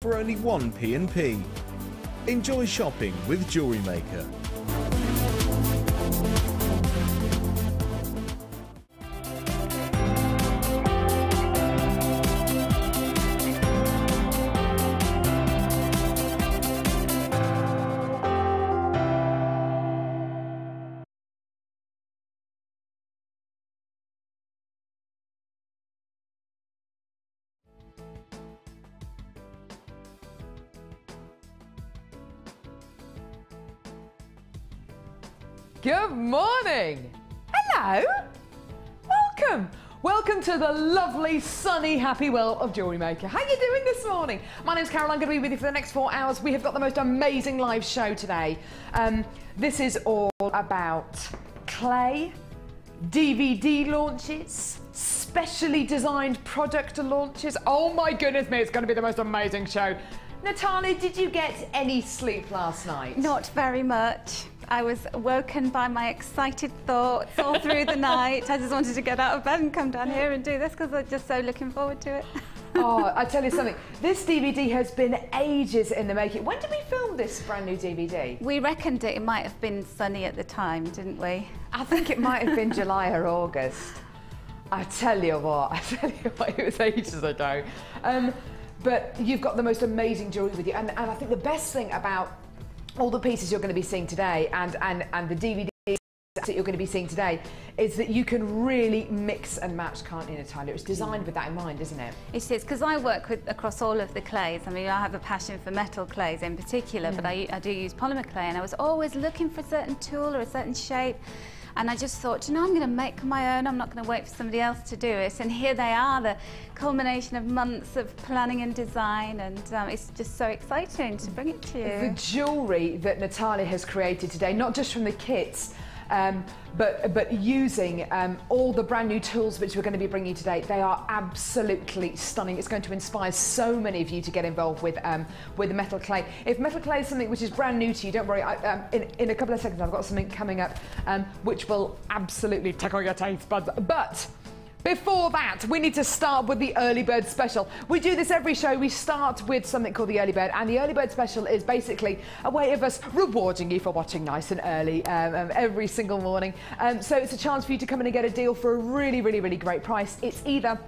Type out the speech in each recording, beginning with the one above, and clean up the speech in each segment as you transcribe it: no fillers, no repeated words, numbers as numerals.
for only 1p&p. Enjoy shopping with Jewellery Maker. Good morning. Hello. Welcome. Welcome to the lovely, sunny, happy world of Jewellery Maker. How are you doing this morning? My name's Carol. I'm going to be with you for the next 4 hours. We have got the most amazing live show today. This is all about clay, DVD launches, specially designed product launches. Oh my goodness me, it's going to be the most amazing show. Natalie, did you get any sleep last night? Not very much. I was woken by my excited thoughts all through the night. I just wanted to get out of bed and come down here and do this because I'm just so looking forward to it. Oh, I tell you something, this DVD has been ages in the making. When did we film this brand new DVD? We reckoned it might have been sunny at the time, didn't we? I think it might have been July or August. I tell you what, it was ages ago. But you've got the most amazing jewellery with you, and I think the best thing about all the pieces you're going to be seeing today and the DVDs that you're going to be seeing today is that you can really mix and match, can't you, Natalia? It's designed with that in mind, isn't it? It is, because I work across all of the clays. I mean, I have a passion for metal clays in particular, but I do use polymer clay, and I was always looking for a certain tool or a certain shape. And I just thought, you know, I'm going to make my own. I'm not going to wait for somebody else to do it. And here they are, the culmination of months of planning and design. And it's just so exciting to bring it to you. The jewellery that Natalia has created today, not just from the kits, but using all the brand new tools which we're going to be bringing you today, they are absolutely stunning. It's going to inspire so many of you to get involved with metal clay. If metal clay is something which is brand new to you, don't worry. In a couple of seconds, I've got something coming up which will absolutely tickle your taste buds. But before that, we need to start with the early bird special. We do this every show. We start with something called the early bird, and the early bird special is basically a way of us rewarding you for watching nice and early every single morning. So it's a chance for you to come in and get a deal for a really, really, really great price. It's either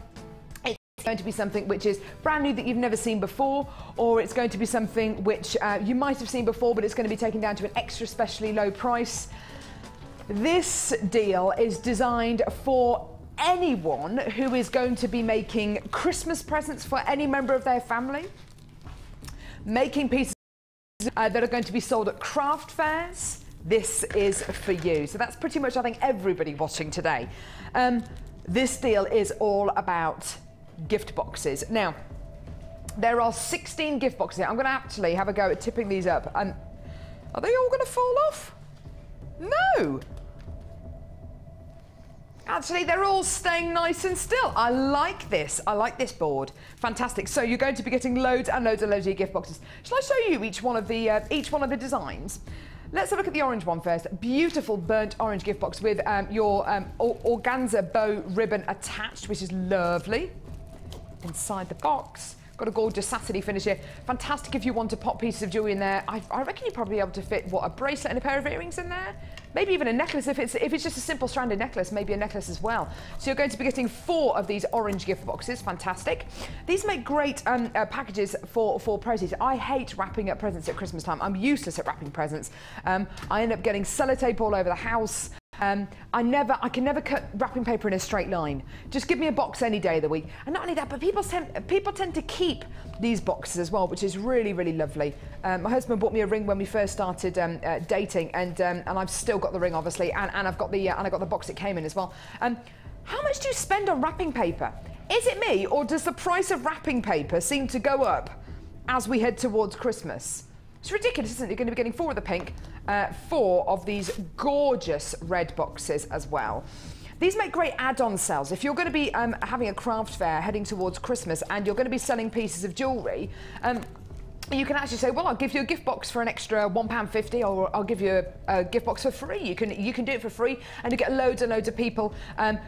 going to be something which is brand new that you've never seen before, or it's going to be something which you might have seen before, but it's going to be taken down to an extra specially low price. This deal is designed for anyone who is going to be making Christmas presents for any member of their family, making pieces that are going to be sold at craft fairs. This is for you. So that's pretty much, I think, everybody watching today. This deal is all about gift boxes. Now, there are 16 gift boxes here. I'm going to actually have a go at tipping these up. And are they all going to fall off? No. Actually, they're all staying nice and still. I like this. I like this board. Fantastic. So you're going to be getting loads and loads and loads of your gift boxes. Shall I show you each one of the designs? Let's have a look at the orange one first. Beautiful burnt orange gift box with your organza bow ribbon attached, which is lovely. Inside the box, got a gorgeous Saturday finish here. Fantastic if you want to pop pieces of jewellery in there. I reckon you'd probably be able to fit, what, a bracelet and a pair of earrings in there? Maybe even a necklace if it's just a simple stranded necklace, maybe a necklace as well. So you're going to be getting 4 of these orange gift boxes. Fantastic. These make great packages for presents. I hate wrapping up presents at Christmas time. I'm useless at wrapping presents. I end up getting sellotape all over the house. I can never cut wrapping paper in a straight line. Just give me a box any day of the week. And not only that, but people tend to keep these boxes as well, which is really, really lovely. My husband bought me a ring when we first started dating, and I've still got the ring, obviously, and I've got the box it came in as well. How much do you spend on wrapping paper? Is it me, or does the price of wrapping paper seem to go up as we head towards Christmas? It's ridiculous, isn't it? You're going to be getting 4 of the pink, 4 of these gorgeous red boxes as well. These make great add-on sales. If you're going to be having a craft fair heading towards Christmas and you're going to be selling pieces of jewellery, you can actually say, well, I'll give you a gift box for an extra £1.50, or I'll give you a gift box for free. You can do it for free, and you get loads and loads of people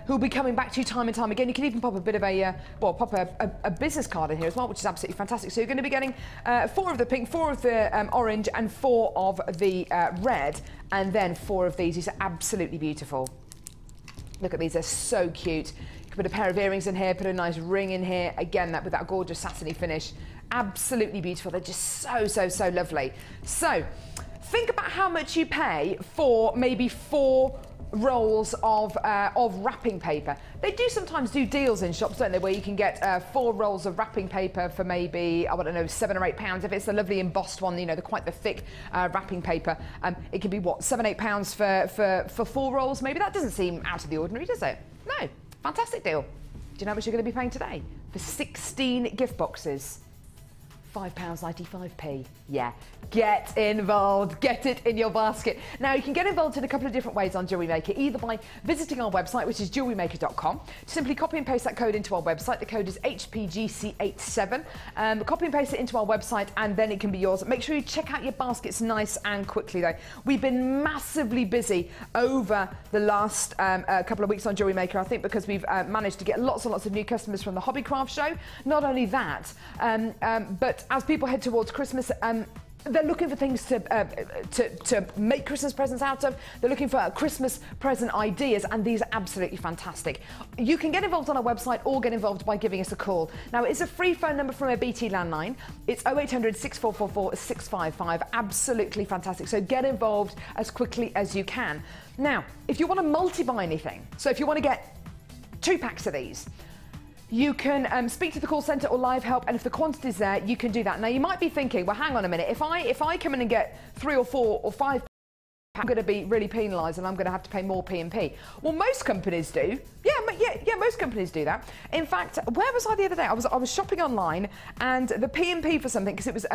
who'll be coming back to you time and time again. You can even pop a bit of a business card in here as well, which is absolutely fantastic. So you're going to be getting 4 of the pink, 4 of the orange, and 4 of the red, and then 4 of these. These are absolutely beautiful. Look at these, they're so cute. You can put a pair of earrings in here, put a nice ring in here. Again, with that gorgeous satiny finish. Absolutely beautiful. They're just so lovely. So think about how much you pay for maybe 4 rolls of wrapping paper. They do sometimes do deals in shops, don't they, where you can get 4 rolls of wrapping paper for maybe, I don't know, £7 or £8. If it's a lovely embossed one, you know, quite the thick wrapping paper, it can be what, £7, £8 for 4 rolls. Maybe that doesn't seem out of the ordinary, does it? No, fantastic deal. Do you know how much you're going to be paying today for 16 gift boxes? £5.95p. Yeah, get involved, get it in your basket. Now, you can get involved in a couple of different ways on Jewellery Maker, either by visiting our website, which is jewellerymaker.com. Simply copy and paste that code into our website. The code is HPGC87. Copy and paste it into our website, and then it can be yours. Make sure you check out your baskets nice and quickly, though. We've been massively busy over the last couple of weeks on Jewellery Maker, I think, because we've managed to get lots and lots of new customers from the Hobbycraft show. Not only that, but as people head towards Christmas, they're looking for things to make Christmas presents out of. They're looking for Christmas present ideas, and these are absolutely fantastic. You can get involved on our website or get involved by giving us a call. Now, it's a free phone number from a BT landline. It's 0800 6444 655. Absolutely fantastic. So get involved as quickly as you can. Now, if you want to multi-buy anything, so if you want to get 2 packs of these, you can speak to the call centre or live help, and if the quantity's there, you can do that. Now, you might be thinking, well, hang on a minute, if I come in and get 3 or 4 or 5, I'm going to be really penalised and I'm going to have to pay more P&P. Well, most companies do. Yeah, most companies do that. In fact, where was I the other day? I was shopping online, and the P&P for something, because it was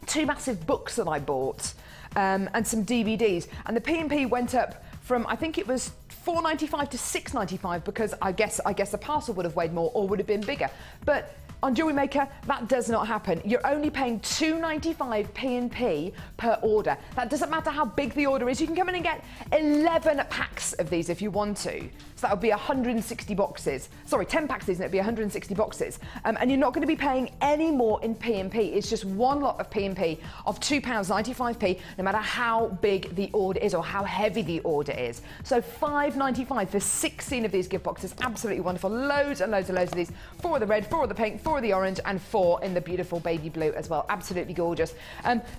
2 massive books that I bought and some DVDs, and the P&P went up from, I think it was £4.95 to £6.95, because I guess the parcel would have weighed more or would have been bigger. But on Jewellery Maker, that does not happen. You're only paying £2.95 P&P per order. That doesn't matter how big the order is. You can come in and get 11 packs of these if you want to. So that would be 160 boxes. Sorry, 10 packs of these, and it'd be 160 boxes. And you're not going to be paying any more in P&P. It's just one lot of P&P of £2.95p, no matter how big the order is or how heavy the order is. So £5.95 for 16 of these gift boxes. Absolutely wonderful. Loads and loads and loads of these. 4 of the red, 4 of the pink, 4 of the orange, and 4 in the beautiful baby blue as well. Absolutely gorgeous.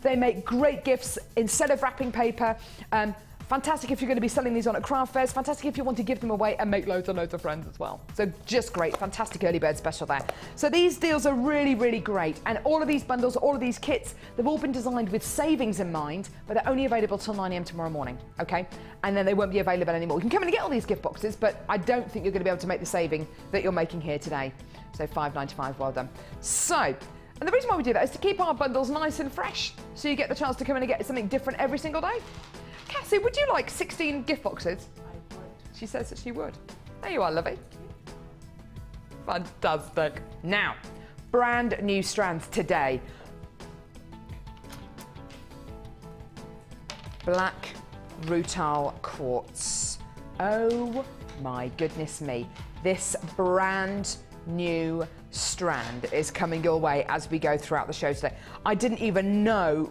They make great gifts instead of wrapping paper. Fantastic if you're going to be selling these on at craft fairs. Fantastic if you want to give them away and make loads and loads of friends as well. So just great. Fantastic early bird special there. So these deals are really, really great. And all of these bundles, all of these kits, they've all been designed with savings in mind, but they're only available till 9 AM tomorrow morning, okay? And then they won't be available anymore. You can come in and get all these gift boxes, but I don't think you're going to be able to make the saving that you're making here today. So £5.95, well done. So, and the reason why we do that is to keep our bundles nice and fresh, so you get the chance to come in and get something different every single day. Cassie, would you like 16 gift boxes? I would. She says that she would. There you are, lovey. Fantastic. Now, brand new strands today. Black Rutile Quartz. Oh my goodness me. This brand new strand is coming your way as we go throughout the show today. I didn't even know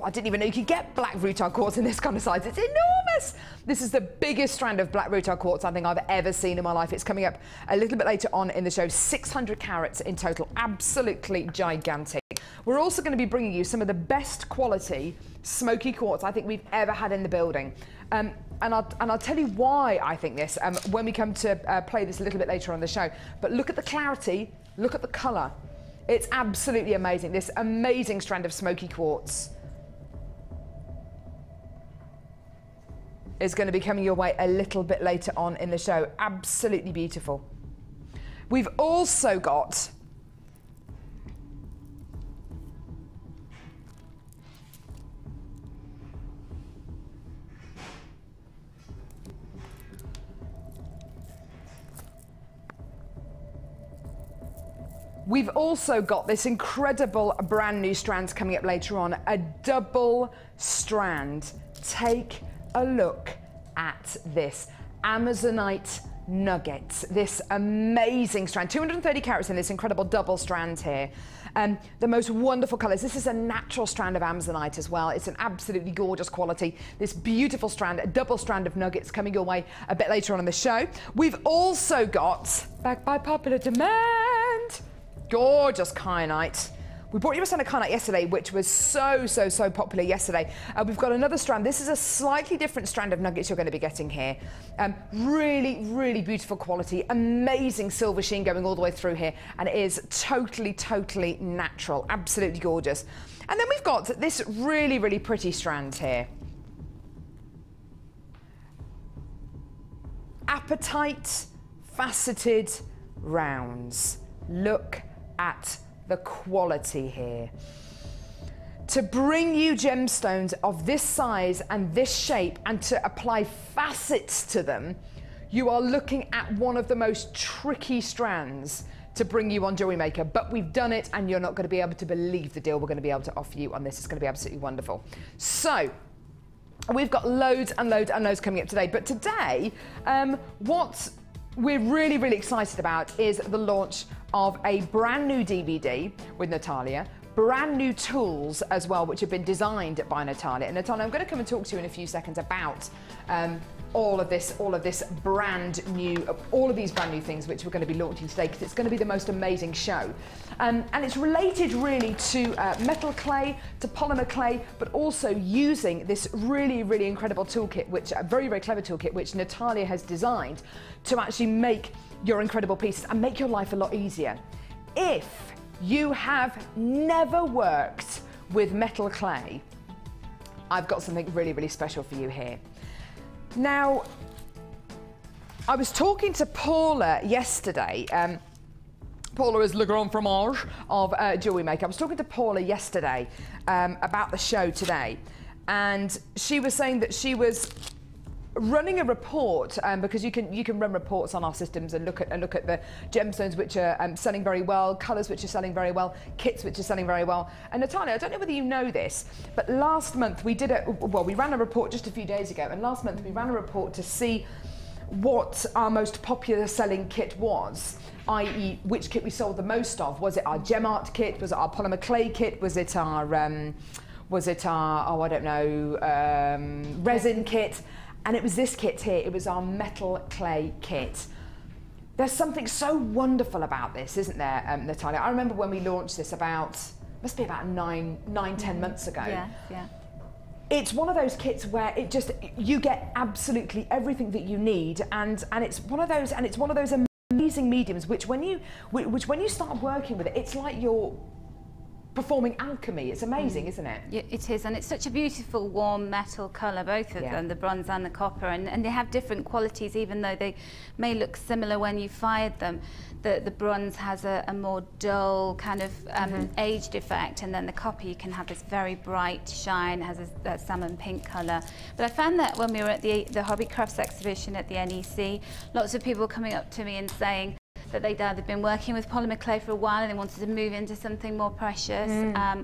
I didn't even know you could get black rutile quartz in this kind of size. It's enormous. This is the biggest strand of black rutile quartz I think I've ever seen in my life. It's coming up a little bit later on in the show. 600 carats in total. Absolutely gigantic. We're also going to be bringing you some of the best quality smoky quartz I think we've ever had in the building. And I'll tell you why I think this when we come to play this a little bit later on the show. But look at the clarity, look at the colour. It's absolutely amazing. This amazing strand of smoky quartz is going to be coming your way a little bit later on in the show. Absolutely beautiful. We've also got We've also got this incredible brand new strands coming up later on, a double strand. Take a look at this Amazonite nuggets, this amazing strand, 230 carats in this incredible double strand here. The most wonderful colours. This is a natural strand of Amazonite as well. It's an absolutely gorgeous quality. This beautiful strand, a double strand of nuggets coming your way a bit later on in the show. We've also got, back by popular demand, gorgeous kyanite. We brought you a strand of kyanite yesterday, which was so popular yesterday. We've got another strand. This is a slightly different strand of nuggets you're going to be getting here. Really beautiful quality, amazing silver sheen going all the way through here, and it is totally natural, absolutely gorgeous. And then we've got this really pretty strand here. Apatite faceted rounds. Look at the quality here. To bring you gemstones of this size and this shape and to apply facets to them, you are looking at one of the most tricky strands to bring you on Jewellery Maker, but we've done it and you're not going to be able to believe the deal we're going to be able to offer you on this. It's going to be absolutely wonderful. So we've got loads and loads coming up today, but today what we're really excited about is the launch of a brand new DVD with Natalia, brand new tools as well, which have been designed by Natalia. And Natalia, I'm going to come and talk to you in a few seconds about all of these brand new things which we're going to be launching today, because it's going to be the most amazing show. And it's related really to metal clay, to polymer clay, but also using this really incredible toolkit, which a very clever toolkit, which Natalia has designed to actually make your incredible pieces and make your life a lot easier. If you have never worked with metal clay, I've got something really special for you here. Now, I was talking to Paula yesterday. Paula is le grand fromage of Jewellery Maker. I was talking to Paula yesterday about the show today, and she was saying that she was running a report, because you can run reports on our systems and look at the gemstones which are selling very well, colours which are selling very well, kits which are selling very well. And Natalia, I don't know whether you know this, but last month we ran a report just a few days ago, and last month we ran a report to see what our most popular selling kit was, i.e. which kit we sold the most of. Was it our gem art kit? Was it our polymer clay kit? Was it our resin kit? And it was this kit here. It was our metal clay kit. There's something so wonderful about this, isn't there, Natalia? I remember when we launched this must be about 9-10 months ago. Yeah. It's one of those kits where you get absolutely everything that you need, and it's one of those amazing mediums which when you start working with it, it's like you're performing alchemy. It's amazing, isn't it? Yeah, it is, and it's such a beautiful warm metal colour, both of them, the bronze and the copper, and they have different qualities, even though they may look similar when you fired them. The bronze has a more dull kind of aged effect, and then the copper, you can have this very bright shine, has a salmon pink colour. But I found that when we were at the Hobby Crafts exhibition at the NEC, lots of people coming up to me and saying that they'd either been working with polymer clay for a while and they wanted to move into something more precious,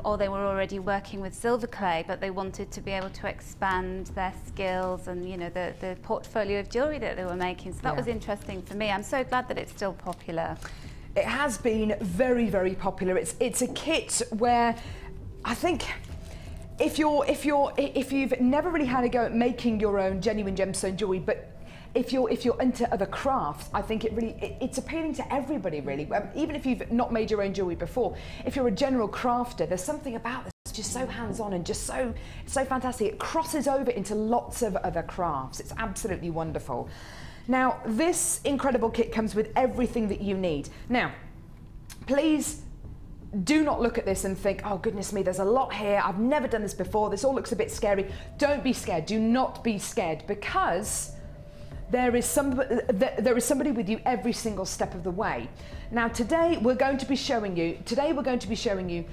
or they were already working with silver clay, but they wanted to be able to expand their skills and, you know, the portfolio of jewellery that they were making. So that was interesting for me. I'm so glad that it's still popular. It has been very popular. It's a kit where I think if you've never really had a go at making your own genuine gemstone jewellery, but if you're into other crafts, I think it's appealing to everybody really. Even if you've not made your own jewellery before, if you're a general crafter, there's something about this that's just so hands-on and just so fantastic. It crosses over into lots of other crafts. It's absolutely wonderful. Now, this incredible kit comes with everything that you need. Now, please do not look at this and think, oh goodness me, there's a lot here. I've never done this before. This all looks a bit scary. Don't be scared. Do not be scared, because there is somebody with you every single step of the way. Now today we're going to be showing you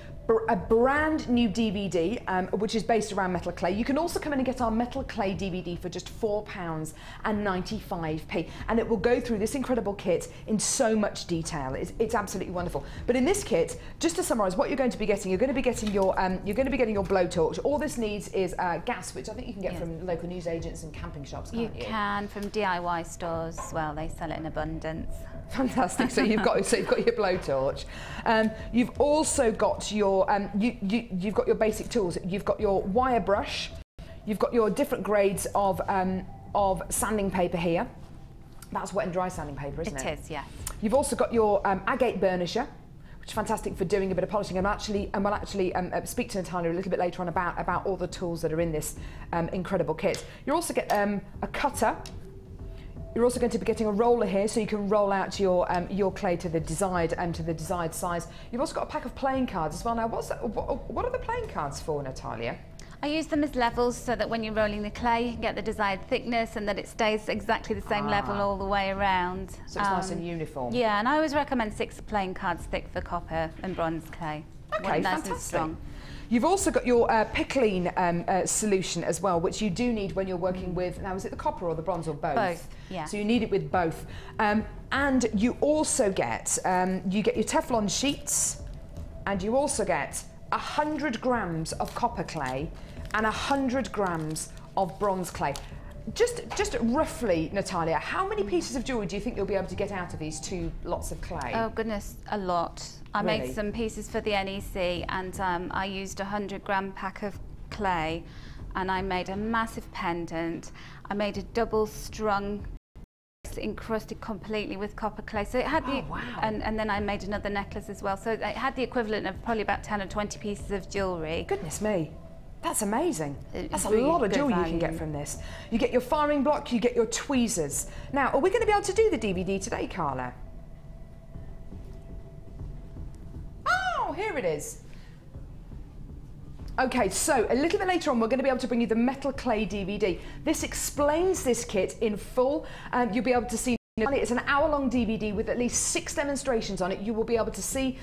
a brand new DVD, which is based around metal clay. You can also come in and get our metal clay DVD for just £4.95, and it will go through this incredible kit in so much detail. It's absolutely wonderful. But in this kit, just to summarise, what you're going to be getting, you're going to be getting your blowtorch. All this needs is gas, which I think you can get from local newsagents and camping shops. Can't you? Can from DIY stores as well. They sell it in abundance. Fantastic. So you've got your blowtorch. You've also got your you've got your basic tools. You've got your wire brush. You've got your different grades of sanding paper here. That's wet and dry sanding paper, isn't it? It is, yes. You've also got your agate burnisher, which is fantastic for doing a bit of polishing. And we'll actually speak to Natalia a little bit later on about all the tools that are in this incredible kit. You also get a cutter. You're also going to be getting a roller here, so you can roll out your clay to the desired size. You've also got a pack of playing cards as well. Now, what are the playing cards for, Natalia? I use them as levels so that when you're rolling the clay, you can get the desired thickness and that it stays exactly the same level all the way around. So it's nice and uniform. Yeah, and I always recommend 6 playing cards thick for copper and bronze clay. Okay, fantastic. You've also got your pickling solution as well, which you do need when you're working with, now is it the copper or the bronze or both? Both, yeah. So you need it with both. And you also get, your Teflon sheets, and you also get 100 grams of copper clay and 100 grams of bronze clay. Just roughly, Natalia, how many pieces of jewellery do you think you'll be able to get out of these 2 lots of clay? Oh goodness, a lot. I made some pieces for the NEC, and I used a 100-gram pack of clay, and I made a massive pendant. I made a double-strung encrusted completely with copper clay. So it had and then I made another necklace as well. So it had the equivalent of probably about 10 or 20 pieces of jewellery. Goodness me. That's amazing. That's a lot of jewellery you can get from this. You get your firing block, you get your tweezers. Now, are we going to be able to do the DVD today, Carla? Oh, here it is. Okay, so a little bit later on, we're going to be able to bring you the metal clay DVD. This explains this kit in full. You'll be able to see. It's an hour-long DVD with at least 6 demonstrations on it. You will be able to see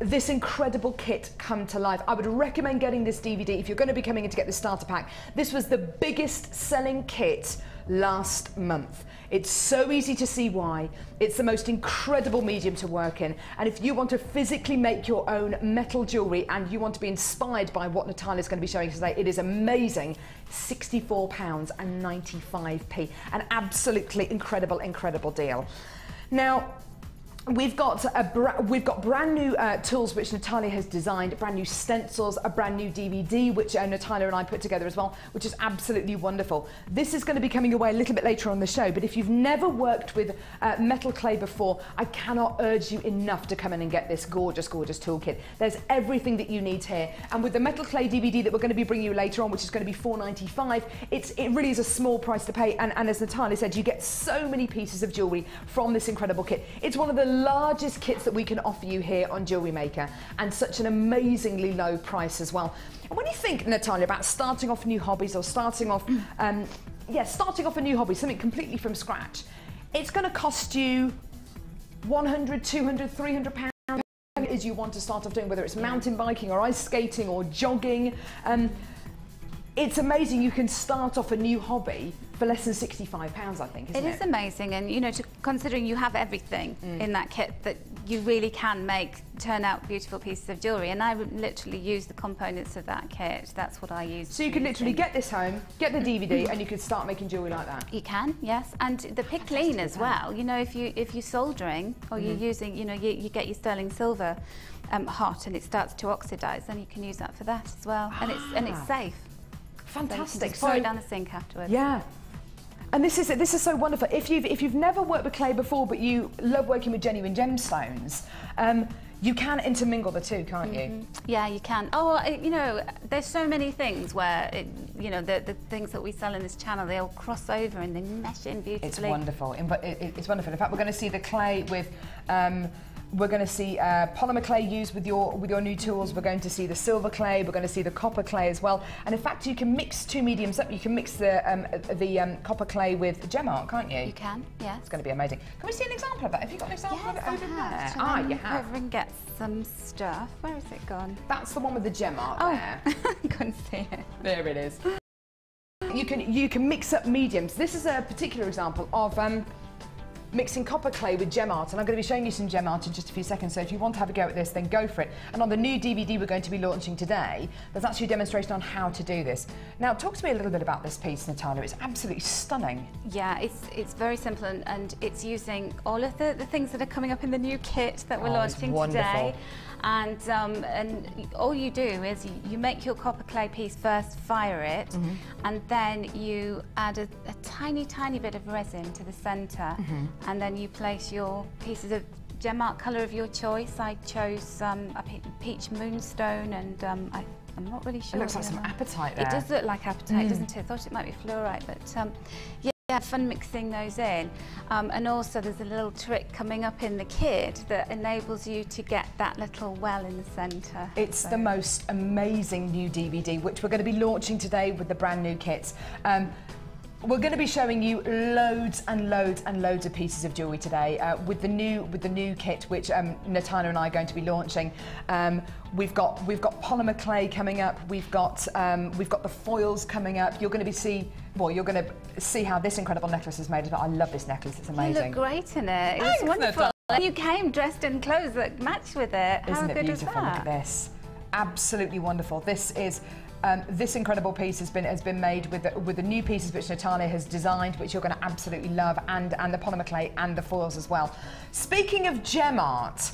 this incredible kit come to life. I would recommend getting this DVD if you're going to be coming in to get the starter pack. This was the biggest selling kit last month. It's so easy to see why. It's the most incredible medium to work in. And if you want to physically make your own metal jewellery and you want to be inspired by what Natalia's going to be showing today, it is amazing. £64.95. An absolutely incredible deal. Now, we've got brand new tools which Natalia has designed, brand new stencils, a brand new DVD which Natalia and I put together as well, which is absolutely wonderful. This is going to be coming your way a little bit later on the show, but if you've never worked with metal clay before, I cannot urge you enough to come in and get this gorgeous toolkit. There's everything that you need here, and with the metal clay DVD that we're going to be bringing you later on, which is going to be £4.95, it really is a small price to pay, and as Natalia said, you get so many pieces of jewellery from this incredible kit. It's one of the largest kits that we can offer you here on Jewellery Maker, and such an amazingly low price as well. And when you think, Natalia, about starting off new hobbies or starting off a new hobby, something completely from scratch, it's going to cost you £100, £200, £300 as you want to start off doing, whether it's mountain biking or ice skating or jogging. It's amazing you can start off a new hobby for less than £65, I think, isn't it? It is amazing, and you know, considering you have everything in that kit, that you really can turn out beautiful pieces of jewellery. And I would literally use the components of that kit. That's what I use. So you can literally get this home, get the DVD, and you can start making jewellery like that. You can, yes, and the pickling as well. You know, if you're soldering or you're using, you know, you get your sterling silver hot and it starts to oxidise, then you can use that for that as well, and it's safe. Fantastic. So you can just pour it down the sink afterwards. Yeah. And this is so wonderful. If you've never worked with clay before, but you love working with genuine gemstones, you can intermingle the two, can't you? Yeah, you can. Oh, you know, there's so many things where, you know, the things that we sell in this channel, they all cross over and they mesh in beautifully. It's wonderful. It's wonderful. In fact, we're going to see the clay with We're going to see polymer clay used with your new tools. We're going to see the silver clay. We're going to see the copper clay as well. And in fact, you can mix two mediums up. You can mix the copper clay with gem art, can't you? You can, yes. It's going to be amazing. Can we see an example of that? Have you got an example of it over there? Ah, you have. Over and get some stuff. Where has it gone? That's the one with the gem art there. I couldn't see it. There it is. You can mix up mediums. This is a particular example of mixing copper clay with gem art, and I'm going to be showing you some gem art in just a few seconds, so if you want to have a go at this, then go for it. And on the new DVD we're going to be launching today, there's actually a demonstration on how to do this. Now, talk to me a little bit about this piece, Natalia. It's absolutely stunning. Yeah, it's very simple, and it's using all of the things that are coming up in the new kit that we're launching today. And all you do is you make your copper clay piece first, fire it, and then you add a tiny, tiny bit of resin to the centre, and then you place your pieces of gem art colour of your choice. I chose a peach moonstone, and I'm not really sure. It looks like some apatite there. It does look like apatite, doesn't it? I thought it might be fluorite, but yeah, fun mixing those in. And also there's a little trick coming up in the kit that enables you to get that little well in the centre. It's the most amazing new DVD, which we're going to be launching today with the brand new kits. We're going to be showing you loads and loads and loads of pieces of jewellery today with the new kit, which Natalia and I are going to be launching. We've got polymer clay coming up. We've got the foils coming up. You're going to see how this incredible necklace is made. I love this necklace. It's amazing. You look great in it. It was wonderful. And you came dressed in clothes that match with it. Isn't it beautiful? Look at this. Absolutely wonderful. This is. This incredible piece has been made with the new pieces which Natalia has designed, which you're going to absolutely love, and the polymer clay and the foils as well. Speaking of gem art,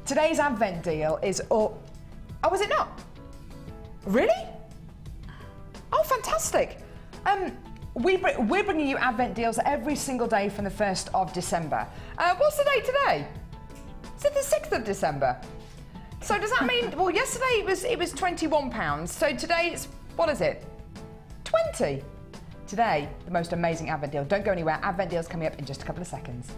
today's Advent deal is oh, is it not? Really? Oh, fantastic! We're bringing you Advent deals every single day from the 1st of December. What's the date today? Is it the 6th of December? So does that mean, well, yesterday it was £21, so today it's, what is it? 20. Today, the most amazing Advent deal. Don't go anywhere, Advent deal's coming up in just a couple of seconds.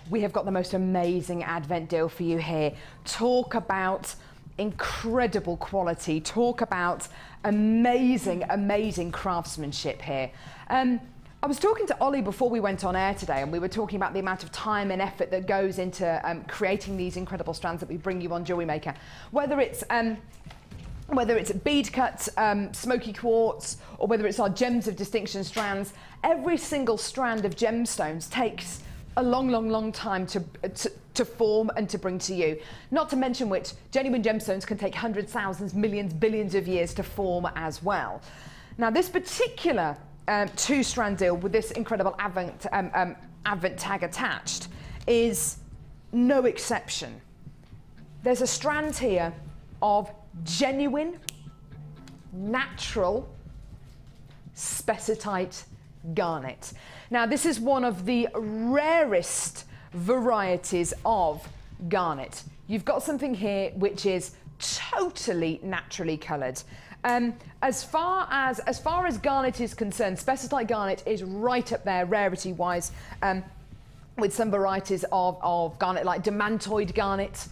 We have got the most amazing Advent deal for you here. Talk about incredible quality. Talk about amazing, amazing craftsmanship here. I was talking to Ollie before we went on air today, and we were talking about the amount of time and effort that goes into creating these incredible strands that we bring you on Jewellery Maker. Whether it's bead cut, smoky quartz, or whether it's our gems of distinction strands, every single strand of gemstones takes a long, long, long time to form and to bring to you. Not to mention which, genuine gemstones can take hundreds, thousands, millions, billions of years to form as well. Now, this particular two-strand deal with this incredible Advent tag attached is no exception. There's a strand here of genuine, natural spessartite garnet. Now, this is one of the rarest varieties of garnet. You've got something here which is totally naturally coloured. As far as garnet is concerned, spessartite garnet is right up there rarity-wise with some varieties of garnet like demantoid garnet,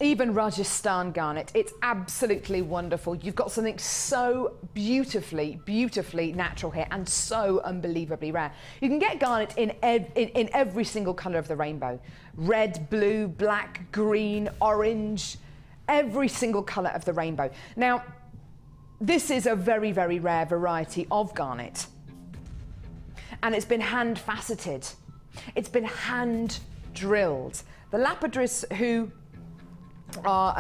even Rajasthan garnet. It's absolutely wonderful. You've got something so beautifully, beautifully natural here and so unbelievably rare. You can get garnet in every single colour of the rainbow. Red, blue, black, green, orange, every single colour of the rainbow. Now, this is a very, very rare variety of garnet. And it's been hand faceted. It's been hand drilled. The lapidarists who are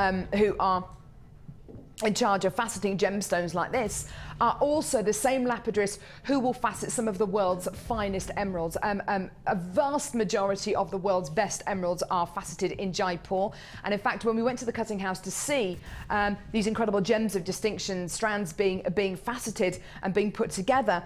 in charge of faceting gemstones like this are also the same lapidarists who will facet some of the world's finest emeralds. A vast majority of the world's best emeralds are faceted in Jaipur, and in fact when we went to the cutting house to see these incredible gems of distinction strands being faceted and being put together,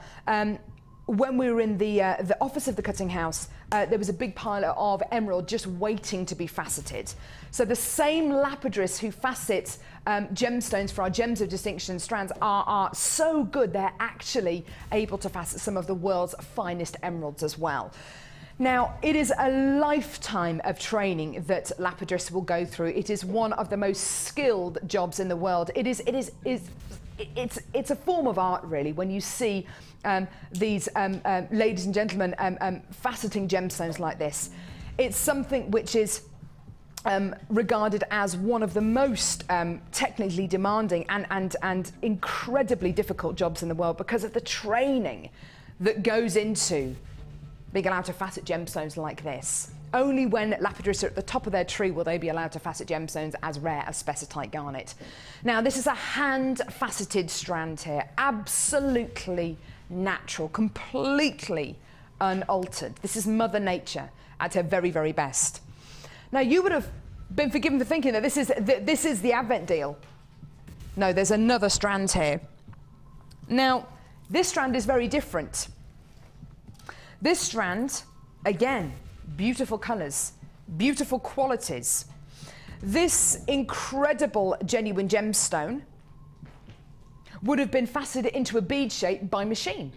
when we were in the office of the cutting house, there was a big pile of emerald just waiting to be faceted. So the same lapidarists who facet gemstones for our gems of distinction strands are so good they're actually able to facet some of the world's finest emeralds as well. Now, it is a lifetime of training that lapidarists will go through. It is one of the most skilled jobs in the world. It's a form of art, really, when you see these ladies and gentlemen faceting gemstones like this. It's something which is regarded as one of the most technically demanding and incredibly difficult jobs in the world because of the training that goes into being allowed to facet gemstones like this. Only when lapidarists are at the top of their tree will they be allowed to facet gemstones as rare as spessartite garnet. Now, this is a hand-faceted strand here, absolutely natural, completely unaltered. This is Mother Nature at her very, very best. Now, you would have been forgiven for thinking that this is the Advent deal. No, there's another strand here. Now, this strand is very different. This strand, again, beautiful colours, beautiful qualities. This incredible genuine gemstone would have been faceted into a bead shape by machine.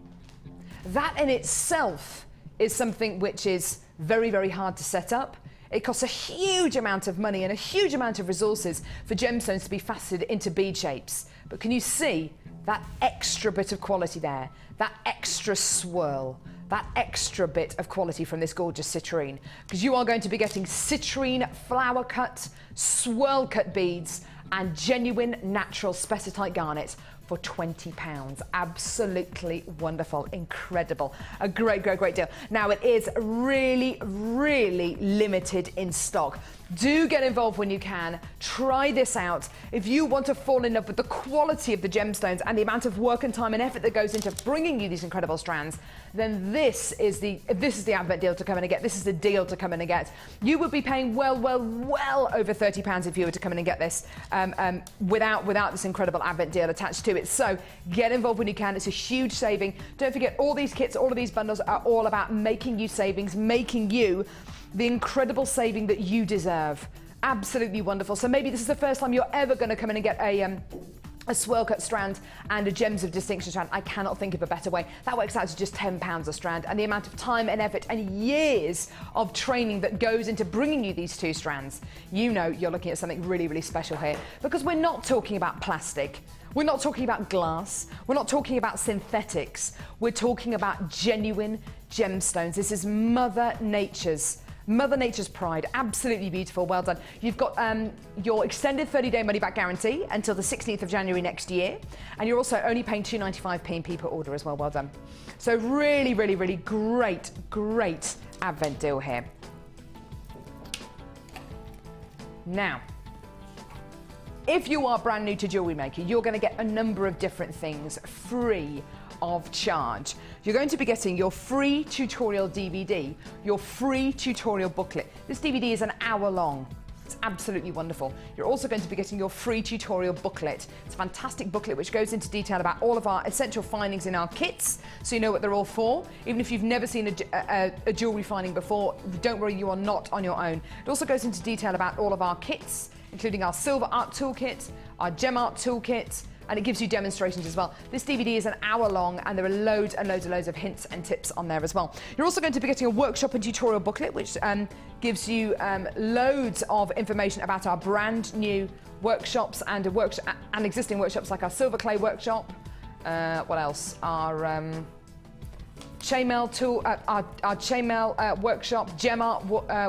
That in itself is something which is very, very hard to set up. It costs a huge amount of money and a huge amount of resources for gemstones to be faceted into bead shapes. But can you see that extra bit of quality there? That extra swirl, that extra bit of quality from this gorgeous citrine, because you are going to be getting citrine flower cut, swirl cut beads and genuine natural spessartite garnet for £20. Absolutely wonderful, incredible, a great, great, great deal. Now, it is really, really limited in stock. Do get involved when you can. Try this out. If you want to fall in love with the quality of the gemstones and the amount of work and time and effort that goes into bringing you these incredible strands, then this is the Advent deal to come in and get. This is the deal to come in and get. You would be paying well over £30 if you were to come in and get this without this incredible Advent deal attached to it. So get involved when you can. It's a huge saving. Don't forget, all these kits, all of these bundles are all about making you savings, making you the incredible saving that you deserve. Absolutely wonderful. So maybe this is the first time you're ever going to come in and get a swirl cut strand and a gems of distinction strand. I cannot think of a better way. That works out to just £10 a strand, and the amount of time and effort and years of training that goes into bringing you these two strands, you know you're looking at something really, really special here, because we're not talking about plastic. We're not talking about glass. We're not talking about synthetics. We're talking about genuine gemstones. This is Mother Nature's pride. Absolutely beautiful. Well done. You've got your extended 30-day money-back guarantee until the 16th of January next year, and you're also only paying £2.95p per order as well. Well done. So really, really, really great, great Advent deal here. Now, if you are brand new to Jewellery Maker, you're going to get a number of different things free of charge. You're going to be getting your free tutorial DVD, your free tutorial booklet. This DVD is an hour long. It's absolutely wonderful. You're also going to be getting your free tutorial booklet. It's a fantastic booklet which goes into detail about all of our essential findings in our kits, so you know what they're all for. Even if you've never seen a jewellery finding before, don't worry, you are not on your own. It also goes into detail about all of our kits, including our silver art toolkit, our gem art toolkit, and it gives you demonstrations as well. This DVD is an hour long, and there are loads and loads of hints and tips on there as well. You're also going to be getting a workshop and tutorial booklet, which gives you loads of information about our brand new workshops and existing workshops, like our silver clay workshop. What else? Our chainmail tool, our chainmail workshop, gem art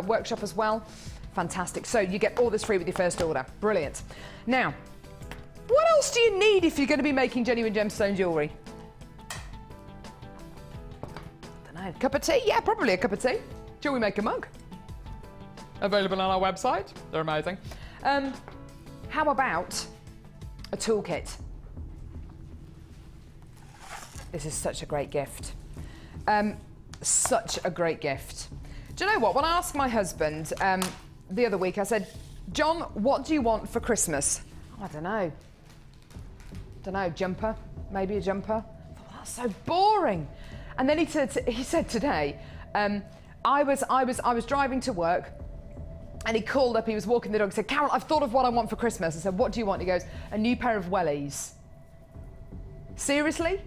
workshop as well. Fantastic. So you get all this free with your first order. Brilliant. Now, what else do you need if you're going to be making genuine gemstone jewellery? I don't know. Cup of tea? Yeah, probably a cup of tea. Jewellery Maker mug. Available on our website. They're amazing. How about a toolkit. This is such a great gift. Such a great gift. Do you know what? When I asked my husband the other week, I said, John, what do you want for Christmas? Oh, I don't know. Jumper? Maybe a jumper? I thought, that's so boring. And then he said today, I was driving to work, and he called up, he was walking the dog, and said, Carol, I've thought of what I want for Christmas. I said, what do you want? He goes, a new pair of wellies. Seriously?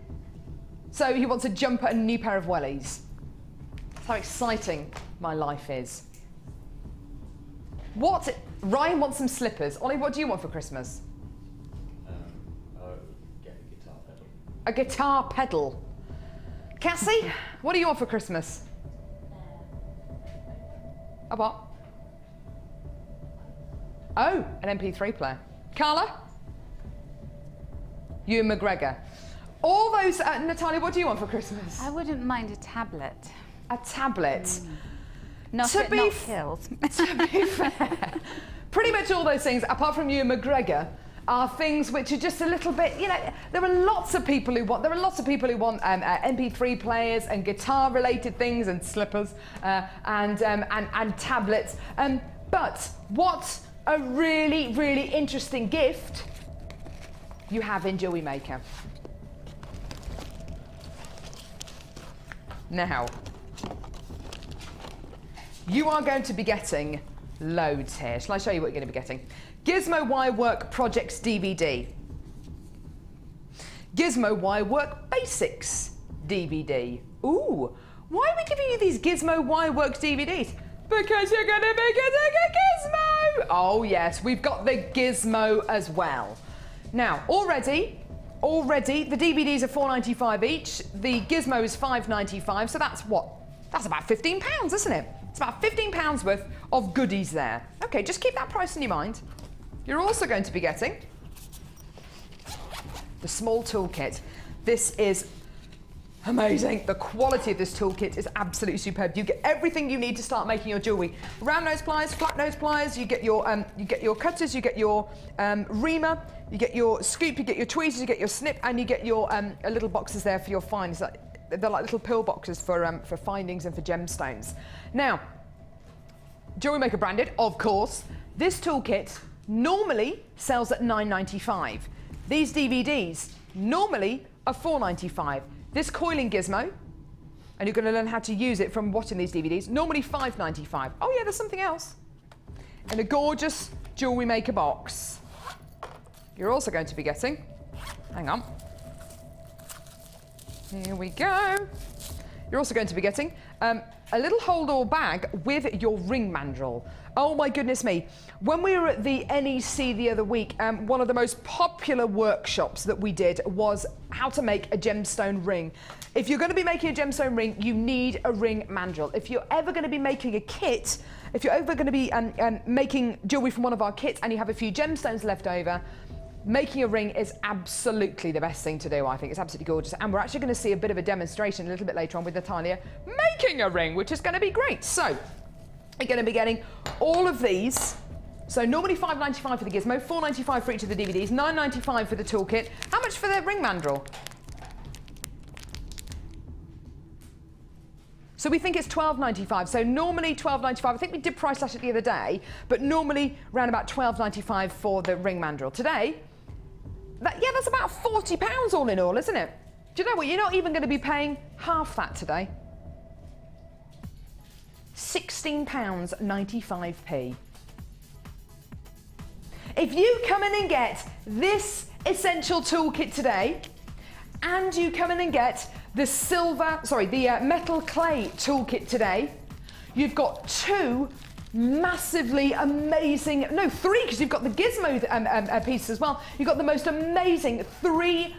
So he wants a jumper and a new pair of wellies. That's how exciting my life is. Ryan wants some slippers. Ollie, what do you want for Christmas? Get a guitar pedal. A guitar pedal. Cassie, what do you want for Christmas? A what? Oh, an MP3 player. Carla? Ewan McGregor. All those, Natalia, what do you want for Christmas? I wouldn't mind a tablet. A tablet. Not pills. To be fair, pretty much all those things, apart from Ewan McGregor, are things which are just a little bit, you know, there are lots of people who want MP3 players and guitar-related things and slippers and tablets. But what a really, really interesting gift you have in Jewellery Maker. Now, you are going to be getting loads here. Shall I show you what you're going to be getting? Gizmo Wire Work Projects DVD. Gizmo Wire Work Basics DVD. Ooh, why are we giving you these Gizmo Wire Work DVDs? Because you're going to be getting a Gizmo! Oh yes, we've got the Gizmo as well. Now, already, the DVDs are £4.95 each. The Gizmo is £5.95, so that's what? That's about £15, isn't it? It's about £15 worth of goodies there. Okay, just keep that price in your mind. You're also going to be getting the small toolkit. This is amazing. The quality of this toolkit is absolutely superb. You get everything you need to start making your jewellery. Round nose pliers, flat nose pliers, you get your cutters, you get your reamer, you get your scoop, you get your tweezers, you get your snip, and you get your little boxes there for your finds. They're like little pill boxes for findings and for gemstones. Now, Jewellery Maker branded, of course. This toolkit normally sells at £9.95. These DVDs normally are £4.95. This coiling gizmo, and you're going to learn how to use it from watching these DVDs, normally £5.95. Oh yeah, there's something else. In a gorgeous Jewellery Maker box. You're also going to be getting, hang on. Here we go. You're also going to be getting a little hold-all bag with your ring mandrel. Oh my goodness me. When we were at the NEC the other week, one of the most popular workshops that we did was how to make a gemstone ring. If you're going to be making a gemstone ring, you need a ring mandrel. If you're ever going to be making a kit, if you're ever going to be making jewellery from one of our kits and you have a few gemstones left over, making a ring is absolutely the best thing to do, I think. It's absolutely gorgeous. And we're actually going to see a bit of a demonstration a little bit later on with Natalia making a ring, which is going to be great. So, you're going to be getting all of these. So normally £5.95 for the gizmo, £4.95 for each of the DVDs, £9.95 for the toolkit. How much for the ring mandrel? So we think it's £12.95. So normally £12.95. I think we did price slash it the other day, but normally around about £12.95 for the ring mandrel. Today, that's about £40 all in all, isn't it? Do you know what? You're not even going to be paying half that today. £16.95p. If you come in and get this essential toolkit today, and you come in and get the metal clay toolkit today, you've got two massively amazing, no, three, because you've got the gizmo piece as well. You've got the most amazing three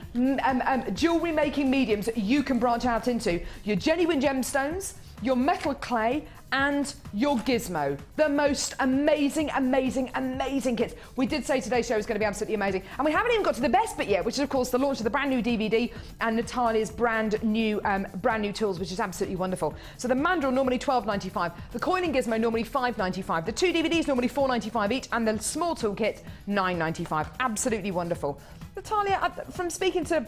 jewellery making mediums that you can branch out into. Your genuine gemstones, your metal clay, and your gizmo. The most amazing, amazing, amazing kits. We did say today's show is going to be absolutely amazing. And we haven't even got to the best bit yet, which is, of course, the launch of the brand new DVD and Natalia's brand new tools, which is absolutely wonderful. So the mandrel normally £12.95. The coiling gizmo normally £5.95. The two DVDs normally £4.95 each. And the small toolkit, £9.95. Absolutely wonderful. Natalia, from speaking to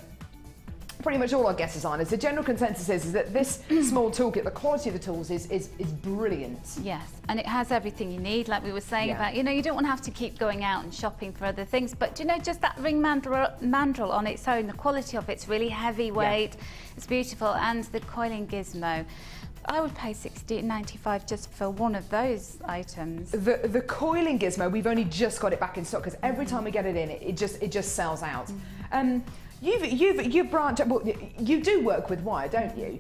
pretty much all our guest designers, the general consensus is that this small toolkit, the quality of the tools is brilliant. Yes, and it has everything you need, like we were saying about, you know, you don't want to have to keep going out and shopping for other things, but you know, just that ring mandrel on its own, the quality of it's really heavyweight, it's beautiful, and the coiling gizmo. I would pay $60.95 just for one of those items. The coiling gizmo, we've only just got it back in stock because every time we get it in, it just sells out. You branch. Well, you do work with wire, don't you?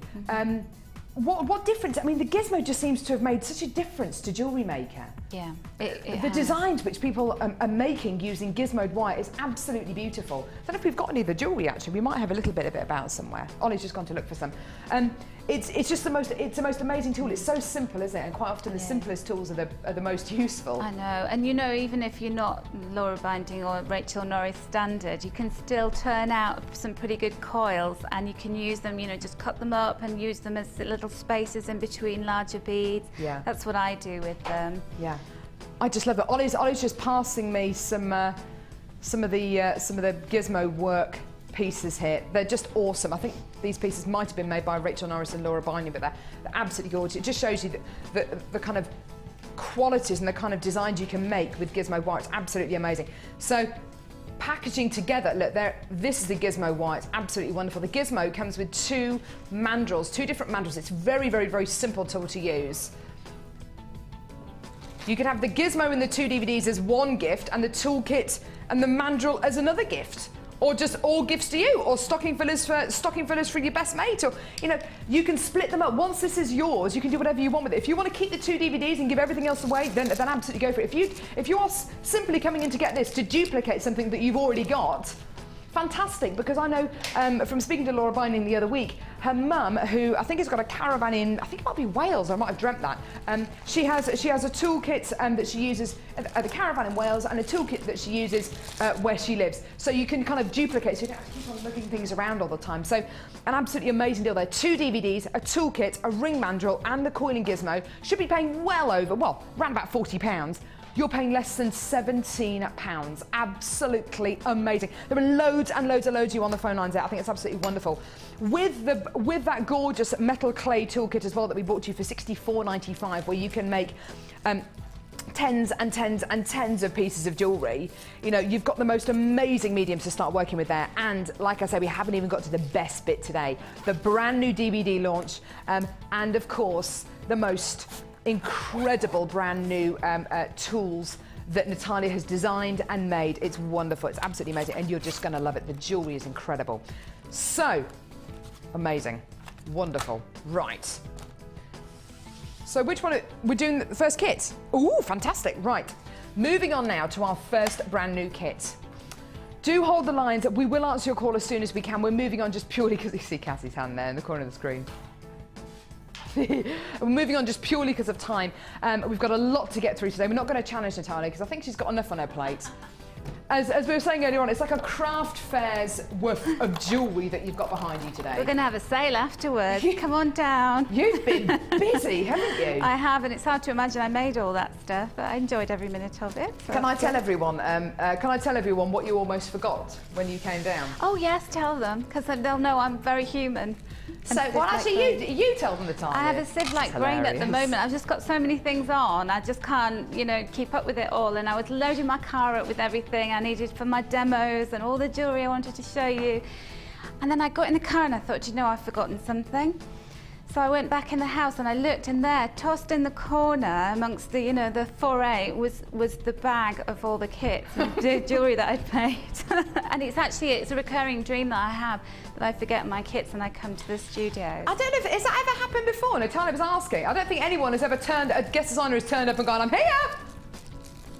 What difference? I mean, the gizmo just seems to have made such a difference to Jewellery Maker. Yeah, the designs which people are making using gizmoed wire is absolutely beautiful. I don't know if we've got any of the jewellery actually. We might have a little bit of it about somewhere. Ollie's just gone to look for some. It's just the most amazing tool. It's so simple, isn't it? And quite often the simplest tools are the most useful. I know, and you know, even if you're not Laura Binding or Rachel Norris standard, you can still turn out some pretty good coils, and you can use them. You know, just cut them up and use them as little spaces in between larger beads. Yeah, that's what I do with them. Yeah, I just love it. Ollie's just passing me some of the gizmo work pieces here. They're just awesome. I think these pieces might have been made by Rachel Norris and Laura Binding, but they're absolutely gorgeous. It just shows you the kind of qualities and the kind of designs you can make with gizmo wire. It's absolutely amazing. So packaging together, look there, this is the gizmo wire. It's absolutely wonderful. The gizmo comes with two different mandrels. It's very, very, very simple tool to use. You can have the gizmo and the two DVDs as one gift, and the toolkit and the mandrel as another gift. Or just all gifts to you, or stocking fillers for your best mate, or you know, you can split them up. Once this is yours, you can do whatever you want with it. If you want to keep the two DVDs and give everything else away, then absolutely go for it. If you are simply coming in to get this to duplicate something that you've already got, fantastic, because I know from speaking to Laura Binding the other week, her mum, who I think has got a caravan in, I think it might be Wales, I might have dreamt that. She has a toolkit that she uses at the caravan in Wales, and a toolkit that she uses where she lives. So you can kind of duplicate, so you don't have to keep on looking things around all the time. So an absolutely amazing deal there. Two DVDs, a toolkit, a ring mandrel, and the coiling gizmo. Should be paying well over, well, around about £40. You're paying less than £17. Absolutely amazing. There are loads and loads and loads of you on the phone lines there. I think it's absolutely wonderful. With that gorgeous metal clay toolkit as well that we bought you for $64.95, where you can make tens and tens and tens of pieces of jewellery. You know, you've got the most amazing mediums to start working with there. And like I say, we haven't even got to the best bit today. The brand new DVD launch, and of course, the most incredible brand new tools that Natalia has designed and made. It's wonderful. It's absolutely amazing, and you're just going to love it. The jewellery is incredible. So amazing, wonderful. Right. So which one? We're doing the first kit. Ooh, fantastic. Right. Moving on now to our first brand new kit. Do hold the lines. We will answer your call as soon as we can. We're moving on just purely because you see Cassie's hand there in the corner of the screen. We're moving on just purely because of time. We've got a lot to get through today. We're not going to challenge Natalia because I think she's got enough on her plate. As we were saying earlier on, it's like a craft fair's worth of jewellery that you've got behind you today. We're going to have a sale afterwards. Come on down. You've been busy, haven't you? I have, and it's hard to imagine I made all that stuff, but I enjoyed every minute of it. So can I tell everyone what you almost forgot when you came down? Oh yes, tell them, because they'll know I'm very human. So, well, actually, you tell them the time. I have a sieve-like brain at the moment. I've just got so many things on. I just can't, you know, keep up with it all. And I was loading my car up with everything I needed for my demos and all the jewellery I wanted to show you. And then I got in the car and I thought, you know, I've forgotten something. So I went back in the house and I looked, and there, tossed in the corner amongst the, you know, the foray was the bag of all the kits and jewellery that I'd made. And it's a recurring dream that I have, that I forget my kits and I come to the studio. I don't know, has that ever happened before? Natalia was asking. I don't think anyone has ever a guest designer has turned up and gone, I'm here!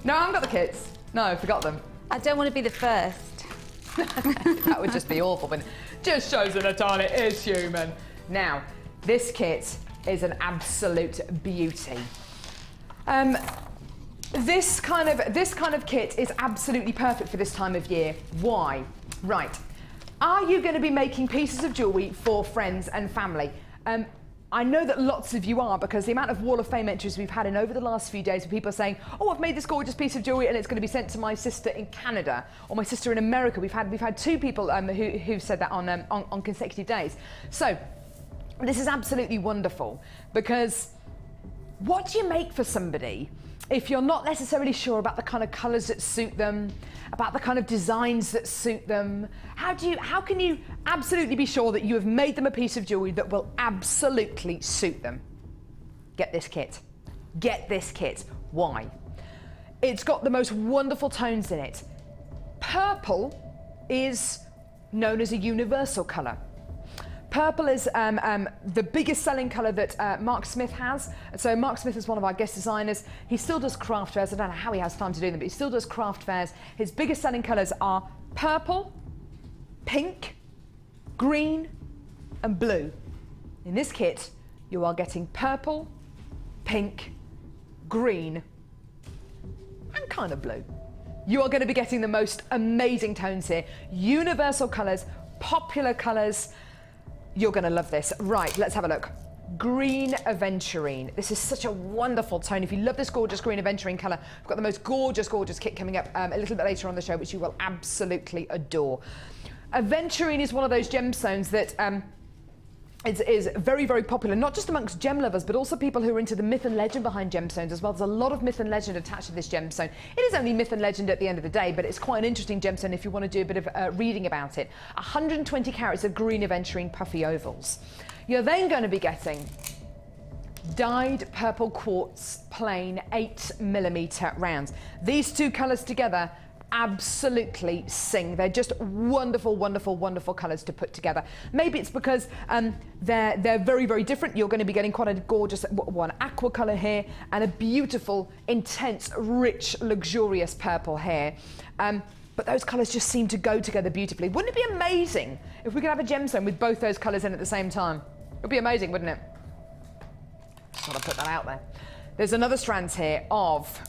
No, I haven't got the kits. No, I forgot them. I don't want to be the first. That would just be awful, but just shows that Natalia is human. Now, this kit is an absolute beauty. This kind of kit is absolutely perfect for this time of year. Why? Right. Are you going to be making pieces of jewellery for friends and family? I know that lots of you are, because the amount of Wall of Fame entries we've had in over the last few days where people are saying, oh, I've made this gorgeous piece of jewellery and it's going to be sent to my sister in Canada or my sister in America. We've had two people who've said that on consecutive days. So this is absolutely wonderful, because what do you make for somebody if you're not necessarily sure about the kind of colours that suit them, about the kind of designs that suit them? How can you absolutely be sure that you have made them a piece of jewellery that will absolutely suit them? Get this kit. Get this kit. Why? It's got the most wonderful tones in it. Purple is known as a universal colour. Purple is the biggest selling colour that Mark Smith has. So Mark Smith is one of our guest designers. He still does craft fairs. I don't know how he has time to do them, but he still does craft fairs. His biggest selling colours are purple, pink, green and blue. In this kit, you are getting purple, pink, green and kind of blue. You are going to be getting the most amazing tones here. Universal colours, popular colours. You're going to love this. Right, let's have a look. Green aventurine. This is such a wonderful tone. If you love this gorgeous green aventurine colour, we've got the most gorgeous, gorgeous kit coming up a little bit later on the show, which you will absolutely adore. Aventurine is one of those gemstones that is very, very popular, not just amongst gem lovers, but also people who are into the myth and legend behind gemstones as well. There's a lot of myth and legend attached to this gemstone. It is only myth and legend at the end of the day, but it's quite an interesting gemstone if you want to do a bit of reading about it. 120 carats of green aventurine puffy ovals. You're then going to be getting dyed purple quartz plain 8mm rounds. These two colours together absolutely sing. They're just wonderful, wonderful, wonderful colours to put together. Maybe it's because they're very, very different. You're going to be getting quite a gorgeous one aqua colour here and a beautiful, intense, rich, luxurious purple here. But those colours just seem to go together beautifully. Wouldn't it be amazing if we could have a gemstone with both those colours in at the same time? It would be amazing, wouldn't it? Just want to put that out there. There's another strand here of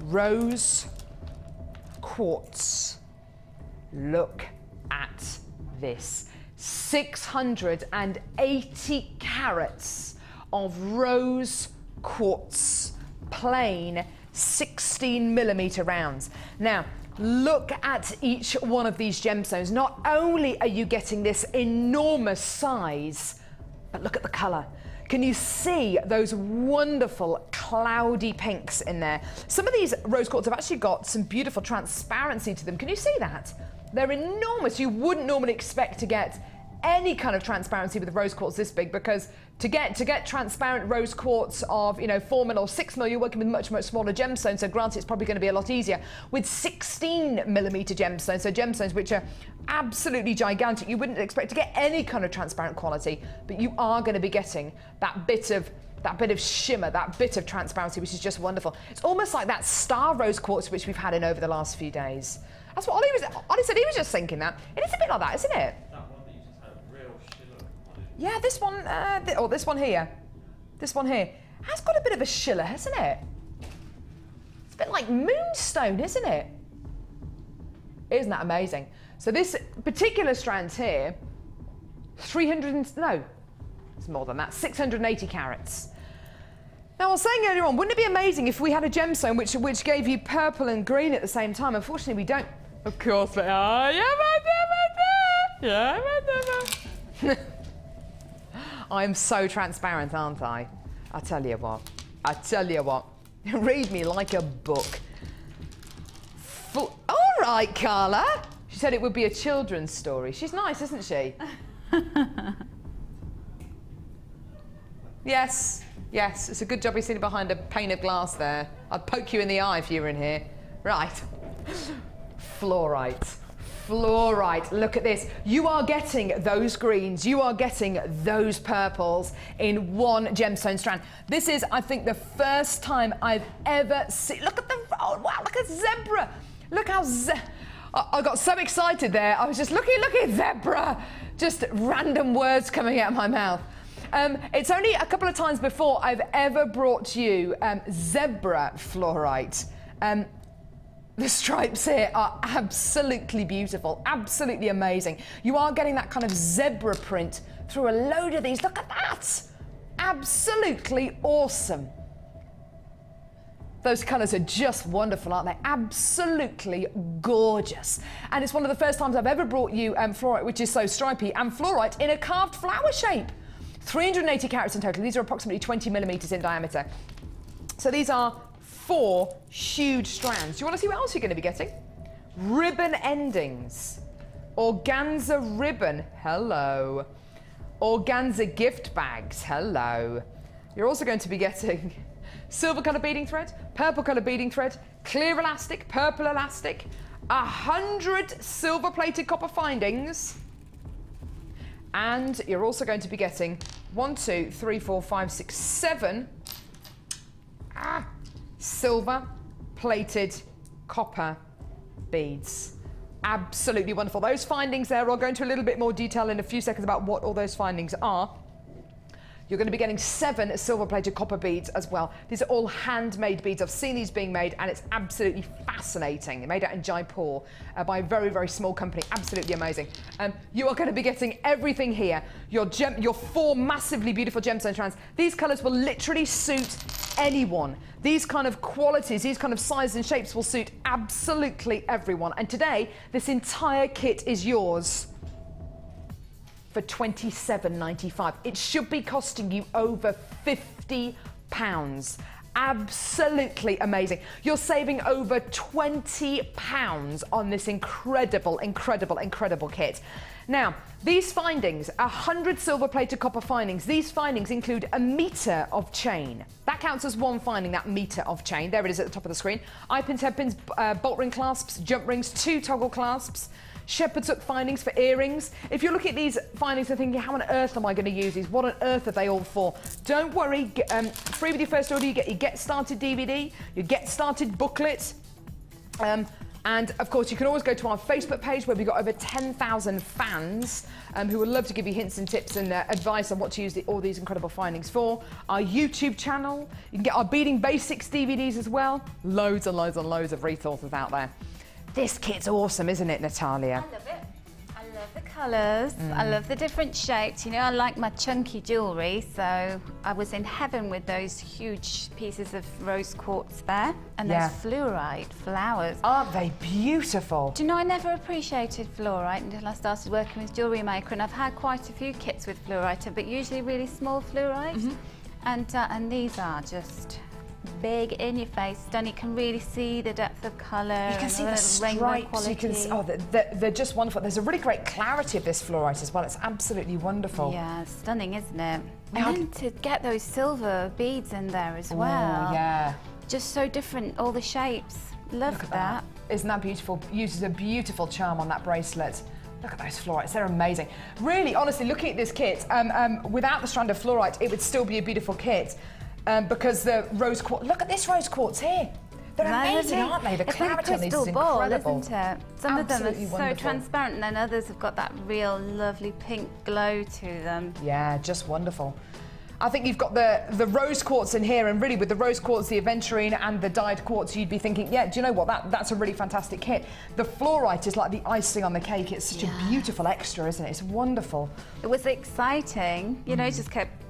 rose quartz. Look at this. 680 carats of rose quartz, plain 16mm rounds. Now, look at each one of these gemstones. Not only are you getting this enormous size, but look at the colour. Can you see those wonderful cloudy pinks in there? Some of these rose quartz have actually got some beautiful transparency to them. Can you see that? They're enormous. You wouldn't normally expect to get any kind of transparency with rose quartz this big, because to get transparent rose quartz of 4mm or 6mm, you're working with much, much smaller gemstones. So granted, it's probably going to be a lot easier with 16mm gemstones. So gemstones which are absolutely gigantic. You wouldn't expect to get any kind of transparent quality, but you are going to be getting that bit of shimmer, that bit of transparency, which is just wonderful. It's almost like that star rose quartz which we've had in over the last few days. That's what Ollie said. He was just thinking that. It is a bit like that, isn't it? Yeah, this one, this one here. This one here has got a bit of a shiller, hasn't it? It's a bit like moonstone, isn't it? Isn't that amazing? So this particular strand here, it's more than that, 680 carats. Now, I was saying earlier on, wouldn't it be amazing if we had a gemstone which gave you purple and green at the same time? Unfortunately, we don't. Of course they are. I'm so transparent, aren't I? I tell you what. I tell you what. Read me like a book. All right, Carla. She said it would be a children's story. She's nice, isn't she? Yes. Yes, it's a good job you're sitting behind a pane of glass there. I'd poke you in the eye if you were in here. Right. Fluorite. Fluorite. Look at this. You are getting those greens. You are getting those purples in one gemstone strand. This is, I think, the first time I've ever seen. Look at the. Oh, wow, look at zebra. Look how. I got so excited there. I was just look at zebra. Just random words coming out of my mouth. It's only a couple of times before I've ever brought you zebra fluorite. The stripes here are absolutely beautiful, absolutely amazing. You are getting that kind of zebra print through a load of these. Look at that. Absolutely awesome. Those colours are just wonderful, aren't they? Absolutely gorgeous. And it's one of the first times I've ever brought you fluorite, which is so stripy, and fluorite in a carved flower shape. 380 carats in total. These are approximately 20 millimetres in diameter. So these are 4 huge strands. Do you want to see what else you're going to be getting? Ribbon endings. Organza ribbon. Hello. Organza gift bags. Hello. You're also going to be getting silver colour beading thread, purple colour beading thread, clear elastic, purple elastic, 100 silver plated copper findings, and you're also going to be getting 1, 2, 3, 4, 5, 6, 7 silver plated copper beads. Absolutely wonderful. Those findings there, I'll go into a little bit more detail in a few seconds about what all those findings are. You're going to be getting 7 silver-plated copper beads as well. These are all handmade beads. I've seen these being made, and it's absolutely fascinating. They're made out in Jaipur by a very, very small company. Absolutely amazing. You are going to be getting everything here. Your 4 massively beautiful gemstone strands. These colours will literally suit anyone. These kind of qualities, these kind of sizes and shapes will suit absolutely everyone. And today, this entire kit is yours for £27.95. It should be costing you over £50. Absolutely amazing. You're saving over £20 on this incredible, incredible, incredible kit. Now, these findings, 100 silver-plated copper findings. These findings include a metre of chain. That counts as one finding, that metre of chain. There it is at the top of the screen. Eye pins, head pins, bolt ring clasps, jump rings, 2 toggle clasps, shepherd's hook findings for earrings. If you're looking at these findings and thinking, how on earth am I going to use these? What on earth are they all for? Don't worry. Free with your first order, you get your Get Started DVD, your Get Started booklet. And of course, you can always go to our Facebook page where we've got over 10,000 fans who would love to give you hints and tips and advice on what to use all these incredible findings for. Our YouTube channel, you can get our Beading Basics DVDs as well. Loads and loads and loads of resources out there. This kit's awesome, isn't it, Natalia? I love it. I love the colours. I love the different shapes. You know, I like my chunky jewellery, so I was in heaven with those huge pieces of rose quartz there and those fluorite flowers. Aren't they beautiful? Do you know, I never appreciated fluorite until I started working with Jewellery Maker, and I've had quite a few kits with fluorite, but usually really small fluorite. And these are just big, in your face, stunning. You can really see the depth of colour. You can see the stripes. You can see, they're just wonderful. There's a really great clarity of this fluorite as well. It's absolutely wonderful. Yeah, stunning, isn't it? And then to get those silver beads in there as well. Yeah. Just so different, all the shapes. Love that. Isn't that beautiful? Uses a beautiful charm on that bracelet. Look at those fluorites, they're amazing. Really, honestly, looking at this kit, without the strand of fluorite, it would still be a beautiful kit. Because the rose quartz, look at this rose quartz here. They're amazing, aren't they? The clarity on these is incredible. Isn't it? Some of them are so transparent, and then others have got that real lovely pink glow to them. Yeah, just wonderful. I think you've got the rose quartz in here, and really with the rose quartz, the aventurine and the dyed quartz, you'd be thinking, yeah, do you know what, that's a really fantastic kit. The fluorite is like the icing on the cake. It's such a beautiful extra, isn't it? It's wonderful. It was exciting, you know, it just kept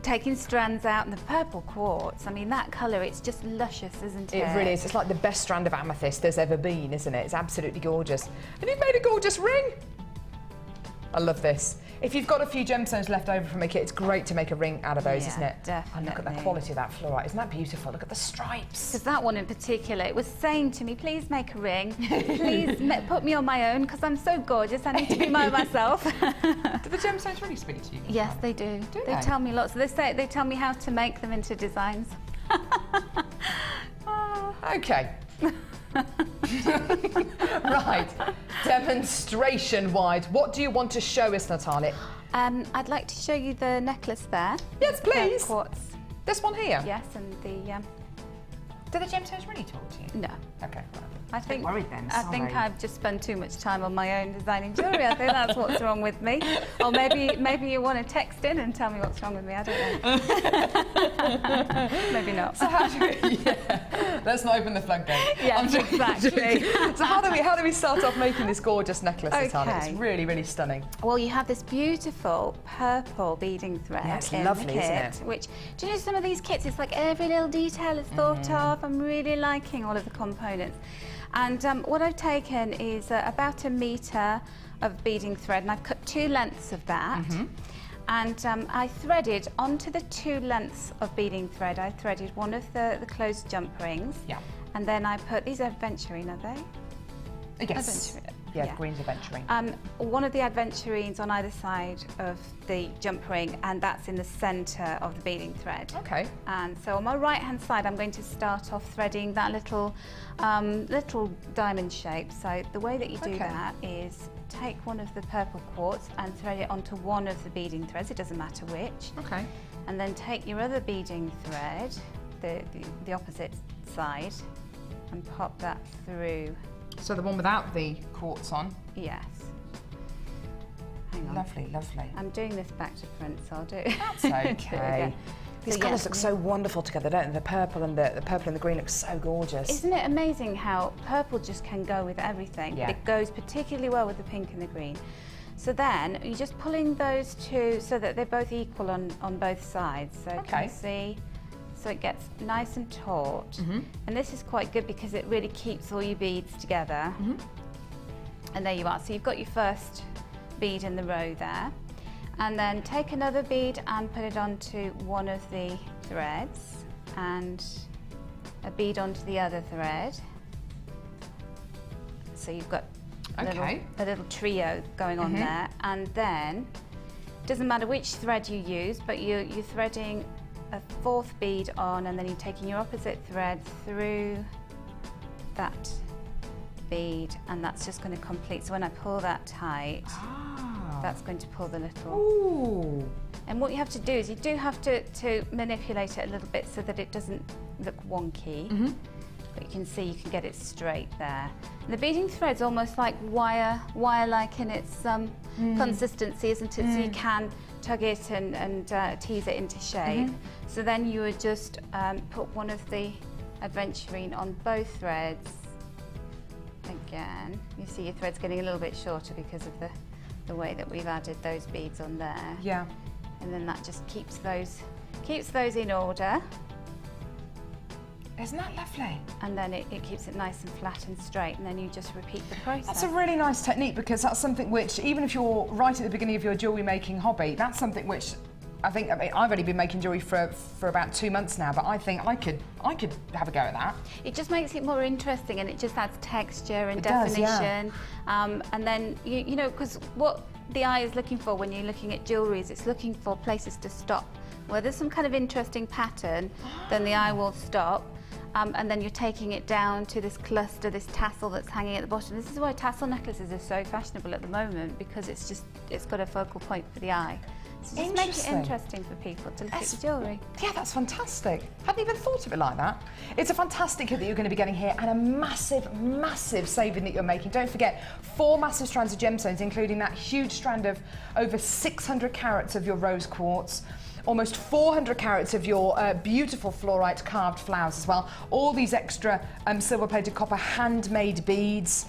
taking strands out, and the purple quartz, I mean, that colour, it's just luscious, isn't it? It really is. It's like the best strand of amethyst there's ever been, isn't it? It's absolutely gorgeous. And you've made a gorgeous ring. I love this. If you've got a few gemstones left over from a kit, it's great to make a ring out of those, isn't it? Definitely. And look at the quality of that fluorite. Isn't that beautiful? Look at the stripes. Because that one in particular, it was saying to me, please make a ring. Please put me on my own, because I'm so gorgeous. I need to be myself. Do the gemstones really speak to you? Yes, they do. They tell me lots. They tell me how to make them into designs. Okay. Right, demonstration-wise, what do you want to show us, Natalia? I'd like to show you the necklace there. Yes, please. Quartz. This one here? Yes, and the Do the gemstones really talk to you? No. Okay. I think, worried then, I think sorry. I've just spent too much time on my own designing jewellery. I think that's what's wrong with me. Or maybe you want to text in and tell me what's wrong with me. I don't know. Maybe not. So how do we, let's not open the floodgate. Yes, exactly. So how do we start off making this gorgeous necklace, Natalia? Okay. It's really, really stunning. Well, you have this beautiful purple beading thread Yeah, it's in lovely, the kit, isn't it? which, do you know some of these kits, it's like every little detail is thought of. I'm really liking all of the components. And what I've taken is about 1 metre of beading thread, and I've cut 2 lengths of that. And I threaded onto the 2 lengths of beading thread, I threaded one of the closed jump rings. Yeah. And then I put, these are aventurine, are they? Yes. Aventurine. Yeah, green's aventurine. One of the aventurines on either side of the jump ring, and that's in the centre of the beading thread. Okay. And so on my right hand side I'm going to start off threading that little diamond shape. So the way that you do that is take one of the purple quartz and thread it onto one of the beading threads, it doesn't matter which. Okay. And then take your other beading thread, the opposite side, and pop that through. So the one without the quartz on. Yes. Hang on. Lovely, lovely. I'm doing this back to print, so I'll do it. That's okay. These So, colours yeah. look so wonderful together, don't they? The purple and the green look so gorgeous. Isn't it amazing how purple just can go with everything? Yeah. But it goes particularly well with the pink and the green. So then you're just pulling those two so that they're both equal on both sides. So you can see, so it gets nice and taut. And this is quite good because it really keeps all your beads together. And there you are. So you've got your first bead in the row there. And then take another bead and put it onto one of the threads, and a bead onto the other thread. So you've got a little trio going on there. And then, doesn't matter which thread you use, but you're threading a 4th bead on, and then you're taking your opposite thread through that bead, and that's just going to complete. So when I pull that tight, that's going to pull the little... Ooh. And what you have to do is you do have to manipulate it a little bit so that it doesn't look wonky. But you can see you can get it straight there. And the beading thread's almost like wire-like in its consistency, isn't it? So you can tug it and tease it into shape. So then you would just put one of the aventurine on both threads. Again, you see your thread's getting a little bit shorter because of the way that we've added those beads on there. Yeah. And then that just keeps those in order. Isn't that lovely? And then it keeps it nice and flat and straight, and then you just repeat the process. That's a really nice technique, because that's something which, even if you're right at the beginning of your jewellery making hobby, that's something which I mean, I've only been making jewellery for about 2 months now, but I think I could have a go at that. It just makes it more interesting, and it just adds texture and It does, definition. yeah. And then, you know, because what the eye is looking for when you're looking at jewellery is it's looking for places to stop. Where there's some kind of interesting pattern, then the eye will stop. And then you're taking it down to this cluster, this tassel that's hanging at the bottom. This is why tassel necklaces are so fashionable at the moment, because it's got a focal point for the eye. So just make it interesting for people to look at jewellery. Yeah, that's fantastic. Hadn't even thought of it like that. It's a fantastic kit that you're going to be getting here, and a massive, massive saving that you're making. Don't forget, 4 massive strands of gemstones, including that huge strand of over 600 carats of your rose quartz, almost 400 carats of your beautiful fluorite carved flowers as well. All these extra silver-plated copper handmade beads.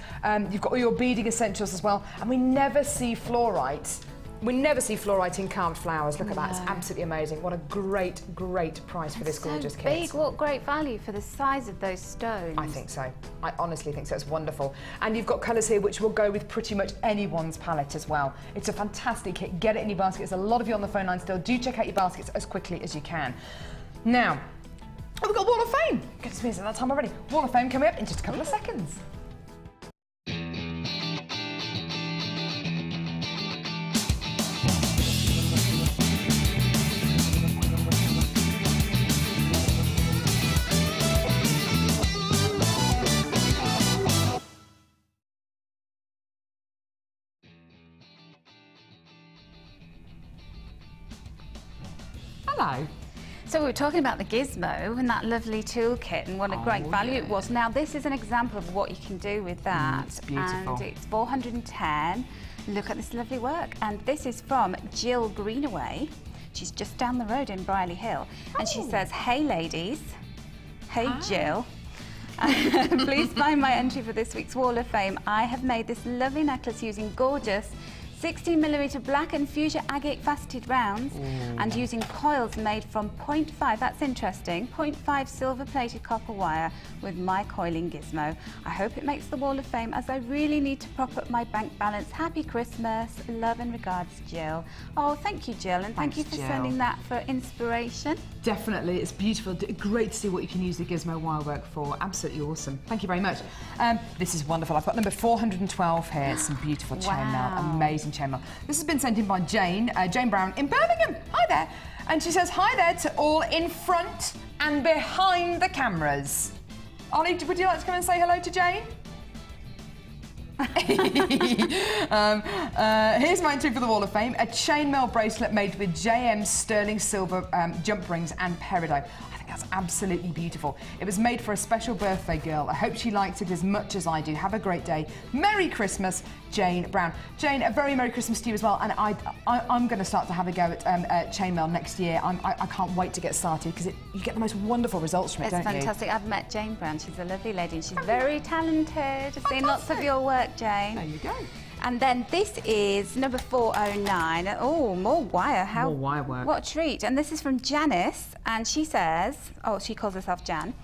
You've got all your beading essentials as well. And we never see fluorite. We never see fluorite in carved flowers. Look at that, it's absolutely amazing. What a great, great price for this gorgeous kit. Big, what great value for the size of those stones. I think so. I honestly think so. It's wonderful. And you've got colours here which will go with pretty much anyone's palette as well. It's a fantastic kit. Get it in your baskets. There's a lot of you on the phone line still. Do check out your baskets as quickly as you can. Now, we've got Wall of Fame. Goodness me, it's at that time already. Wall of Fame coming up in just a couple of seconds. Hello. So we were talking about the gizmo and that lovely toolkit and what a great value it was. Now this is an example of what you can do with that. It's beautiful. And it's 410. Look at this lovely work. And this is from Jill Greenaway. She's just down the road in Briley Hill. And she says, hey ladies, hey Jill. Please find my entry for this week's Wall of Fame. I have made this lovely necklace using gorgeous 16mm black and fuchsia agate faceted rounds and using coils made from 0.5, that's interesting, 0.5 silver plated copper wire with my coiling gizmo. I hope it makes the Wall of Fame as I really need to prop up my bank balance. Happy Christmas. Love and regards, Jill. Oh, thank you, Jill, and thank you for sending that for inspiration. Definitely, it's beautiful. Great to see what you can use the gizmo wire work for. Absolutely awesome. Thank you very much. This is wonderful. I've got number 412 here. It's some beautiful chainmail, amazing chainmail. This has been sent in by Jane Brown in Birmingham. Hi there. And she says, hi there to all in front and behind the cameras. Ollie, would you like to come and say hello to Jane? Here's my entry for the Wall of Fame. A chainmail bracelet made with JM sterling silver jump rings and peridot. I think that's absolutely beautiful. It was made for a special birthday girl. I hope she likes it as much as I do. Have a great day. Merry Christmas, Jane Brown. Jane, a very Merry Christmas to you as well. And I'm going to start to have a go at chainmail next year. I can't wait to get started because you get the most wonderful results from it, don't you? It's fantastic. I've met Jane Brown. She's a lovely lady and she's very talented. I've seen lots of your work, Jane. There you go. And then this is number 409. Oh, more wire. More wire work. What a treat. And this is from Janice, and she says, oh, she calls herself Jan.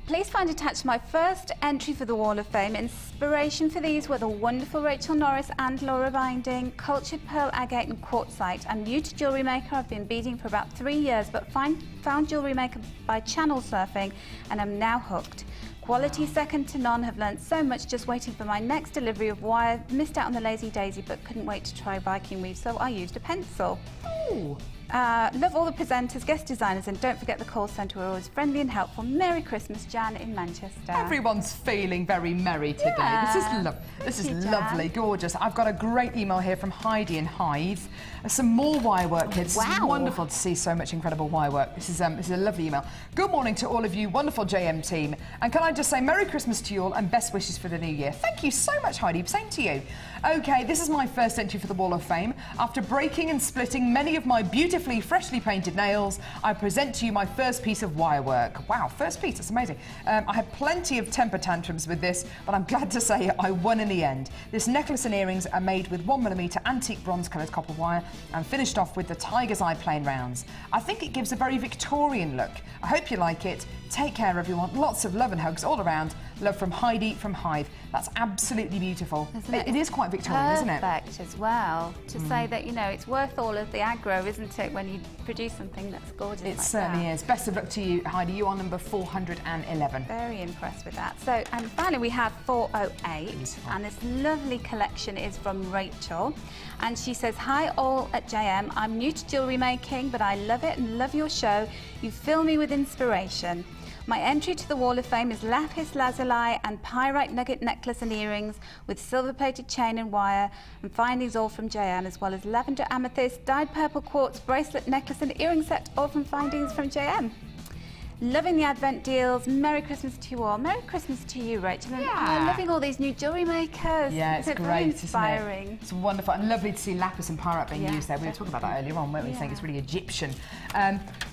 Please find attached my first entry for the Wall of Fame. Inspiration for these were the wonderful Rachel Norris and Laura binding, cultured pearl agate and quartzite. I'm new to Jewellery Maker. I've been beading for about 3 years, but found Jewellery Maker by channel surfing, and I'm now hooked. Quality second to none. Have learnt so much just waiting for my next delivery of wire. Missed out on the Lazy Daisy, but couldn't wait to try Viking weave, so I used a pencil. Ooh. Love all the presenters, guest designers, and don't forget the call centre are always friendly and helpful. Merry Christmas, Jan in Manchester. Everyone's feeling very merry today. Yeah. This is lovely, gorgeous. I've got a great email here from Heidi in Hythe. Some more wire work here. This is wonderful to see so much incredible wire work. This is a lovely email. Good morning to all of you, wonderful JM team. And can I just say Merry Christmas to you all and best wishes for the new year. Thank you so much, Heidi. Same to you. Okay, this is my first entry for the Wall of Fame. After breaking and splitting many of my beautifully, freshly painted nails, I present to you my first piece of wire work. Wow, first piece, that's amazing. I had plenty of temper tantrums with this, but I'm glad to say I won in the end. This necklace and earrings are made with 1mm antique bronze-coloured copper wire and finished off with the tiger's eye plain rounds. I think it gives a very Victorian look. I hope you like it. Take care, everyone. Lots of love and hugs all around. Love from Heidi from Hythe. That's absolutely beautiful. It is quite Victorian, isn't it? Perfect as well. To say that, you know, it's worth all of the aggro, isn't it, when you produce something that's gorgeous like that. It certainly is. Best of luck to you, Heidi. You are number 411. Very impressed with that. So, and finally we have 408. Beautiful. And this lovely collection is from Rachel. And she says, hi all at JM. I'm new to jewellery making, but I love it and love your show. You fill me with inspiration. My entry to the Wall of Fame is lapis lazuli and pyrite nugget necklace and earrings with silver-plated chain and wire, and findings all from JM, as well as lavender amethyst, dyed purple quartz, bracelet, necklace and earring set, all from findings from JM. Loving the Advent deals. Merry Christmas to you all. Merry Christmas to you, Rachel. And I'm loving all these new jewellery makers. Yeah, it's great, very inspiring. Isn't it? It's wonderful and lovely to see lapis and pyrite being used there. We were talking about that earlier on, weren't we? Saying it's really Egyptian.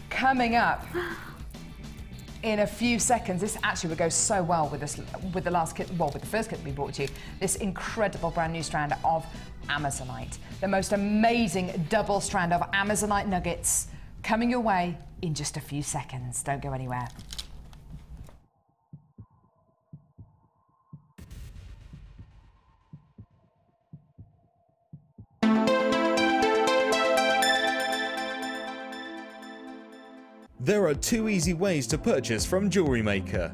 Coming up in a few seconds, this actually would go so well with this, with the last kit, well, with the first kit we brought to you. This incredible brand new strand of Amazonite, the most amazing double strand of Amazonite nuggets, coming your way in just a few seconds. Don't go anywhere. There are 2 easy ways to purchase from Jewellery Maker.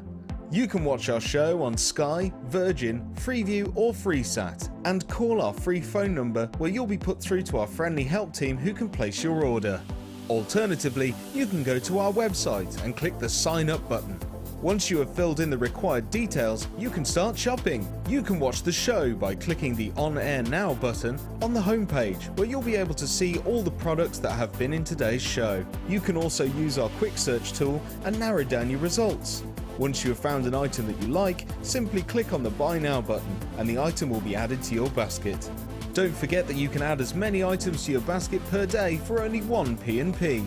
You can watch our show on Sky, Virgin, Freeview or FreeSat and call our free phone number where you'll be put through to our friendly help team who can place your order. Alternatively, you can go to our website and click the sign up button. Once you have filled in the required details, you can start shopping. You can watch the show by clicking the On Air Now button on the homepage, where you'll be able to see all the products that have been in today's show. You can also use our quick search tool and narrow down your results. Once you have found an item that you like, simply click on the Buy Now button and the item will be added to your basket. Don't forget that you can add as many items to your basket per day for only 1 P&P.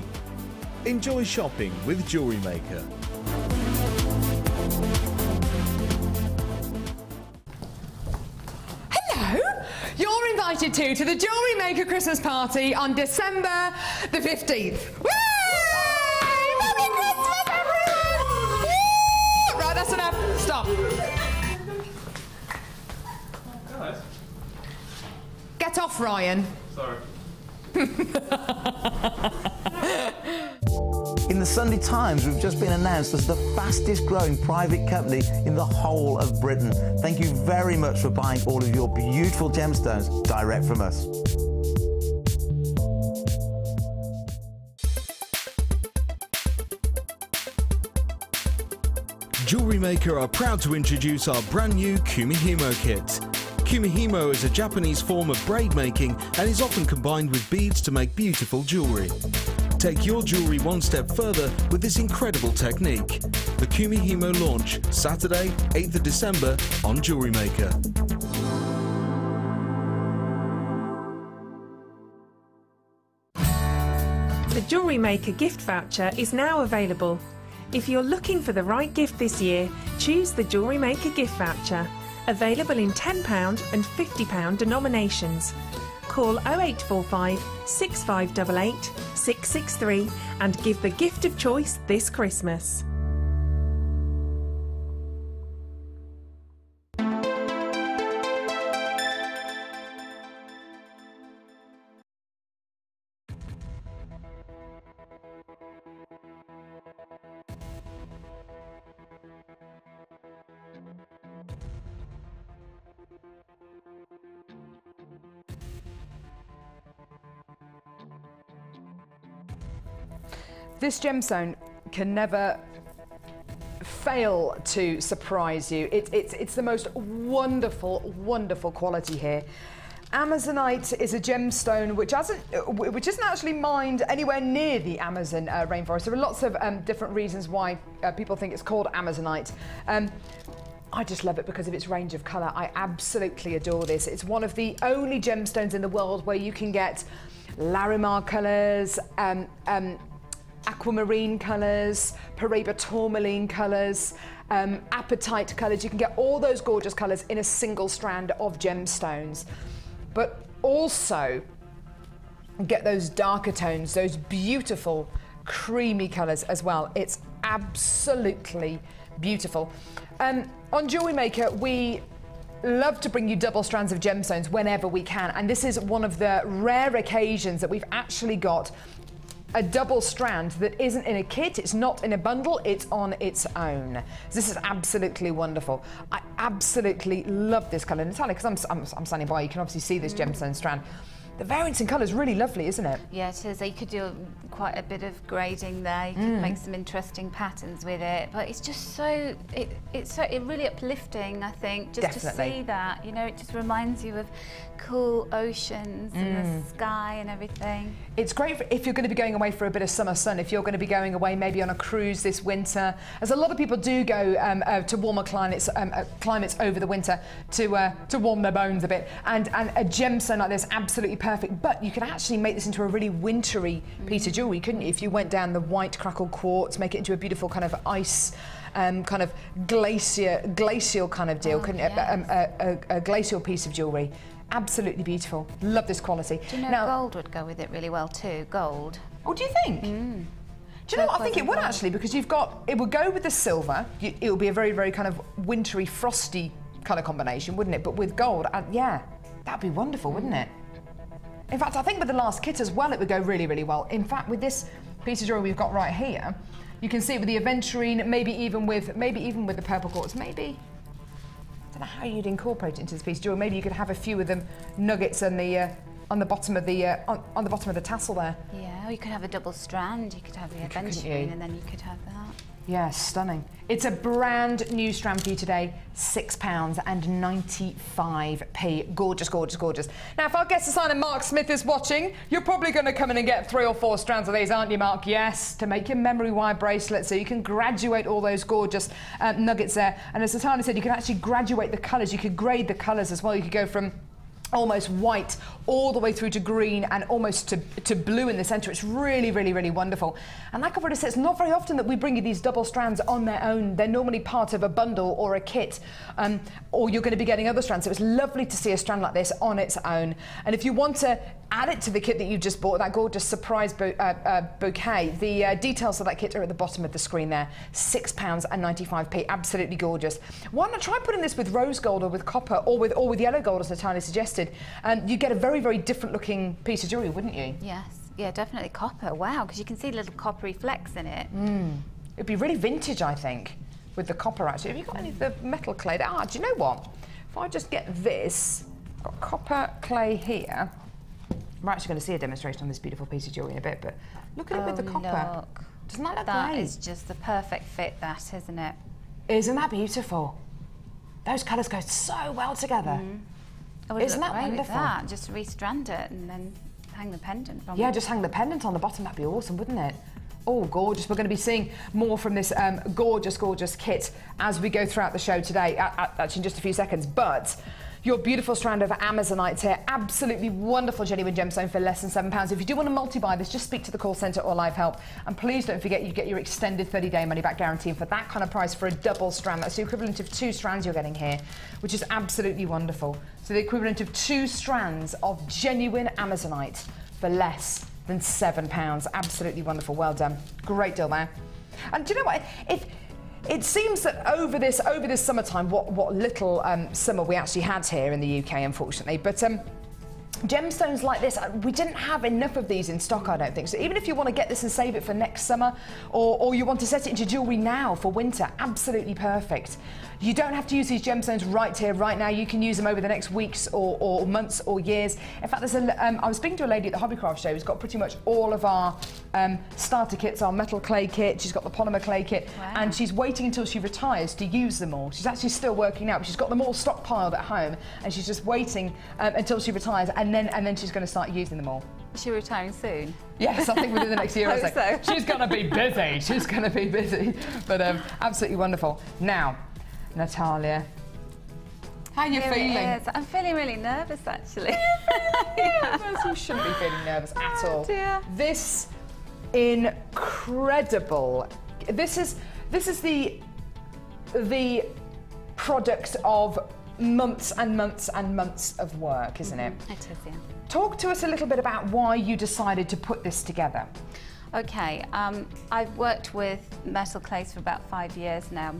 Enjoy shopping with Jewellery Maker. Hello! You're invited to the Jewellery Maker Christmas party on December the 15th. Woo! Merry Christmas, everyone! Woo! Right, that's enough. Stop. Guys. Get off, Ryan. Sorry. In the Sunday Times, we've just been announced as the fastest growing private company in the whole of Britain. Thank you very much for buying all of your beautiful gemstones direct from us. Jewellery Maker are proud to introduce our brand new Kumihimo kit. Kumihimo is a Japanese form of braid making and is often combined with beads to make beautiful jewellery. Take your jewellery one step further with this incredible technique. The Kumihimo launch, Saturday, 8th of December on Jewellery Maker. The Jewellery Maker gift voucher is now available. If you're looking for the right gift this year, choose the Jewellery Maker gift voucher. Available in £10 and £50 denominations. Call 0845 6588 663 and give the gift of choice this Christmas. This gemstone can never fail to surprise you. It's the most wonderful, wonderful quality here. Amazonite is a gemstone which isn't actually mined anywhere near the Amazon rainforest. There are lots of different reasons why people think it's called Amazonite. I just love it because of its range of colour. I absolutely adore this. It's one of the only gemstones in the world where you can get Larimar colours, aquamarine colours, Paraiba tourmaline colours, apatite colours. You can get all those gorgeous colours in a single strand of gemstones. But also get those darker tones, those beautiful creamy colours as well. It's absolutely beautiful. On Jewellery Maker, we love to bring you double strands of gemstones whenever we can, and this is one of the rare occasions that we've actually got a double strand that isn't in a kit, it's not in a bundle, it's on its own. This is absolutely wonderful. I absolutely love this colour. Natalia, because I'm standing by, you can obviously see this gemstone strand. The variance in colour is really lovely, isn't it? Yeah, it is. You could do quite a bit of grading there. You could make some interesting patterns with it. But it's just so, it's really uplifting, I think, just Definitely. to see that. You know, it just reminds you of cool oceans and the sky and everything. It's great if you're going to be going away for a bit of summer sun, if you're going to be going away maybe on a cruise this winter, as a lot of people do go to warmer climates over the winter to warm their bones a bit. And a gemstone like this, absolutely perfect. But you could actually make this into a really wintry piece of jewellery, couldn't you? If you went down the white crackled quartz, make it into a beautiful kind of ice, kind of glacial kind of deal, couldn't you? Yes. A glacial piece of jewellery. Absolutely beautiful. Love this quality. Do you know gold would go with it really well too? Gold. Oh, do you think? Do you know what? I think it would actually, because it would go with the silver. It would be a very, very kind of wintry, frosty kind of combination, wouldn't it? But with gold, yeah, that'd be wonderful, wouldn't it? In fact, I think with the last kit as well, it would go really, really well. In fact, with this piece of jewellery we've got right here, you can see it with the aventurine, maybe even with the purple quartz, maybe. I don't know how you'd incorporate it into this piece of jewellery. Maybe you could have a few of them nuggets on the bottom of the tassel there. Yeah, or you could have a double strand. You could have the aventurine, and then you could have that. Yeah, stunning. It's a brand new strand for you today, £6.95. Gorgeous, gorgeous, gorgeous. Now, if our guest designer Mark Smith is watching, you're probably going to come in and get 3 or 4 strands of these, aren't you, Mark? Yes, to make your memory wire bracelet so you can graduate all those gorgeous nuggets there. And as Natalia said, you can actually graduate the colours. You could grade the colours as well. You could go from almost white all the way through to green and almost to blue in the centre. It's really, really, really wonderful. And like I've already said, it's not very often that we bring you these double strands on their own. They're normally part of a bundle or a kit, or you're going to be getting other strands. So it's lovely to see a strand like this on its own. And if you want to add it to the kit that you just bought, that gorgeous surprise bouquet, the details of that kit are at the bottom of the screen there. £6.95. Absolutely gorgeous. Why not try putting this with rose gold or with copper or with yellow gold, as Natalia suggested? You get a very, very different looking piece of jewellery, wouldn't you? Yes, yeah, definitely copper. Wow, because you can see little coppery flecks in it. It'd be really vintage, I think, with the copper actually. Have you got any of the metal clay? Do you know what? If I just get this, I've got copper clay here. We're actually going to see a demonstration on this beautiful piece of jewellery in a bit, but look at it with the copper. Look. Doesn't that look That great? is just the perfect fit, that, isn't it? Isn't that beautiful? Those colours go so well together. I would Isn't look that great wonderful? With that. Just restrand it and then hang the pendant from Yeah, it. just hang the pendant on the bottom. That'd be awesome, wouldn't it? Oh, gorgeous. We're going to be seeing more from this gorgeous, gorgeous kit as we go throughout the show today, actually in just a few seconds. But your beautiful strand of Amazonite here, absolutely wonderful genuine gemstone for less than £7. If you do want to multi-buy this, just speak to the call centre or live help. And please don't forget you get your extended 30-day money-back guarantee. And for that kind of price for a double strand, that's the equivalent of 2 strands you're getting here, which is absolutely wonderful. So the equivalent of 2 strands of genuine Amazonite for less than £7. Absolutely wonderful. Well done. Great deal there. And do you know what? It seems that over this summertime, what little summer we actually had here in the UK, unfortunately, but gemstones like this, we didn't have enough of these in stock, I don't think. So even if you want to get this and save it for next summer, or you want to set it into jewellery now for winter, absolutely perfect. You don't have to use these gemstones right here, right now. You can use them over the next weeks or months or years. In fact, I was speaking to a lady at the Hobbycraft show who's got pretty much all of our starter kits, our metal clay kit. She's got the polymer clay kit, and she's waiting until she retires to use them all. She's actually still working now, but she's got them all stockpiled at home, and she's just waiting until she retires, and then she's going to start using them all. Is she retiring soon? Yes, I think within the next year or so. So. She's going to be busy. She's going to be busy. But absolutely wonderful. Now, Natalia, how are you feeling? Yes, I'm feeling really nervous, actually. Nervous? You shouldn't be feeling nervous at all. Dear. This incredible. This is the product of months and months and months of work, isn't it? It is, yeah. Talk to us a little bit about why you decided to put this together. Okay, I've worked with metal clays for about 5 years now,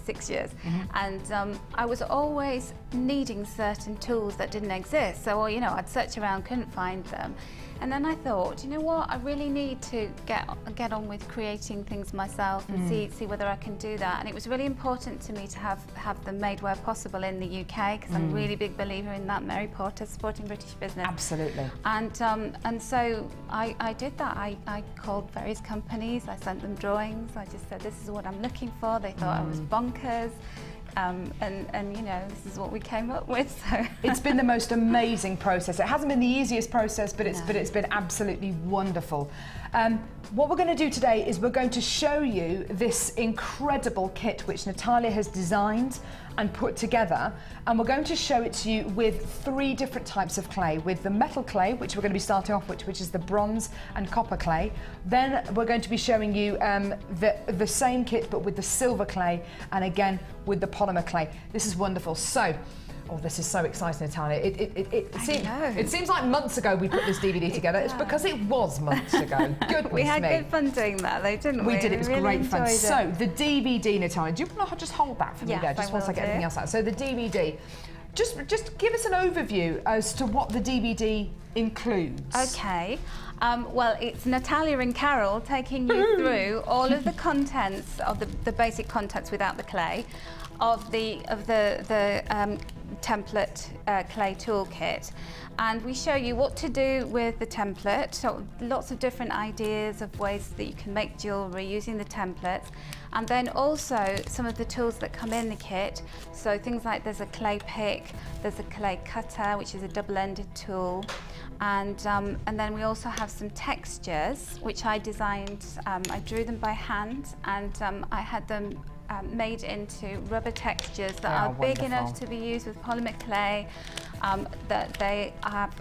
6 years, and I was always needing certain tools that didn't exist. So, you know, I'd search around, couldn't find them. And then I thought, you know what, I really need to get on with creating things myself and see whether I can do that. And it was really important to me to have them made where possible in the UK, because I'm a really big believer in that. Mary Porter, supporting British business. Absolutely. And so I did that. I called various companies, I sent them drawings, I just said, this is what I'm looking for. They thought I was bonkers. And you know, this is what we came up with. So it's been the most amazing process. It hasn't been the easiest process, but it's been absolutely wonderful. What we're going to do today is we're going to show you this incredible kit which Natalia has designed and put together, and we're going to show it to you with 3 different types of clay, with the metal clay, which we're going to be starting off with, which is the bronze and copper clay. Then we're going to be showing you the same kit but with the silver clay, and again with the polymer clay. This is wonderful. So, oh, this is so exciting, Natalia. It seems like months ago we put this DVD together. It's because it was months ago. Goodness we had me. good fun doing that, though, didn't we? We did. It was really great fun. enjoyed it. So, the DVD, Natalia, do you want to just hold that for me there, just once I get everything else out? So, the DVD, just give us an overview as to what the DVD includes? Okay. Well, it's Natalia and Carol taking you through all of the contents of the basic contents without the clay of the template clay toolkit, and we show you what to do with the template. So lots of different ideas of ways that you can make jewellery using the templates, and then also some of the tools that come in the kit. So things like there's a clay pick, there's a clay cutter, which is a double-ended tool. And then we also have some textures, which I designed. I drew them by hand, and I had them made into rubber textures that are big enough to be used with polymer clay, that they have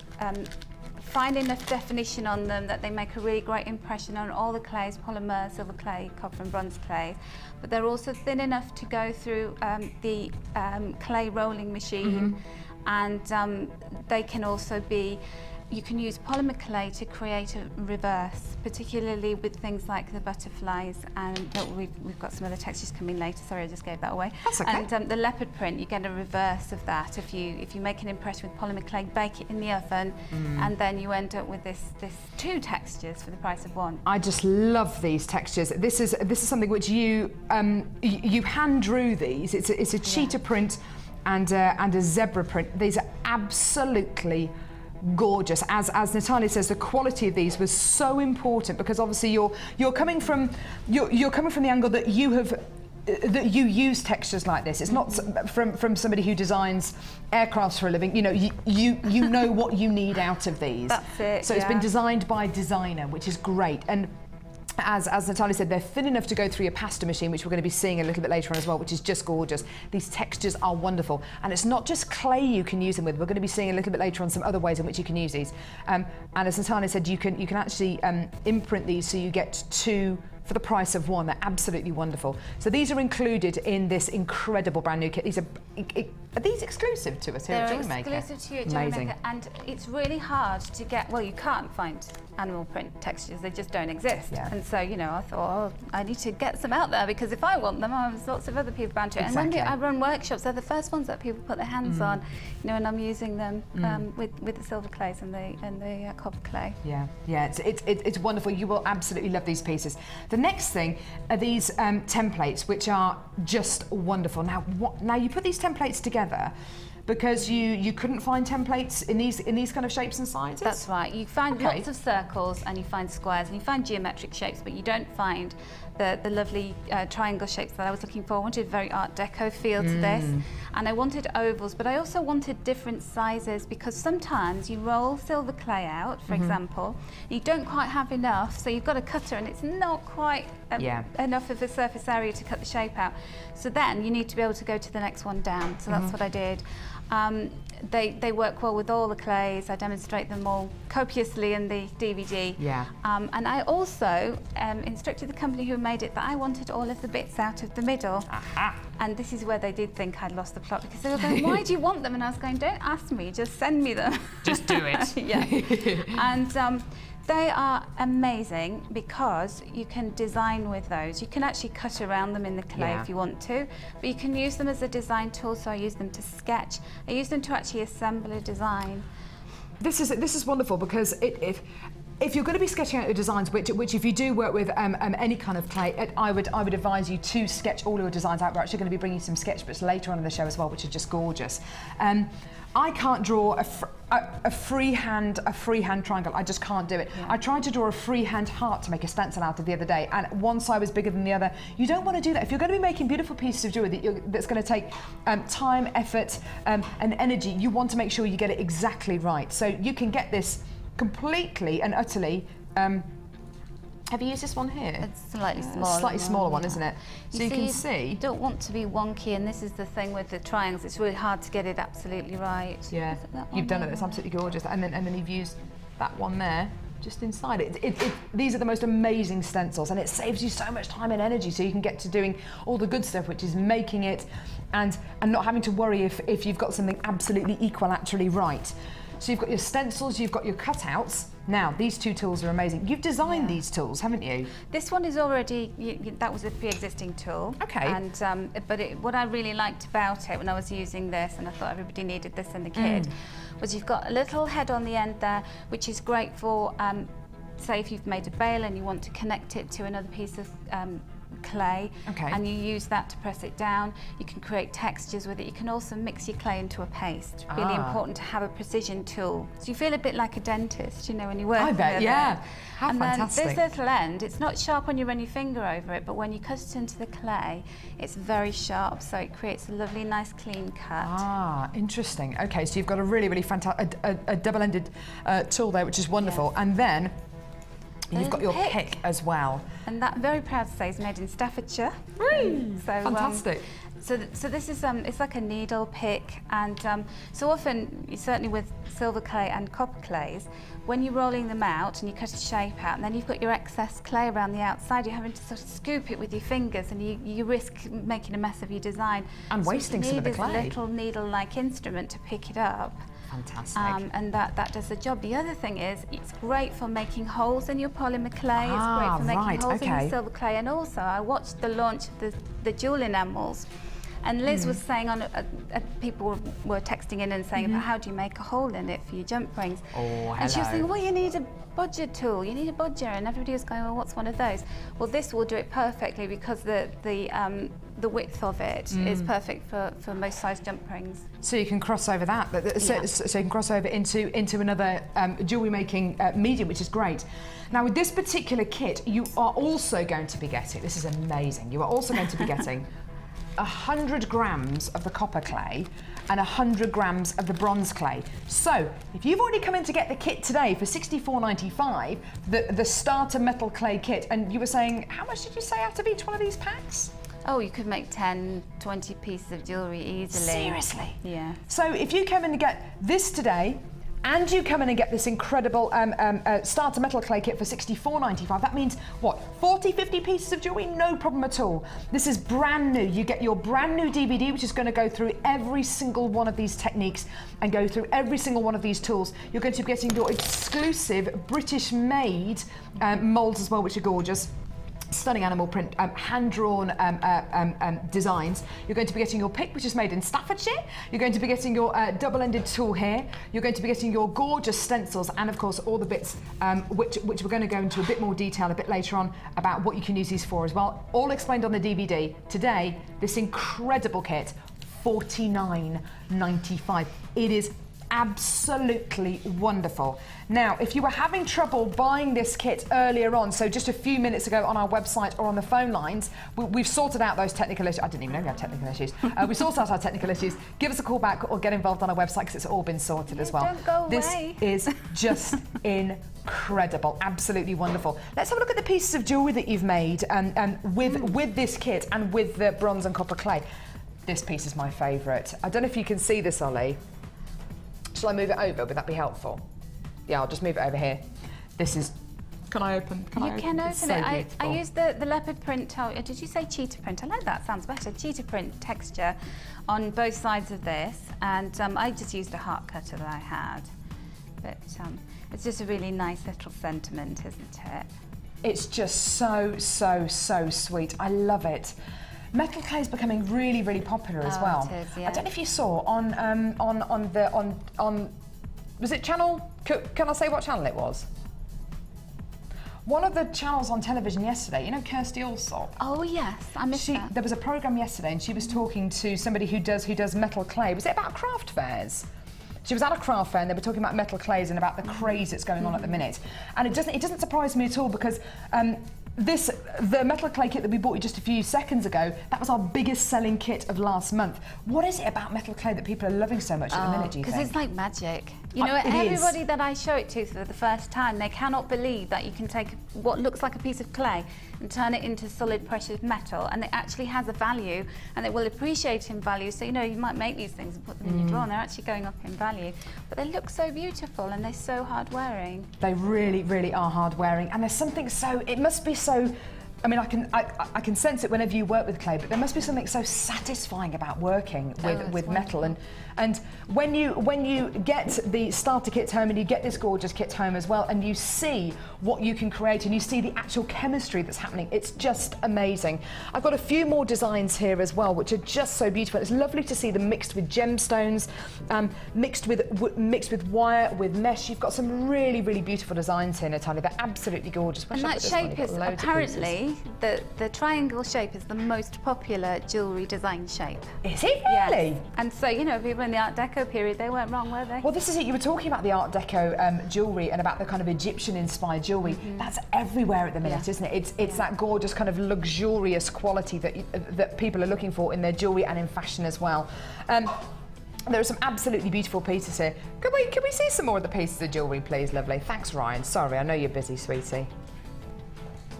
fine enough definition on them that they make a really great impression on all the clays, polymer, silver clay, copper and bronze clay. But they're also thin enough to go through the clay rolling machine, and they can also be, you can use polymer clay to create a reverse, particularly with things like the butterflies, and we've got some other textures coming later. Sorry, I just gave that away. That's okay. And the leopard print, you get a reverse of that if you make an impression with polymer clay, bake it in the oven, and then you end up with this two textures for the price of one. I just love these textures. This is something which you hand drew these. It's a cheetah print and a zebra print. These are absolutely gorgeous. As Natalia says, the quality of these was so important, because obviously you're coming from the angle that you use textures like this. It's not from somebody who designs aircrafts for a living. You know, you know what you need out of these. That's it. So it's been designed by a designer, which is great. And as Natalia said, they're thin enough to go through your pasta machine, which we're going to be seeing a little bit later on as well, which is just gorgeous. These textures are wonderful. And it's not just clay you can use them with. We're going to be seeing a little bit later on some other ways in which you can use these. And as Natalia said, you can actually imprint these so you get two for the price of one. They're absolutely wonderful. So these are included in this incredible brand new kit. These are these exclusive to us here at Jewellery Maker? They're exclusive to you at Jewellery Maker, and it's really hard to get, well, you can't find animal print textures, they just don't exist. Yeah. And so, you know, I thought, oh, I need to get some out there, because if I want them, there's lots of other people bound to it. Exactly. And when I run workshops, they're the first ones that people put their hands on, you know, and I'm using them with the silver clays and the copper clay. Yeah, yeah, it's wonderful. You will absolutely love these pieces. The next thing are these templates, which are just wonderful. Now you put these templates together because you couldn't find templates in these kind of shapes and sizes? That's right. You find lots of circles, and you find squares, and you find geometric shapes, but you don't find the lovely triangle shapes that I was looking for. I wanted a very Art Deco feel to this, and I wanted ovals, but I also wanted different sizes, because sometimes you roll silver clay out, for example, you don't quite have enough, so you've got a cutter and it's not quite enough of a surface area to cut the shape out. So then you need to be able to go to the next one down. So that's what I did. They work well with all the clays. I demonstrate them all copiously in the DVD. Yeah. And I also instructed the company who made it that I wanted all of the bits out of the middle. And this is where they did think I'd lost the plot, because they were going, why do you want them? And I was going, don't ask me, just send me them. Just do it. Yeah. And they are amazing because you can design with those. You can actually cut around them in the clay if you want to, but you can use them as a design tool. So I use them to sketch. I use them to actually assemble a design. This is wonderful, because if you're going to be sketching out your designs, which if you do work with any kind of clay, I would advise you to sketch all your designs out. We're actually going to be bringing some sketch books later on in the show as well, which are just gorgeous. I can't draw a freehand triangle. I just can't do it. Yeah. I tried to draw a freehand heart to make a stencil out of the other day, and one side was bigger than the other. You don't want to do that. If you're going to be making beautiful pieces of jewellery that's going to take time, effort, and energy, you want to make sure you get it exactly right. So you can get this completely and utterly. Have you used this one here? It's slightly smaller. Slightly smaller one, isn't it? So you can see. You don't want to be wonky, and this is the thing with the triangles. It's really hard to get it absolutely right. Yeah, you've done it. It's absolutely gorgeous. And then you've used that one there, just inside it. These are the most amazing stencils, and it saves you so much time and energy. So you can get to doing all the good stuff, which is making it, and not having to worry if you've got something absolutely equilaterally right. So you've got your stencils, you've got your cutouts. Now, these two tools are amazing. You've designed these tools, haven't you? This one is already, that was a pre-existing tool. Okay. And, what I really liked about it when I was using this, and I thought everybody needed this in the kit, was you've got a little head on the end there, which is great for, say if you've made a bail and you want to connect it to another piece of clay, and you use that to press it down. You can create textures with it. You can also mix your clay into a paste. Really important to have a precision tool. So you feel a bit like a dentist, you know, when you work. I bet, yeah. How and fantastic. then this little end, it's not sharp when you run your finger over it, but when you cut it into the clay, it's very sharp, so it creates a lovely, nice, clean cut. Ah, interesting. Okay, so you've got a really, really fantastic, a double-ended tool there, which is wonderful. Yes. And then you've got your pick as well. And that, very proud to say, is made in Staffordshire. So, fantastic. So this is, it's like a needle pick, and so often, certainly with silver clay and copper clays, when you're rolling them out and you cut a shape out, and then you've got your excess clay around the outside, you're having to sort of scoop it with your fingers, and you risk making a mess of your design. And wasting some of the clay. You need this little needle-like instrument to pick it up. Fantastic. And that does the job. The other thing is, it's great for making holes in your polymer clay. It's great for making holes in your silver clay. And also, I watched the launch of the jewel enamels. And Liz was saying, people were texting in and saying, how do you make a hole in it for your jump rings? Oh, hello. And she was saying, well, you need a bodger tool. You need a bodger. And everybody was going, well, what's one of those? Well, this will do it perfectly because the width of it is perfect for most size jump rings. So you can cross over that. So you can cross over into another jewellery making medium, which is great. Now, with this particular kit, you are also going to be getting, this is amazing, you are also going to be getting 100 grams of the copper clay and 100 grams of the bronze clay. So, if you've already come in to get the kit today for £64.95, the starter metal clay kit, and you were saying, how much did you say out of each one of these packs? Oh, you could make 10, 20 pieces of jewellery easily. Seriously? Yeah. So if you come in and get this today, and you come in and get this incredible starter metal clay kit for £64.95, that means, what, 40, 50 pieces of jewellery? No problem at all. This is brand new. You get your brand new DVD, which is going to go through every single one of these techniques and go through every single one of these tools. You're going to be getting your exclusive British-made moulds as well, which are gorgeous. Stunning animal print, hand-drawn designs. You're going to be getting your pick, which is made in Staffordshire. You're going to be getting your double-ended tool here. You're going to be getting your gorgeous stencils, and of course all the bits which we're going to go into a bit more detail a bit later on about what you can use these for as well. All explained on the DVD. Today, this incredible kit, £49.95. It is absolutely wonderful. Now, if you were having trouble buying this kit earlier on, so just a few minutes ago on our website or on the phone lines, we've sorted out those technical issues. I didn't even know we had technical issues. We sorted out our technical issues. Give us a call back or get involved on our website because it's all been sorted as well. Don't go away. This is just incredible, absolutely wonderful. Let's have a look at the pieces of jewellery that you've made with this kit and with the bronze and copper clay. This piece is my favourite. I don't know if you can see this, Ollie. Shall I move it over? Would that be helpful? Yeah, I'll just move it over here. This is... Can I open? You can open it. I used the leopard print. Did you say cheetah print? I like that. Sounds better. Cheetah print texture on both sides of this, and I just used a heart cutter that I had. But it's just a really nice little sentiment, isn't it? It's just so sweet. I love it. Metal clay is becoming really, really popular as well. It is, yeah. I don't know if you saw on was it channel? Can I say what channel it was? One of the channels on television yesterday. You know Kirsty Allsop? Oh yes, I missed that. There was a programme yesterday, and she was talking to somebody who does metal clay. Was it about craft fairs? She was at a craft fair and they were talking about metal clays and about the craze that's going on at the minute. And it doesn't surprise me at all because the metal clay kit that we bought you just a few seconds ago, that was our biggest selling kit of last month. What is it about metal clay that people are loving so much at the minute, do you think? Because it's like magic. You know, everybody that I show it to for the first time, they cannot believe that you can take what looks like a piece of clay and turn it into solid precious metal, and it actually has a value, and it will appreciate in value. So, you know, you might make these things and put them in your drawer, and they're actually going up in value. But they look so beautiful, and they're so hard wearing. They really, really are hard wearing, and there's something it must be so I mean, I can sense it whenever you work with clay, but there must be something so satisfying about working with metal. And when you get the starter kits home and you get this gorgeous kit home as well, and you see what you can create and you see the actual chemistry that's happening, it's just amazing. I've got a few more designs here as well, which are just so beautiful. It's lovely to see them mixed with gemstones, mixed with wire, with mesh. You've got some really, really beautiful designs here, Natalia. They're absolutely gorgeous. And that shape is apparently the triangle shape is the most popular jewellery design shape. Is it really? Yes. And so, you know, people in the Art Deco period, they weren't wrong, were they? Well, this is it. You were talking about the Art Deco jewellery and about the kind of Egyptian-inspired jewellery. That's everywhere at the minute, isn't it? It's that gorgeous kind of luxurious quality that people are looking for in their jewellery and in fashion as well. There are some absolutely beautiful pieces here. Can we see some more of the pieces of jewellery, please, lovely? Thanks, Ryan. Sorry, I know you're busy, sweetie.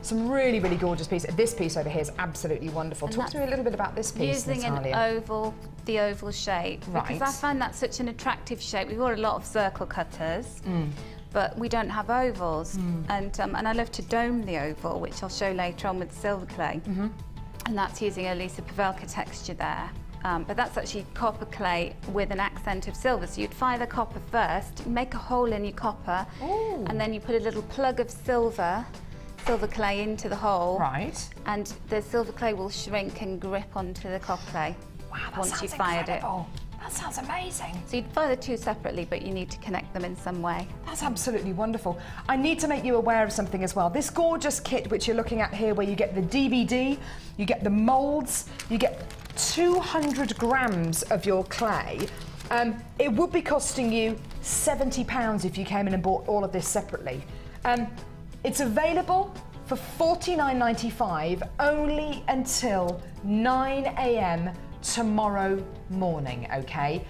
Some really, really gorgeous pieces. This piece over here is absolutely wonderful. Talk to me a little bit about this piece, using Natalia. the oval shape. Right. Because I find that such an attractive shape. We've got a lot of circle cutters, but we don't have ovals. And I love to dome the oval, which I'll show later on with silver clay. And that's using a Lisa Pavelka texture there. But that's actually copper clay with an accent of silver. So you'd fire the copper first, make a hole in your copper, and then you put a little plug of silver clay into the hole. Right. And the silver clay will shrink and grip onto the copper clay. Wow, that once sounds you've fired incredible. That sounds amazing. So you'd fire the two separately, but you need to connect them in some way. That's absolutely wonderful. I need to make you aware of something as well. This gorgeous kit which you're looking at here, where you get the DVD, you get the moulds, you get 200 grams of your clay. It would be costing you £70 if you came in and bought all of this separately. It's available for £49.95 only until 9 AM tomorrow morning, okay?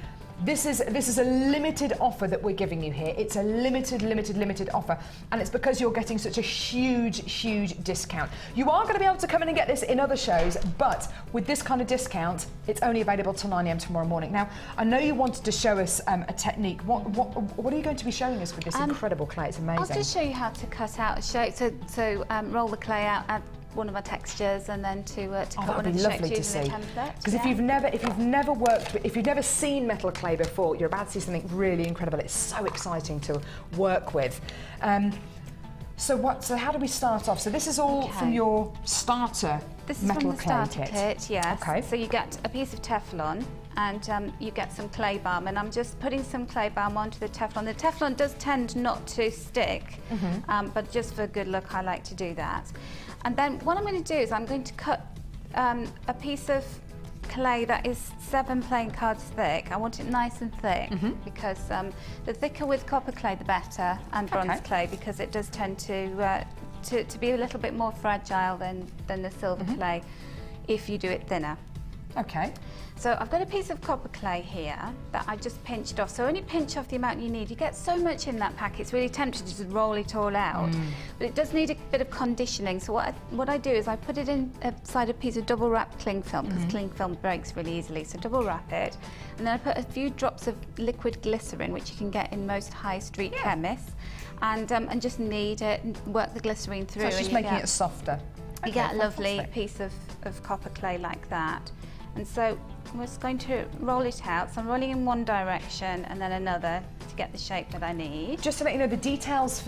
This is a limited offer that we're giving you here. It's a limited offer, and it's because you're getting such a huge discount. You are going to be able to come in and get this in other shows, but with this kind of discount, it's only available till 9 AM tomorrow morning. Now, I know you wanted to show us a technique. What are you going to be showing us with this incredible clay? It's amazing. I'll just show you how to cut out a shape. So roll the clay out, add one of my textures, and then to cut one of the shapes using the template. Because if you've never seen metal clay before, you're about to see something really incredible. It's so exciting to work with. So how do we start off? So this is all from your starter metal clay kit. This is from the starter kit, yes. Okay. So you get a piece of Teflon, and you get some clay balm, and I'm just putting some clay balm onto the Teflon. The Teflon does tend not to stick, but just for good luck, I like to do that. And then what I'm going to do is I'm going to cut a piece of clay that is 7 playing cards thick. I want it nice and thick, because the thicker with copper clay the better, and bronze clay, because it does tend to be a little bit more fragile than the silver clay if you do it thinner. Okay. So I've got a piece of copper clay here that I just pinched off. So only pinch off the amount you need. You get so much in that pack, it's really tempting to just roll it all out. But it does need a bit of conditioning. So what I do is I put it inside a piece of double wrap cling film, because cling film breaks really easily. So double wrap it. And then I put a few drops of liquid glycerin, which you can get in most high street chemists. And just knead it and work the glycerine through. So it's just making it softer. You get a lovely piece of copper clay like that. And so I'm just going to roll it out. So I'm rolling in one direction and then another to get the shape that I need. Just to let you know, the details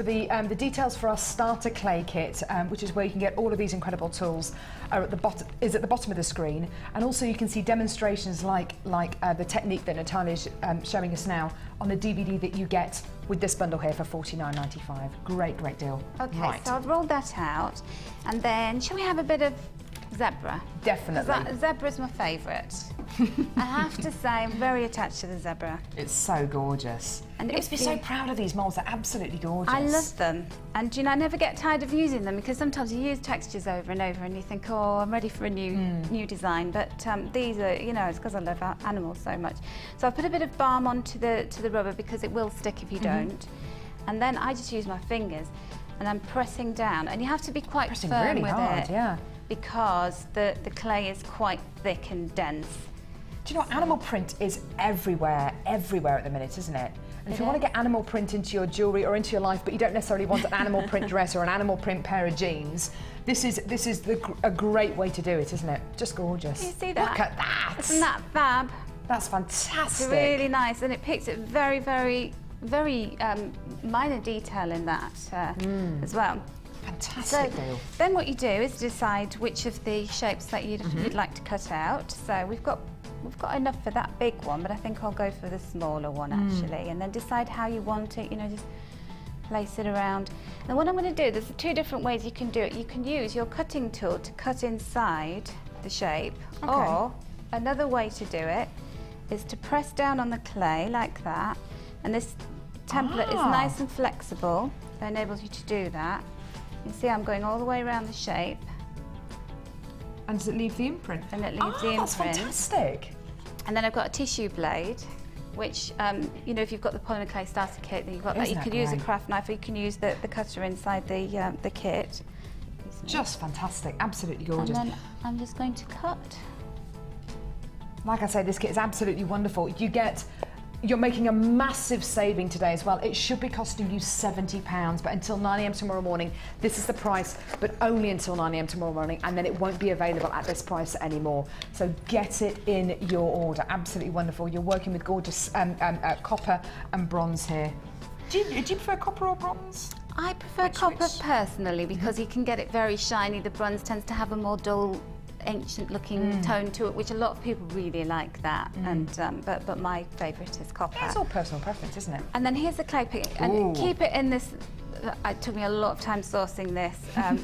for our starter clay kit, which is where you can get all of these incredible tools, are at the bottom of the screen. And also you can see demonstrations like the technique that Natalia's showing us now on the DVD that you get with this bundle here for £49.95. Great deal. Okay, right. So I've rolled that out, and then shall we have a bit of zebra? Definitely. Zebra is my favourite. I have to say, I'm very attached to the zebra. It's so gorgeous. And you must be so proud of these moulds. They're absolutely gorgeous. I love them. And you know, I never get tired of using them, because sometimes you use textures over and over and you think, oh, I'm ready for a new design. But these are, you know, it's because I love animals so much. So I've put a bit of balm onto the rubber, because it will stick if you don't. And then I just use my fingers and I'm pressing down. And you have to be quite firm really with hard, it. Yeah. Because the clay is quite thick and dense. Do you know what? Animal print is everywhere at the minute, isn't it? And if you want to get animal print into your jewellery or into your life, but you don't necessarily want an animal print dress or an animal print pair of jeans, this is a great way to do it, isn't it? Just gorgeous. You see that? Look at that. Isn't that fab? That's fantastic. It's really nice, and it picks it very, very, very minor detail in that as well. Fantastic. So then what you do is decide which of the shapes that you'd like to cut out. So we've got enough for that big one, but I think I'll go for the smaller one actually, and then decide how you want it, you know, just place it around. And what I'm going to do, there's two different ways you can do it. You can use your cutting tool to cut inside the shape, or another way to do it is to press down on the clay like that, and this template is nice and flexible, so it enables you to do that. You see I'm going all the way around the shape. And does it leave the imprint? And it leaves the imprint. That's fantastic. And then I've got a tissue blade, which, you know, if you've got the polymer clay starter kit, then you've got that. You could use a craft knife, or you can use the cutter inside the kit. Just fantastic, absolutely gorgeous. And then I'm just going to cut. Like I say, this kit is absolutely wonderful. You're making a massive saving today as well. It should be costing you £70, but until 9 AM tomorrow morning, this is the price, but only until 9 AM tomorrow morning, and then it won't be available at this price anymore. So get it in your order. Absolutely wonderful. You're working with gorgeous copper and bronze here. Do you prefer copper or bronze? I prefer copper personally, because you can get it very shiny. The bronze tends to have a more dull, ancient looking tone to it, which a lot of people really like that, and but my favourite is copper. It's all personal preference, isn't it? And then here's the clay pick, and keep it in this. It took me a lot of time sourcing this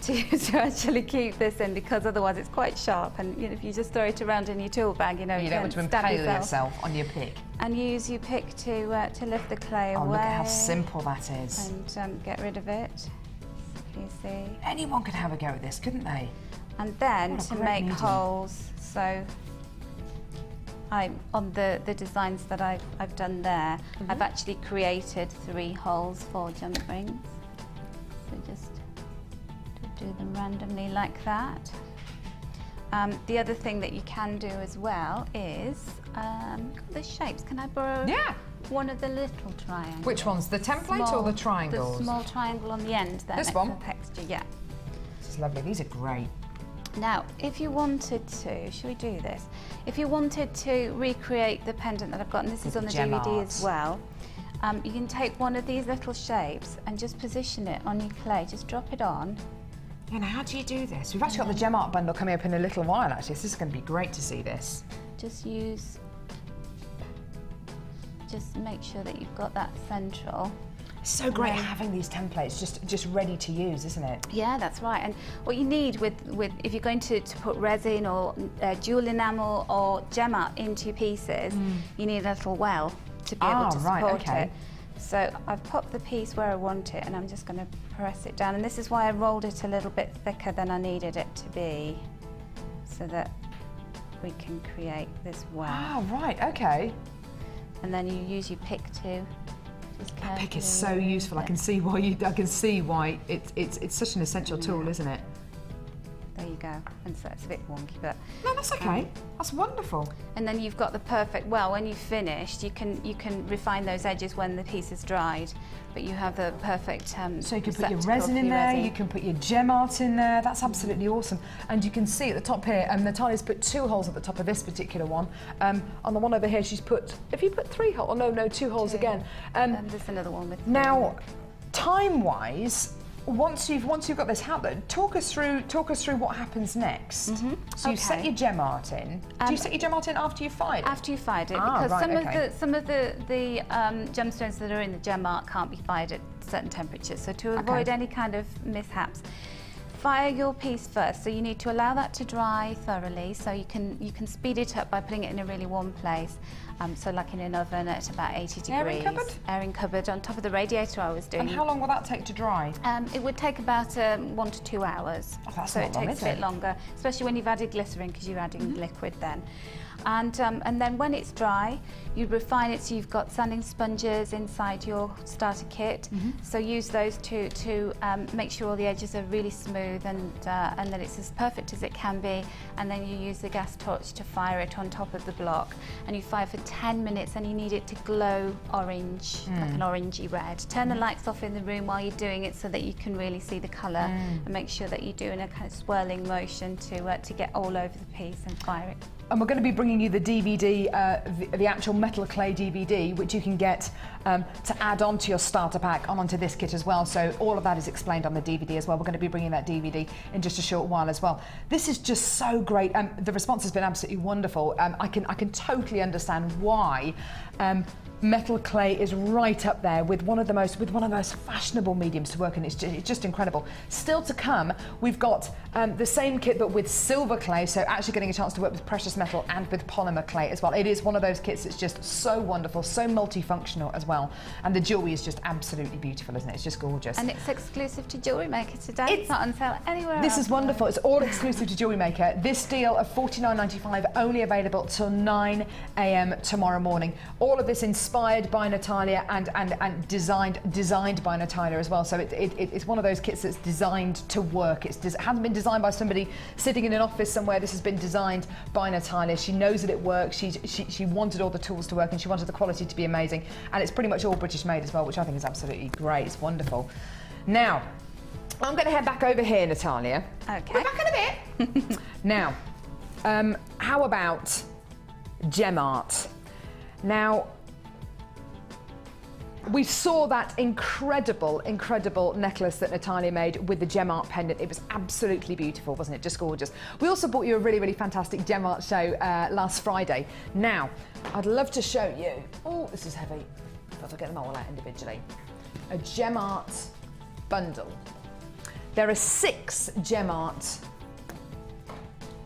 to actually keep this in, because otherwise it's quite sharp, and you know, if you just throw it around in your tool bag, you know, you don't want to impale yourself on your pick. And use your pick to lift the clay away. Look at how simple that is. And get rid of it. You see. Anyone could have a go at this, couldn't they? And then to make holes, so on the designs that I've done there, I've actually created 3 holes for jump rings. So just do them randomly like that. The other thing that you can do as well is the shapes. Can I borrow one of the little triangles? Which ones? The template or the triangles? The small triangle on the end there. This one? The texture, yeah. This is lovely. These are great. Now, if you wanted to, should we do this? If you wanted to recreate the pendant that I've got, and this is on the DVD as well, you can take one of these little shapes and just position it on your clay. Just drop it on. Yeah, now how do you do this? We've actually got the gem art bundle coming up in a little while, actually, so this is going to be great to see this. Just make sure that you've got that central. It's so great having these templates just ready to use, isn't it? Yeah, that's right. And what you need with if you're going to put resin or jewel enamel or gem art into your pieces, you need a little well to be able to support it. So I've popped the piece where I want it, and I'm just going to press it down. And this is why I rolled it a little bit thicker than I needed it to be, so that we can create this well. Ah, right, okay. And then you use your pick to that pick is so useful. I can see why it's such an essential tool, isn't it? There you go. And so it's a bit wonky, but no, that's okay. That's wonderful. And then you've got the perfect. Well, when you've finished, you can refine those edges when the piece is dried, but you have the perfect. So you can put your resin in there. You can put your gem art in there. That's absolutely awesome. And you can see at the top here, Natalia's put 2 holes at the top of this particular one. On the one over here, she's put. Have you put 3 holes? Oh no, 2 holes again. And there's another one with. Now, time-wise. Once you've got this out there, talk us through what happens next. So you set your gem art in. Do you set your gem art in after you've fired it? After you fired it, because some of the gemstones that are in the gem art can't be fired at certain temperatures. So to avoid any kind of mishaps, fire your piece first. So you need to allow that to dry thoroughly. So you can speed it up by putting it in a really warm place. So like in an oven at about 80 degrees. Airing cupboard? Airing cupboard on top of the radiator I was doing. And how long will that take to dry? It would take about 1 to 2 hours. Oh, that's so not it long, takes a bit longer, especially when you've added glycerin, because you're adding liquid then. And then when it's dry, you refine it so you've got sanding sponges inside your starter kit. So use those to make sure all the edges are really smooth smooth and that it's as perfect as it can be, and then you use the gas torch to fire it on top of the block, and you fire for 10 minutes and you need it to glow orange, like an orangey red. Turn the lights off in the room while you're doing it so that you can really see the colour, and make sure that you're doing a kind of swirling motion to get all over the piece and fire it. And we're going to be bringing you the DVD, the actual metal clay DVD, which you can get to add on to your starter pack, onto this kit as well. So all of that is explained on the DVD as well. We're going to be bringing that DVD in just a short while as well. This is just so great. The response has been absolutely wonderful. I can totally understand why metal clay is right up there with one of the most fashionable mediums to work in. It's just incredible. Still to come, we've got the same kit but with silver clay, so actually getting a chance to work with precious metal and with polymer clay as well. It is one of those kits that's just so wonderful, so multifunctional as well. And the jewellery is just absolutely beautiful, isn't it? It's just gorgeous. And it's exclusive to Jewellery Maker today. It's not on sale anywhere else. This is wonderful. It's all exclusive to Jewellery Maker. This deal of $49.95 only available till 9 AM tomorrow morning. All of this inspired by Natalia and designed by Natalia as well. So it's one of those kits that's designed to work. It hasn't been designed by somebody sitting in an office somewhere. This has been designed by Natalia. She knows that it works. She wanted all the tools to work, and she wanted the quality to be amazing. And it's pretty much all British made as well, which I think is absolutely great. It's wonderful. Now, I'm going to head back over here, Natalia. Okay. We're back in a bit. Now, how about gem art? Now, we saw that incredible necklace that Natalia made with the gem art pendant. It was absolutely beautiful, wasn't it? Just gorgeous. We also brought you a really fantastic gem art show last Friday. Now, I'd love to show you, oh, this is heavy. I've got to get them all out individually. A gem art bundle. There are 6 gem art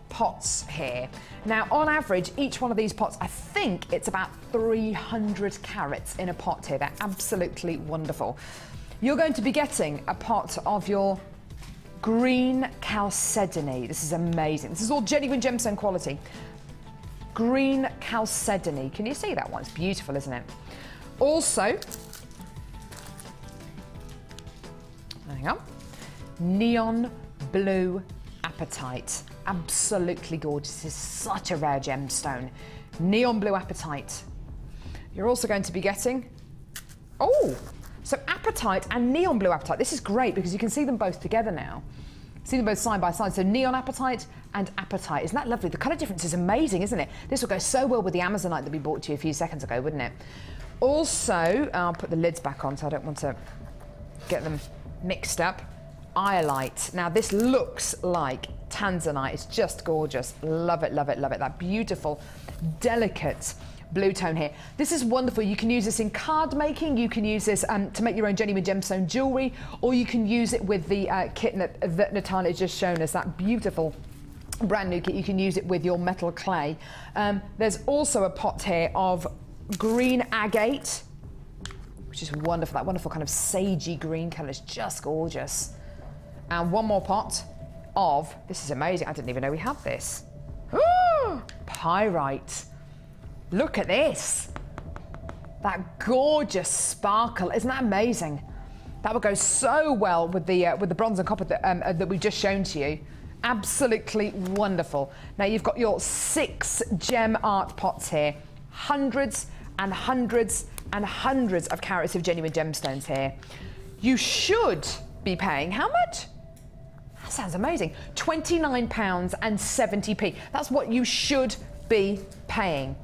pots here. Now, on average, each one of these pots, I think it's about 300 carats in a pot here. They're absolutely wonderful. You're going to be getting a pot of your green chalcedony. This is amazing. This is all genuine gemstone quality. Green chalcedony. Can you see that one? It's beautiful, isn't it? Also, hang on, neon blue apatite. Absolutely gorgeous. This is such a rare gemstone. Neon blue apatite. You're also going to be getting, oh, so apatite and neon blue apatite. This is great because you can see them both together now. See them both side by side. So neon apatite and apatite. Isn't that lovely? The colour difference is amazing, isn't it? This will go so well with the Amazonite that we bought to you a few seconds ago, wouldn't it? Also, I'll put the lids back on so I don't want to get them mixed up. Iolite. Now this looks like tanzanite. It's just gorgeous. Love it, love it, love it. That beautiful, delicate blue tone here. This is wonderful. You can use this in card making. You can use this to make your own genuine gemstone jewellery, or you can use it with the kit that Natalia just shown us, that beautiful brand new kit. You can use it with your metal clay. There's also a pot here of green agate, which is wonderful. That wonderful kind of sagey green colour is just gorgeous. And one more pot of, this is amazing, I didn't even know we had this. Pyrite. Look at this. That gorgeous sparkle, isn't that amazing? That would go so well with the bronze and copper that we've just shown to you. Absolutely wonderful. Now you've got your 6 gem art pots here. Hundreds and hundreds and hundreds of carats of genuine gemstones here. You should be paying how much? That sounds amazing. £29.70. That's what you should be paying.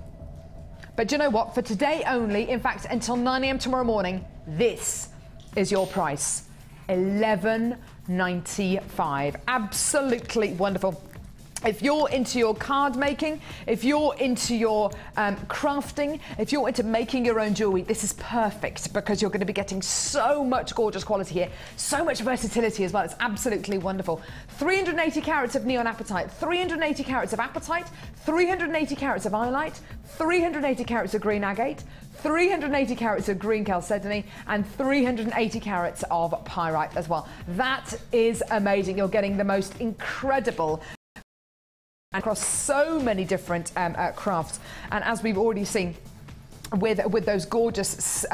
But do you know what? For today only, in fact, until 9 AM tomorrow morning, this is your price. $11.95. Absolutely wonderful. If you're into your card making, if you're into your crafting, if you're into making your own jewellery, this is perfect because you're going to be getting so much gorgeous quality here, so much versatility as well. It's absolutely wonderful. 380 carats of neon apatite, 380 carats of apatite, 380 carats of iolite, 380 carats of green agate, 380 carats of green chalcedony, and 380 carats of pyrite as well. That is amazing. You're getting the most incredible across so many different crafts, and as we've already seen, with those gorgeous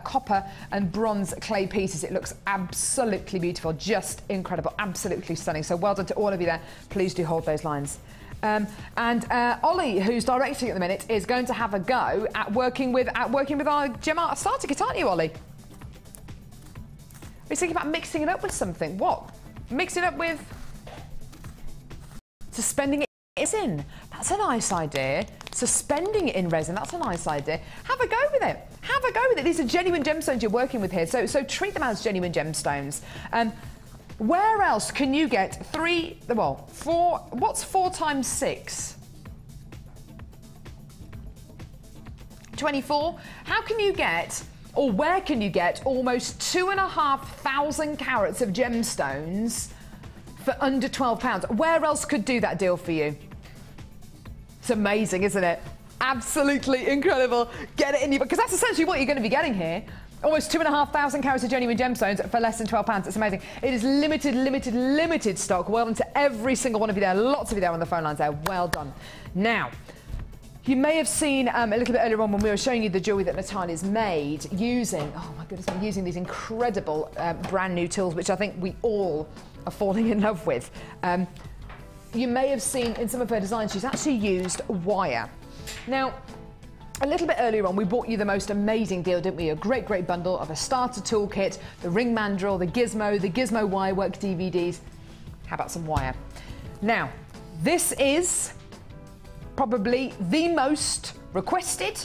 copper and bronze clay pieces. It looks absolutely beautiful, just incredible, absolutely stunning. So well done to all of you there. Please do hold those lines. And Ollie, who's directing at the minute, is going to have a go at working with our gem art starter kit, aren't you, Ollie? We're thinking about mixing it up with something. What? Mix it up with suspending it in resin. That's a nice idea. Suspending it in resin. That's a nice idea. Have a go with it. Have a go with it. These are genuine gemstones you're working with here, so treat them as genuine gemstones. Where else can you get four? What's 4 times 6? 24. How can you get, or where can you get almost 2,500 carats of gemstones for under £12? Where else could do that deal for you? It's amazing, isn't it? Absolutely incredible. Get it in your, because that's essentially what you're going to be getting here. Almost 2,500 carats of genuine gemstones for less than £12. It's amazing. It is limited stock. Well done to every single one of you there. Lots of you there on the phone lines there. Well done. Now, you may have seen a little bit earlier on when we were showing you the jewellery that Natalia's made using, oh my goodness, using these incredible brand new tools, which I think we all are falling in love with. You may have seen in some of her designs, she's actually used wire. Now, a little bit earlier on, we brought you the most amazing deal, didn't we? A great bundle of a starter toolkit, the ring mandrel, the gizmo wire work DVDs. How about some wire? Now, this is probably the most requested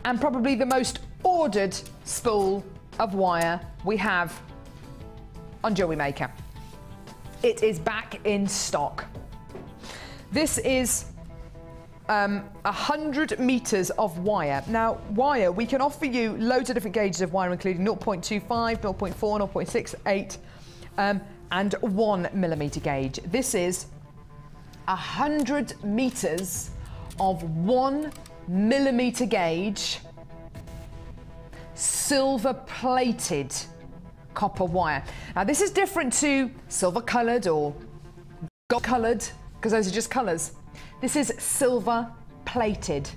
and probably the most ordered spool of wire we have on Jewellery Maker. It is back in stock. This is 100 metres of wire. Now, wire, we can offer you loads of different gauges of wire, including 0.25, 0.4, 0.68, and 1mm gauge. This is 100 metres of 1mm gauge, silver-plated copper wire. Now, this is different to silver-coloured or gold-coloured, because those are just colours. This is silver plated,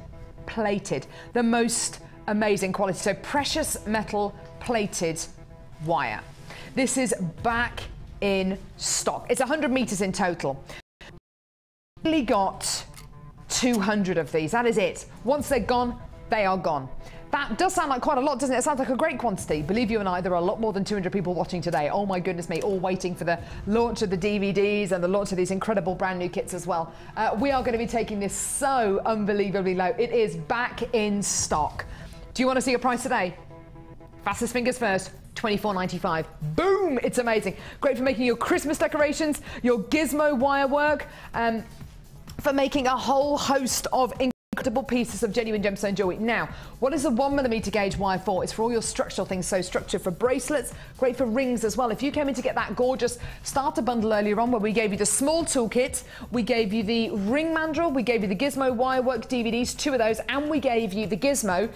the most amazing quality. So precious metal plated wire. This is back in stock. It's 100 metres in total. We only got 200 of these. That is it. Once they're gone, they are gone. That does sound like quite a lot, doesn't it? It sounds like a great quantity. Believe you and I, there are a lot more than 200 people watching today. Oh my goodness me, all waiting for the launch of the DVDs and the launch of these incredible brand new kits as well. We are going to be taking this so unbelievably low. It is back in stock. Do you want to see a price today? Fastest fingers first. $24.95. Boom! It's amazing. Great for making your Christmas decorations, your gizmo wire work, for making a whole host of incredible pieces of genuine gemstone jewelry. Now, what is a 1mm gauge wire for? It's for all your structural things, so structure for bracelets, great for rings as well. If you came in to get that gorgeous starter bundle earlier on where we gave you the small toolkit, we gave you the ring mandrel, we gave you the gizmo wire work DVDs, 2 of those, and we gave you the gizmo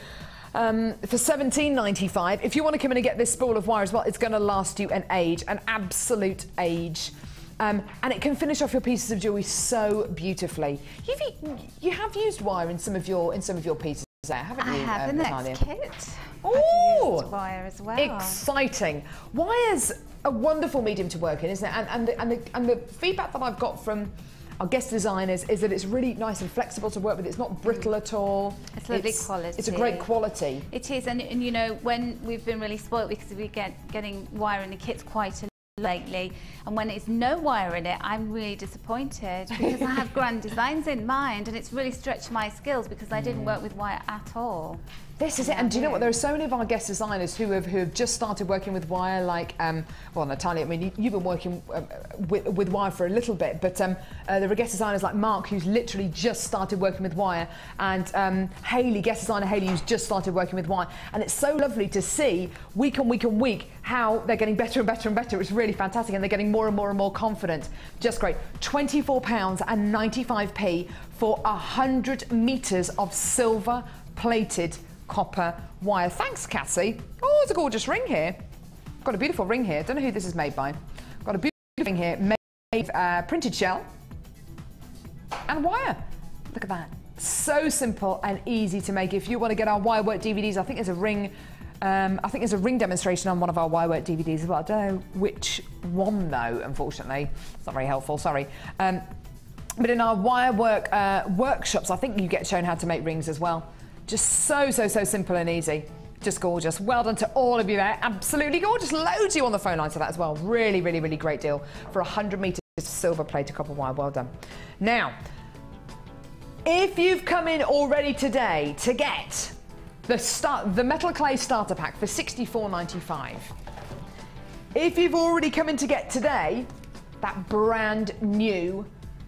for $17.95. If you want to come in and get this spool of wire as well, it's going to last you an age, an absolute age. And it can finish off your pieces of jewellery so beautifully. You have used wire in some of your pieces there, haven't you? I have in the next kit. Oh, I've used wire as well. Exciting! Wire's a wonderful medium to work in, isn't it? And the feedback that I've got from our guest designers is that it's really nice and flexible to work with. It's not brittle at all. It's lovely quality. It's a great quality. It is, and you know, when we've been really spoilt because we getting wire in the kits quite a lately, and when it's no wire in it, I'm really disappointed because I have grand designs in mind and it's really stretched my skills because I didn't work with wire at all. This is it, and do you know what? There are so many of our guest designers who have just started working with wire, like, well, Natalia, I mean, you've been working with wire for a little bit, but there are guest designers like Mark, who's literally just started working with wire, and Hayley, guest designer Hayley, who's just started working with wire, and it's so lovely to see week on week on week how they're getting better and better and better. It's really fantastic, and they're getting more and more and more confident. Just great. £24.95 for 100 metres of silver-plated copper wire. Thanks, Cassie. Oh, it's a gorgeous ring here. Got a beautiful ring here. Don't know who this is made by. Got a beautiful ring here made printed shell and wire. Look at that. So simple and easy to make. If you want to get our wirework DVDs, I think there's a ring. I think there's a ring demonstration on one of our wirework DVDs as well. I don't know which one though. Unfortunately, it's not very helpful. Sorry. But in our wirework workshops, I think you get shown how to make rings as well. Just so simple and easy. Just gorgeous. Well done to all of you there. Absolutely gorgeous. Loads of you on the phone line for that as well. Really great deal for 100 metres silver plated copper wire. Well done. Now, if you've come in already today to get the metal clay starter pack for £64.95, if you've already come in to get today that brand new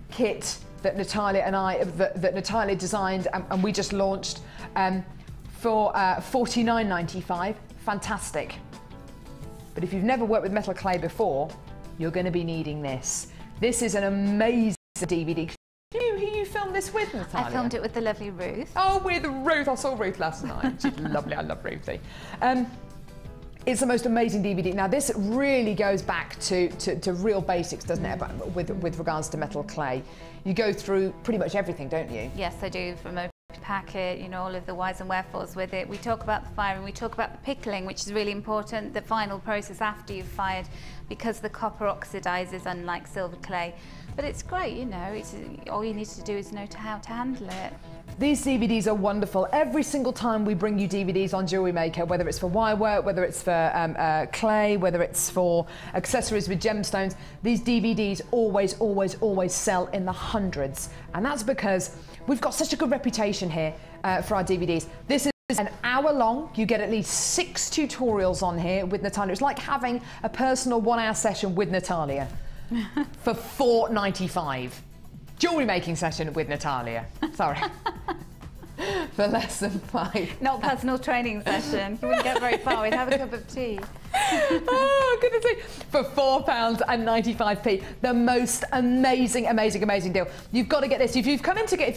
kit that Natalia and I that Natalia designed and we just launched for £49.95, fantastic. But if you've never worked with metal clay before, you're going to be needing this. This is an amazing DVD. Who you filmed this with, Natalia? I filmed it with the lovely Ruth. Oh, with Ruth. I saw Ruth last night. She's lovely. I love Ruthie. It's the most amazing DVD. Now, this really goes back to real basics, doesn't it, with regards to metal clay? You go through pretty much everything, don't you? Yes, I do, from open packet, you know, all of the whys and wherefores with it. We talk about the firing, we talk about the pickling, which is really important, the final process after you've fired, because the copper oxidizes, unlike silver clay. But it's great, you know, all you need to do is know how to handle it. These DVDs are wonderful. Every single time we bring you DVDs on Jewellery Maker, whether it's for wirework, whether it's for clay, whether it's for accessories with gemstones, these DVDs always sell in the hundreds. And that's because we've got such a good reputation here for our DVDs. This is an hour long. You get at least 6 tutorials on here with Natalia. It's like having a personal 1-hour session with Natalia for £4.95. Jewellery making session with Natalia. Sorry. For less than £5. Not personal training session. You wouldn't get very far. We'd have a cup of tea. Oh, goodness me. For £4.95. The most amazing deal. You've got to get this. If you've come in to get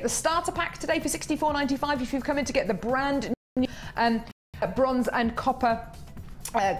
the starter pack today for £64.95, if you've come in to get the brand new bronze and copper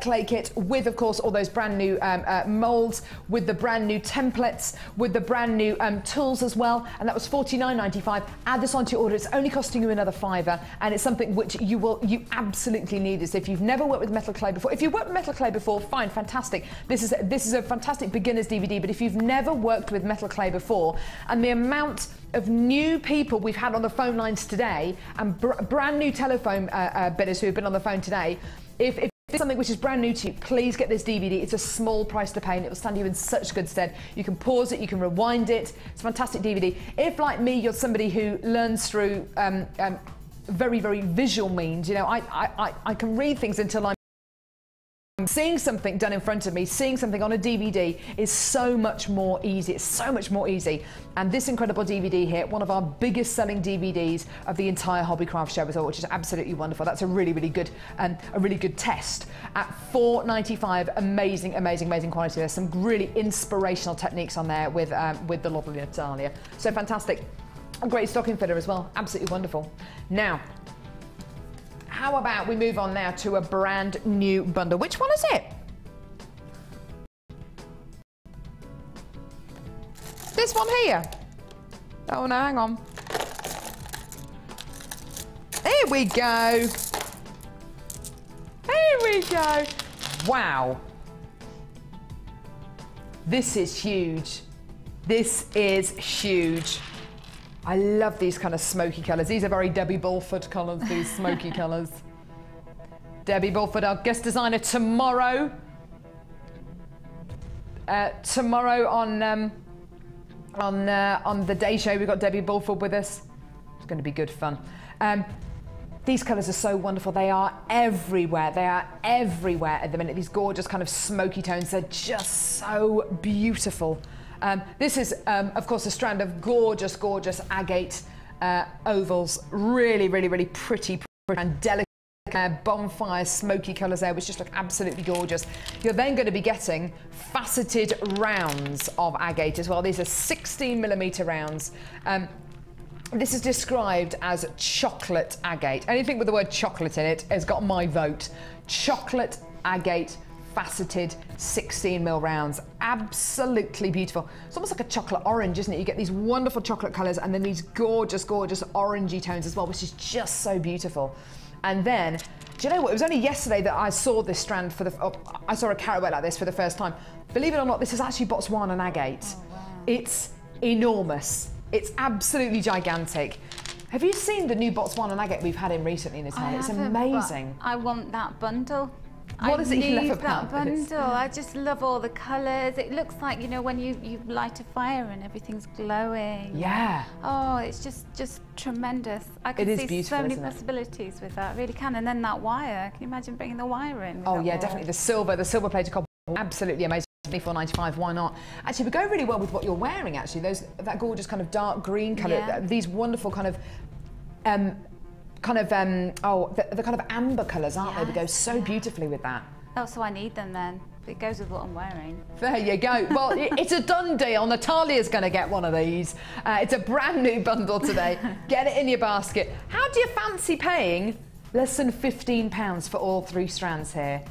clay kit with, of course, all those brand new moulds, with the brand new templates, with the brand new tools as well, and that was £49.95. Add this onto your order. It's only costing you another £5, and it's something which you absolutely need this. If you've never worked with metal clay before, if you've worked with metal clay before, fine, fantastic. This is a fantastic beginner's DVD. But if you've never worked with metal clay before, and the amount of new people we've had on the phone lines today, and brand new telephone bidders who have been on the phone today, if it's something which is brand new to you, please get this DVD. It's a small price to pay and it will stand you in such good stead. You can pause it, you can rewind it. It's a fantastic DVD. If, like me, you're somebody who learns through very visual means, you know, I can read things until I'm seeing something done in front of me. Seeing something on a DVD is so much more easy. It's so much more easy. And this incredible DVD here, one of our biggest selling DVDs of the entire Hobbycraft show as well, which is absolutely wonderful. That's a really good test at £4.95. Amazing quality. There's some really inspirational techniques on there with the lovely Natalia. So fantastic. A great stocking filler as well. Absolutely wonderful. Now, how about we move on now to a brand new bundle? Which one is it? This one here. Oh no, hang on. Here we go. Here we go. Wow. This is huge. This is huge. I love these kind of smoky colours. These are very Debbie Bulford colours, these smoky colours. Debbie Bulford, our guest designer tomorrow. Tomorrow on the Day Show, we've got Debbie Bulford with us. It's going to be good fun. These colours are so wonderful. They are everywhere. They are everywhere at the minute. These gorgeous kind of smoky tones. They're just so beautiful. This is, of course, a strand of gorgeous agate ovals. Really pretty and delicate bonfire smoky colours there, which just look absolutely gorgeous. You're then going to be getting faceted rounds of agate as well. These are 16mm rounds. This is described as chocolate agate. Anything with the word chocolate in it has got my vote. Chocolate agate faceted 16mm rounds. Absolutely beautiful. It's almost like a chocolate orange, isn't it? You get these wonderful chocolate colours and then these gorgeous, gorgeous orangey tones as well, which is just so beautiful. And then, do you know what? It was only yesterday that I saw this strand I saw a carrot weight like this for the first time. Believe it or not, this is actually Botswana agate. Oh, wow. It's enormous. It's absolutely gigantic. Have you seen the new Botswana agate we've had in recently, Natalia? It's amazing. I want that bundle. What is it you love about that this? bundle? I just love all the colours. It looks like, you know, when you light a fire and everything's glowing. Yeah. Oh, it's just tremendous. I can see so many possibilities with that. I really can. And then that wire. Can you imagine bringing the wire in? Oh yeah, definitely. The silver plated copper. Absolutely amazing. $24.95, why not? Actually, we go really well with what you're wearing, actually. That gorgeous kind of dark green colour, yeah. These wonderful kind of the kind of amber colours, aren't they? They go so beautifully with that. Oh, so I need them then. It goes with what I'm wearing. There you go. Well, it's a done deal. Natalia's going to get one of these. It's a brand new bundle today. Get it in your basket. How do you fancy paying less than £15 for all 3 strands here?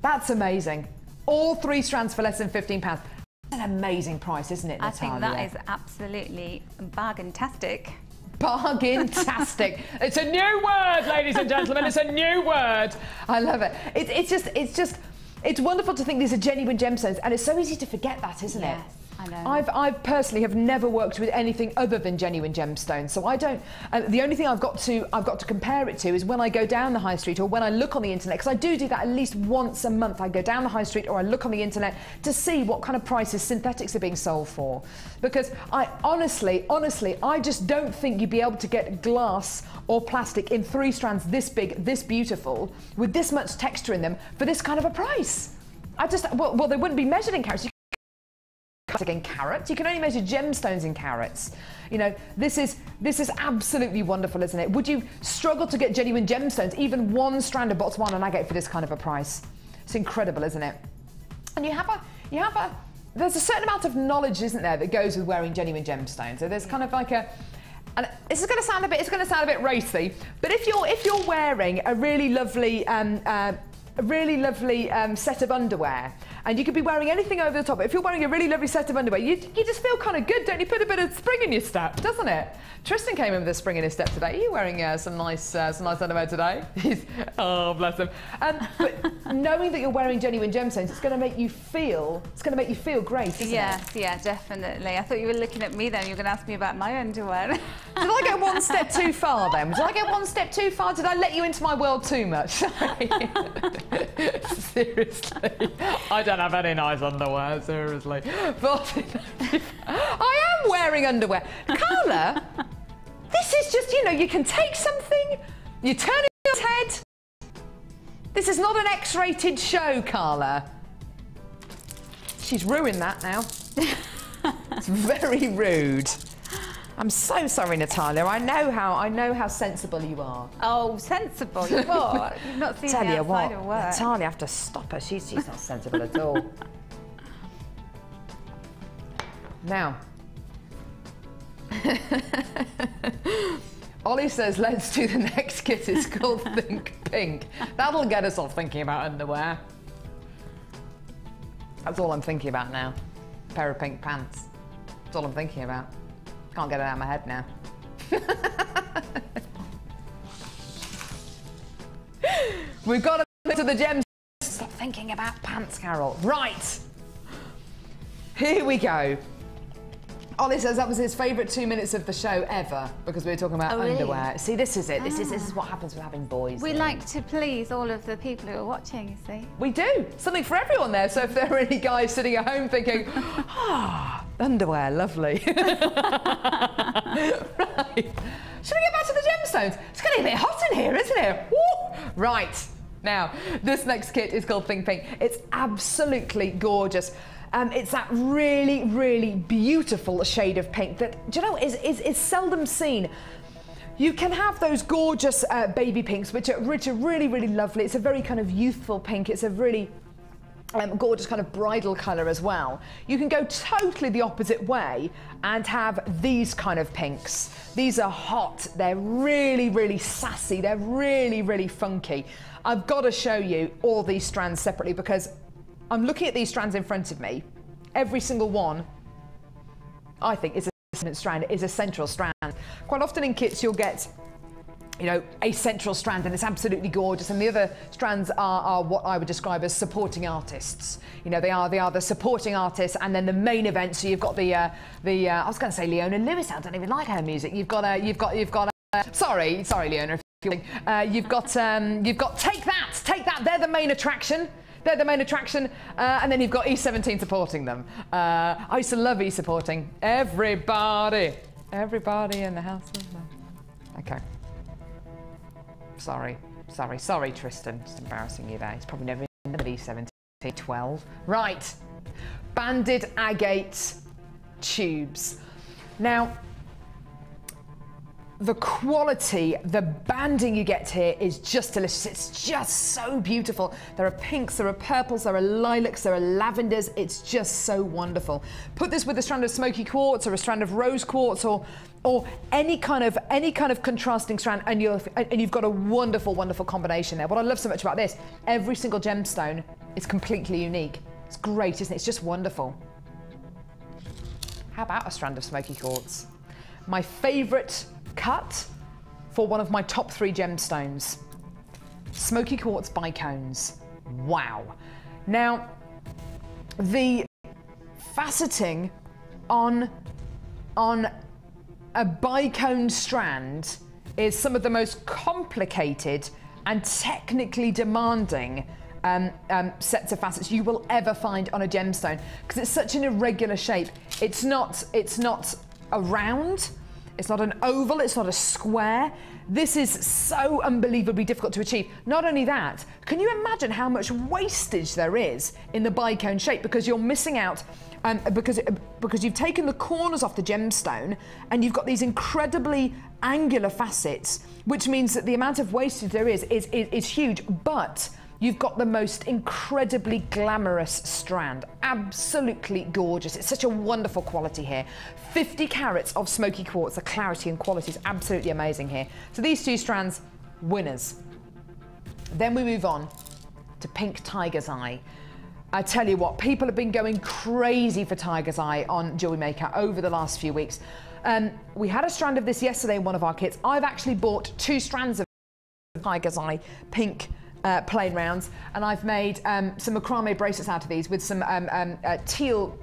That's amazing. All 3 strands for less than £15. That's an amazing price, isn't it, Natalia? I think that is absolutely bargain-tastic. Bargain-tastic. It's a new word, ladies and gentlemen. It's a new word. I love it. It's wonderful to think these are genuine gemstones, and it's so easy to forget that, isn't it? I know. I personally have never worked with anything other than genuine gemstones, so I don't. The only thing I've got to compare it to is when I go down the high street or when I look on the internet, because I do that at least once a month. I go down the high street or I look on the internet to see what kind of prices synthetics are being sold for, because I honestly, I just don't think you'd be able to get glass or plastic in 3 strands this big, this beautiful, with this much texture in them for this kind of a price. Well, they wouldn't be measured in carats. In carats, you can only measure gemstones in carats. You know, this is absolutely wonderful, isn't it? Would you struggle to get genuine gemstones, even 1 strand of Botswana agate for this kind of a price? It's incredible, isn't it? And there's a certain amount of knowledge, isn't there, that goes with wearing genuine gemstones. So there's kind of like and this is going to sound a bit racy, but if you're wearing a really lovely set of underwear, and you could be wearing anything over the top. If you're wearing a really lovely set of underwear, you just feel kind of good, don't you? Put a bit of spring in your step, doesn't it? Tristan came in with a spring in his step today. Are you wearing some nice underwear today? Oh, bless him. But knowing that you're wearing genuine gemstones, it's going to make you feel great, isn't it? Yes, yeah, definitely. I thought you were looking at me then. You were going to ask me about my underwear. Did I go one step too far then? Did I get one step too far? Did I let you into my world too much? Seriously, I don't have any nice underwear, seriously. But I am wearing underwear. Carla, this is just, you know, you can take something, you turn it on its head. This is not an X-rated show, Carla. She's ruined that now. It's very rude. I'm so sorry, Natalia. I know how sensible you are. Oh, sensible? You what? You've not seen Tell me you outside what, of work. Natalia, I have to stop her. She's not sensible at all. Now, Ollie says, let's do the next kit. It's called Think Pink. That'll get us all thinking about underwear. That's all I'm thinking about now. A pair of pink pants. That's all I'm thinking about. Can't get it out of my head now. We've got to get to the gems. Stop thinking about pants, Carol. Right. Here we go. Ollie says that was his favourite 2 minutes of the show ever, because we were talking about underwear. Really? See, this is it. This is what happens with having boys. We like to please all of the people who are watching, you see. We do. Something for everyone there. So if there are any guys sitting at home thinking, underwear, lovely. Right. Should we get back to the gemstones? It's getting a bit hot in here, isn't it? Woo! Right. Now, this next kit is called Think Pink. It's absolutely gorgeous. It's that really, really beautiful shade of pink that, do you know, is seldom seen. You can have those gorgeous baby pinks, which are really, really lovely. It's a very kind of youthful pink. It's a really gorgeous kind of bridal colour as well. You can go totally the opposite way and have these kind of pinks. These are hot. They're really, really sassy. They're really, really funky. I've got to show you all these strands separately because I'm looking at these strands in front of me. Every single one, I think, is a strand, is a central strand. Quite often in kits you'll get, you know, a central strand and it's absolutely gorgeous, and the other strands are what I would describe as supporting artists. You know, they are the supporting artists, and then the main event. So you've got I was going to say Leona Lewis. I don't even like her music. You've got sorry Leona. You've got Take That. They're the main attraction. And then you've got E17 supporting them. I used to love E supporting. Everybody in the house. Okay. Sorry, Tristan. Just embarrassing you there. It's probably never been E17. 12. Right. Banded agate tubes. Now, the quality, the banding you get here is just delicious. It's just so beautiful. There are pinks, there are purples, there are lilacs, there are lavenders. It's just so wonderful. Put this with a strand of smoky quartz or a strand of rose quartz or any kind of contrasting strand, and you've got a wonderful, wonderful combination there. What I love so much about this, every single gemstone is completely unique. It's great, isn't it? It's just wonderful. How about a strand of smoky quartz? My favourite cut for one of my top 3 gemstones. Smoky quartz bicones. Wow. Now, the faceting on a bicone strand is some of the most complicated and technically demanding sets of facets you will ever find on a gemstone, because it's such an irregular shape. It's not a round. It's not an oval, it's not a square. This is so unbelievably difficult to achieve. Not only that, can you imagine how much wastage there is in the bicone shape, because you're missing out, because you've taken the corners off the gemstone and you've got these incredibly angular facets, which means that the amount of wastage there is huge, but you've got the most incredibly glamorous strand. Absolutely gorgeous. It's such a wonderful quality here. 50 carats of smoky quartz. The clarity and quality is absolutely amazing here. So these 2 strands, winners. Then we move on to pink tiger's eye. I tell you what, people have been going crazy for tiger's eye on Jewellery Maker over the last few weeks. We had a strand of this yesterday in one of our kits. I've actually bought 2 strands of tiger's eye pink plain rounds, and I've made some macrame bracelets out of these with some teal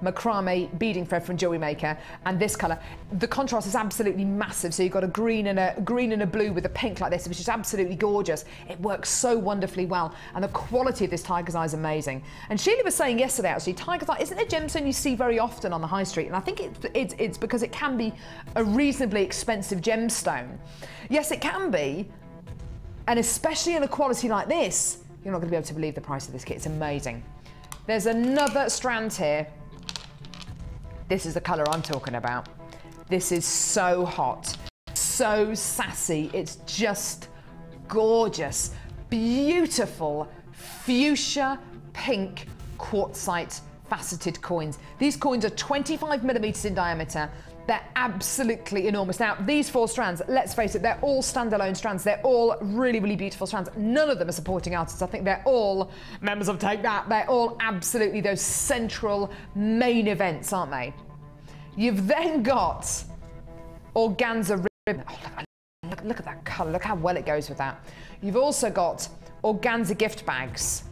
macrame beading thread from Jewellery Maker, and this colour. The contrast is absolutely massive, so you've got a green and a blue with a pink like this, which is absolutely gorgeous. It works so wonderfully well, and the quality of this tiger's eye is amazing. And Sheila was saying yesterday, actually, tiger's eye isn't a gemstone you see very often on the high street, and I think it's because it can be a reasonably expensive gemstone. Yes, it can be. And especially in a quality like this, you're not going to be able to believe the price of this kit. It's amazing. There's another strand here. This is the colour I'm talking about. This is so hot, so sassy. It's just gorgeous. Beautiful fuchsia pink quartzite faceted coins. These coins are 25 millimetres in diameter. They're absolutely enormous. Now, these 4 strands, let's face it, they're all standalone strands. They're all really, really beautiful strands. None of them are supporting artists. I think they're all members of Take That. They're all absolutely those central main events, aren't they? You've then got organza ribbon. Oh, look at that colour. Look how well it goes with that. You've also got organza gift bags.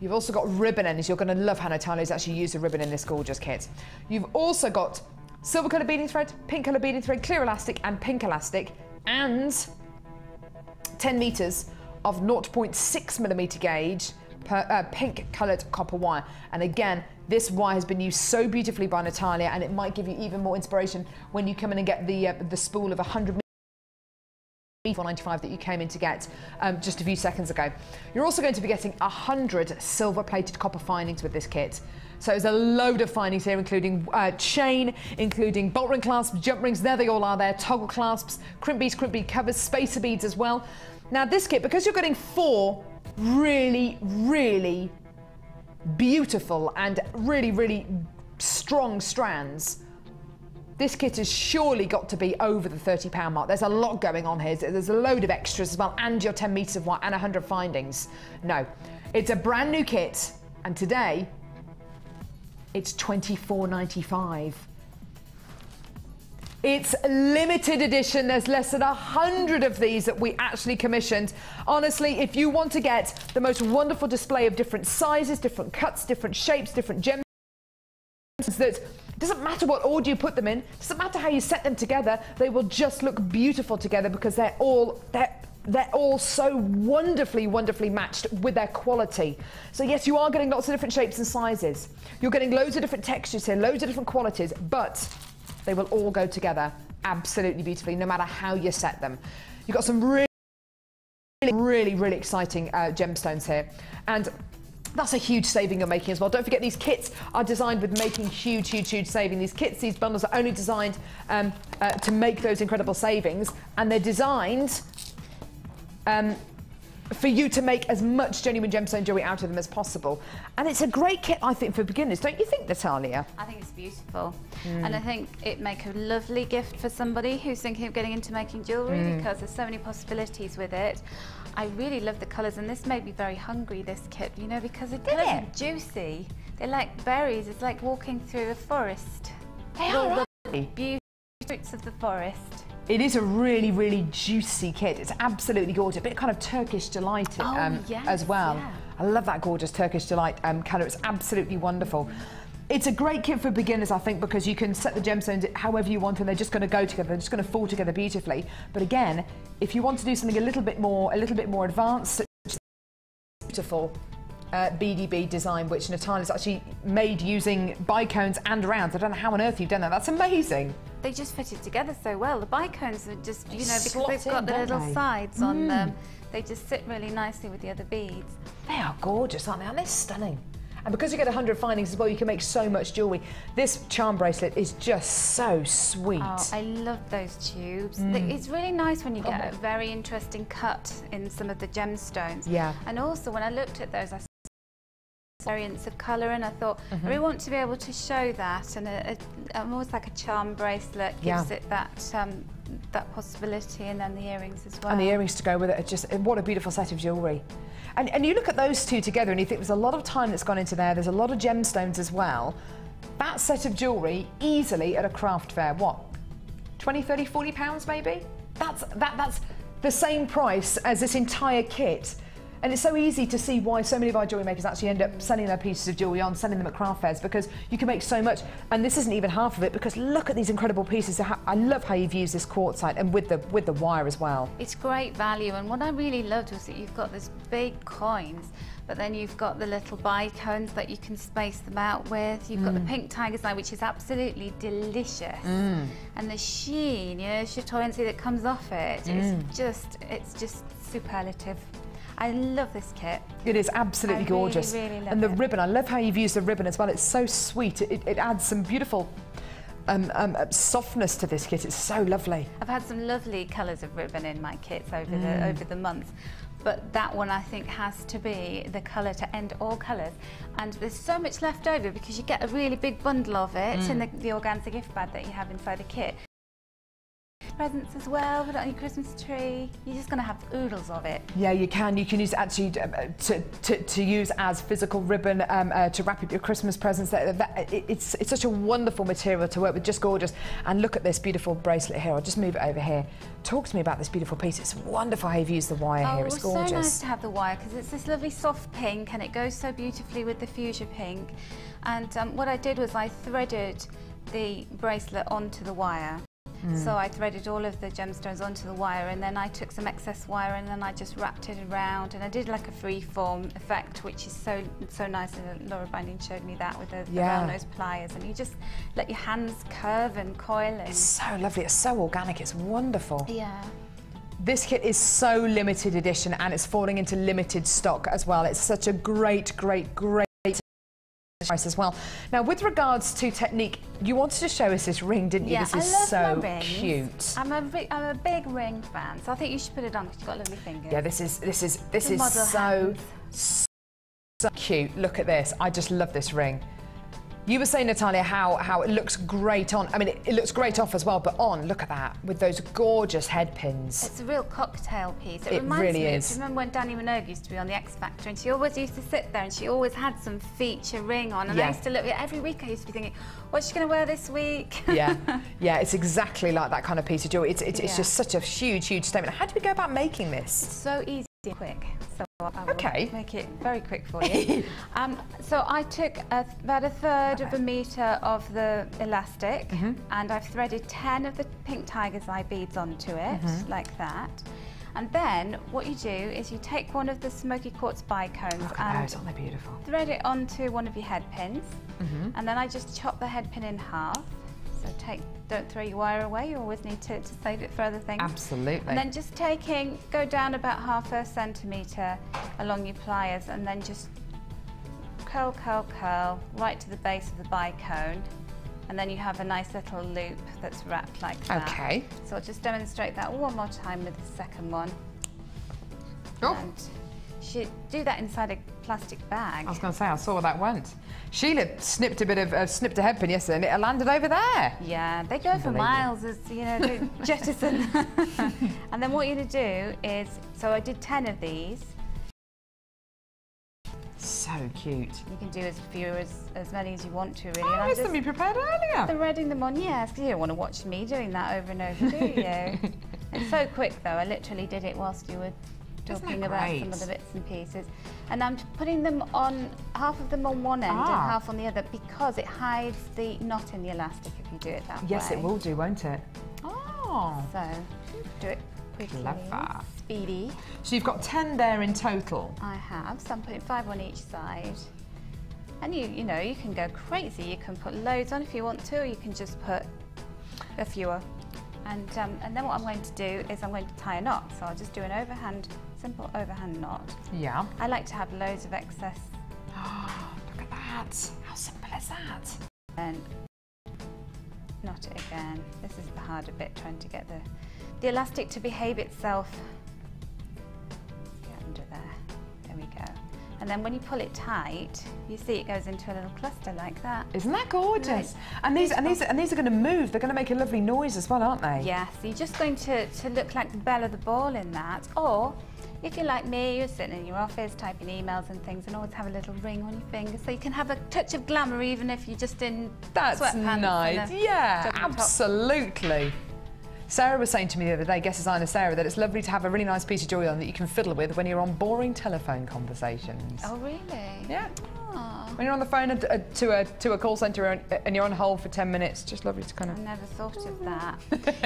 You've also got ribbon ends. You're going to love how Natalia's actually used a ribbon in this gorgeous kit. You've also got silver colour beading thread, pink colour beading thread, clear elastic and pink elastic, and 10 metres of 0.6 millimetre gauge pink coloured copper wire. And again, this wire has been used so beautifully by Natalia, and it might give you even more inspiration when you come in and get the spool of 100 $4.95 that you came in to get just a few seconds ago. You're also going to be getting 100 silver plated copper findings with this kit. So there's a load of findings here, including chain, including bolt ring clasps, jump rings, there they all are there, toggle clasps, crimp bead covers, spacer beads as well. Now this kit, because you're getting 4 really, really beautiful and really, really strong strands, this kit has surely got to be over the £30 mark. There's a lot going on here. There's a load of extras as well, and your 10 metres of wire and 100 findings. No, it's a brand new kit And today, it's £24.95. It's limited edition. There's less than 100 of these that we actually commissioned. Honestly, if you want to get the most wonderful display of different sizes, different cuts, different shapes, different gems, that doesn't matter what order you put them in, doesn't matter how you set them together, they will just look beautiful together because they're all so wonderfully matched with their quality. So yes, you are getting lots of different shapes and sizes. You're getting loads of different textures here, loads of different qualities, but they will all go together absolutely beautifully, no matter how you set them. You've got some really exciting gemstones here. And that's a huge saving you're making as well. Don't forget, these kits are designed with making huge saving. These kits, these bundles are only designed to make those incredible savings, and they're designed for you to make as much genuine gemstone jewellery out of them as possible. And it's a great kit, I think, for beginners. Don't you think, Natalia? I think it's beautiful. And I think it'd make a lovely gift for somebody who's thinking of getting into making jewellery because there's so many possibilities with it. I really love the colours, and this made me very hungry, this kit, you know, because the colours are juicy. They're like berries. It's like walking through a forest. They are the beautiful fruits of the forest. It is a really juicy kit. It's absolutely gorgeous. A bit kind of Turkish delight yes, as well. Yeah. I love that gorgeous Turkish delight colour. It's absolutely wonderful. It's a great kit for beginners, I think, because you can set the gemstones however you want, and they're just going to go together. They're just going to fall together beautifully. But again, if you want to do something a little bit more advanced, beautiful BDB design, which Natalia's actually made using bicones and rounds. I don't know how on earth you've done that. That's amazing. They just fit it together so well. The bicones are just, you know, because they've got the little they? sides on them, they just sit really nicely with the other beads. They are gorgeous, aren't they? And they're stunning. And because you get 100 findings as well, you can make so much jewellery. This charm bracelet is just so sweet. Oh, I love those tubes. It's really nice when you get a very interesting cut in some of the gemstones. Yeah. And also when I looked at those, I saw variants of colour, and I thought, I really want to be able to show that, and almost like a charm bracelet gives it that possibility, and then the earrings as well. And the earrings to go with it are just, what a beautiful set of jewellery. And you look at those two together and you think there's a lot of time that's gone into there, there's a lot of gemstones as well. That set of jewellery easily at a craft fair, what, 20, 30, 40 pounds maybe? That's the same price as this entire kit. And it's so easy to see why so many of our jewellery makers actually end up selling their pieces of jewellery on, selling them at craft fairs, because you can make so much. And this isn't even half of it, because look at these incredible pieces. I love how you've used this quartzite and with the wire as well. It's great value, and what I really loved was that you've got this big coins, but then you've got the little bicones that you can space them out with. You've got the pink tiger's eye, which is absolutely delicious. And the sheen, you know, chatoyancy that comes off it, it's just superlative. I love this kit. It is absolutely gorgeous. Really love and the it. ribbon, I love how you've used the ribbon as well. It's so sweet. It adds some beautiful softness to this kit. It's so lovely. I've had some lovely colours of ribbon in my kits over the months, but that one I think has to be the colour to end all colours. And there's so much left over because you get a really big bundle of it in the organza gift bag that you have inside a kit. Presents as well, put it on your Christmas tree. You're just going to have oodles of it. Yeah, you can. You can use it actually to use as physical ribbon to wrap up your Christmas presents. It's such a wonderful material to work with, just gorgeous. And look at this beautiful bracelet here. I'll just move it over here. Talk to me about this beautiful piece. It's wonderful how you've used the wire here. It's gorgeous. So nice to have the wire because it's this lovely soft pink and it goes so beautifully with the fuchsia pink. And what I did was I threaded the bracelet onto the wire. So I threaded all of the gemstones onto the wire, and then I took some excess wire and then I just wrapped it around, and I did like a free-form effect, which is so nice. And Laura Binding showed me that with the round nose pliers, and you just let your hands curve and coil in. It's so lovely. It's so organic. It's wonderful. Yeah. This kit is so limited edition, and it's falling into limited stock as well. It's such a great price as well. Now, with regards to technique, you wanted to show us this ring, didn't you? Yeah, this is I love so cute. I'm a big ring fan, so I think you should put it on because you've got lovely fingers. Yeah, this is so cute. Look at this. I just love this ring. You were saying, Natalia, how it looks great on. I mean, it looks great off as well, but on, look at that, with those gorgeous head pins. It's a real cocktail piece. It reminds really me, is. Do you remember when Danny Minogue used to be on the X Factor, and she always used to sit there and she always had some feature ring on, and I used to look, every week I used to be thinking, what's she going to wear this week? Yeah, yeah, it's exactly like that kind of piece of jewellery. It's just such a huge statement. How do we go about making this? It's so easy and quick. So I will make it very quick for you. So I took about a third of a metre of the elastic, and I've threaded 10 of the pink tiger's eye beads onto it, like that. And then what you do is you take one of the smoky quartz bicones and those, aren't they beautiful? Thread it onto one of your head pins, and then I just chop the head pin in half. So don't throw your wire away, you always need to save it for other things. Absolutely. And then just go down about half a centimetre along your pliers, and then just curl, curl, curl, right to the base of the bicone. And then you have a nice little loop that's wrapped like that. Okay. So I'll just demonstrate that one more time with the second one. Oh. And you should do that inside a plastic bag. I was going to say, I saw where that went. Sheila snipped a head pin yesterday and it landed over there. Yeah, they go for miles, as you know, they jettison. And then what you're going to do is, so I did 10 of these. So cute. You can do as many as you want to, really. Oh, it's them you prepared earlier. Threading them on, yes, because you don't want to watch me doing that over and over, do you? It's so quick, though. I literally did it whilst you were talking about some of the bits and pieces. And I'm putting them on, half of them on one end and half on the other, because it hides the knot in the elastic if you do it that way. Yes, it will do, won't it? Oh. So, do it quickly. Clever. Speedy. So you've got 10 there in total? I have, so I'm putting 5 on each side. And you know, you can go crazy. You can put loads on if you want to, or you can just put a fewer. And then what I'm going to do is I'm going to tie a knot. So I'll just do an simple overhand knot. Yeah. I like to have loads of excess. Look at that. How simple is that? And knot it again. This is the harder bit, trying to get the elastic to behave itself. Get under there. There we go. And then when you pull it tight, you see it goes into a little cluster like that. Isn't that gorgeous? And these are going to move. They're going to make a lovely noise as well, aren't they? Yes. So you're just going to look like the belle of the ball in that. Or if you're like me, you're sitting in your office typing emails and things, and always have a little ring on your finger, so you can have a touch of glamour even if you're just in sweatpants. That's nice. Yeah, absolutely. Sarah was saying to me the other day, guest designer Sarah, that it's lovely to have a really nice piece of jewellery on that you can fiddle with when you're on boring telephone conversations. Oh, really? Yeah. Aww. When you're on the phone to a call centre and you're on hold for 10 minutes, just lovely to kind of... I never thought of that.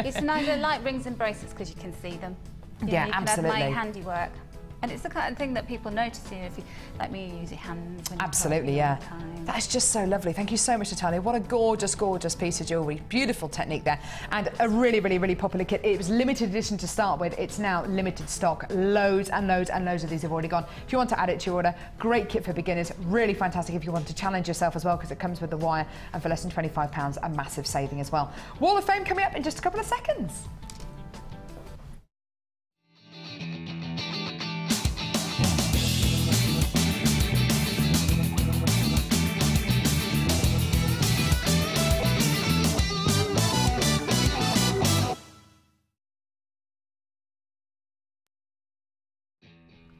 It's nice, I like rings and bracelets because you can see them. You yeah, know, absolutely. Have my handiwork. And it's the kind of thing that people notice, you know, if you, like me, you use your hands when absolutely, yeah. That's just so lovely. Thank you so much, Natalia. What a gorgeous, gorgeous piece of jewellery. Beautiful technique there. And a really, really, really popular kit. It was limited edition to start with. It's now limited stock. Loads and loads and loads of these have already gone. If you want to add it to your order, great kit for beginners. Really fantastic if you want to challenge yourself as well, because it comes with the wire, and for less than £25, a massive saving as well. Wall of Fame coming up in just a couple of seconds.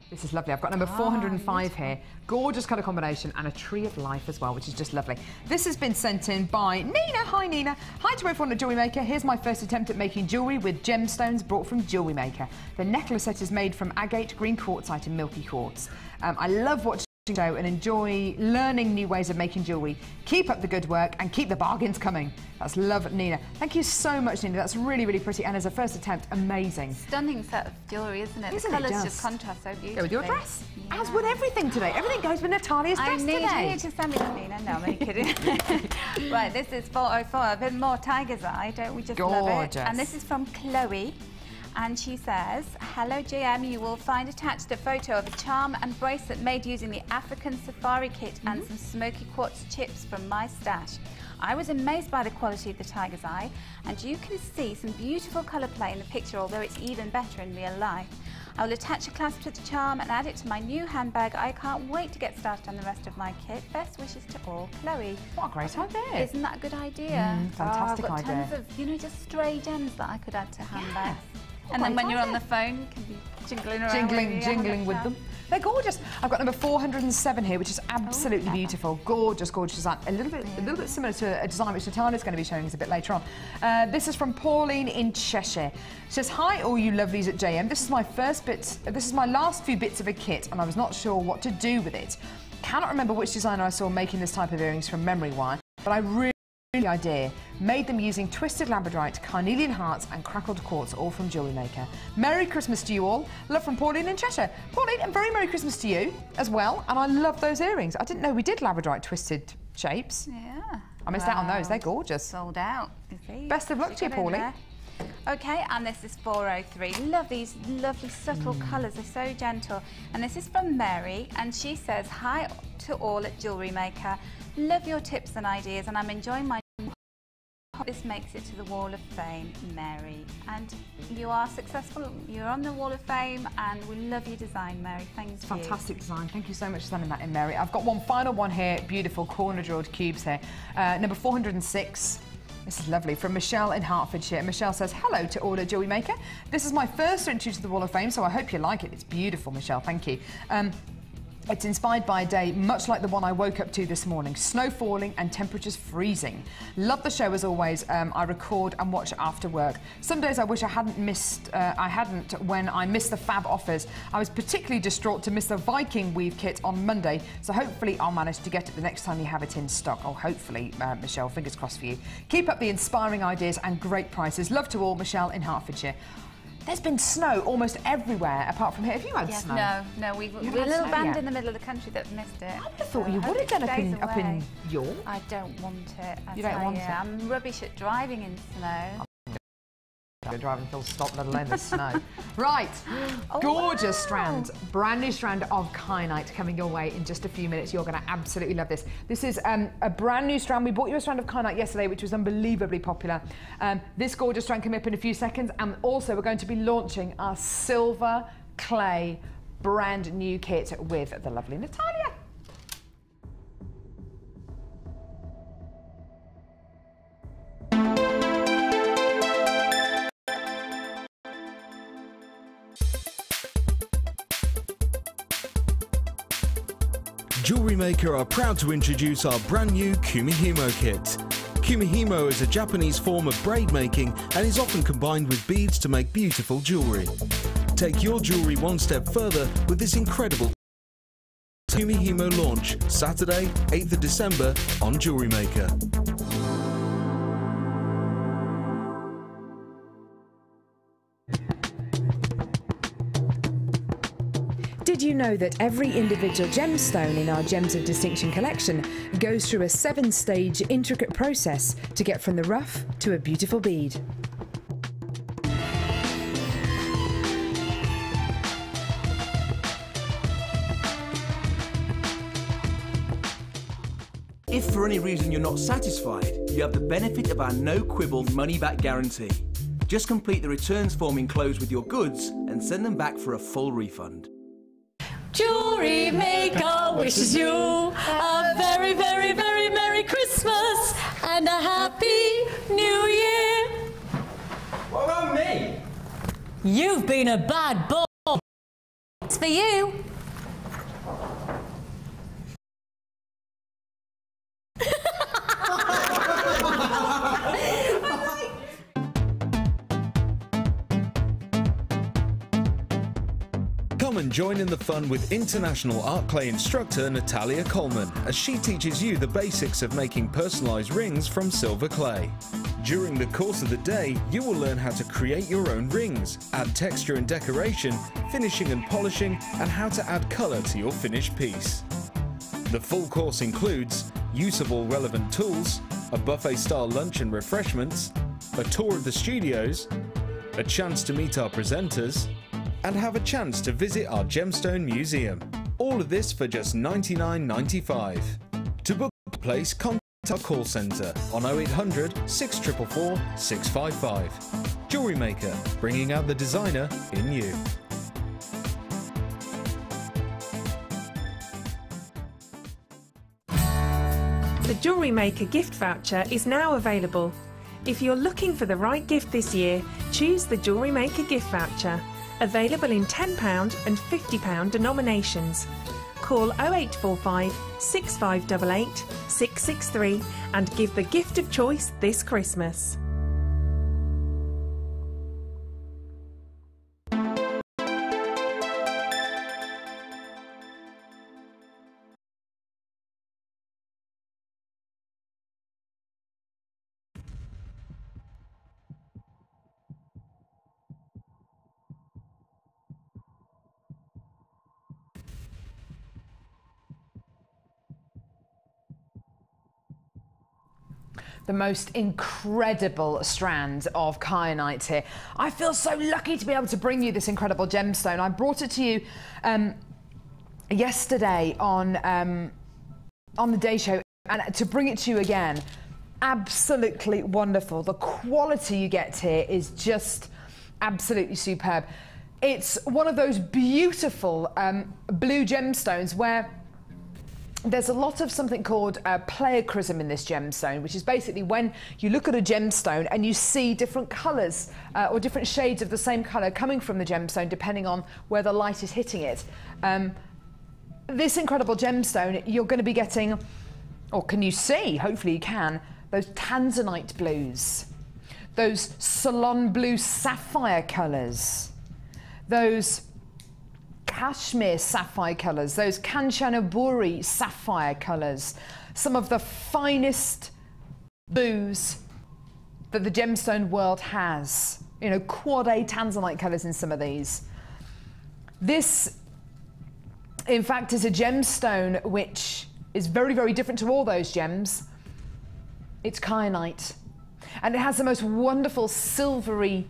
This is lovely. I've got number 405 here. Gorgeous colour combination and a tree of life as well, which is just lovely. This has been sent in by Nina. Hi, Nina. Hi to everyone at Jewellery Maker. Here's my first attempt at making jewellery with gemstones brought from Jewellery Maker. The necklace set is made from agate, green quartzite and milky quartz. I love watching the show and enjoy learning new ways of making jewellery. Keep up the good work and keep the bargains coming. That's love, Nina. Thank you so much, Nina. That's really, really pretty, and as a first attempt, amazing. Stunning set of jewellery, isn't it? The colours just contrast so beautifully. Go with your dress. Yeah. As with everything today. Everything goes with Natalia's dress today. I need you to send me to Nina. No, I'm only kidding. Right, this is 404. A bit more tiger's eye, don't we just love it? And this is from Chloe. And she says, hello GM, you will find attached a photo of a charm and bracelet made using the African safari kit and some smoky quartz chips from my stash. I was amazed by the quality of the tiger's eye, and you can see some beautiful colour play in the picture, although it's even better in real life. I'll attach a clasp to the charm and add it to my new handbag. I can't wait to get started on the rest of my kit. Best wishes to all, Chloe. What a great idea. Isn't that a good idea? Fantastic I've got idea. tons of, you know, just stray gems that I could add to handbags. Yes. And then when Great you're on idea. the phone, you can be jingling around. Jingling with them. They're gorgeous. I've got number 407 here, which is absolutely beautiful. Gorgeous, gorgeous design. A little bit similar to a design which Natalia's going to be showing us a bit later on. This is from Pauline in Cheshire. She says, "Hi, all you lovelies at JM. This is my last few bits of a kit, and I was not sure what to do with it. Cannot remember which designer I saw making this type of earrings from memory wire, but I really the idea. Made them using twisted labradorite, carnelian hearts and crackled quartz, all from Jewellery Maker. Merry Christmas to you all. Love from Pauline in Cheshire." Pauline, and very Merry Christmas to you as well. And I love those earrings. I didn't know we did labradorite twisted shapes. Yeah. I missed out on those. They're gorgeous. Sold out. You see? Best of luck to you, Pauline. Okay, and this is 403. Love these lovely subtle colours. They're so gentle. And this is from Mary, and she says, "Hi to all at Jewellery Maker. Love your tips and ideas, and I'm enjoying my this makes it to the Wall of Fame, Mary." And you are successful. You're on the Wall of Fame, and we love your design, Mary. Thank you. Fantastic design. Thank you so much for sending that in, Mary. I've got one final one here. Beautiful corner drawed cubes here. Number 406. This is lovely, from Michelle in Hertfordshire. Michelle says, "Hello to all at Jewellery Maker. This is my first entry to the Wall of Fame, so I hope you like it. It's beautiful, Michelle. Thank you. It's inspired by a day much like the one I woke up to this morning. Snow falling and temperatures freezing. Love the show as always. I record and watch after work. Some days I wish I hadn't when I missed the fab offers. I was particularly distraught to miss the Viking weave kit on Monday, so hopefully I'll manage to get it the next time you have it in stock." Oh, hopefully, Michelle, fingers crossed for you. Keep up the inspiring ideas and great prices. Love to all, Michelle in Hertfordshire. There's been snow almost everywhere apart from here. Have you had snow? No, we're a little band in the middle of the country that missed it. I would have thought you would have done up in York. I don't want it. You don't want it? I'm rubbish at driving in snow. You're driving full stop, let alone the snow. Right, gorgeous strand, brand new strand of kyanite coming your way in just a few minutes. You're going to absolutely love this. This is a brand new strand. We bought you a strand of kyanite yesterday, which was unbelievably popular. This gorgeous strand coming up in a few seconds, and also we're going to be launching our silver clay brand new kit with the lovely Natalia. Jewellery Maker are proud to introduce our brand new Kumihimo kit. Kumihimo is a Japanese form of braid making and is often combined with beads to make beautiful jewellery. Take your jewellery one step further with this incredible Kumihimo launch, Saturday, 8th of December on Jewellery Maker. Did you know that every individual gemstone in our Gems of Distinction collection goes through a 7-stage intricate process to get from the rough to a beautiful bead? If for any reason you're not satisfied, you have the benefit of our no-quibble money-back guarantee. Just complete the returns form enclosed with your goods and send them back for a full refund. Jewellery Maker wishes you a very, very, very Merry Christmas and a Happy New Year. What about me? You've been a bad boy. It's for you. Come and join in the fun with international art clay instructor Natalia Coleman as she teaches you the basics of making personalised rings from silver clay. During the course of the day, you will learn how to create your own rings, add texture and decoration, finishing and polishing, and how to add colour to your finished piece. The full course includes use of all relevant tools, a buffet-style lunch and refreshments, a tour of the studios, a chance to meet our presenters, and have a chance to visit our Gemstone Museum. All of this for just $99.95. To book a place, contact our call centre on 0800 644 655. Jewellery Maker, bringing out the designer in you. Jewellery Maker gift voucher is now available. If you're looking for the right gift this year, choose the Jewellery Maker gift voucher, available in £10 and £50 denominations. Call 0845 6588 663 and give the gift of choice this Christmas. The most incredible strand of kyanite here. I feel so lucky to be able to bring you this incredible gemstone. I brought it to you yesterday on the Day Show, and to bring it to you again, absolutely wonderful. The quality you get here is just absolutely superb. It's one of those beautiful blue gemstones where there's a lot of something called pleochrysm in this gemstone, which is basically when you look at a gemstone and you see different colours or different shades of the same colour coming from the gemstone depending on where the light is hitting it. This incredible gemstone, you're going to be getting, or can you see, hopefully you can, those tanzanite blues, those salon blue sapphire colours, those cashmere sapphire colours, those Kanchanaburi sapphire colours, some of the finest blues that the gemstone world has. You know, quad A tanzanite colours in some of these. This, in fact, is a gemstone which is very, very different to all those gems. It's kyanite. And it has the most wonderful silvery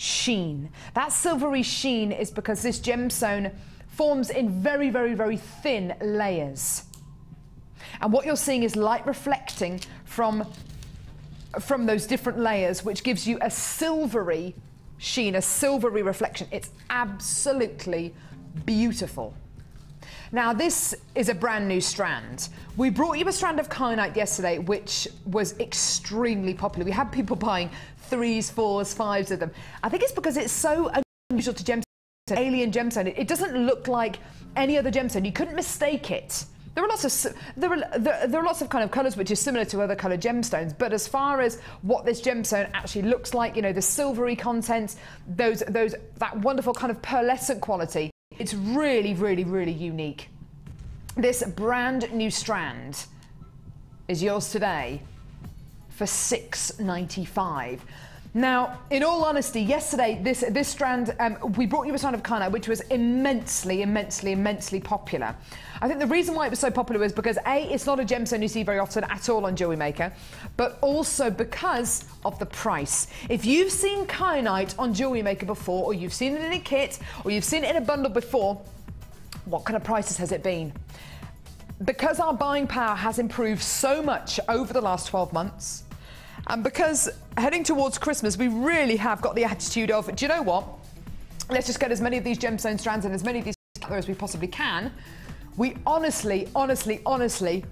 sheen. That silvery sheen is because this gemstone forms in very, very, very thin layers. And what you're seeing is light reflecting from those different layers, which gives you a silvery sheen, a silvery reflection. It's absolutely beautiful. Now, this is a brand new strand. We brought you a strand of kyanite yesterday, which was extremely popular. We had people buying 3s, 4s, 5s of them. I think it's because it's so unusual to gemstone, alien gemstone. It doesn't look like any other gemstone. You couldn't mistake it. There are lots of kind of colours which are similar to other coloured gemstones, but as far as what this gemstone actually looks like, you know, the silvery content, that wonderful kind of pearlescent quality, it's really, really, really unique. This brand new strand is yours today for $6.95. Now, in all honesty, yesterday, this strand, we brought you a strand of kyanite, which was immensely, immensely, immensely popular. I think the reason why it was so popular was because A, it's not a gemstone you see very often at all on Jewellery Maker, but also because of the price. If you've seen kyanite on Jewellery Maker before, or you've seen it in a kit, or you've seen it in a bundle before, what kind of prices has it been? Because our buying power has improved so much over the last 12 months, and because heading towards Christmas, we really have got the attitude of, do you know what? Let's just get as many of these gemstone strands and as many of these as we possibly can. We honestly, honestly, honestly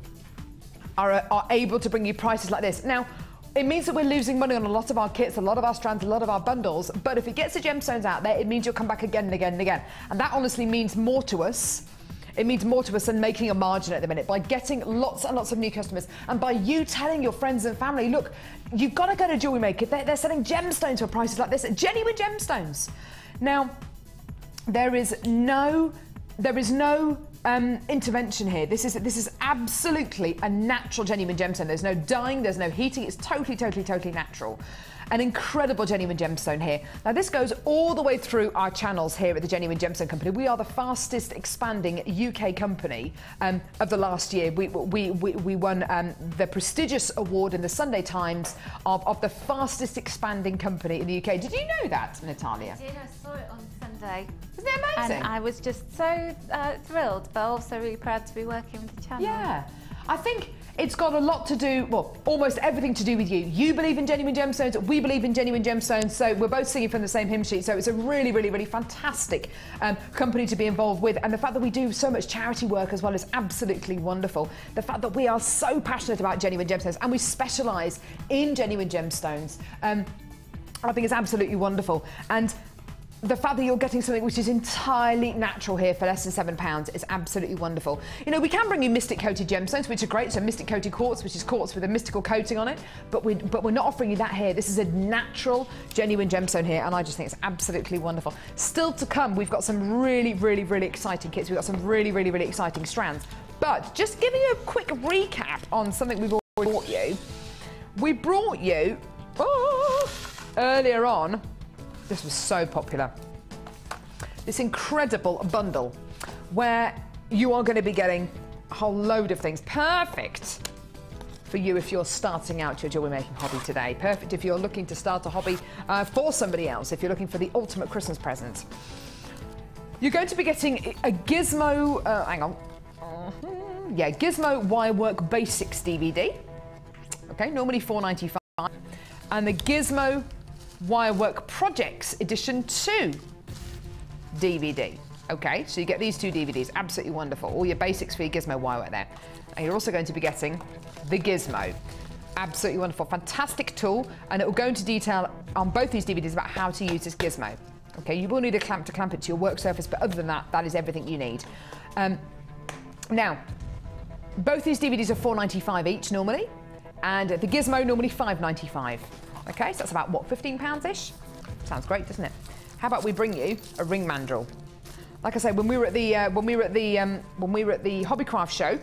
are able to bring you prices like this. Now, it means that we're losing money on a lot of our kits, a lot of our strands, a lot of our bundles, but if it gets the gemstones out there, it means you'll come back again and again and again. And that honestly means more to us. It means more to us than making a margin at the minute by getting lots and lots of new customers, and by you telling your friends and family, look, you've got to go to Jewellery Maker. They're selling gemstones for prices like this, genuine gemstones. Now, there is no intervention here. This is absolutely a natural genuine gemstone. There's no dyeing, there's no heating. It's totally, totally, totally natural. An incredible genuine gemstone here. Now, this goes all the way through our channels here at the Genuine Gemstone Company. We are the fastest expanding UK company of the last year. We won the prestigious award in the Sunday Times of the fastest expanding company in the UK. Did you know that, Natalia? I did. I saw it on Sunday. Isn't it amazing? And I was just so thrilled, but also really proud to be working with the channel. Yeah. I think It's got a lot to do, well, almost everything to do with you. You believe in genuine gemstones, we believe in genuine gemstones, so we're both singing from the same hymn sheet. So it's a really, really, really fantastic company to be involved with. And the fact that we do so much charity work as well is absolutely wonderful. The fact that we are so passionate about genuine gemstones and we specialise in genuine gemstones, I think it's absolutely wonderful. And the fact that you're getting something which is entirely natural here for less than £7 is absolutely wonderful. You know, we can bring you mystic coated gemstones, which are great. So mystic coated quartz, which is quartz with a mystical coating on it, but we're not offering you that here. This is a natural, genuine gemstone here, and I just think it's absolutely wonderful. Still to come, we've got some really, really, really exciting kits. We've got some really, really, really exciting strands. But just giving you a quick recap on something we've already brought you. We brought you, earlier on, this was so popular, this incredible bundle where you are going to be getting a whole load of things. Perfect for you if you're starting out your jewellery making hobby today. Perfect if you're looking to start a hobby for somebody else, if you're looking for the ultimate Christmas present. You're going to be getting a Gizmo, Gizmo Wirework Basics DVD. Okay, normally £4.95. And the Gizmo Wirework Projects Edition 2 DVD. Okay, so you get these two DVDs, absolutely wonderful. All your basics for your Gizmo Wirework there. And you're also going to be getting the Gizmo. Absolutely wonderful, fantastic tool, and it will go into detail on both these DVDs about how to use this Gizmo. Okay, you will need a clamp to clamp it to your work surface, but other than that, that is everything you need. Now, both these DVDs are £4.95 each normally, and the Gizmo normally £5.95. Okay, so that's about, what, £15-ish? Sounds great, doesn't it? How about we bring you a ring mandrel? Like I said, when we were at the Hobbycraft show,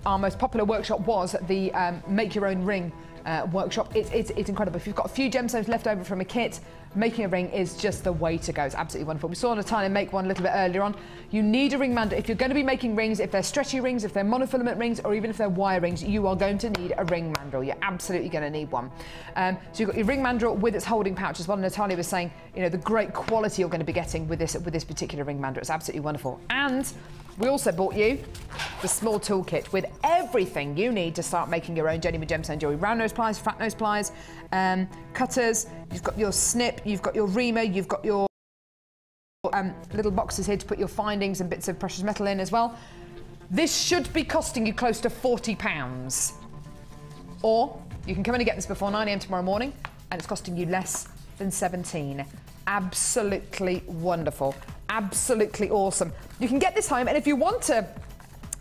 our most popular workshop was the Make Your Own Ring workshop. It's incredible. If you've got a few gemstones left over from a kit, making a ring is just the way to go. It's absolutely wonderful. We saw Natalia make one a little bit earlier on. You need a ring mandrel. If you're going to be making rings, if they're stretchy rings, if they're monofilament rings, or even if they're wire rings, you are going to need a ring mandrel. You're absolutely going to need one. So you've got your ring mandrel with its holding pouch as well. Natalia was saying, you know, the great quality you're going to be getting with this particular ring mandrel. It's absolutely wonderful. And we also bought you the small toolkit with everything you need to start making your own genuine gemstone jewellery. Round nose pliers, flat nose pliers, cutters, you've got your snip, you've got your reamer, you've got your little boxes here to put your findings and bits of precious metal in as well. This should be costing you close to £40. Or you can come in and get this before 9 AM tomorrow morning and it's costing you less than 17. Absolutely wonderful. Absolutely awesome. You can get this home, and if you want to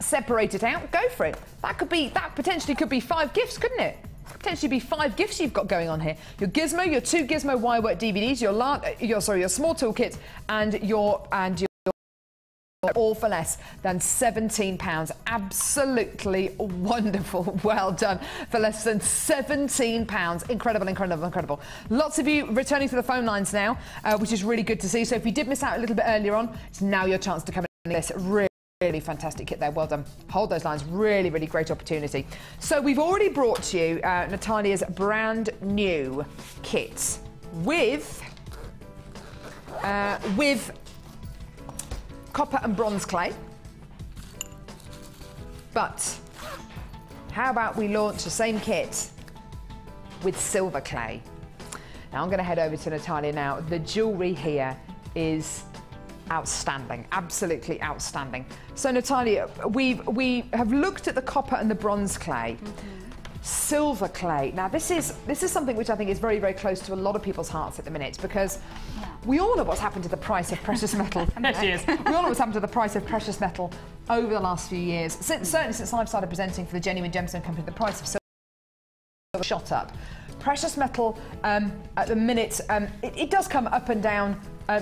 separate it out, go for it. That potentially could be 5 gifts, couldn't it? Potentially be 5 gifts you've got going on here. Your Gizmo, your 2 Gizmo Wirework DVDs, your small toolkit, and your all for less than £17. Absolutely wonderful. Well done. For less than £17. Incredible, incredible, incredible. Lots of you returning to the phone lines now, which is really good to see. So if you did miss out a little bit earlier on, it's now your chance to come in this really fantastic kit there. Well done. Hold those lines. Really, really great opportunity. So we've already brought you Natalia's brand new kit with copper and bronze clay. But how about we launch the same kit with silver clay? Now I'm going to head over to Natalia now. The jewellery here is outstanding, absolutely outstanding. So Natalia, we have looked at the copper and the bronze clay. Silver clay. Now this is something which I think is very, very close to a lot of people's hearts at the minute, because we all know what's happened to the price of precious metal. Yes, we all know what's happened to the price of precious metal over the last few years. Certainly since I've started presenting for the Genuine Gemstone Company, the price of silver shot up. Precious metal at the minute, it does come up and down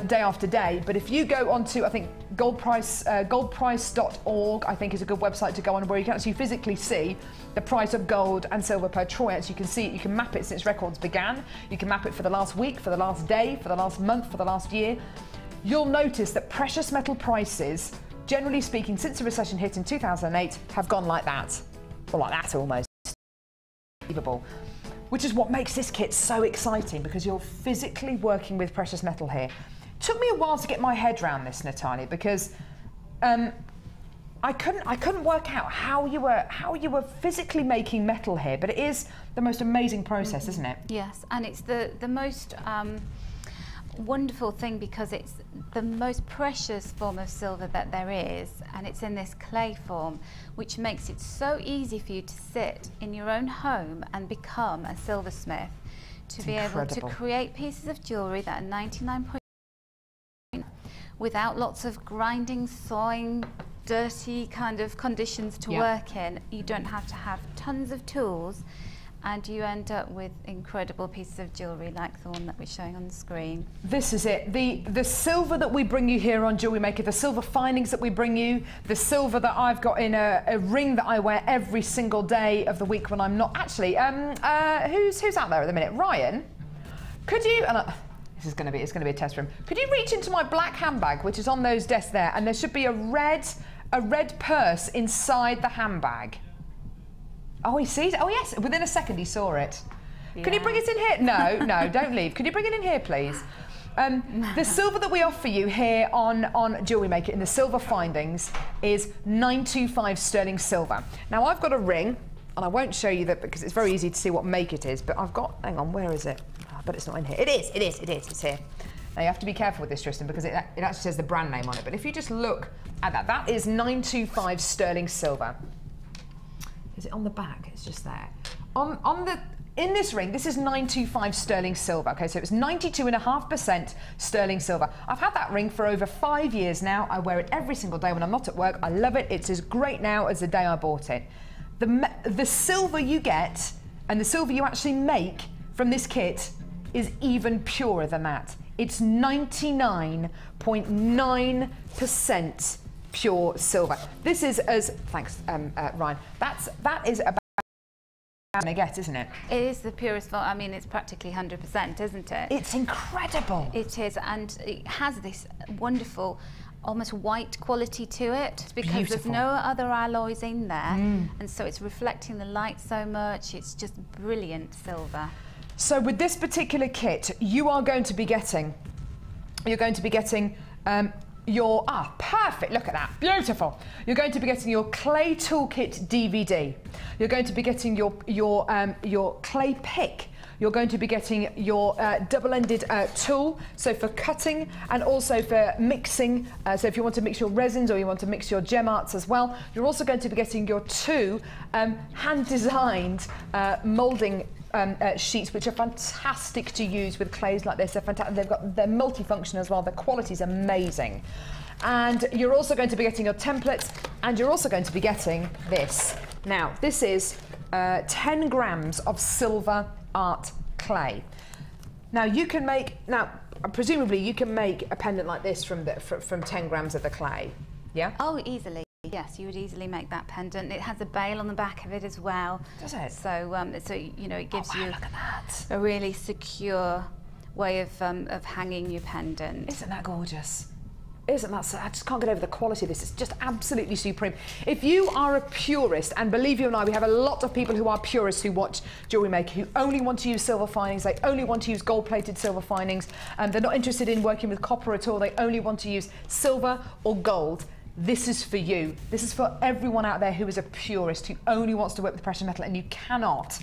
day after day, but if you go onto, I think, goldprice.org, I think is a good website to go on, where you can actually physically see the price of gold and silver per troy ounce. You can see it, you can map it since records began, you can map it for the last week, for the last day, for the last month, for the last year. You'll notice that precious metal prices, generally speaking, since the recession hit in 2008, have gone like that, or like that almost. Unbelievable. Which is what makes this kit so exciting, because you're physically working with precious metal here. It took me a while to get my head around this, Natalia, because I couldn't work out how you were physically making metal here, but it is the most amazing process, isn't it? Yes, and it's the most wonderful thing because it's the most precious form of silver that there is, and it's in this clay form, which makes it so easy for you to sit in your own home and become a silversmith, to be able to create pieces of jewellery that are 99.9 without lots of grinding, sawing, dirty kind of conditions to work in. You don't have to have tons of tools, and you end up with incredible pieces of jewellery like the one that we're showing on the screen. This is it. The silver that we bring you here on Jewellery Maker, the silver findings that we bring you, the silver that I've got in a ring that I wear every single day of the week when I'm not actually. Who's out there at the minute? Ryan, could you? It's going to be a test room. Could you reach into my black handbag, which is on those desks there, and there should be a red purse inside the handbag. Oh, he sees it. Oh, yes. Within a second, he saw it. Yeah. Can you bring it in here? No, don't leave. Could you bring it in here, please? The silver that we offer you here on Jewellery Maker in the silver findings is 925 sterling silver. Now, I've got a ring, and I won't show you that because it's very easy to see what make it is, but I've got, hang on, where is it? Oh, but it's not in here. It is, it's here. Now, you have to be careful with this, Tristan, because it actually says the brand name on it, but if you just look at that, that is 925 sterling silver. Is it on the back? It's just there. In this ring, this is 925 sterling silver. Okay, so it's 92.5% sterling silver. I've had that ring for over 5 years now. I wear it every single day when I'm not at work. I love it. It's as great now as the day I bought it. The silver you get and the silver you actually make from this kit is even purer than that. It's 99.9% pure silver. This is as, thanks Ryan, that is about I guess, isn't it? It is the purest form. I mean, it's practically 100%, isn't it? It's incredible. It is, and it has this wonderful, almost white quality to it because there's no other alloys in there, and so it's reflecting the light so much. It's just brilliant silver. So with this particular kit, you are going to be getting, your, perfect, look at that, beautiful. You're going to be getting your clay toolkit DVD. You're going to be getting your clay pick. You're going to be getting your double-ended tool, so for cutting and also for mixing. So if you want to mix your resins or you want to mix your gem arts as well. You're also going to be getting your two hand-designed moulding sheets, which are fantastic to use with clays like this. They're fantastic. They're multifunction as well. The quality's amazing. And you're also going to be getting your templates, and you're also going to be getting this. Now, this is 10 grams of silver art clay. Now, you can make, presumably you can make a pendant like this from 10 grams of the clay. Yeah? Oh, easily. Yes, you would easily make that pendant. It has a bail on the back of it as well. Does it? So, so you know, it gives you look at that. A really secure way of hanging your pendant. Isn't that gorgeous? Isn't that so? I just can't get over the quality of this. It's just absolutely supreme. If you are a purist, and believe you and I, we have a lot of people who are purists who watch Jewellery Maker, who only want to use silver findings, they only want to use gold-plated silver findings, and they're not interested in working with copper at all. They only want to use silver or gold. This is for you. This is for everyone out there who is a purist, who only wants to work with precious metal, and you cannot.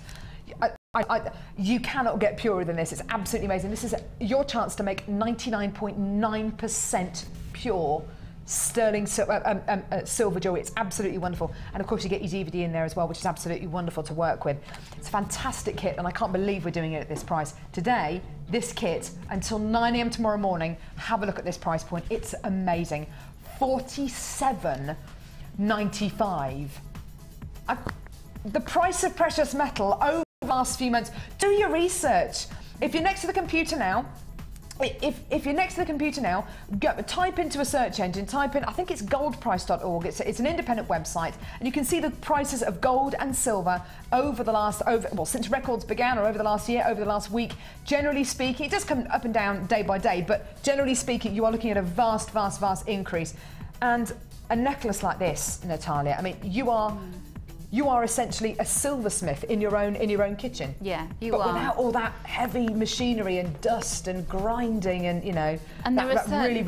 You cannot get purer than this. It's absolutely amazing. This is your chance to make 99.9% pure sterling silver jewellery. It's absolutely wonderful. And of course you get your DVD in there as well, which is absolutely wonderful to work with. It's a fantastic kit, and I can't believe we're doing it at this price. Today, this kit, until 9 AM tomorrow morning, have a look at this price point. It's amazing. $47.95. The price of precious metal over the last few months. Do your research. If you're next to the computer now, if you're next to the computer now, type into a search engine, type in, I think it's goldprice.org. It's an independent website, and you can see the prices of gold and silver over the last, since records began, or over the last year, over the last week. Generally speaking, it does come up and down day by day, but generally speaking, you are looking at a vast, vast, vast increase. And a necklace like this, Natalia, I mean, you are essentially a silversmith in your own kitchen. Yeah, you are. But without all that heavy machinery and dust and grinding and, you know, and that really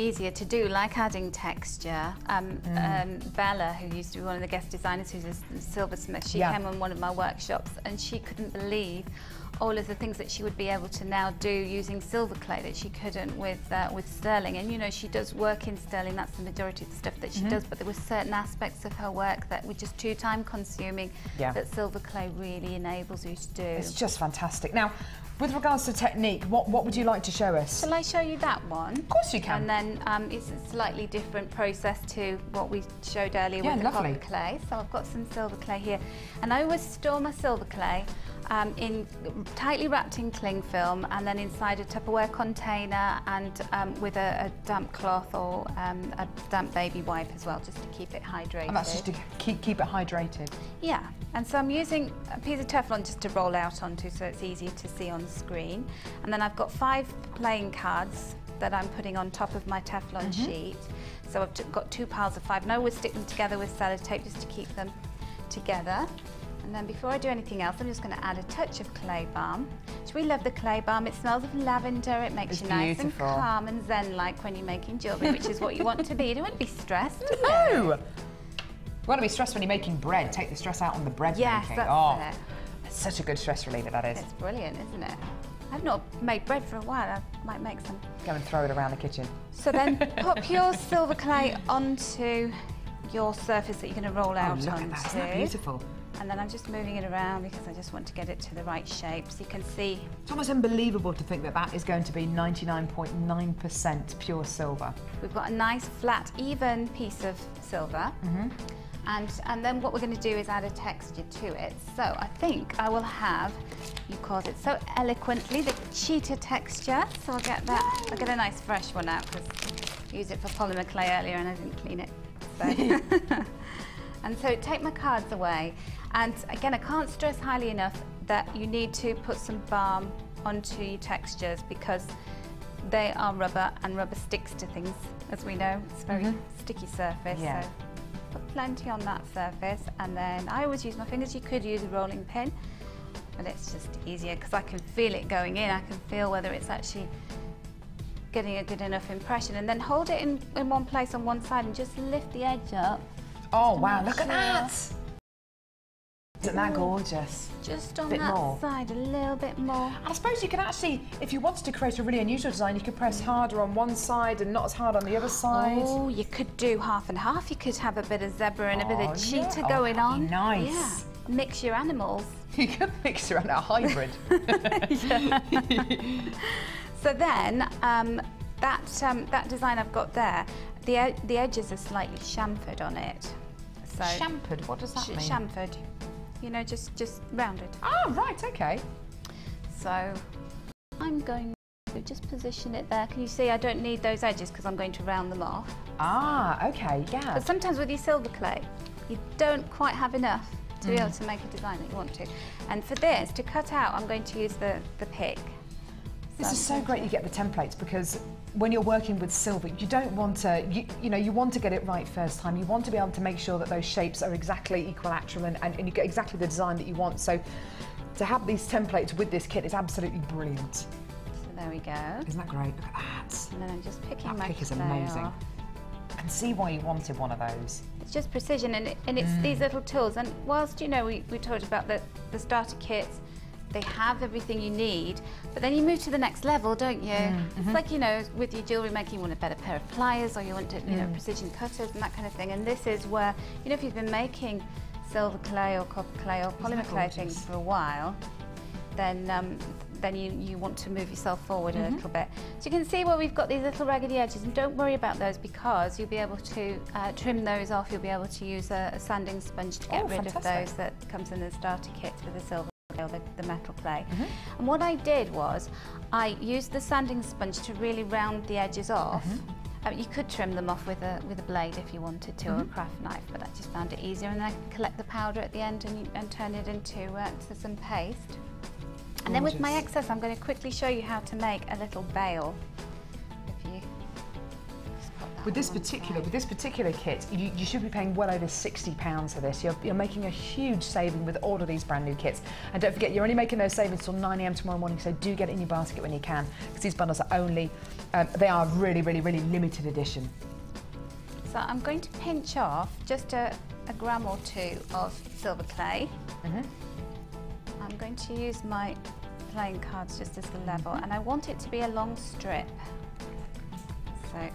easier to do, like adding texture. Bella, who used to be one of the guest designers, who's a silversmith, she came on one of my workshops and she couldn't believe all of the things that she would be able to now do using silver clay that she couldn't with sterling. And you know, she does work in sterling, that's the majority of the stuff that she does, but there were certain aspects of her work that were just too time consuming that silver clay really enables you to do. It's just fantastic. Now, with regards to technique, what would you like to show us? Shall I show you that one? Of course you can. And then it's a slightly different process to what we showed earlier with the copper clay. So I've got some silver clay here, and I always store my silver clay in tightly wrapped in cling film, and then inside a Tupperware container, and with a damp cloth or a damp baby wipe as well, just to keep it hydrated. And that's just to keep it hydrated? Yeah, and so I'm using a piece of Teflon just to roll out onto so it's easier to see on screen. And then I've got 5 playing cards that I'm putting on top of my Teflon sheet. So I've got 2 piles of 5, and I always stick them together with sellotape just to keep them together. And then before I do anything else, I'm just going to add a touch of clay balm. So we love the clay balm. It smells of lavender. It makes you nice and calm and zen-like when you're making jewellery, which is what you want to be. You don't want to be stressed, do you? No! You want to be stressed when you're making bread. Take the stress out on the bread making. That's it. It's such a good stress reliever, that is. It's brilliant, isn't it? I've not made bread for a while. I might make some. Go and throw it around the kitchen. So then pop your silver clay onto your surface that you're going to roll out onto. Look at that. Isn't that beautiful? And then I'm just moving it around because I just want to get it to the right shape. So you can see. It's almost unbelievable to think that that is going to be 99.9% pure silver. We've got a nice, flat, even piece of silver. And then what we're going to do is add a texture to it. So I think I will have, you called it so eloquently, the cheetah texture. So I'll get that. I'll get a nice fresh one out because I used it for polymer clay earlier and I didn't clean it. So. And so take my cards away. And again, I can't stress highly enough that you need to put some balm onto your textures because they are rubber and rubber sticks to things, as we know. It's a very sticky surface. So put plenty on that surface, and then I always use my fingers. You could use a rolling pin, but it's just easier because I can feel it going in. I can feel whether it's actually getting a good enough impression, and then hold it in one place on one side and just lift the edge up. Oh wow, look at that! Isn't that gorgeous? Just on that side, a little bit more. I suppose you can actually, if you wanted to create a really unusual design, you could press harder on one side and not as hard on the other side. Oh, you could do half and half. You could have a bit of zebra and a bit of cheetah going on. Nice. Yeah. Mix your animals. You could mix around a hybrid. So then, that design I've got there, the edges are slightly chamfered on it. So chamfered? What does that mean? Chamfered. You know, just rounded. Oh, right, okay. So I'm going to just position it there. Can you see I don't need those edges because I'm going to round them off. Ah, okay, yeah. But sometimes with your silver clay, you don't quite have enough to be able to make a design that you want to. And for this, to cut out, I'm going to use the pick. This is so great you get the templates because when you're working with silver, you don't want to, you know, you want to get it right first time. You want to be able to make sure that those shapes are exactly equilateral and you get exactly the design that you want. So to have these templates with this kit is absolutely brilliant. So there we go. Isn't that great? Look at that. And then I'm just picking that my pick is amazing. off. I can see why you wanted one of those. It's just precision and it's these little tools. And whilst, you know, we talked about the starter kits, they have everything you need, but then you move to the next level, don't you? It's like, you know, with your jewellery making, you want a better pair of pliers or you want to, you know, precision cutters and that kind of thing. And this is where, you know, if you've been making silver clay or copper clay or polymer clay things for a while, then you want to move yourself forward a little bit. So you can see where we've got these little raggedy edges, and don't worry about those because you'll be able to trim those off. You'll be able to use a sanding sponge to get rid of those that comes in the starter kit with the silver or the metal clay. And what I did was I used the sanding sponge to really round the edges off. You could trim them off with a blade if you wanted to, or a craft knife, but I just found it easier. And then I can collect the powder at the end and turn it into some paste. And then with my excess, I'm going to quickly show you how to make a little bail. If you just put that with this particular kit, you should be paying well over £60 for this. You're making a huge saving with all of these brand new kits. And don't forget, you're only making those savings till 9 AM tomorrow morning, so do get it in your basket when you can, because these bundles are only, they are really, really, really limited edition. So I'm going to pinch off just a gram or two of silver clay. I'm going to use my playing cards just as the level, and I want it to be a long strip. So I'm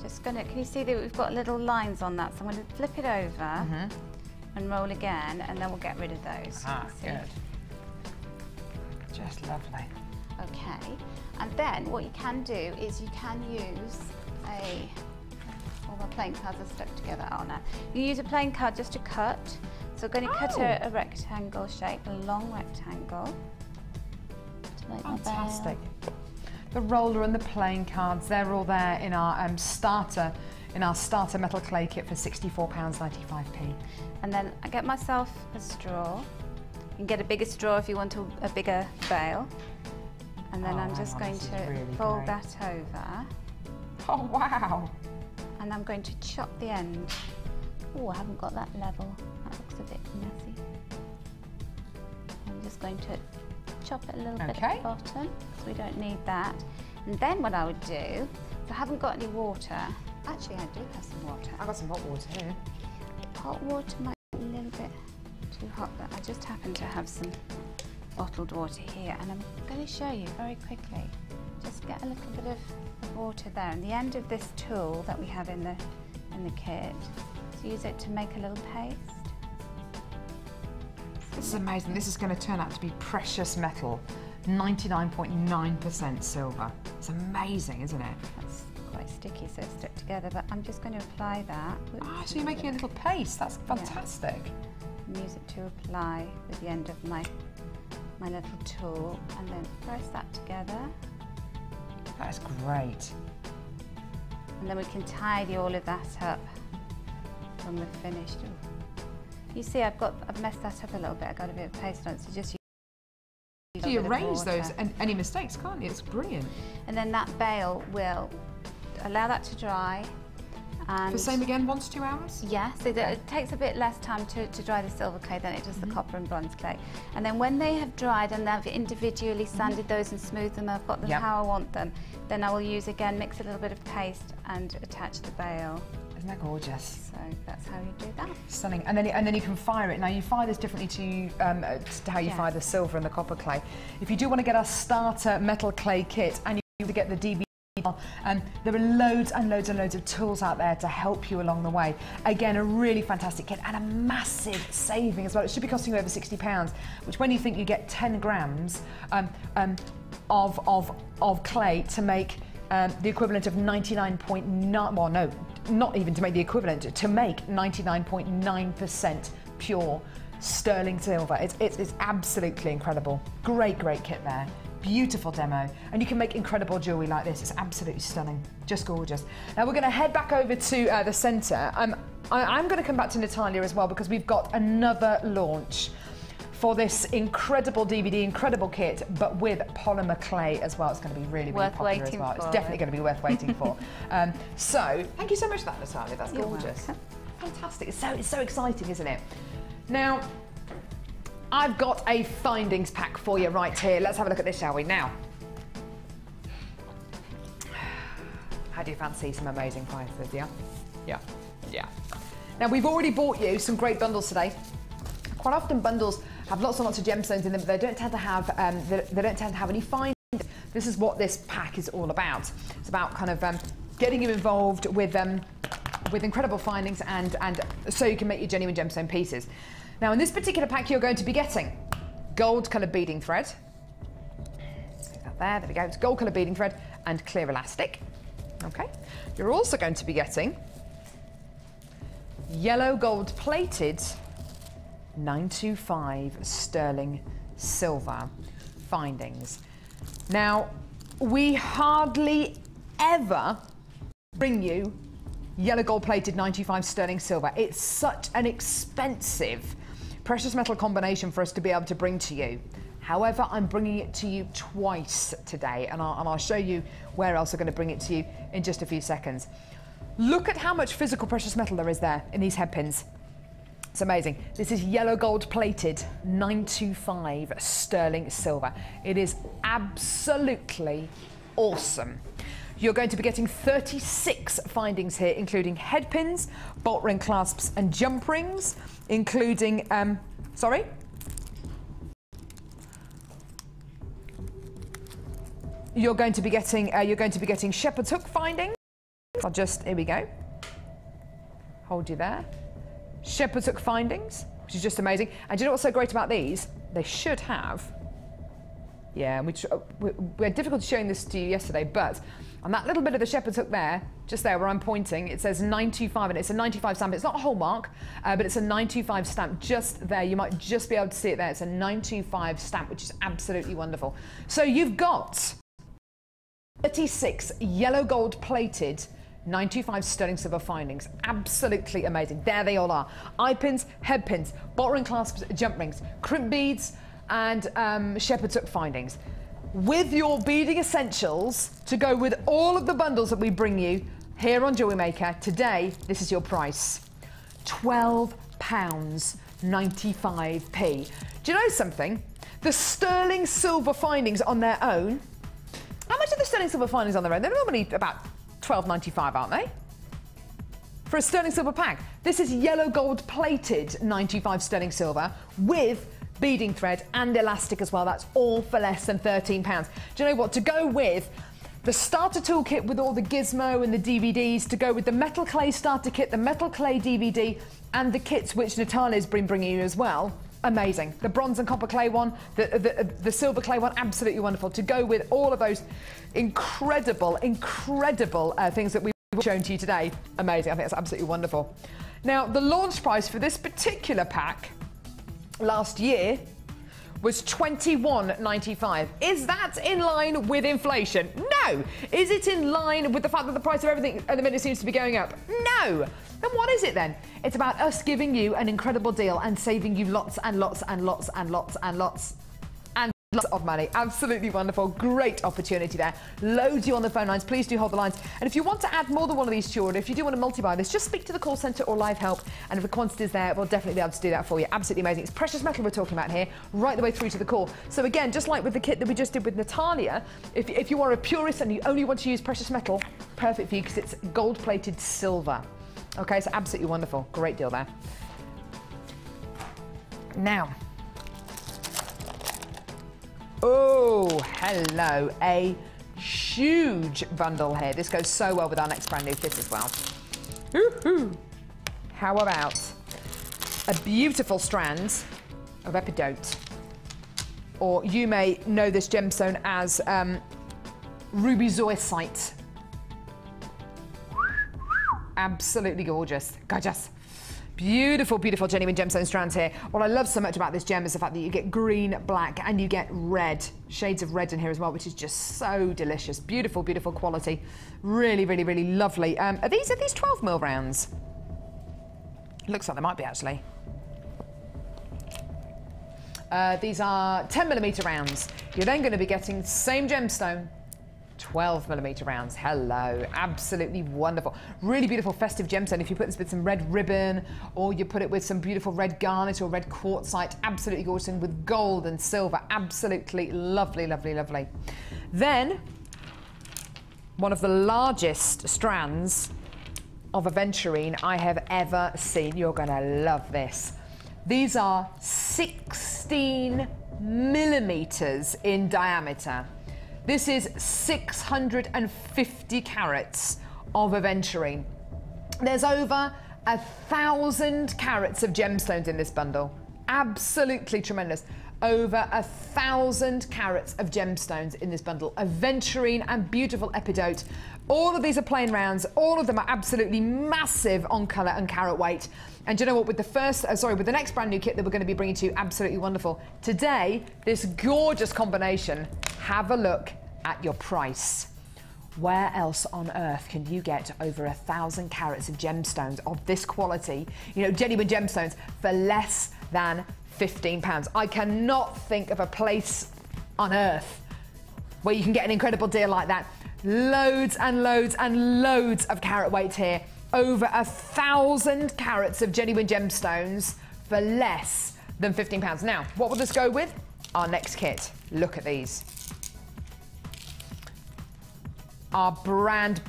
just going to, can you see that we've got little lines on that? So I'm going to flip it over and roll again, and then we'll get rid of those. Good. Just lovely. Okay, and then what you can do is you can use all my playing cards are stuck together. Oh no. You use a playing card just to cut. So I'm going to cut a rectangle shape, a long rectangle. To make Fantastic. The roller and the playing cards, they're all there in our starter metal clay kit for £64.95p. And then I get myself a straw. You can get a bigger straw if you want a bigger bail. And then I'm just going to fold that over. Oh wow! And I'm going to chop the end. Oh, I haven't got that level. That looks a bit messy. I'm just going to chop it a little bit at the bottom, because we don't need that. And then what I would do, if I haven't got any water, actually I do have some water. I've got some hot water here. Hot water might be a little bit too hot, but I just happen to have some bottled water here, and I'm going to show you very quickly. Just get a little bit of water there, and the end of this tool that we have in the kit, to use it to make a little paste. This is amazing. This is going to turn out to be precious metal, 99.9% silver. It's amazing, isn't it? That's quite sticky, so it's stuck together, but I'm just going to apply that. So you're making a little paste. That's fantastic. And use it to apply with the end of my little tool, and then press that together. That is great. And then we can tidy all of that up when we're finished. Ooh. You see, I've messed that up a little bit. I got a bit of paste on it, so just use so you arrange those and any mistakes, can't you? It's brilliant. And then that bail will allow that to dry. And the same again, 1 to 2 hours? Yeah, so that it takes a bit less time to dry the silver clay than it does the copper and bronze clay. And then when they have dried and I've individually sanded those and smoothed them, I've got them how I want them, then I will use again, mix a little bit of paste and attach the bail. Isn't that gorgeous? So that's how you do that. Stunning. And then you can fire it. Now you fire this differently to how you fire the silver and the copper clay. If you do want to get our starter metal clay kit and you get the DB, there are loads and loads and loads of tools out there to help you along the way. Again, a really fantastic kit and a massive saving as well. It should be costing you over £60, which when you think you get 10 grams of clay to make the equivalent of 99.9, well no, not even to make the equivalent, to make 99.9% pure sterling silver. It's absolutely incredible. Great kit there. Beautiful demo, and you can make incredible jewellery like this. It's absolutely stunning, just gorgeous. Now we're going to head back over to the centre. I'm going to come back to Natalia as well, because we've got another launch for this incredible DVD, incredible kit, but with polymer clay as well. It's going to be really popular as well. It's definitely going to be worth waiting for. So thank you so much for that, Natalia. That's gorgeous. Fantastic. It's so exciting, isn't it? Now, I've got a findings pack for you right here. Let's have a look at this, shall we? Now, how do you fancy some amazing prices, yeah? Yeah. Now, we've already bought you some great bundles today. Quite often bundles have lots and lots of gemstones in them, but they don't tend to have any findings. This is what this pack is all about. It's about kind of getting you involved with incredible findings and so you can make your genuine gemstone pieces. Now in this particular pack you're going to be getting gold coloured beading thread. There we go, it's gold coloured beading thread and clear elastic. Okay. You're also going to be getting yellow gold plated 925 sterling silver findings. Now, we hardly ever bring you yellow gold plated 925 sterling silver. It's such an expensive precious metal combination for us to be able to bring to you. However, I'm bringing it to you twice today, and I'll show you where else I'm going to bring it to you in just a few seconds. Look at how much physical precious metal there is there in these head pins. It's amazing. This is yellow gold plated 925 sterling silver. It is absolutely awesome. You're going to be getting 36 findings here, including head pins, bolt ring clasps and jump rings, including, sorry? You're going to be getting shepherd's hook findings. Here we go. Hold you there. Shepherd's hook findings, which is just amazing. And do you know what's so great about these? They should have, yeah, we had difficulty showing this to you yesterday, but on that little bit of the shepherd's hook there, just there where I'm pointing, it says 925, and it's a 95 stamp. It's not a hallmark, but it's a 925 stamp just there. You might just be able to see it there. It's a 925 stamp, which is absolutely wonderful. So you've got 36 yellow gold plated 925 sterling silver findings. Absolutely amazing. There they all are. Eye pins, head pins, bolt ring clasps, jump rings, crimp beads, and shepherd's hook findings. With your beading essentials to go with all of the bundles that we bring you here on Jewellery Maker, today, this is your price. £12.95p. Do you know something? The sterling silver findings on their own, how much are the sterling silver findings on their own? They're normally about £12.95, aren't they? For a sterling silver pack. This is yellow gold plated 95 sterling silver with beading thread and elastic as well. That's all for less than £13. Do you know what? To go with the starter toolkit with all the gizmo and the DVDs, to go with the metal clay starter kit, the metal clay DVD, and the kits which Natalia's been bringing you as well. Amazing. The bronze and copper clay one, the silver clay one, absolutely wonderful. To go with all of those incredible things that we've shown to you today. Amazing. I think that's absolutely wonderful. Now, the launch price for this particular pack last year was £21.95. Is that in line with inflation? No. Is it in line with the fact that the price of everything at the minute seems to be going up? No. Then what is it then? It's about us giving you an incredible deal and saving you lots and lots and lots and lots and lots and lots of money. Absolutely wonderful. Great opportunity there. Loads you on the phone lines. Please do hold the lines. And if you want to add more than one of these to your order, if you do want to multi-buy this, just speak to the call centre or live help. And if the quantity is there, we'll definitely be able to do that for you. Absolutely amazing. It's precious metal we're talking about here, right the way through to the call. So again, just like with the kit that we just did with Natalia, if you are a purist and you only want to use precious metal, perfect for you because it's gold-plated silver. Okay, so absolutely wonderful. Great deal there. Now, oh, hello, a huge bundle here. This goes so well with our next brand new kit as well. Woohoo! How about a beautiful strand of epidote, or you may know this gemstone as ruby zoisite. Absolutely gorgeous. Gorgeous. Beautiful, beautiful genuine gemstone strands here. What I love so much about this gem is the fact that you get green, black, and you get red. Shades of red in here as well, which is just so delicious. Beautiful, beautiful quality. Really, really, really lovely. Are these 12mm rounds? Looks like they might be, actually. These are 10mm rounds. You're then going to be getting the same gemstone, 12mm rounds. Hello, absolutely wonderful. Really beautiful festive gemstone. If you put this with some red ribbon, or you put it with some beautiful red garnet or red quartzite, absolutely gorgeous, and with gold and silver, absolutely lovely, lovely, lovely. Then, one of the largest strands of aventurine I have ever seen. You're gonna love this. These are 16mm in diameter. This is 650 carats of aventurine. There's over 1,000 carats of gemstones in this bundle. Absolutely tremendous. Over 1,000 carats of gemstones in this bundle. Aventurine and beautiful epidote. All of these are plain rounds. All of them are absolutely massive on colour and carat weight. And do you know what? With the next brand new kit that we're going to be bringing to you, absolutely wonderful. Today, this gorgeous combination. Have a look at your price. Where else on earth can you get over 1,000 carats of gemstones of this quality, you know, genuine gemstones, for less than £15. I cannot think of a place on earth where you can get an incredible deal like that. Loads and loads and loads of carat weight here. Over 1,000 carats of genuine gemstones for less than £15. Now, what will this go with? Our next kit. Look at these. Our brand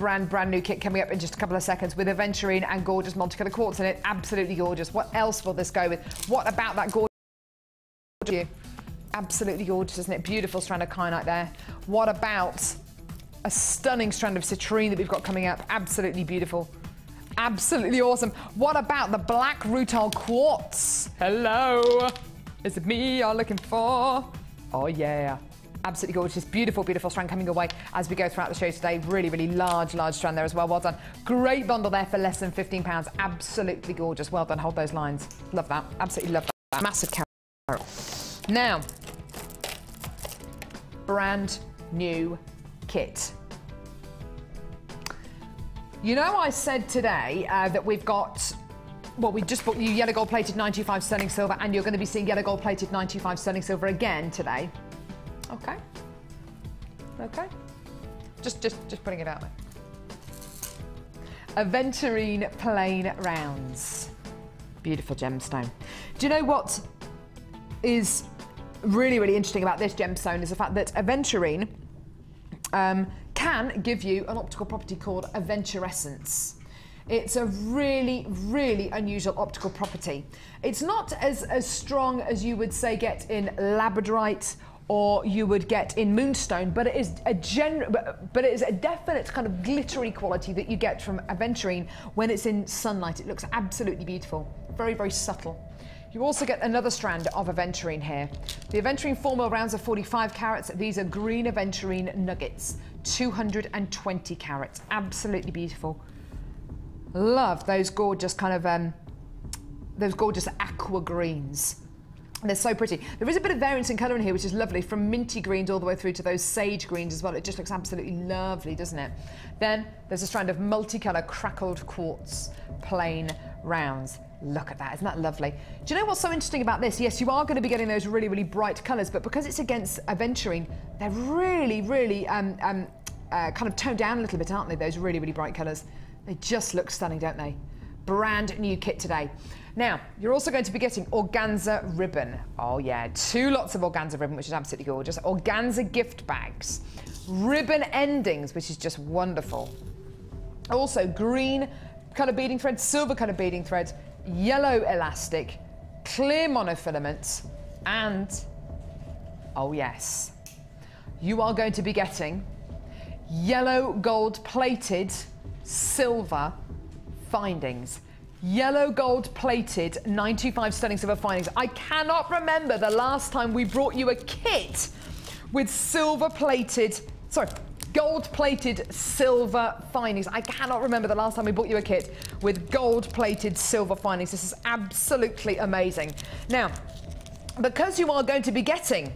new kit coming up in just a couple of seconds with aventurine and gorgeous multicolour quartz in it. Absolutely gorgeous. What else will this go with? What about that gorgeous? Absolutely gorgeous, isn't it? Beautiful strand of kyanite there. What about a stunning strand of citrine that we've got coming up? Absolutely beautiful. Absolutely awesome. What about the black rutile quartz? Hello. Is it me you're looking for? Oh yeah. Absolutely gorgeous. Beautiful, beautiful strand coming your way as we go throughout the show today. Really, really large strand there as well. Well done. Great bundle there for less than £15. Absolutely gorgeous. Well done. Hold those lines. Love that. Absolutely love that. Massive carat. Now, brand new kit. You know, I said today that we've got, well, we just bought you yellow gold plated 925 sterling silver, and you're going to be seeing yellow gold plated 925 sterling silver again today. Okay. Okay. Just putting it out there. Aventurine plain rounds. Beautiful gemstone. Do you know what is really, really interesting about this gemstone is the fact that aventurine can give you an optical property called aventurescence. It's a really, really unusual optical property. It's not as strong as you would say get in labradorite or you would get in moonstone, but it is a definite kind of glittery quality that you get from aventurine when it's in sunlight. It looks absolutely beautiful, very, very subtle. You also get another strand of aventurine here. The aventurine 4mm rounds are 45 carats. These are green aventurine nuggets, 220 carats. Absolutely beautiful. Love those gorgeous kind of those gorgeous aqua greens. They're so pretty. There is a bit of variance in colour in here, which is lovely, from minty greens all the way through to those sage greens as well. It just looks absolutely lovely, doesn't it? Then there's a strand of multicolour crackled quartz plain rounds. Look at that, isn't that lovely? Do you know what's so interesting about this? Yes, you are going to be getting those really, really bright colours, but because it's against aventurine, they're really, really kind of toned down a little bit, aren't they? Those really, really bright colours. They just look stunning, don't they? Brand new kit today. Now, you're also going to be getting organza ribbon. Oh yeah, 2 lots of organza ribbon, which is absolutely gorgeous. Organza gift bags. Ribbon endings, which is just wonderful. Also, green colour beading thread, silver colour beading thread, yellow elastic, clear monofilament, and, oh yes, you are going to be getting yellow gold plated silver findings. Yellow gold plated 925 sterling silver findings. I cannot remember the last time we brought you a kit with gold plated silver findings. I cannot remember the last time we brought you a kit with gold plated silver findings. This is absolutely amazing. Now, because you are going to be getting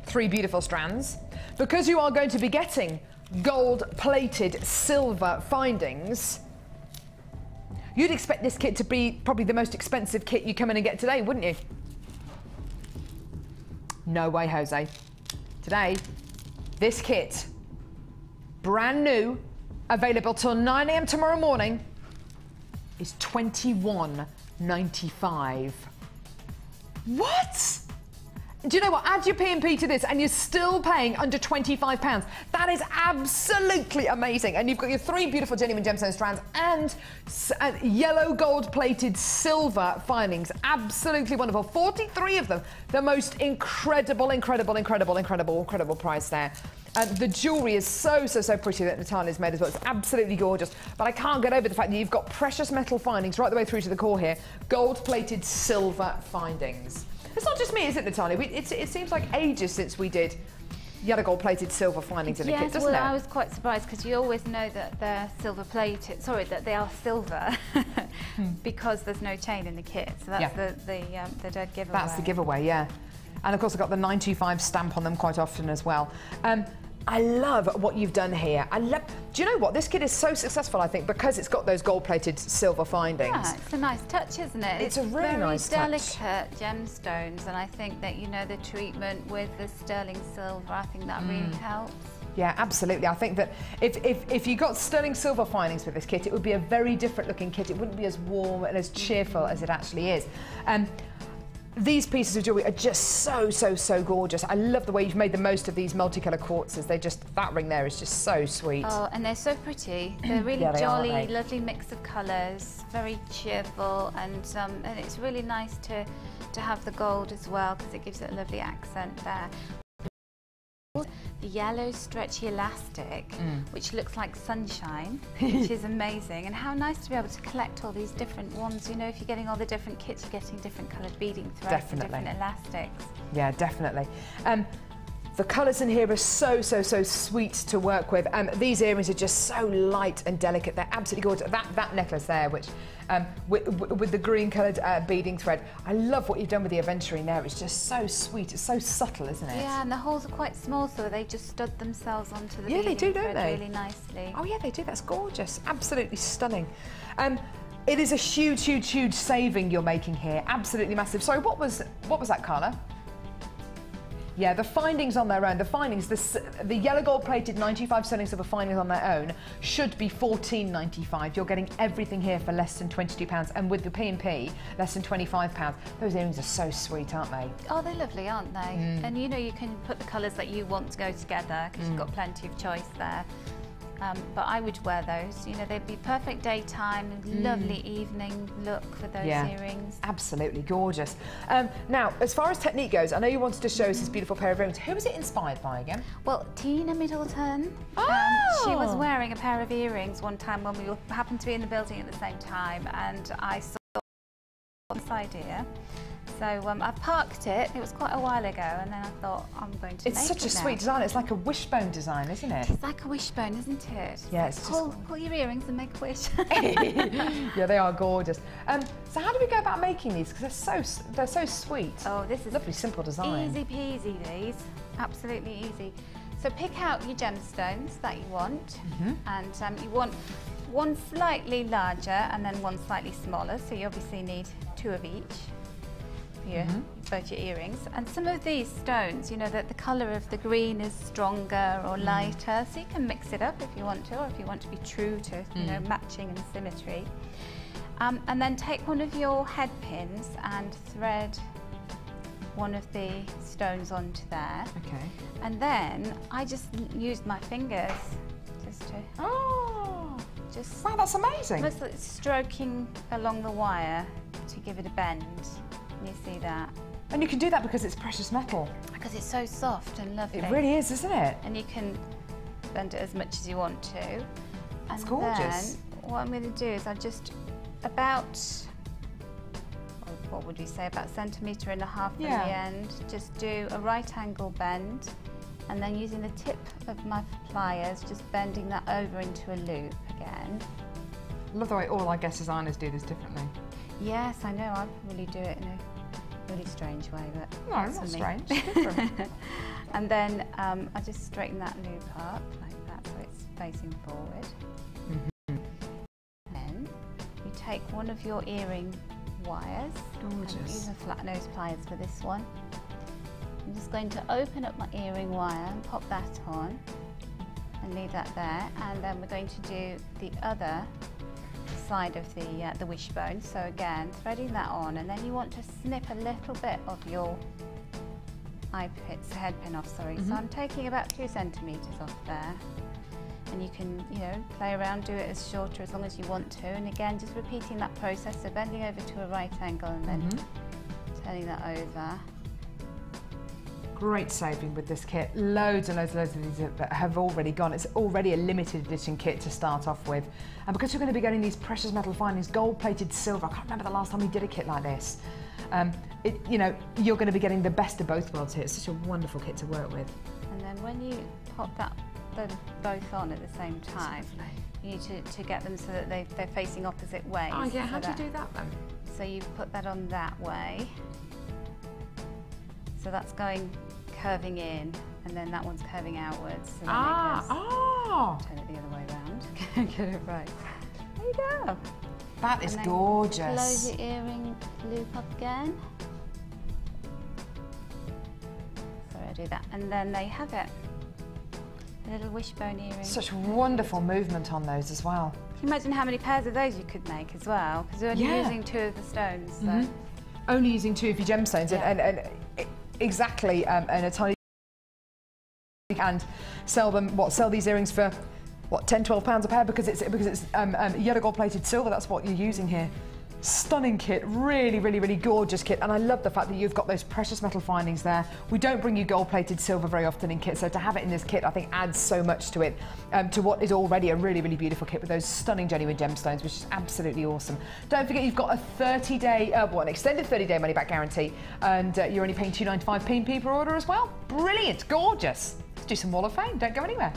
3 beautiful strands, because you are going to be getting gold plated silver findings, you'd expect this kit to be probably the most expensive kit you come in and get today, wouldn't you? No way, Jose. Today, this kit, brand new, available till 9 AM tomorrow morning, is $21.95. What? Do you know what? Add your P&P to this and you're still paying under £25. That is absolutely amazing. And you've got your 3 beautiful genuine gemstone strands and yellow gold plated silver findings. Absolutely wonderful. 43 of them. The most incredible price there. The jewellery is so pretty that Natalia's made as well. It's absolutely gorgeous. But I can't get over the fact that you've got precious metal findings right the way through to the core here. Gold plated silver findings. It's not just me, is it, Natalia? It seems like ages since we did yellow gold plated silver findings in a kit, doesn't it? I was quite surprised because you always know that they're silver plated, that they are silver because there's no chain in the kit. So that's the dead giveaway. That's the giveaway, yeah. And of course I've got the 925 stamp on them quite often as well. I love what you've done here. Do you know what? This kit is so successful, I think, because it's got those gold-plated silver findings. Yeah, it's a nice touch, isn't it? It's a really nice touch. Very delicate gemstones, and I think that, you know, the treatment with the sterling silver, I think that really helps. Yeah, absolutely. I think that if you got sterling silver findings with this kit, it would be a very different looking kit. It wouldn't be as warm and as cheerful as it actually is. These pieces of jewellery are just so gorgeous. I love the way you've made the most of these multicolour quartzes. That ring there is just so sweet. Oh, and they're so pretty. They're really Yeah, they are, jolly, aren't they? lovely mix of colours, very cheerful, and it's really nice to have the gold as well, because it gives it a lovely accent there. The yellow stretchy elastic, which looks like sunshine, which is amazing. And how nice to be able to collect all these different ones. You know, if you're getting all the different kits, you're getting different coloured beading threads and different elastics. Yeah, definitely. The colours in here are so sweet to work with. These earrings are just so light and delicate. They're absolutely gorgeous. That necklace there, which with the green coloured beading thread. I love what you've done with the aventurine there. It's just so sweet. It's so subtle, isn't it? Yeah, and the holes are quite small, so they just stud themselves onto the Yeah, they do, beading don't thread they? really nicely. Oh yeah, they do. That's gorgeous. Absolutely stunning. It is a huge saving you're making here. Absolutely massive. Sorry, what was that, Carla? Yeah, the findings on their own, the yellow gold plated 95 sterling silver findings on their own should be £14.95. You're getting everything here for less than £22, and with the P&P, less than £25. Those earrings are so sweet, aren't they? Oh, they're lovely, aren't they? And you know, you can put the colours that you want to go together, because you've got plenty of choice there. But I would wear those. You know, they'd be perfect daytime, lovely evening look for those earrings. Absolutely gorgeous. Now, as far as technique goes, I know you wanted to show us this beautiful pair of earrings. Who was it inspired by again? Well, Tina Middleton. She was wearing a pair of earrings one time when we happened to be in the building at the same time, and I saw this idea. So I parked it. It was quite a while ago, and then I thought, I'm going to make it. It's such a sweet design. It's like a wishbone design, isn't it? It's like a wishbone, isn't it? Yeah, it's just... Pull your earrings and make a wish. Yeah, they are gorgeous. So how do we go about making these? Because they're so sweet. Oh, this is lovely, simple design. Easy peasy, these. Absolutely easy. So pick out your gemstones that you want, and you want one slightly larger and then one slightly smaller. So you obviously need two of each. Both your earrings. And some of these stones, you know, that the colour of the green is stronger or lighter, so you can mix it up if you want to, or if you want to be true to, you know, matching and symmetry. And then take one of your head pins and thread one of the stones onto there. Okay. And then I just used my fingers just to... Oh! Wow, that's amazing. Just stroking along the wire to give it a bend. You see that? And you can do that because it's precious metal. Because it's so soft and lovely. It really is, isn't it? And you can bend it as much as you want to. It's gorgeous. Then what I'm going to do is I just about, what would we say, about 1.5 centimetres from the end, just do a right angle bend, and then using the tip of my pliers, just bending that over into a loop again. I love the way all our guest designers do this differently. Yes, I know. I probably do it in a really strange way, but no, not strange. Different. And then I just straighten that loop up like that, so it's facing forward. Then you take one of your earring wires. Gorgeous. Use a flat nose pliers for this one. I'm just going to open up my earring wire and pop that on, and leave that there. And then we're going to do the other side of the wishbone. So again, threading that on, and then you want to snip a little bit of your head pin off. Sorry. So I'm taking about 2 centimetres off there, and you can, you know, play around, do it as shorter as long as you want to. And again, just repeating that process. So bending over to a right angle and then turning that over. Great saving with this kit. Loads and loads of these have already gone. It's already a limited edition kit to start off with. And because you're going to be getting these precious metal findings, gold-plated silver, I can't remember the last time we did a kit like this. You know, you're going to be getting the best of both worlds here. It's such a wonderful kit to work with. And then when you pop them both on at the same time, you need to get them so that they're facing opposite ways. Oh yeah, how do you do that then? So you put that on that way. So that's going curving in, and then that one's curving outwards. So turn it the other way around. Get it right. There you go. That is and then gorgeous. Close your earring loop up again. Sorry, I do that. And then there you have it. A little wishbone earring. Such wonderful movement on those as well. Can you imagine how many pairs of those you could make as well? Because you're only using 2 of the stones. So. Only using 2 of your gemstones, and exactly, and a tiny. And sell them. Sell these earrings for what, £10–12 a pair because it's yellow gold plated silver. That's what you're using here. Stunning kit, really, really, really gorgeous kit, and I love the fact that you've got those precious metal findings there. We don't bring you gold-plated silver very often in kits, so to have it in this kit, I think adds so much to it, to what is already a really, really beautiful kit with those stunning genuine gemstones, which is absolutely awesome. Don't forget you've got a 30-day, an extended 30-day money-back guarantee, and you're only paying £2.95 P&P per order as well. Brilliant, gorgeous. Let's do some Wall of Fame. Don't go anywhere.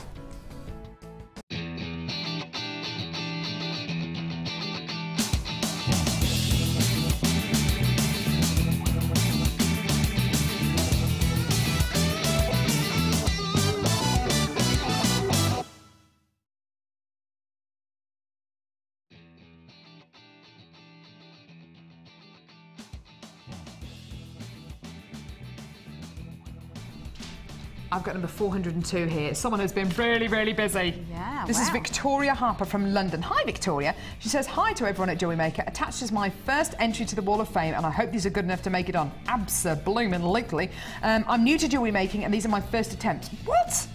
I've got number 402 here. Someone who's been really, really busy. Yeah, This is Victoria Harper from London. Hi, Victoria. She says, hi to everyone at Jewellery Maker. Attached is my first entry to the Wall of Fame, and I hope these are good enough to make it on. Abso-bloomin'-likely. I'm new to jewellery making, and these are my first attempts. What?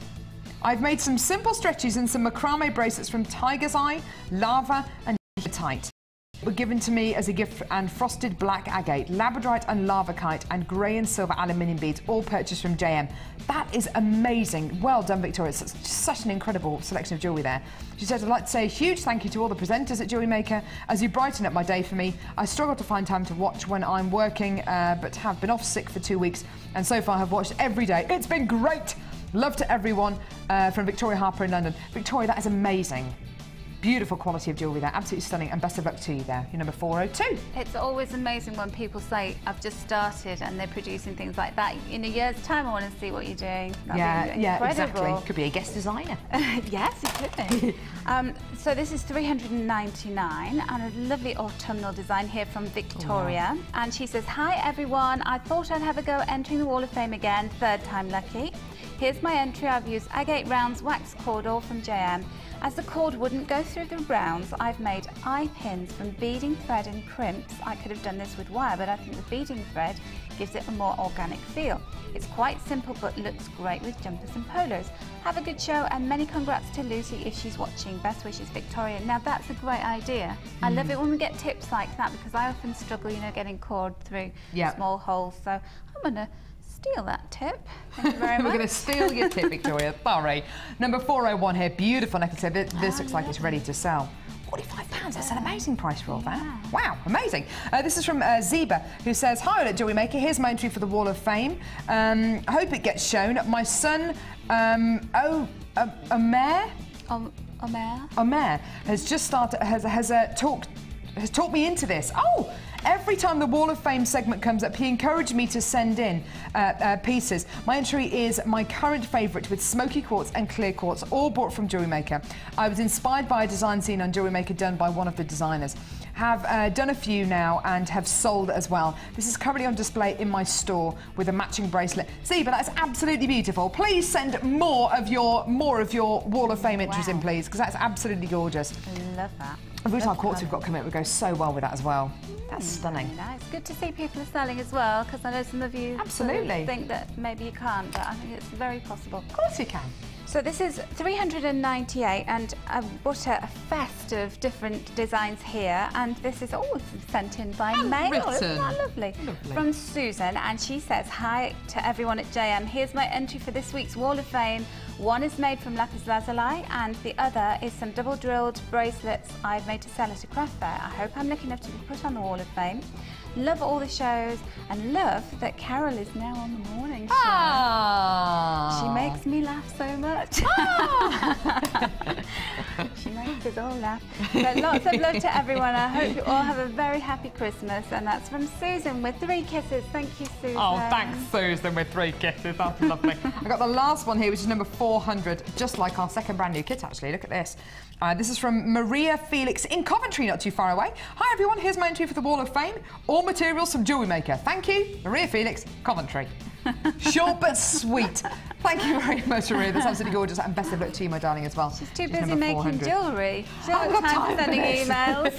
I've made some simple stretches and some macrame bracelets from Tiger's Eye, Lava, and Hematite. Were given to me as a gift, and frosted black agate, labradorite and lavakite, and grey and silver aluminium beads, all purchased from JM. That is amazing. Well done, Victoria. It's such an incredible selection of jewellery there. She says, I'd like to say a huge thank you to all the presenters at Jewellery Maker as you brighten up my day for me. I struggle to find time to watch when I'm working, but have been off sick for 2 weeks, and so far have watched every day. It's been great. Love to everyone from Victoria Harper in London. Victoria, that is amazing. Beautiful quality of jewellery there, absolutely stunning, and best of luck to you there. You're number 402. It's always amazing when people say, I've just started, and they're producing things like that. In a year's time, I want to see what you're doing. That'd be incredible. Exactly. Could be a guest designer. Yes, it could be. So this is $399, and a lovely autumnal design here from Victoria. Oh, wow. And she says, hi everyone, I thought I'd have a go entering the Wall of Fame again, 3rd time lucky. Here's my entry. I've used agate rounds wax cord, all from JM. As the cord wouldn't go through the rounds, I've made eye pins from beading thread and crimps. I could have done this with wire, but I think the beading thread gives it a more organic feel. It's quite simple, but looks great with jumpers and polos. Have a good show, and many congrats to Lucy if she's watching. Best wishes, Victoria. Now that's a great idea. I love it when we get tips like that, because I often struggle, getting cord through small holes. So I'm gonna steal that tip. Thank you very much. We're going to steal your tip, Victoria. Sorry. Number 401 here. Beautiful necklace. This looks like it's ready to sell. £45. That's an amazing price for all that. Wow, amazing. This is from Zeba, who says, hi, at Jewellery Maker. Here's my entry for the Wall of Fame. I hope it gets shown. My son, Omer has just started, has talked me into this. Oh! Every time the Wall of Fame segment comes up, he encouraged me to send in pieces. My entry is my current favourite with smoky quartz and clear quartz, all bought from Jewellery Maker. I was inspired by a design seen on Jewellery Maker done by one of the designers. Have done a few now and have sold as well. This is currently on display in my store with a matching bracelet. See, but that's absolutely beautiful. Please send more of your Wall of Fame entries in, please, because that's absolutely gorgeous. I love that. The rutile quartz we've got coming up would go so well with that as well. That's stunning. It's good to see people are selling as well, because I know some of you think that maybe you can't, but I think it's very possible. Of course you can. So this is $398, and I've bought a fest of different designs here, and this is all sent in by mail. Isn't that lovely? From Susan, and she says, hi to everyone at JM. Here's my entry for this week's Wall of Fame. One is made from lapis lazuli, and the other is some double-drilled bracelets I've made to sell at a craft fair. I hope I'm lucky enough to be put on the Wall of Fame. Love all the shows, and love that Carol is now on the morning show. She makes me laugh so much. She makes make us all laugh. But lots of love to everyone. I hope you all have a very happy Christmas. And that's from Susan with 3 kisses. Thank you, Susan. Oh, thanks, Susan, with 3 kisses. That's lovely. I've got the last one here, which is number 400, just like our second brand new kit, actually. Look at this. This is from Maria Felix in Coventry, not too far away. Hi, everyone. Here's my entry for the Wall of Fame. All materials from Jewellery Maker. Thank you, Maria Felix, Coventry. Short but sweet. Thank you very much, Maria. That's absolutely gorgeous. And best of luck to you, my darling, as well. She's too busy making jewellery. She hasn't got time for sending emails.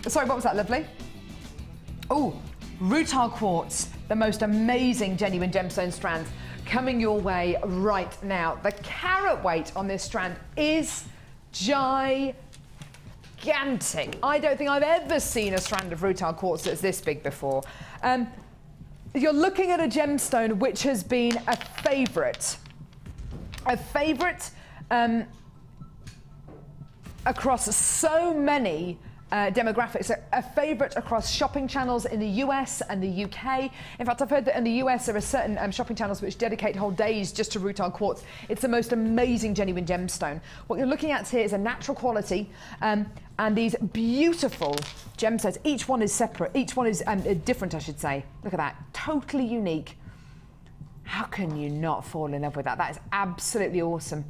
Sorry, what was that, lovely? Oh, rutile quartz, the most amazing genuine gemstone strands coming your way right now. The carat weight on this strand is gigantic. I don't think I've ever seen a strand of rutile quartz that's this big before. You're looking at a gemstone which has been a favourite across so many demographics, a favourite across shopping channels in the US and the UK. In fact, I've heard that in the US there are certain shopping channels which dedicate whole days just to rutile quartz. It's the most amazing genuine gemstone. What you're looking at here is a natural quality and these beautiful gemstones. Each one is separate, each one is different, I should say. Look at that, totally unique. How can you not fall in love with that? That is absolutely awesome,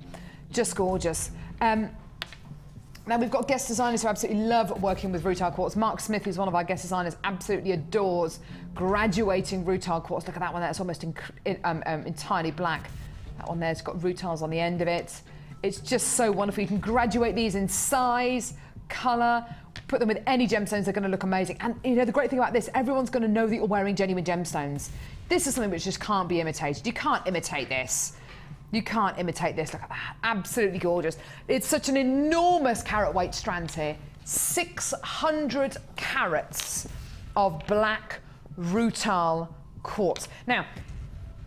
just gorgeous. Now, we've got guest designers who absolutely love working with rutile quartz. Mark Smith, who's one of our guest designers, absolutely adores graduating rutile quartz. Look at that one there, it's almost entirely black. That one there's got rutiles on the end of it. It's just so wonderful. You can graduate these in size, colour, put them with any gemstones, they're going to look amazing. And you know, the great thing about this, everyone's going to know that you're wearing genuine gemstones. This is something which just can't be imitated. You can't imitate this. You can't imitate this. Look at that. Absolutely gorgeous. It's such an enormous carat weight strand here. 600 carats of black rutile quartz. Now,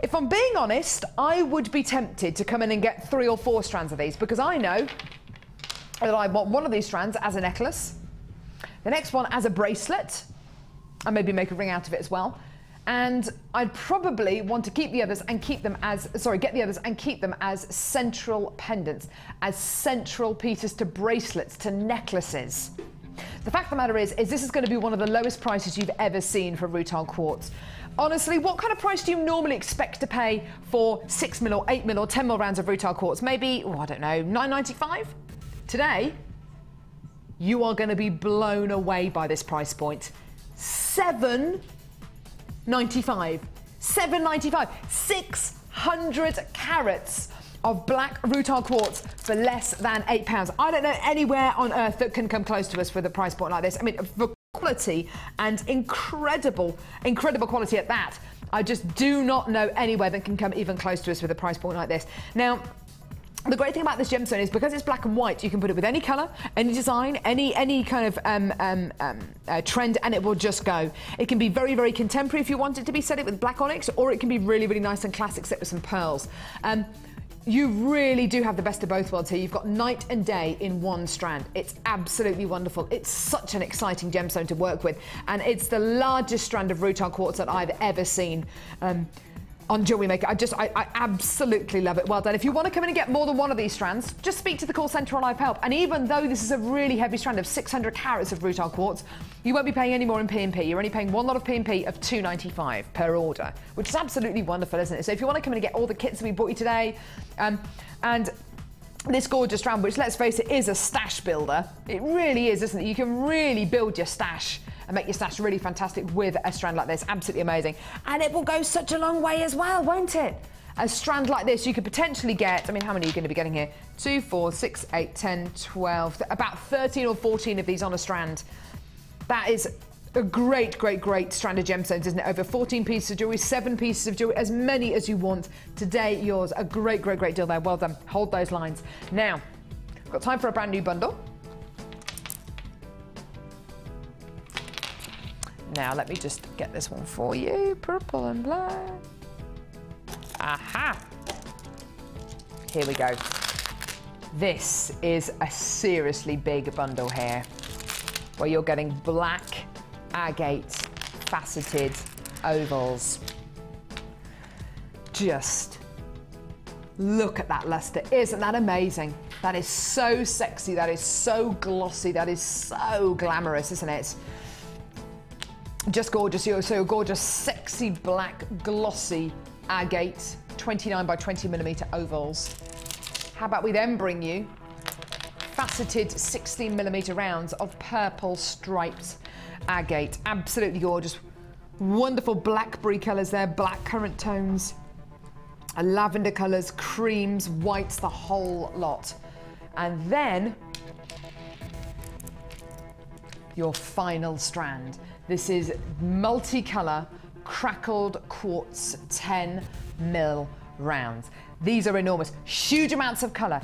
if I'm being honest, I would be tempted to come in and get 3 or 4 strands of these because I know that I want one of these strands as a necklace, the next one as a bracelet, and maybe make a ring out of it as well. And I'd probably want to keep the others and keep them as, get the others and keep them as central pendants, as central pieces to bracelets, to necklaces. The fact of the matter is this is going to be one of the lowest prices you've ever seen for rutile quartz. Honestly, what kind of price do you normally expect to pay for 6 mil or 8 mil or 10 mil rounds of rutile quartz? Maybe, I don't know, $9.95? Today, you are going to be blown away by this price point. $7.95. $7.95. 600 carats of black rutile quartz for less than £8. I don't know anywhere on earth that can come close to us with a price point like this. I mean, for quality and incredible quality at that, I just do not know anywhere that can come even close to us with a price point like this. Now, the great thing about this gemstone is because it's black and white, you can put it with any colour, any design, any kind of trend, and it will just go. It can be very, very contemporary if you want it to be, set it with black onyx, or it can be really, really nice and classic, set with some pearls. You really do have the best of both worlds here. You've got night and day in one strand. It's absolutely wonderful. It's such an exciting gemstone to work with, and it's the largest strand of rutile quartz that I've ever seen. On Jewellery Maker. I absolutely love it. Well done. If you want to come in and get more than one of these strands, just speak to the call centre on Live Help. And even though this is a really heavy strand of 600 carats of rutile quartz, you won't be paying any more in P&P. You're only paying one lot of P&P of $2.95 per order, which is absolutely wonderful, isn't it? So if you want to come in and get all the kits that we brought you today, and this gorgeous strand, which, let's face it, is a stash builder. It really is, isn't it? You can really build your stash and make your stash really fantastic with a strand like this. Absolutely amazing. And it will go such a long way as well, won't it? A strand like this, you could potentially get, I mean, how many are you going to be getting here? 2, 4, 6, 8, 10, 12, about 13 or 14 of these on a strand. That is a great strand of gemstones, isn't it? Over 14 pieces of jewellery, 7 pieces of jewellery, as many as you want. Today, yours. A great deal there. Well done. Hold those lines. Now, got time for a brand new bundle. Now, let me just get this one for you. Purple and black. Aha! Here we go. This is a seriously big bundle here, where you're getting black agate faceted ovals. Just Look at that luster. Isn't that amazing? That is so sexy. That is so glossy. That is so glamorous, isn't it? Just gorgeous. So your gorgeous, sexy, black, glossy agate 29 by 20 millimeter ovals. How about we then bring you faceted 16 millimeter rounds of purple striped agate. Absolutely gorgeous. Wonderful blackberry colours there, black currant tones, lavender colours, creams, whites, the whole lot. And then your final strand. This is multicolour crackled quartz 10 mil rounds. These are enormous, huge amounts of colour,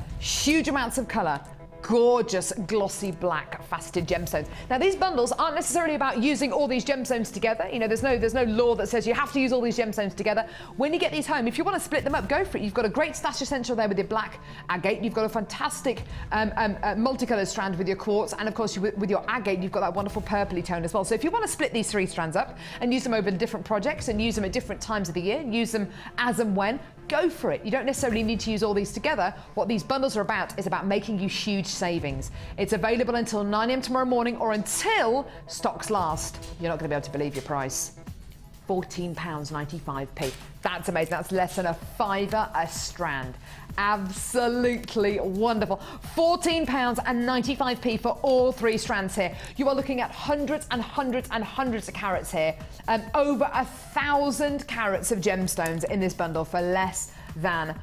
gorgeous glossy black faceted gemstones. Now these bundles aren't necessarily about using all these gemstones together. You know, there's no law that says you have to use all these gemstones together. When you get these home, if you want to split them up, go for it. You've got a great stash essential there with your black agate. You've got a fantastic multicolored strand with your quartz, and of course with your agate you've got that wonderful purpley tone as well. So if you want to split these 3 strands up and use them over different projects and use them at different times of the year, use them as and when, go for it. You don't necessarily need to use all these together. What these bundles are about is about making you huge savings. It's available until 9 AM tomorrow morning or until stocks last. You're not going to be able to believe your price. £14.95p. That's amazing. That's less than a £5 a strand. Absolutely wonderful. £14.95p for all 3 strands here. You are looking at hundreds and hundreds and hundreds of carats here. Over 1,000 carats of gemstones in this bundle for less than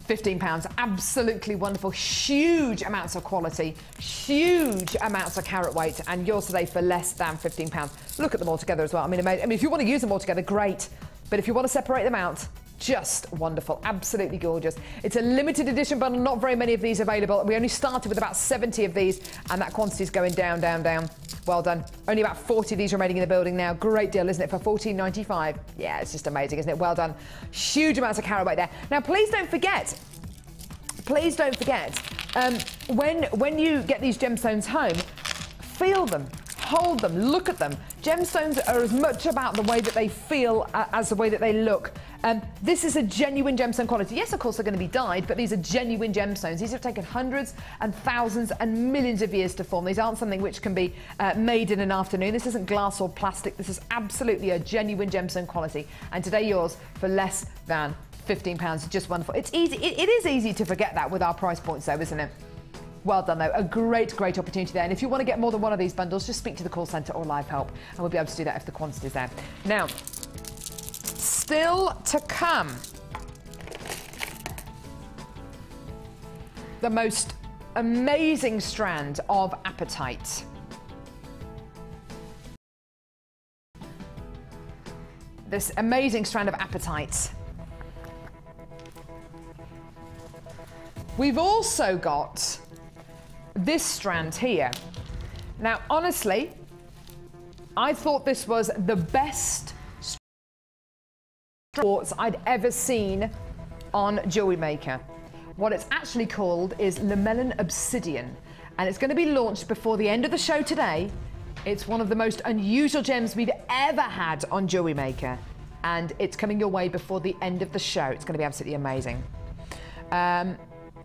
£15. Absolutely wonderful. Huge amounts of quality, huge amounts of carat weight, and yours today for less than £15. Look at them all together as well. I mean, if you want to use them all together, great. But if you want to separate them out, just wonderful. Absolutely gorgeous. It's a limited edition bundle. Not very many of these available. We only started with about 70 of these, and that quantity is going down, down, down. Well done. Only about 40 of these remaining in the building now. Great deal, isn't it, for £14.95? Yeah, it's just amazing, isn't it? Well done. Huge amounts of carat weight there. Now, please don't forget, when you get these gemstones home, feel them, hold them, look at them. Gemstones are as much about the way that they feel as the way that they look. This is a genuine gemstone quality. Yes, of course, they're going to be dyed, but these are genuine gemstones. These have taken hundreds and thousands and millions of years to form. These aren't something which can be made in an afternoon. This isn't glass or plastic. This is absolutely a genuine gemstone quality. And today yours for less than £15. Just wonderful. It's easy. It is easy to forget that with our price points, though, isn't it? Well done, though. A great, great opportunity there. And if you want to get more than one of these bundles, just speak to the call centre or live help, and we'll be able to do that if the quantity is there. Now, still to come, the most amazing strand of apatite. This amazing strand of apatite. We've also got this strand here. Now, honestly, I thought this was the best quartz I'd ever seen on Jewellery Maker. What it's actually called is Lamellan Obsidian, and it's going to be launched before the end of the show today. It's one of the most unusual gems we've ever had on Jewellery Maker, and it's coming your way before the end of the show. It's going to be absolutely amazing.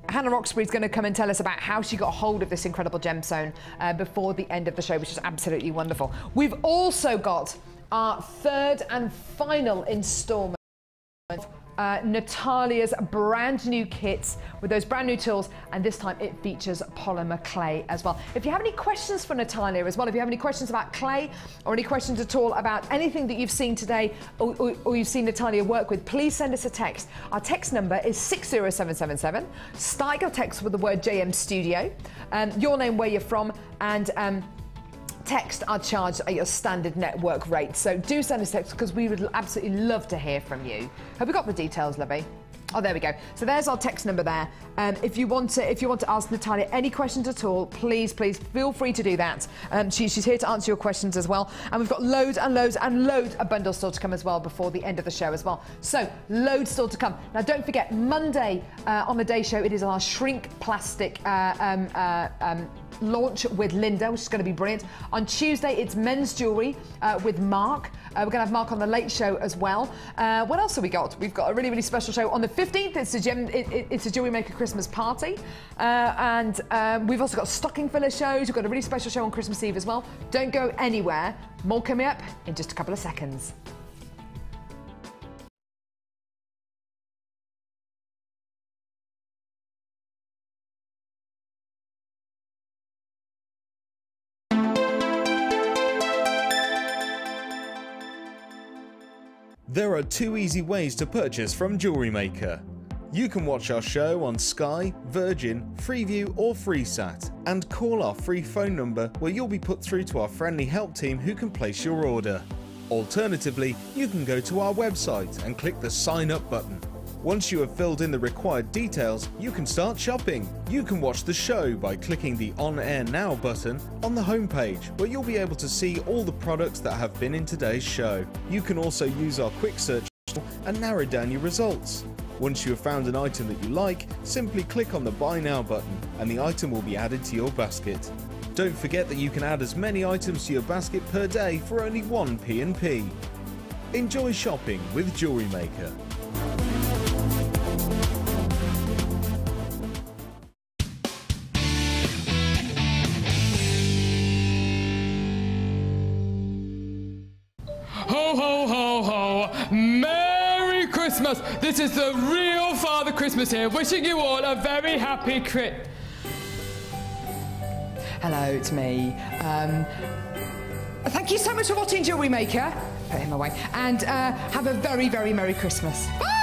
Hannah Roxbury is going to come and tell us about how she got hold of this incredible gemstone before the end of the show, which is absolutely wonderful. We've also got our 3rd and final instalment of Natalia's brand new kits with those brand new tools, and this time it features polymer clay as well. If you have any questions for Natalia as well, if you have any questions about clay or any questions at all about anything that you've seen today or you've seen Natalia work with, please send us a text. Our text number is 60777. Start your text with the word JM Studio, your name, where you're from, and text are charged at your standard network rate. So do send us text, because we would absolutely love to hear from you. Have we got the details, Lovey? Oh, there we go. So there's our text number there. If you want to ask Natalia any questions at all, please feel free to do that. She's here to answer your questions as well. And we've got loads and loads and loads of bundles still to come as well before the end of the show as well. So loads still to come. Now don't forget, Monday on the day show, it is our shrink plastic launch with Linda, which is going to be brilliant. On Tuesday, it's men's jewellery with Mark. We're going to have Mark on the Late Show as well. What else have we got? We've got a really, really special show on the 15th. It's a Jewellery Maker Christmas party. And we've also got stocking filler shows. We've got a really special show on Christmas Eve as well. Don't go anywhere. More coming up in just a couple of seconds. There are 2 easy ways to purchase from Jewellery Maker. You can watch our show on Sky, Virgin, Freeview or FreeSat and call our free phone number where you'll be put through to our friendly help team who can place your order. Alternatively, you can go to our website and click the Sign Up button. Once you have filled in the required details, you can start shopping. You can watch the show by clicking the On Air Now button on the homepage, where you'll be able to see all the products that have been in today's show. You can also use our quick search and narrow down your results. Once you have found an item that you like, simply click on the Buy Now button and the item will be added to your basket. Don't forget that you can add as many items to your basket per day for only 1 P&P. Enjoy shopping with Jewellery Maker. Ho, ho, ho, ho. Merry Christmas. This is the real Father Christmas here, wishing you all a very happy Christmas. Hello, it's me. Thank you so much for watching Jewellery Maker. Put him away. And have a very, very Merry Christmas. Bye!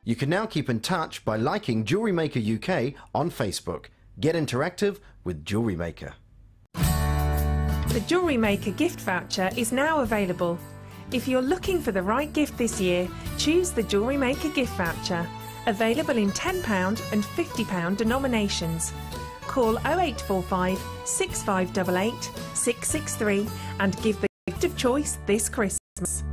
You can now keep in touch by liking Jewellery Maker UK on Facebook. Get interactive with Jewellery Maker. The Jewellery Maker gift voucher is now available. If you're looking for the right gift this year, choose the Jewellery Maker gift voucher. Available in £10 and £50 denominations. Call 0845 6588 663 and give the gift of choice this Christmas.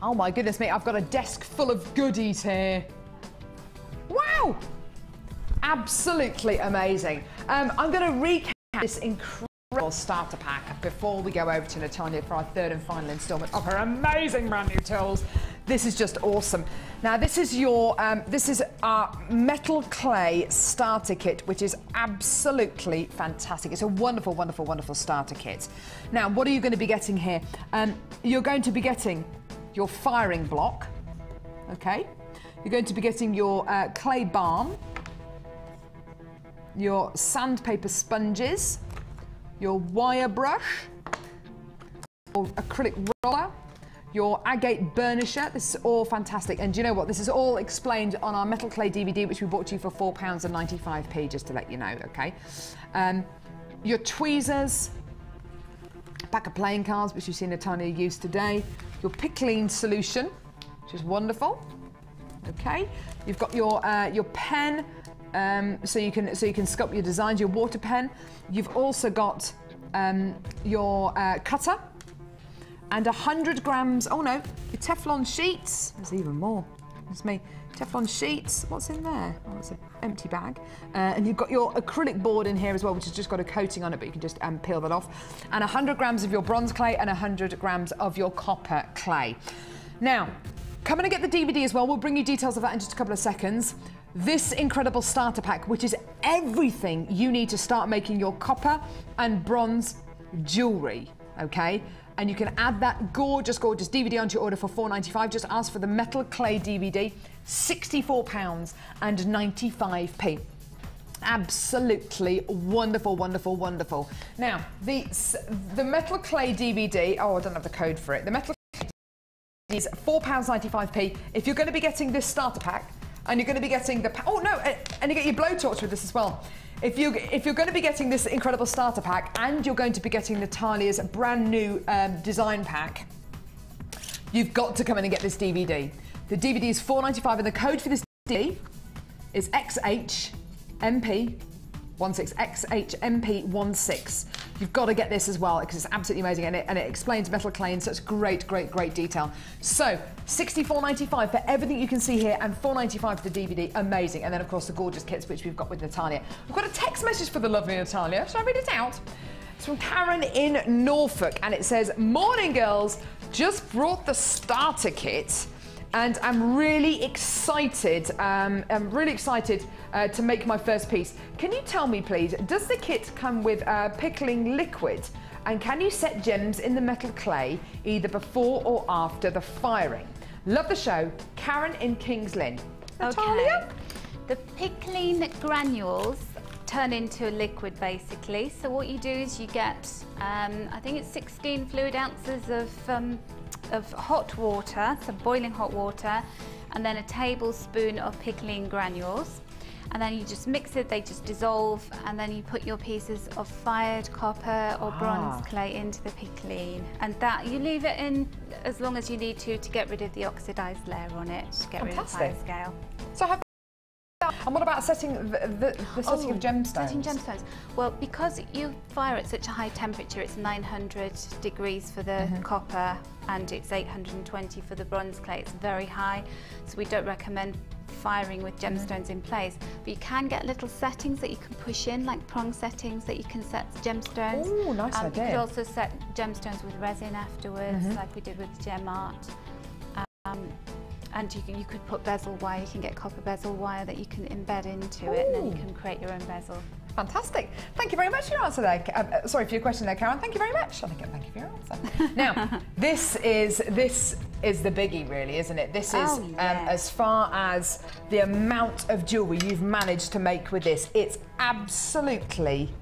Oh my goodness me, I've got a desk full of goodies here. Wow! Absolutely amazing. I'm going to recap this incredible starter pack before we go over to Natalia for our third and final instalment of her amazing brand new tools. This is just awesome. Now this is our metal clay starter kit, which is absolutely fantastic. It's a wonderful, wonderful, wonderful starter kit. Now, what are you going to be getting here? You're going to be getting your firing block, okay? You're going to be getting your clay balm, your sandpaper sponges, your wire brush, your acrylic roller, your agate burnisher. This is all fantastic. And do you know what? This is all explained on our metal clay DVD, which we bought you for £4.95, just to let you know, okay? Your tweezers, a pack of playing cards, which you've seen Natalia use today, your pickling solution, which is wonderful. Okay, you've got your pen, so you can sculpt your designs. Your water pen. You've also got your cutter and 100 grams. Oh no, your Teflon sheets. There's even more. It's me. Teflon sheets. What's in there? Oh, it's an empty bag. And you've got your acrylic board in here as well, which has just got a coating on it, but you can just peel that off. And 100 grams of your bronze clay and 100 grams of your copper clay. Now, come in and get the DVD as well. We'll bring you details of that in just a couple of seconds. This incredible starter pack, which is everything you need to start making your copper and bronze jewellery, okay? And you can add that gorgeous, gorgeous DVD onto your order for £4.95. Just ask for the metal clay DVD, £64.95. Absolutely wonderful, wonderful, wonderful. Now, the metal clay DVD, oh, I don't have the code for it. The metal clay is £4.95. If you're going to be getting this starter pack, and you're going to be getting the, oh no, and you get your blowtorch with this as well. If you're going to be getting this incredible starter pack and you're going to be getting Natalia's brand new design pack, you've got to come in and get this DVD. The DVD is £4.95 and the code for this DVD is XHXX. MP16XHMP16. You've got to get this as well because it's absolutely amazing, and it explains metal clay in such great detail. So $64.95 for everything you can see here, and $4.95 for the DVD. Amazing. And then of course the gorgeous kits which we've got with Natalia. We've got a text message for the lovely Natalia. Shall I read it out? It's from Karen in Norfolk, and it says, "Morning girls, just brought the starter kit and I'm really excited. To make my first piece. Can you tell me, please, does the kit come with pickling liquid? And can you set gems in the metal clay either before or after the firing? Love the show. Karen in Kings Lynn." Natalia? Okay. The pickling granules turn into a liquid basically. So what you do is you get, I think it's 16 fluid ounces of hot water, so boiling hot water, and then a tablespoon of pickling granules. And then you just mix it, they just dissolve, and then you put your pieces of fired copper or bronze clay into the pickling. And that, you leave it in as long as you need to get rid of the oxidized layer on it, to get rid of the fire scale. So and what about setting the setting of gemstones? Setting gemstones. Well, because you fire at such a high temperature, it's 900 degrees for the copper and it's 820 for the bronze clay. It's very high, so we don't recommend firing with gemstones in place. But you can get little settings that you can push in, like prong settings that you can set gemstones. Oh, nice idea. You could also set gemstones with resin afterwards, like we did with Gem Art. And you could put bezel wire, you can get copper bezel wire that you can embed into it, and then you can create your own bezel. Fantastic. Thank you very much for your answer there. Sorry for your question there, Karen. Thank you very much. Thank you for your answer. Now, this is the biggie, really, isn't it? This is as far as the amount of jewellery you've managed to make with this. It's absolutely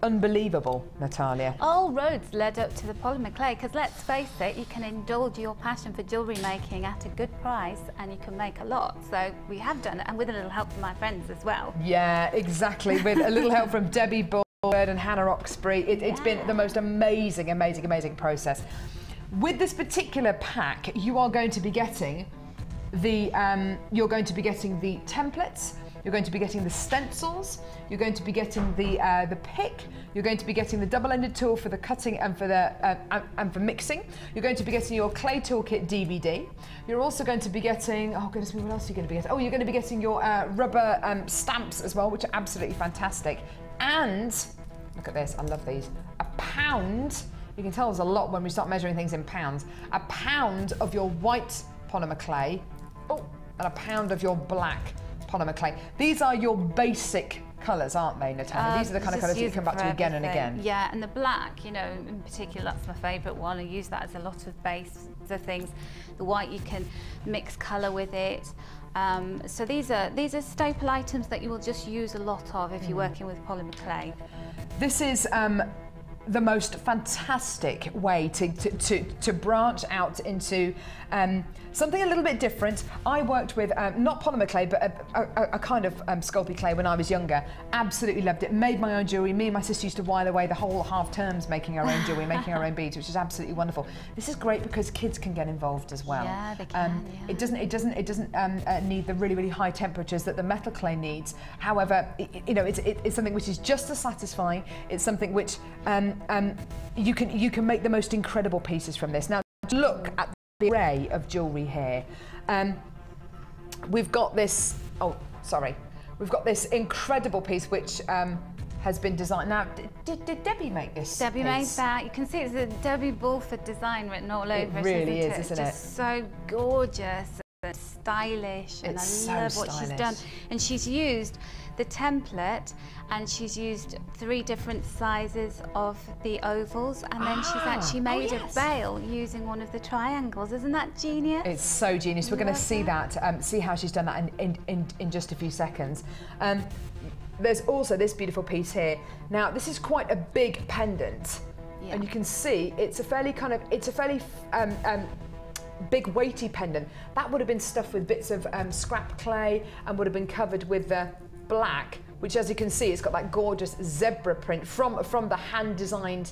unbelievable, Natalia. All roads led up to the polymer clay, because let's face it, you can indulge your passion for jewellery making at a good price and you can make a lot. So we have done it, and with a little help from my friends as well. Yeah, exactly. With a little help from Debbie Boyd and Hannah Oxbury. It's been the most amazing process. With this particular pack, you are going to be getting the templates. You're going to be getting the stencils, you're going to be getting the pick, you're going to be getting the double-ended tool for the cutting and for the and for mixing. You're going to be getting your clay toolkit DVD. You're also going to be getting, oh goodness me, what else are you going to be getting? Oh, you're going to be getting your rubber stamps as well, which are absolutely fantastic. And look at this, I love these. £1. You can tell there's a lot when we start measuring things in pounds. £1 of your white polymer clay, and £1 of your black polymer clay. These are your basic colours, aren't they, Natalia? These are the kind of colours that you come back to again and again. Yeah, and the black, you know, in particular, that's my favourite one. I use that as a lot of base of things. The white, you can mix colour with it. So these are staple items that you will just use a lot of if you're working with polymer clay. This is the most fantastic way to branch out into something a little bit different. I worked with not polymer clay, but a kind of sculpey clay when I was younger. Absolutely loved it. Made my own jewellery. Me and my sister used to while away the whole half terms making our own jewellery, making our own beads, which is absolutely wonderful. This is great because kids can get involved as well. Yeah, they can. It doesn't need the really high temperatures that the metal clay needs. However, it's something which is just as satisfying. It's something which you can make the most incredible pieces from this. Now, look at the array of jewellery here. We've got this. We've got this incredible piece which has been designed. Now, did Debbie make this? Debbie made that. You can see it's a Debbie Bulford design written all over it. It really is, isn't it? It's just so gorgeous and stylish, and I love what she's done. And she's used the template, and she's used 3 different sizes of the ovals, and then she's actually made a veil using one of the triangles. Isn't that genius? It's so genius. We're going to see that, see how she's done that in just a few seconds. There's also this beautiful piece here. Now, this is quite a big pendant, and you can see it's a fairly big weighty pendant. That would have been stuffed with bits of scrap clay and would have been covered with the black, which, as you can see, it's got that gorgeous zebra print from the hand designed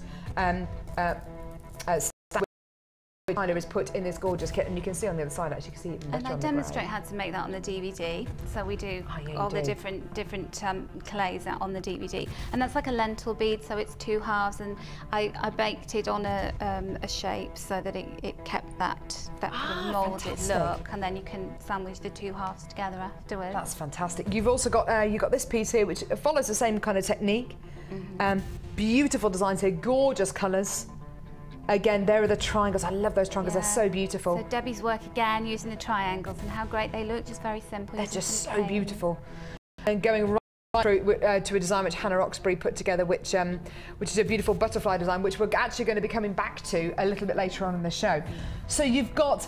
Tyler is put in this gorgeous kit, and you can see on the other side, actually, you can see it even better. And I on the demonstrate grey. how to make that on the DVD. So we do yeah, all you the do. different clays out on the DVD, and that's like a lentil bead, so it's 2 halves, and I baked it on a shape so that it kept that kind of moulded fantastic. look, and then you can sandwich the 2 halves together afterwards. That's fantastic. You've also got you've got this piece here, which follows the same kind of technique. Beautiful designs here, gorgeous colours. Again, there are the triangles. I love those triangles. Yeah. They're so beautiful. So Debbie's work again using the triangles, and how great they look, just very simple. They're using just some so paint. beautiful. And going right through to a design which Hannah Oxbury put together, which is a beautiful butterfly design, which we're actually going to be coming back to a little bit later on in the show. So you've got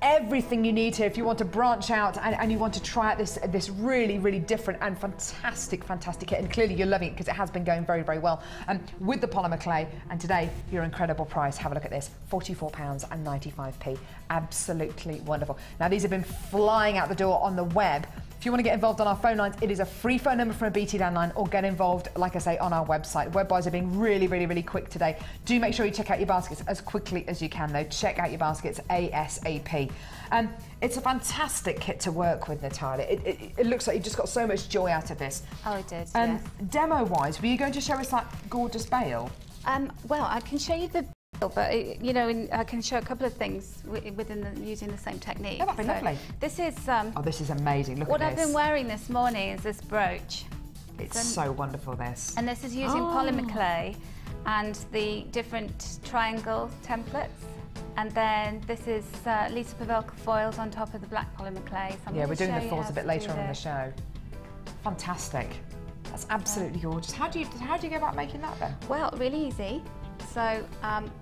everything you need here if you want to branch out and you want to try out this really, really different and fantastic kit. And clearly you're loving it because it has been going very, very well with the polymer clay. And today, your incredible price. Have a look at this, £44.95. Absolutely wonderful. Now, these have been flying out the door on the web. If you want to get involved on our phone lines, it is a free phone number from a BT landline, or get involved, like I say, on our website. Web buys are being really, really, really quick today. Do make sure you check out your baskets as quickly as you can, though. Check out your baskets ASAP. It's a fantastic kit to work with, Natalia. It looks like you've just got so much joy out of this. Oh, it did, yes. Demo-wise, were you going to show us that gorgeous bale? Well, I can show you the but you know, I can show a couple of things using the same technique. Oh, that'd be lovely. This is oh, this is amazing. Look at this. What I've been wearing this morning is this brooch. It's so wonderful, this. And this is using polymer clay and the different triangle templates. And then this is Lisa Pavelka foils on top of the black polymer clay. So yeah, we're doing the foils a bit later on in the show. Fantastic. That's absolutely gorgeous. How do you go about making that then? Well, really easy. So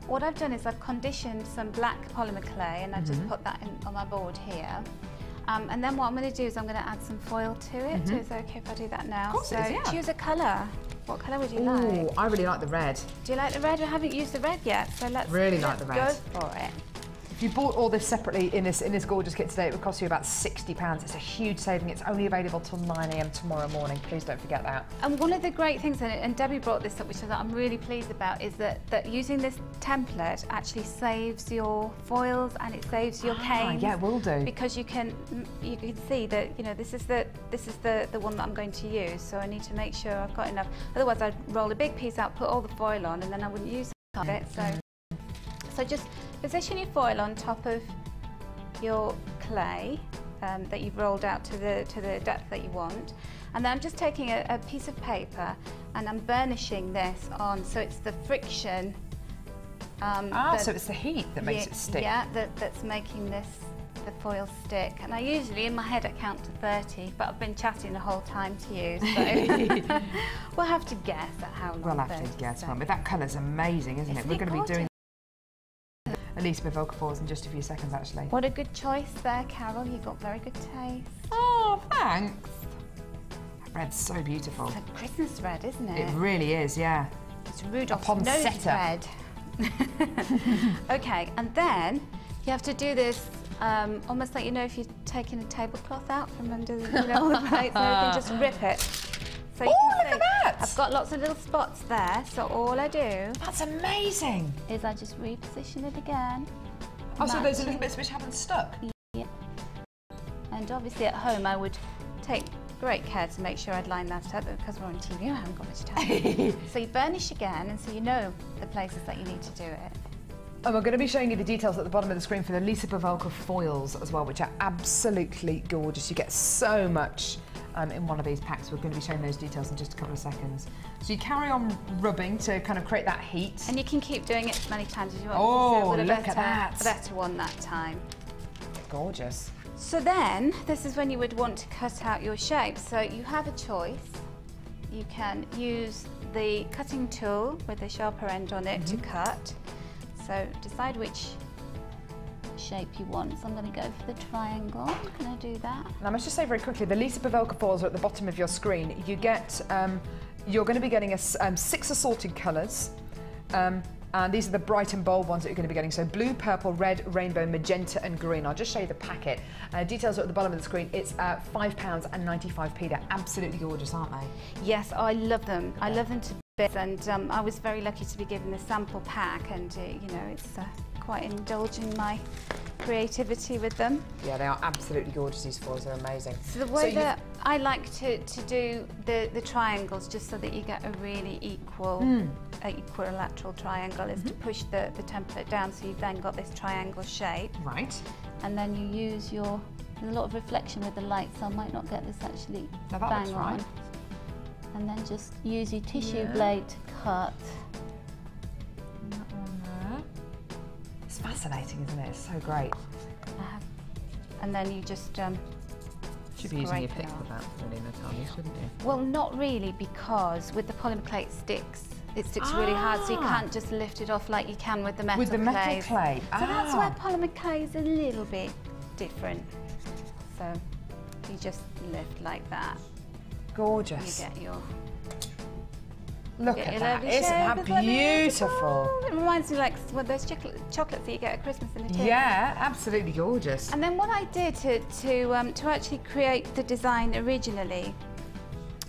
what I've done is I've conditioned some black polymer clay, and I've just put that on my board here. And then what I'm going to do is I'm going to add some foil to it. Is it okay if I do that now? Of course it is, yeah. Choose a colour. What colour would you like? I really like the red. Do you like the red? I haven't used the red yet, so let's like the red. Go for it. If you bought all this separately in this gorgeous kit today, it would cost you about £60. It's a huge saving. It's only available till 9 AM tomorrow morning. Please don't forget that. And one of the great things, and Debbie brought this up, which I'm really pleased about, is that using this template actually saves your foils and it saves your canes. Yeah, it will do. Because you can see that, you know, this is the one that I'm going to use, so I need to make sure I've got enough. Otherwise, I'd roll a big piece out, put all the foil on, and then I wouldn't use it. So just position your foil on top of your clay that you've rolled out to the depth that you want, and then I'm just taking a piece of paper and I'm burnishing this on, so it's the friction. So it's the heat that makes it stick. Yeah, that's making the foil stick. And I usually, in my head, I count to 30, but I've been chatting the whole time to you, so we'll have to guess at how long. We'll have to guess, but that colour's amazing, isn't it? We're going to be doing Lisa Pavelka foils in just a few seconds, actually. What a good choice there, Carol. You've got very good taste. Oh, thanks. That red's so beautiful. It's a Christmas red, isn't it? It really is, yeah. It's Rudolph's nose red. Okay, and then you have to do this almost like, you know, if you're taking a tablecloth out from under all the plates and everything, just rip it. So you can see, look at that! I've got lots of little spots there, so all I do... That's amazing! ...is I just reposition it again. Oh, so those are little bits which haven't stuck? Yeah. And obviously at home I would take great care to make sure I'd line that up, but because we're on TV I haven't got much time. So you burnish again, and so you know the places that you need to do it. And we're going to be showing you the details at the bottom of the screen for the Lisa Pavelka foils as well, which are absolutely gorgeous. You get so much in one of these packs. We're going to be showing those details in just a couple of seconds. So you carry on rubbing to kind of create that heat. And you can keep doing it as many times as you want. Oh, look at that. A better one that time. Gorgeous. So then, this is when you would want to cut out your shape. So you have a choice. You can use the cutting tool with the sharper end on it to cut. So decide which shape you want. So I'm going to go for the triangle. Can I do that? And I must just say very quickly, the Lisa Pavelka foils are at the bottom of your screen. You get, you're going to be getting 6 assorted colours. And these are the bright and bold ones that you're going to be getting. So blue, purple, red, rainbow, magenta and green. I'll just show you the packet. Details are at the bottom of the screen. It's £5.95. They're absolutely gorgeous, aren't they? Yes, I love them. I love them to bits, and I was very lucky to be given the sample pack, and you know, it's quite indulge in my creativity with them. Yeah, they are absolutely gorgeous, these foils, they're amazing. So the way that I like to do the triangles, just so that you get a really equilateral triangle, is to push the template down, so you've then got this triangle shape. Right. And then you use there's a lot of reflection with the light, so I might not get this actually bang on. Right. And then just use your tissue blade to cut. That one there. It's fascinating, isn't it? It's so great. And then you just should be using your pick for that, really, Natalia, shouldn't you? Well, not really, because with the polymer clay it sticks really hard, so you can't just lift it off like you can with the metal clay. With the metal clay. So that's where polymer clay is a little bit different. So you just lift like that. Gorgeous. You get your... Look at that, isn't that beautiful? It reminds me like those chocolates that you get at Christmas in a tin. Yeah, absolutely gorgeous. And then what I did to actually create the design originally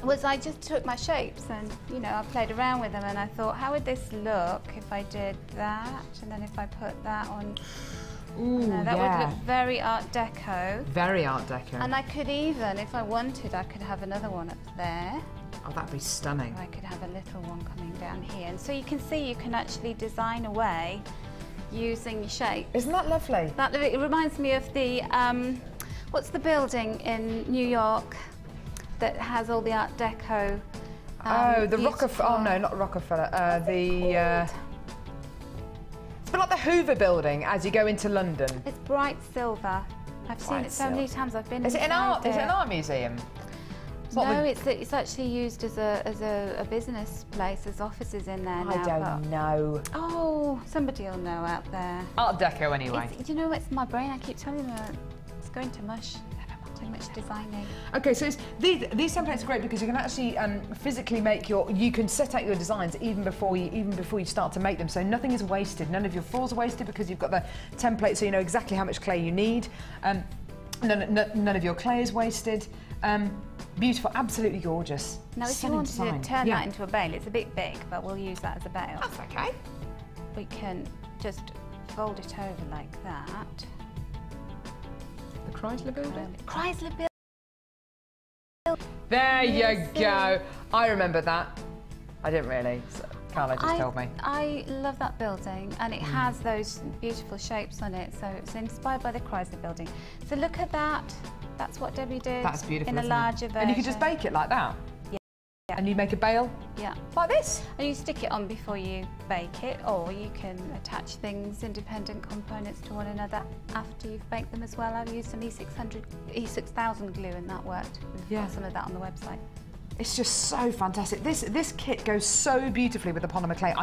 was I just took my shapes and, you know, I played around with them, and I thought, how would this look if I did that, and then if I put that on? Ooh, that would look very Art Deco. Very Art Deco. And I could even, if I wanted, I could have another one up there. Oh, that'd be stunning. Or I could have a little one coming down here. And so you can see you can actually design away using your shape. Isn't that lovely? It reminds me of the, what's the building in New York that has all the Art Deco? The Rockefeller, oh no, not Rockefeller, it's a bit like the Hoover building as you go into London. It's bright silver. I've seen it so many times. I've been. Is it an art? Is it an art museum? No, it's actually used as a business place. There's offices in there now. I don't know. Oh, somebody will know out there. Art Deco, anyway. You know, it's my brain. I keep telling you, it's going to mush. Too much designing. Okay, so these templates are great because you can actually physically make you can set out your designs even before you start to make them. So nothing is wasted. None of your foils are wasted because you've got the template, so you know exactly how much clay you need. None of your clay is wasted. Beautiful, absolutely gorgeous. Now, if you wanted to turn that into a bail, it's a bit big, but we'll use that as a bail. That's okay. We can just fold it over like that. The Chrysler building? Chrysler building. There you go. I remember that. I didn't really. So Carla just told me. I love that building, and it has those beautiful shapes on it. So it's inspired by the Chrysler building. So look at that. That's what Debbie did. That's beautiful. In a larger version. And you could just bake it like that. Yeah. And you make a bail. Yeah. Like this. And you stick it on before you bake it, or you can attach things, independent components, to one another after you've baked them as well. I've used some E6000 glue, and that worked. We've got some of that on the website. It's just so fantastic. This kit goes so beautifully with the polymer clay.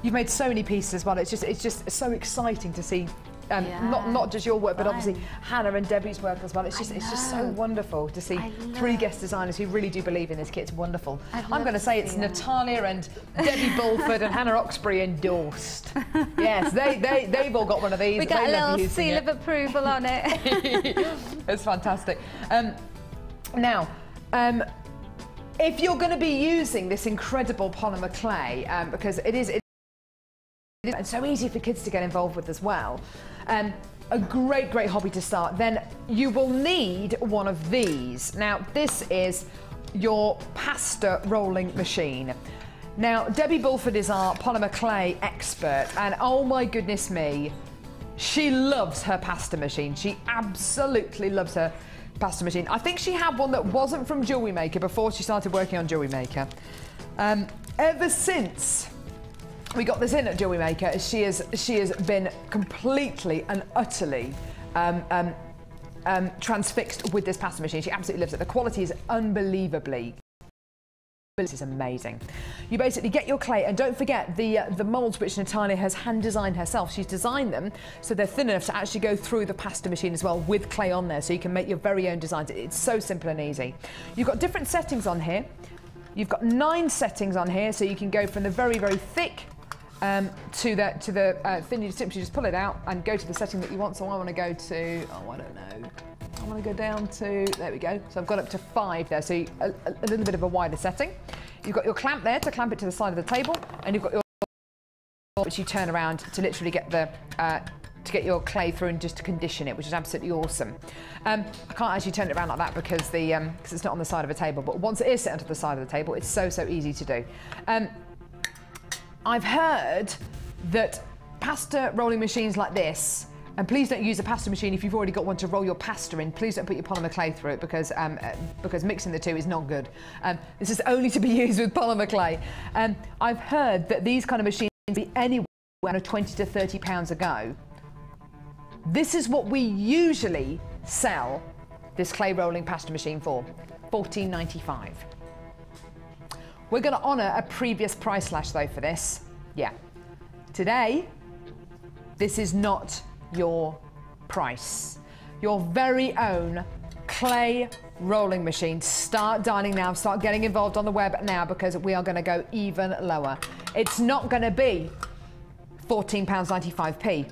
You've made so many pieces as well. It's just so exciting to see. Not just your work, but obviously Hannah and Debbie's work as well. It's just so wonderful to see three guest designers who really do believe in this kit. It's wonderful. I'm going to say it's Natalia and Debbie Bulford and Hannah Oxbury endorsed. Yes, they've all got one of these. We got a little seal of approval on it. It's fantastic. Now, if you're going to be using this incredible polymer clay, because it is so easy for kids to get involved with as well, a great hobby to start, then you will need one of these. Now, this is your pasta rolling machine. Now, Debbie Bulford is our polymer clay expert, and oh my goodness me, she loves her pasta machine. She absolutely loves her pasta machine. I think she had one that wasn't from Jewellery Maker before she started working on Jewellery Maker. Ever since we got this in at Jewellery Maker, she has been completely and utterly transfixed with this pasta machine. She absolutely loves it. The quality is unbelievably. This is amazing. You basically get your clay, and don't forget the moulds which Natalia has hand designed herself. She's designed them so they're thin enough to actually go through the pasta machine as well, with clay on there, so you can make your very own designs. It's so simple and easy. You've got different settings on here. You've got 9 settings on here, so you can go from the very thick to the thin. You simply just pull it out and go to the setting that you want. So I want to go to, I don't know. I want to go down to, there we go. So I've got up to 5 there, so a little bit of a wider setting. You've got your clamp there to clamp it to the side of the table, and you've got your which you turn around to literally get the to get your clay through and just to condition it, which is absolutely awesome. I can't actually turn it around like that because because it's not on the side of a table, but once it is set onto the side of the table, it's so easy to do. I've heard that pasta rolling machines like this, and please don't use a pasta machine if you've already got one to roll your pasta in. Please don't put your polymer clay through it because mixing the two is not good. This is only to be used with polymer clay. I've heard that these kind of machines can be anywhere of 20 to 30 pounds a go. This is what we usually sell this clay rolling pasta machine for, $14.95. We're going to honour a previous price slash though for this. Yeah. Today, this is not your price. Your very own clay rolling machine. Start dialing now, start getting involved on the web now because we are going to go even lower. It's not going to be £14.95p.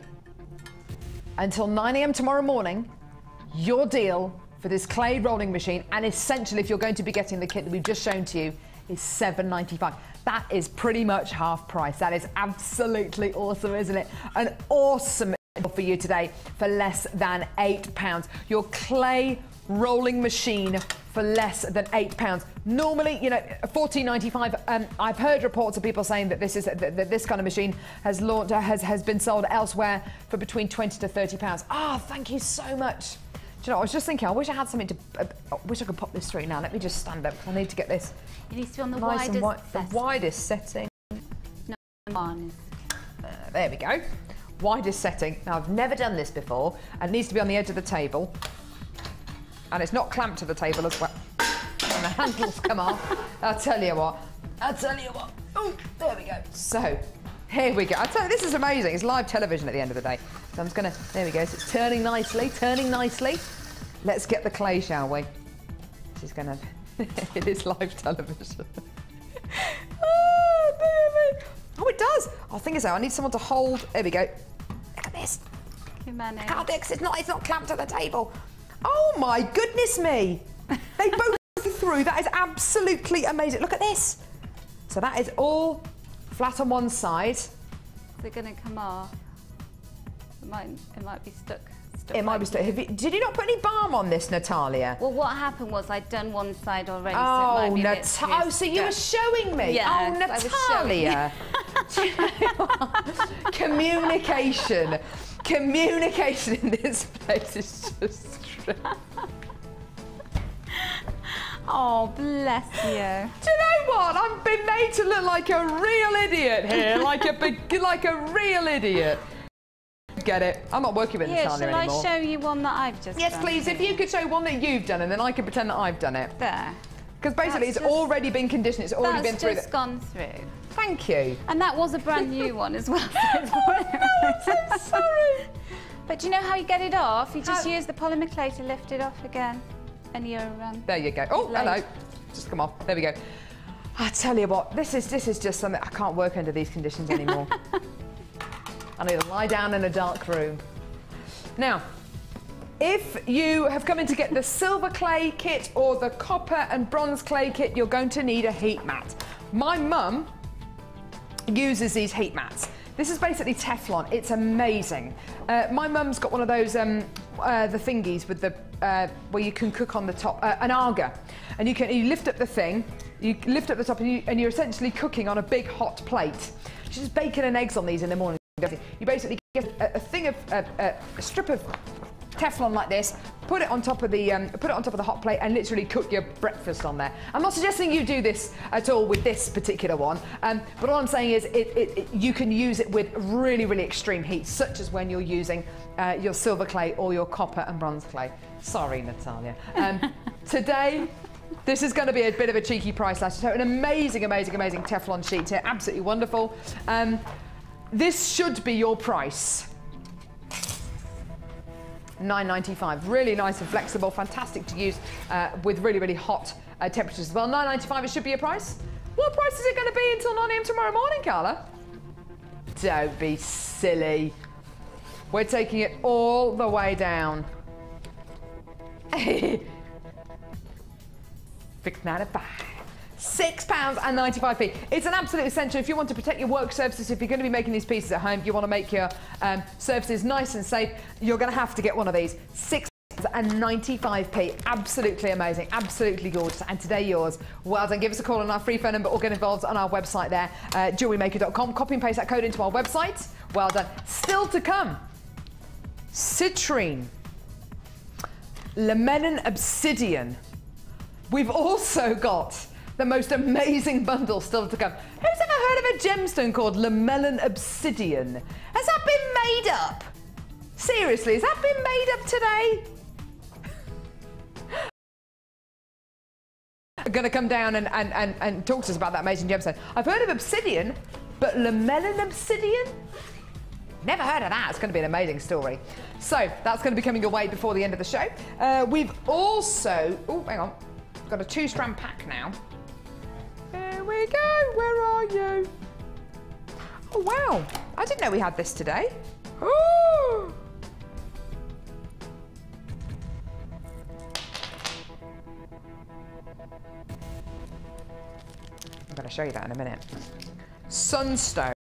Until 9 AM tomorrow morning, your deal for this clay rolling machine, and essentially if you're going to be getting the kit that we've just shown to you, is $7.95. That is pretty much half price. That is absolutely awesome, isn't it? An awesome deal for you today for less than £8. Your clay rolling machine for less than £8. Normally, you know, $14.95. I've heard reports of people saying that this kind of machine has been sold elsewhere for between £20 to £30. Ah, thank you so much. Do you know, I was just thinking, I wish I had something to. I wish I could pop this through now. Let me just stand up. I need to get this. It needs to be on the nice widest setting. No, on. There we go. Widest setting. Now, I've never done this before, and it needs to be on the edge of the table. And it's not clamped to the table as well. And the handles come off. I'll tell you what. Oh, there we go. So, here we go. I tell you, this is amazing. It's live television at the end of the day. So I'm just gonna, there we go. So it's turning nicely. Let's get the clay, shall we? This is gonna, it is live television. Oh, dear me. Oh, it does. Oh, thing is, though, I need someone to hold. There we go. Look at this. How Dix, it's not clamped to the table. Oh my goodness me! They both go through. That is absolutely amazing. Look at this. So that is all flat on one side. They're going to come off. It might be stuck. It might be stuck. Did you not put any balm on this, Natalia? Well, what happened was I'd done one side already. Oh, so it might be so you were showing me. Yes, oh, Natalia. Communication in this place is just true. Oh, bless you. Do you know what? I've been made to look like a real idiot here, like a real idiot. Get it? I'm not working with Natalia anymore. Shall I show you one that I've just done? Yes, please. If you could show one that you've done, and then I can pretend that I've done it. There. Because basically, it's already been conditioned. It's already been through. That's just gone through. Thank you. And that was a brand new one as well. Oh no, I'm so sorry. But do you know how you get it off? You just use the polymer clay to lift it off again. And you're there you go. Oh, hello. Just come off. There we go. I tell you what, this is just something. I can't work under these conditions anymore. I need to lie down in a dark room. Now, if you have come in to get the silver clay kit or the copper and bronze clay kit, you're going to need a heat mat. My mum uses these heat mats. This is basically Teflon. It's amazing. My mum's got one of those the thingies with the where you can cook on the top, an Aga, and you lift up the thing, you lift up the top, and you're essentially cooking on a big hot plate. She's bacon and eggs on these in the morning. You basically get a strip of Teflon like this, put it on top of the hot plate, and literally cook your breakfast on there. I'm not suggesting you do this at all with this particular one, but all I'm saying is you can use it with really, really extreme heat, such as when you're using your silver clay or your copper and bronze clay. Sorry, Natalia. Today, this is going to be a bit of a cheeky price slash. So an amazing, amazing, amazing Teflon sheet here, absolutely wonderful. This should be your price. $9.95. Really nice and flexible, fantastic to use with really, really hot temperatures as well. $9.95, it should be your price. What price is it going to be until 9 AM tomorrow morning, Carla? Don't be silly. We're taking it all the way down. $6.95. £6.95. It's an absolute essential if you want to protect your work surfaces. If you're going to be making these pieces at home, you want to make your surfaces nice and safe, you're going to have to get one of these. £6.95. Absolutely amazing, absolutely gorgeous, and today yours. Well done. Give us a call on our free phone number or get involved on our website there, jewellerymaker.com. Copy and paste that code into our website. Well done. Still to come, citrine, lamellin obsidian. We've also got the most amazing bundle still to come. Who's ever heard of a gemstone called lamellin obsidian? Has that been made up? Seriously, has that been made up today? I'm going to come down and talk to us about that amazing gemstone. I've heard of obsidian, but lamellin obsidian? Never heard of that. It's going to be an amazing story. So that's going to be coming your way before the end of the show. We've also, oh, hang on, got a 2-strand pack now. There we go. Where are you? Oh, wow. I didn't know we had this today. Ooh. I'm going to show you that in a minute. Sunstone.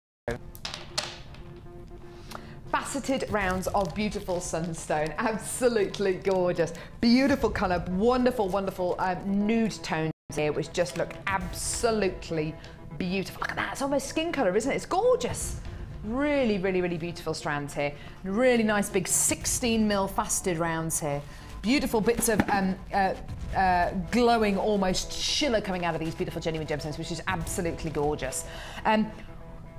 Faceted rounds of beautiful sunstone. Absolutely gorgeous. Beautiful colour. Wonderful, wonderful nude tones here, which just look absolutely beautiful. Look at that. It's almost skin colour, isn't it? It's gorgeous. Really, really, really beautiful strands here. Really nice big 16mm faceted rounds here. Beautiful bits of glowing, almost shimmer coming out of these beautiful genuine gemstones, which is absolutely gorgeous.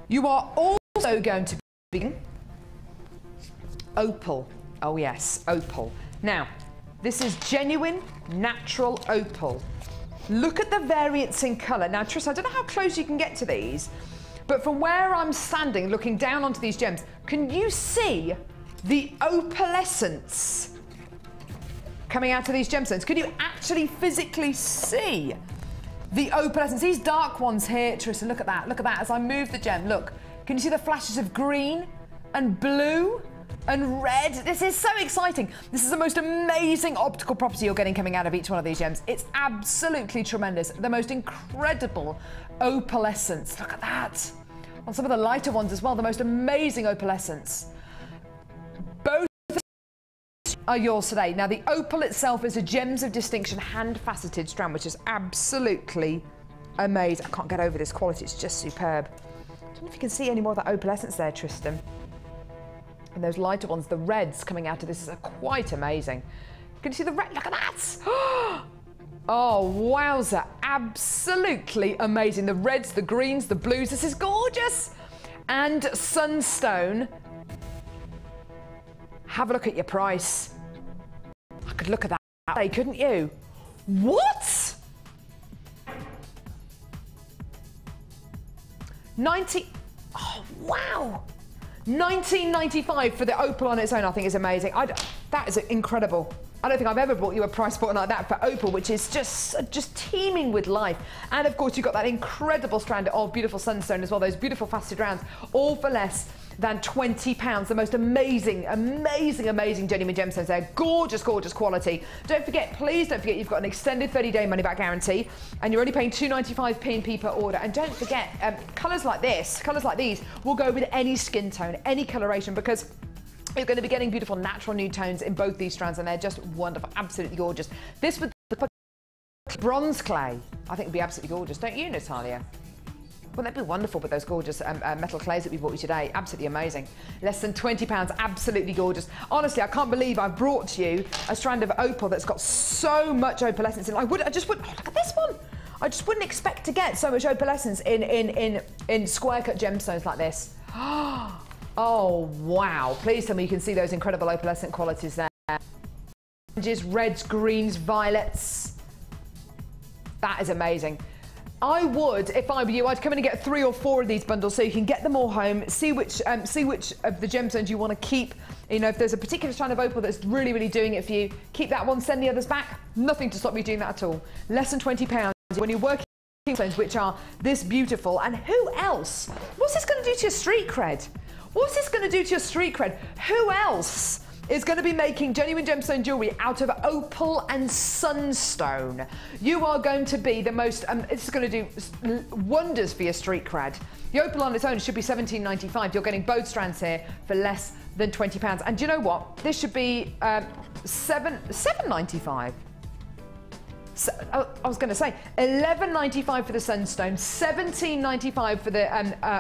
You are also going to be opal. Oh yes, opal. Now, this is genuine, natural opal. Look at the variance in colour. Now, Tris, I don't know how close you can get to these, but from where I'm standing, looking down onto these gems, can you see the opalescence coming out of these gemstones? Can you actually physically see the opalescence? These dark ones here, Tris, look at that. Look at that as I move the gem. Look, can you see the flashes of green and blue and red? This is so exciting. This is the most amazing optical property you're getting coming out of each one of these gems. It's absolutely tremendous. The most incredible opalescence. Look at that. On some of the lighter ones as well, the most amazing opalescence. Both are yours today. Now, the opal itself is a Gems of Distinction hand-faceted strand, which is absolutely amazing. I can't get over this quality. It's just superb. I don't know if you can see any more of that opalescence there, Tristan. And those lighter ones, the reds coming out of this are quite amazing. Can you see the red? Look at that. Oh, wowza. Absolutely amazing. The reds, the greens, the blues. This is gorgeous. And sunstone. Have a look at your price. I could look at that, couldn't you? What? 90. Oh, wow. $19.95 for the opal on its own, I think is amazing. That is incredible. I don't think I've ever brought you a price point like that for opal, which is just teeming with life. And of course, you've got that incredible strand of beautiful sunstone as well, those beautiful faceted rounds, all for less than £20. The most amazing, amazing, amazing genuine gemstones there. Gorgeous, gorgeous quality. Don't forget, please don't forget, you've got an extended 30-day money-back guarantee, and you're only paying £2.95 P&P per order. And don't forget, colours like this, colours like these, will go with any skin tone, any coloration, because you're going to be getting beautiful natural nude tones in both these strands, and they're just wonderful, absolutely gorgeous. This with the bronze clay, I think would be absolutely gorgeous, don't you, Natalia? Wouldn't that be wonderful with those gorgeous metal clays that we brought you today? Absolutely amazing. Less than £20, absolutely gorgeous. Honestly, I can't believe I've brought you a strand of opal that's got so much opalescence in it. I just wouldn't, oh, look at this one. I just wouldn't expect to get so much opalescence in square cut gemstones like this. Oh, wow. Please tell me you can see those incredible opalescent qualities there. Oranges, reds, greens, violets. That is amazing. I would, if I were you, I'd come in and get 3 or 4 of these bundles so you can get them all home, see which of the gemstones you want to keep. You know, if there's a particular strand of opal that's really, really doing it for you, keep that one, send the others back. Nothing to stop you doing that at all. Less than £20 when you're working gemstones which are this beautiful. And who else? What's this going to do to your street cred? What's this going to do to your street cred? Who else is going to be making genuine gemstone jewellery out of opal and sunstone. You are going to be the most, it's going to do wonders for your street cred. The opal on its own should be $17.95. You're getting both strands here for less than £20. And do you know what? This should be $7.95. So, I was going to say $11.95 for the sunstone, $17.95 for the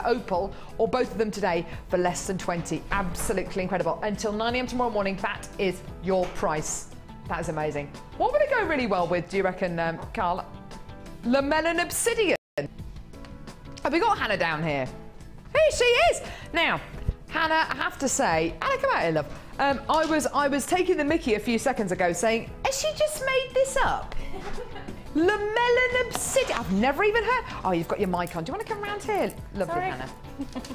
opal, or both of them today for less than $20. Absolutely incredible. Until 9 AM tomorrow morning, that is your price. That is amazing. What would it go really well with, do you reckon, Carl? Lamellin obsidian. Have we got Hannah down here? Here she is. Now, Hannah, I have to say, Hannah, come out here, love. I was taking the mickey a few seconds ago saying, has she just made this up? Lamellin obsidian. I've never even heard. Oh, you've got your mic on. Do you want to come around here? Lovely, sorry. Hannah.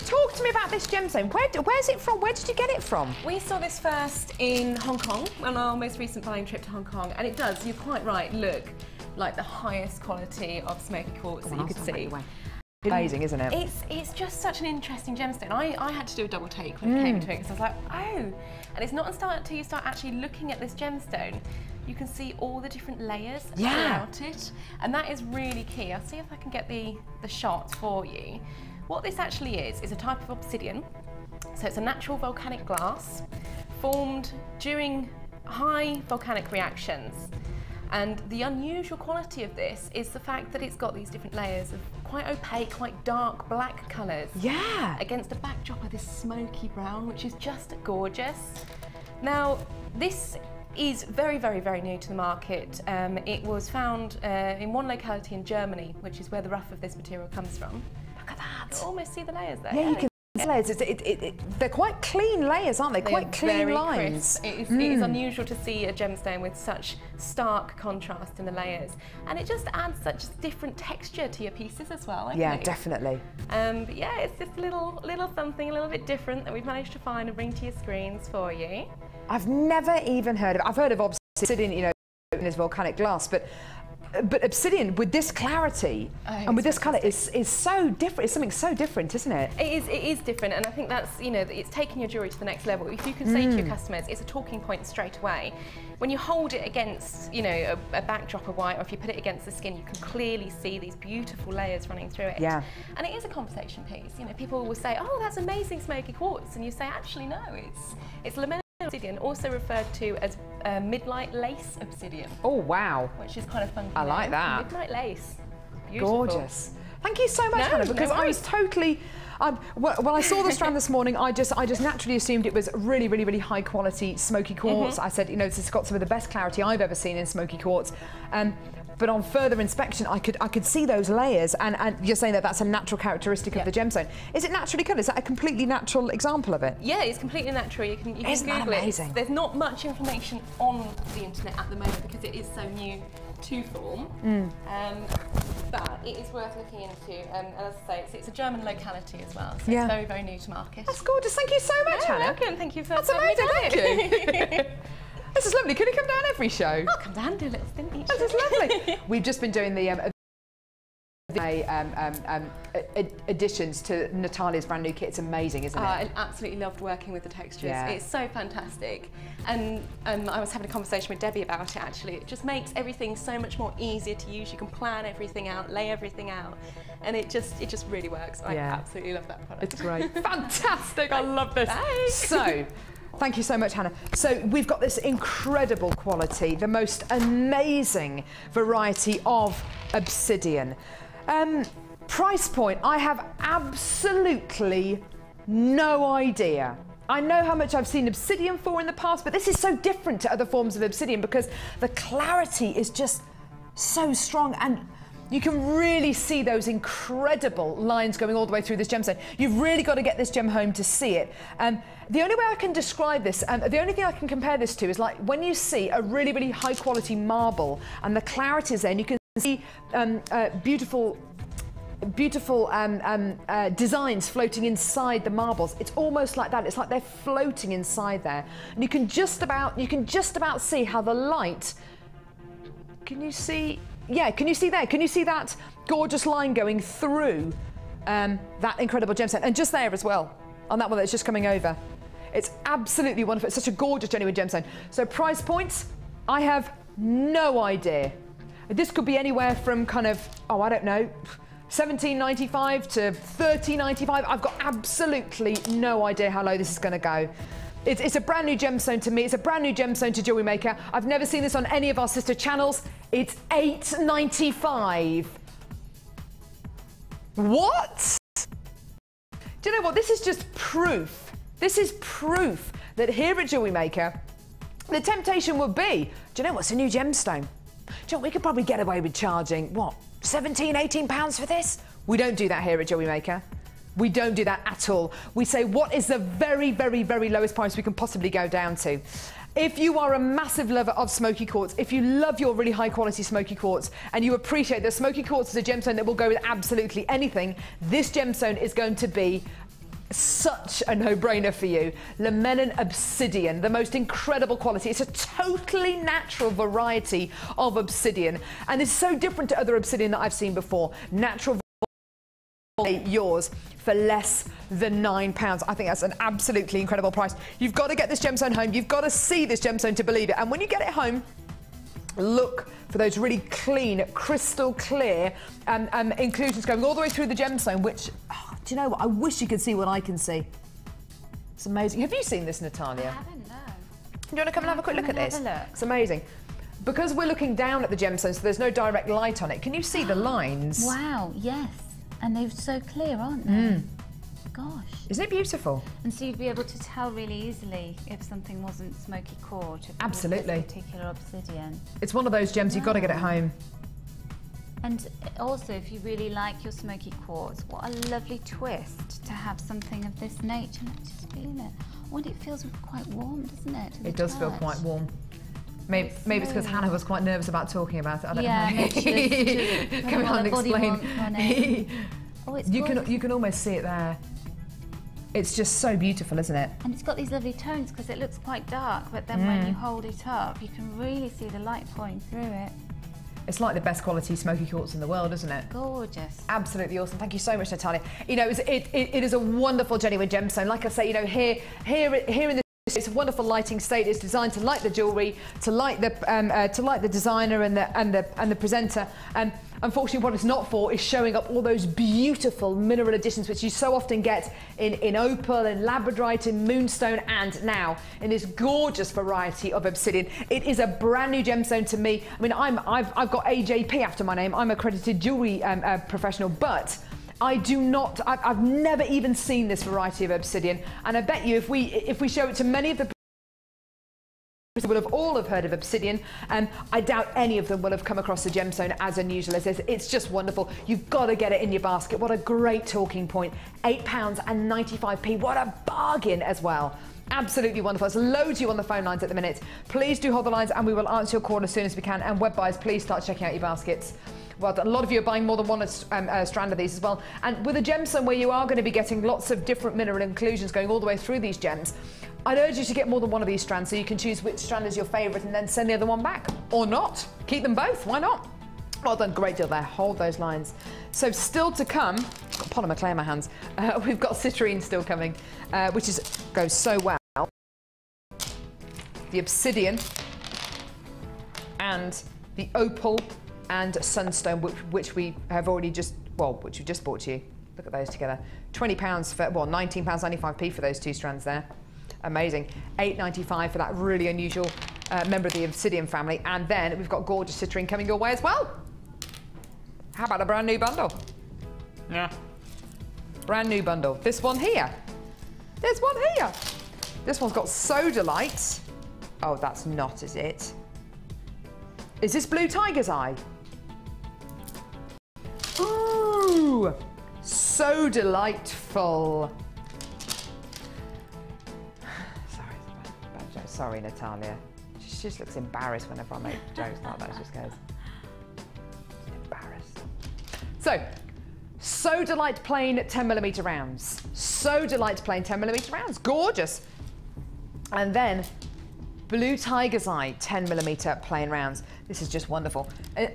Talk to me about this gemstone. Where's it from? Where did you get it from? We saw this first in Hong Kong on our most recent buying trip to Hong Kong, and it does, you're quite right, look like the highest quality of smoky quartz that you could see. Amazing, isn't it? It's just such an interesting gemstone. I had to do a double take when it came to it because I was like, oh. And it's not until you start actually looking at this gemstone, you can see all the different layers throughout it. And that is really key. I'll see if I can get the shot for you. What this actually is a type of obsidian. So it's a natural volcanic glass formed during high volcanic reactions. And the unusual quality of this is the fact that it's got these different layers of quite opaque, quite dark black colours. Yeah. Against a backdrop of this smoky brown, which is just gorgeous. Now, this is very, very, very new to the market. It was found in one locality in Germany, which is where the rough of this material comes from. Look at that. You can almost see the layers there. Yeah, you can. Layers. They're quite clean layers, aren't they? Quite clean lines. It is unusual to see a gemstone with such stark contrast in the layers, and it just adds such different texture to your pieces as well. Yeah, definitely. But yeah, it's just a little something a little bit different that we've managed to find and bring to your screens for you. I've never even heard of it. I've heard of obsidian, you know, in this volcanic glass, but obsidian with this clarity and with this colour is so different. It's something so different, isn't it? It is different, and I think that's, you know, it's taking your jewellery to the next level. If you can say to your customers, it's a talking point straight away. When you hold it against, you know, a backdrop of white, or if you put it against the skin, you can clearly see these beautiful layers running through it. Yeah. And it is a conversation piece. You know, people will say, oh, that's amazing smoky quartz, and you say, actually, no, it's lamellin obsidian, also referred to as midnight lace obsidian. Oh wow! Which is kind of fun. I like that. Midnight lace. Beautiful. Gorgeous. Thank you so much, Hannah, because I was totally. When I saw the strand this morning, I just naturally assumed it was really, really, really high quality smoky quartz. I said, you know, this has got some of the best clarity I've ever seen in smoky quartz. But on further inspection, I could see those layers, and you're saying that that's a natural characteristic of the gemstone. Is it naturally coloured? Is that a completely natural example of it? Yeah, it's completely natural. You can Google it. There's not much information on the internet at the moment because it is so new to form. But it is worth looking into. And as I say, it's a German locality as well, so it's very, very new to market. That's gorgeous. Thank you so much, Hannah. Welcome. Thank you for That's amazing. Thank you. This is lovely. Can you come down every show? I'll come down and do a little stint each show. This is lovely. We've just been doing the additions to Natalia's brand new kit. It's amazing, isn't it? I absolutely loved working with the textures. Yeah. It's so fantastic. And I was having a conversation with Debbie about it actually. It just makes everything so much more easier to use. You can plan everything out, lay everything out, and it just really works. I absolutely love that product. It's great. Fantastic. I love this. Thanks. So, thank you so much, Hannah. So we've got this incredible quality, the most amazing variety of obsidian. Price point, I have absolutely no idea. I know how much I've seen obsidian for in the past, but this is so different to other forms of obsidian because the clarity is just so strong, and you can really see those incredible lines going all the way through this gemstone. You've really got to get this gem home to see it. The only way I can describe this, the only thing I can compare this to is like when you see a really, really high quality marble and the clarity is there, and you can see beautiful designs floating inside the marbles. It's almost like that. It's like they're floating inside there, and you can just about see how the light. Can you see? Yeah, can you see there? Can you see that gorgeous line going through that incredible gemstone? And just there as well, on that one that's just coming over. It's absolutely wonderful. It's such a gorgeous genuine gemstone. So price points, I have no idea. This could be anywhere from kind of, oh, I don't know, $17.95 to $30.95. I've got absolutely no idea how low this is going to go. It's a brand new gemstone to me. It's a brand new gemstone to Jewellery Maker. I've never seen this on any of our sister channels. It's $8.95. What? Do you know what? This is just proof. This is proof that here at Jewellery Maker, the temptation would be, do you know what's a new gemstone? Do you know what? We could probably get away with charging, what, 17, 18 pounds for this? We don't do that here at Jewellery Maker. We don't do that at all. We say, what is the very, very, very lowest price we can possibly go down to? If you are a massive lover of smoky quartz, if you love your really high quality smoky quartz and you appreciate that smoky quartz is a gemstone that will go with absolutely anything, this gemstone is going to be such a no-brainer for you. Lemon Obsidian, the most incredible quality. It's a totally natural variety of obsidian, and it's so different to other obsidian that I've seen before. Natural, yours for less than £9. I think that's an absolutely incredible price. You've got to get this gemstone home. You've got to see this gemstone to believe it. And when you get it home, look for those really clean, crystal clear inclusions going all the way through the gemstone, which, oh, do you know what? I wish you could see what I can see. It's amazing. Have you seen this, Natalia? I haven't, no. Do you want to come and have a quick look at this? Have a look. It's amazing. Because we're looking down at the gemstone, so there's no direct light on it. Can you see the lines? Wow, yes. And they're so clear, aren't they? Gosh. Isn't it beautiful? And so you'd be able to tell really easily if something wasn't smoky quartz. Absolutely. Particular obsidian. It's one of those gems you've got to get it home. And also, if you really like your smoky quartz, what a lovely twist to have something of this nature. Let's just feel it. Oh, and it feels quite warm, doesn't it? It does feel quite warm. Maybe it's because Hannah was quite nervous about talking about it. I don't know. Come on, explain. Oh, it's you can almost see it there. It's just so beautiful, isn't it? And it's got these lovely tones because it looks quite dark, but then when you hold it up, you can really see the light pouring through it. It's like the best quality smoky quartz in the world, isn't it? Gorgeous. Absolutely awesome. Thank you so much, Natalia. You know, it is a wonderful genuine gemstone. Like I say, you know, here in the it's a wonderful lighting state. It's designed to light the jewellery, to light the designer and the presenter. Unfortunately, what it's not for is showing up all those beautiful mineral additions which you so often get in opal, in labradorite, in moonstone, and now in this gorgeous variety of obsidian. It is a brand new gemstone to me. I mean, I've got AJP after my name. I'm an accredited jewellery professional, but I've never even seen this variety of obsidian, and I bet you if we show it to many of the people will have all heard of obsidian, and I doubt any of them will have come across the gemstone as unusual as this. It's just wonderful. You've got to get it in your basket. What a great talking point. £8.95. What a bargain as well. Absolutely wonderful. There's loads of you on the phone lines at the minute. Please do hold the lines and we will answer your call as soon as we can. And web buyers, please start checking out your baskets. Well, a lot of you are buying more than one strand of these as well. And with a gemstone where you are going to be getting lots of different mineral inclusions going all the way through these gems, I'd urge you to get more than one of these strands so you can choose which strand is your favourite and then send the other one back. Or not. Keep them both. Why not? Well done. Great deal there. Hold those lines. So still to come, I've got polymer clay in my hands. We've got citrine still coming, which goes so well. The obsidian and the opal and sunstone, which we have already which we just bought to you. Look at those together. £20 for, well, £19.95 for those two strands there. Amazing. £8.95 for that really unusual member of the obsidian family. And then we've got gorgeous citrine coming your way as well. How about a brand new bundle? Yeah. Brand new bundle. This one here. There's one here. This one's got Sodalite. Oh, that's not, is it? Is this Blue Tiger's Eye? Ooh, so delightful. Sorry, Natalia. She just looks embarrassed whenever I make jokes like that. She just goes, embarrassed. So, Sodalite plain 10mm rounds. Sodalite plain 10mm rounds. Gorgeous. And then Blue Tiger's Eye 10mm plain rounds. This is just wonderful.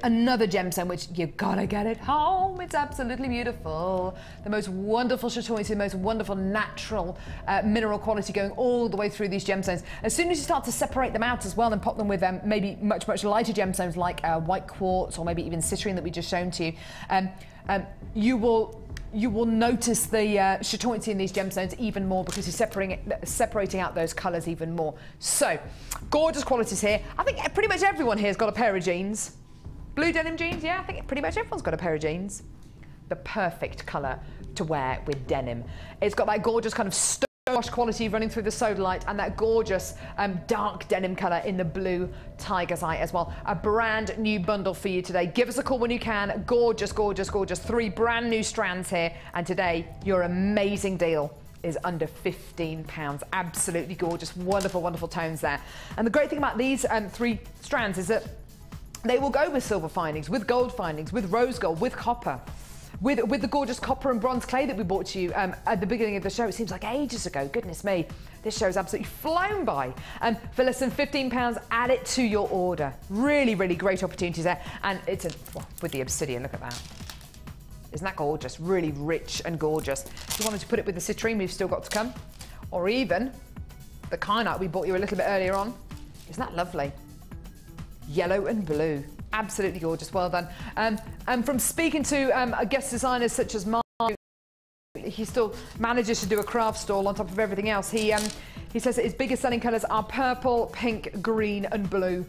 Another gemstone which you've got to get it home. It's absolutely beautiful. The most wonderful chatoyancy, the most wonderful natural mineral quality going all the way through these gemstones. As soon as you start to separate them out as well and pop them with maybe much lighter gemstones like white quartz or maybe even citrine that we just shown to you, you will notice the chatoyancy in these gemstones even more because you're separating out those colours even more. So, gorgeous qualities here. I think pretty much everyone here has got a pair of jeans. Blue denim jeans, yeah, I think pretty much everyone's got a pair of jeans. The perfect colour to wear with denim. It's got that gorgeous kind of wash quality running through the sodalite and that gorgeous dark denim colour in the blue tiger's eye as well. A brand new bundle for you today. Give us a call when you can. Gorgeous, gorgeous, gorgeous. 3 brand new strands here. And today, your amazing deal is under £15. Absolutely gorgeous, wonderful, wonderful tones there. And the great thing about these 3 strands is that they will go with silver findings, with gold findings, with rose gold, with copper. With the gorgeous copper and bronze clay that we brought to you at the beginning of the show. It seems like ages ago, goodness me. This show's absolutely flown by. For less than £15, add it to your order. Really, really great opportunities there. And it's with the obsidian, look at that. Isn't that gorgeous? Really rich and gorgeous. If you wanted to put it with the citrine, we've still got to come. Or even the kyanite we bought you a little bit earlier on. Isn't that lovely? Yellow and blue. Absolutely gorgeous, well done. And from speaking to guest designers such as Mark, he still manages to do a craft stall on top of everything else. He says that his biggest selling colours are purple, pink, green and blue.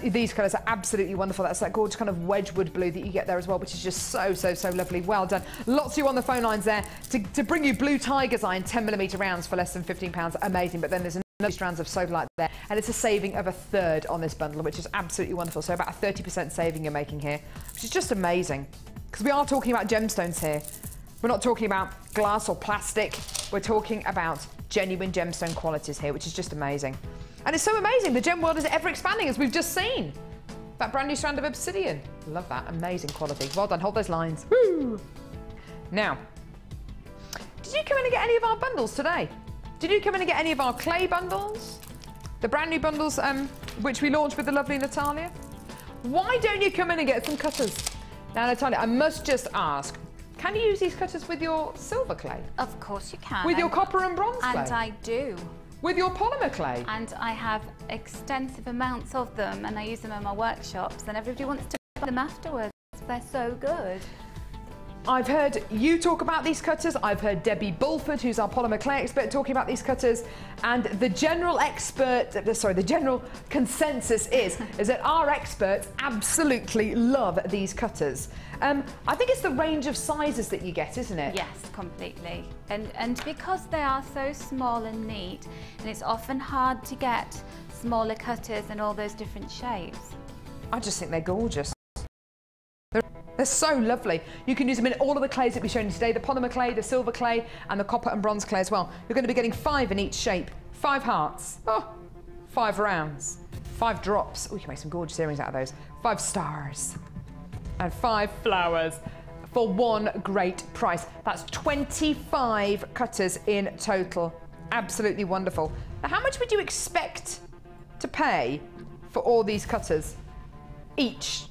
These colours are absolutely wonderful. That's that gorgeous kind of Wedgwood blue that you get there as well, which is just so lovely. Well done. Lots of you on the phone lines there to bring you blue tiger's eye in 10mm rounds for less than £15. Amazing. But then there's another strands of sodalite there, and it's a saving of 1/3 on this bundle, which is absolutely wonderful. So about a 30% saving you're making here, which is just amazing. Because we are talking about gemstones here. We're not talking about glass or plastic. We're talking about genuine gemstone qualities here, which is just amazing. And it's so amazing. The gem world is ever expanding, as we've just seen. That brand new strand of obsidian. Love that. Amazing quality. Well done. Hold those lines. Woo! Now, did you come in and get any of our bundles today? Did you come in and get any of our clay bundles? The brand new bundles which we launched with the lovely Natalia? Why don't you come in and get some cutters? Now, Natalia, I must just ask, can you use these cutters with your silver clay? Of course you can. With your copper and bronze clay? And I do. With your polymer clay? And I have extensive amounts of them, and I use them in my workshops, and everybody wants to buy them afterwards. They're so good. I've heard you talk about these cutters. I've heard Debbie Bulford, who's our polymer clay expert, talking about these cutters. And the general consensus is that our experts absolutely love these cutters. I think it's the range of sizes that you get, isn't it? Yes, completely. And because they are so small and neat, and it's often hard to get smaller cutters and all those different shapes. I just think they're gorgeous. They're so lovely. You can use them in all of the clays that we've shown you today, the polymer clay, the silver clay, and the copper and bronze clay as well. You're going to be getting 5 in each shape. 5 hearts, 5 rounds, 5 drops. Oh, you can make some gorgeous earrings out of those. 5 stars, and 5 flowers for one great price. That's 25 cutters in total. Absolutely wonderful. Now, how much would you expect to pay for all these cutters each?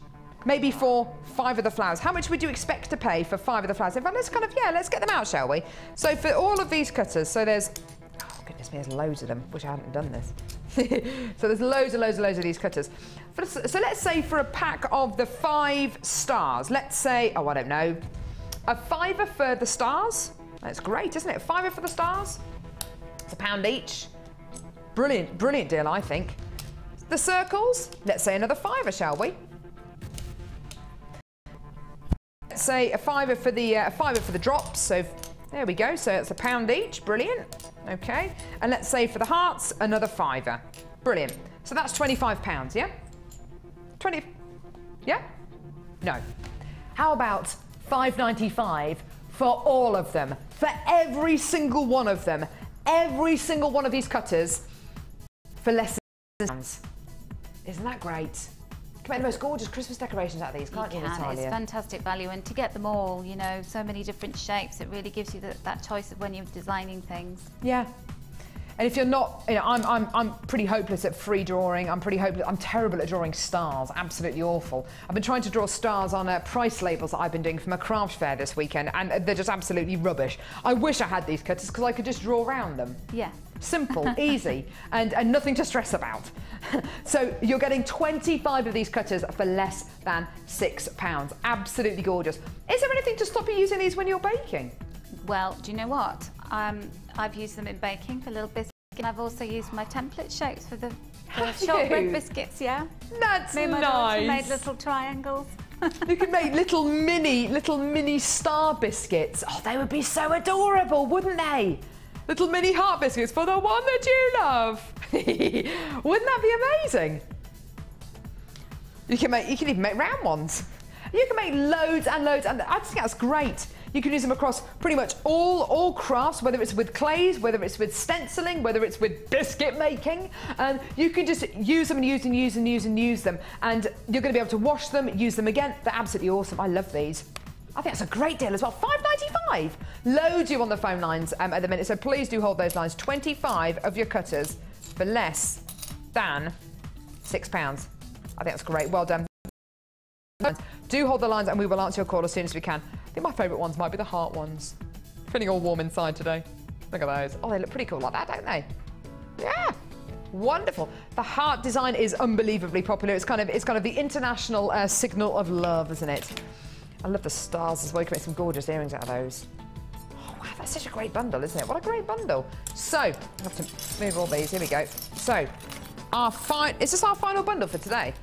Maybe for 5 of the flowers. How much would you expect to pay for 5 of the flowers? In fact, let's get them out, shall we? So for all of these cutters, so there's, oh goodness me, there's loads of them. Wish I hadn't done this. So there's loads of these cutters. So let's say for a pack of the 5 stars, let's say, oh, I don't know, a £5 for the stars. That's great, isn't it? A £5 for the stars. It's £1 each. Brilliant, brilliant deal, I think. The circles, let's say another £5, shall we? Let's say a £5 for the drops. So there we go. So it's £1 each. Brilliant. Okay. And let's say for the hearts, another £5. Brilliant. So that's £25. Yeah. 20. Yeah. No. How about £5.95 for all of them? For every single one of them. Every single one of these cutters for less than £6. Isn't that great? You can make the most gorgeous Christmas decorations out of these, can't you, Natalia? It's fantastic value, and to get them all, you know, so many different shapes, it really gives you that choice of when you're designing things. Yeah. And if you're not, you know, I'm pretty hopeless at free drawing. I'm terrible at drawing stars, absolutely awful. I've been trying to draw stars on price labels that I've been doing from a craft fair this weekend, and they're just absolutely rubbish. I wish I had these cutters because I could just draw around them. Yeah. Simple, easy, and nothing to stress about. So you're getting 25 of these cutters for less than £6. Absolutely gorgeous. Is there anything to stop you using these when you're baking? Well, do you know what? I've used them in baking for little biscuits. And I've also used my template shapes for the shortbread biscuits, yeah. That's Me and my nice. daughter made little triangles. You could make little mini star biscuits. Oh, they would be so adorable, wouldn't they? Little mini heart biscuits for the one that you love. Wouldn't that be amazing? You can even make round ones. You can make loads and loads, and I just think that's great. You can use them across pretty much all crafts, whether it's with clays, whether it's with stenciling, whether it's with biscuit making. You can just use them and use and use and use and use them. And you're going to be able to wash them, use them again. They're absolutely awesome. I love these. I think that's a great deal as well. $5.95. Loads you on the phone lines at the minute, so please do hold those lines. 25 of your cutters for less than £6. I think that's great. Well done. Do hold the lines and we will answer your call as soon as we can. I think my favourite ones might be the heart ones. Feeling all warm inside today. Look at those. Oh, they look pretty cool like that, don't they? Yeah. Wonderful. The heart design is unbelievably popular. It's kind of the international signal of love, isn't it? I love the stars as well. You can make some gorgeous earrings out of those. Oh, wow, that's such a great bundle, isn't it? What a great bundle. So, I have to move all these. Here we go. So, is this our final bundle for today?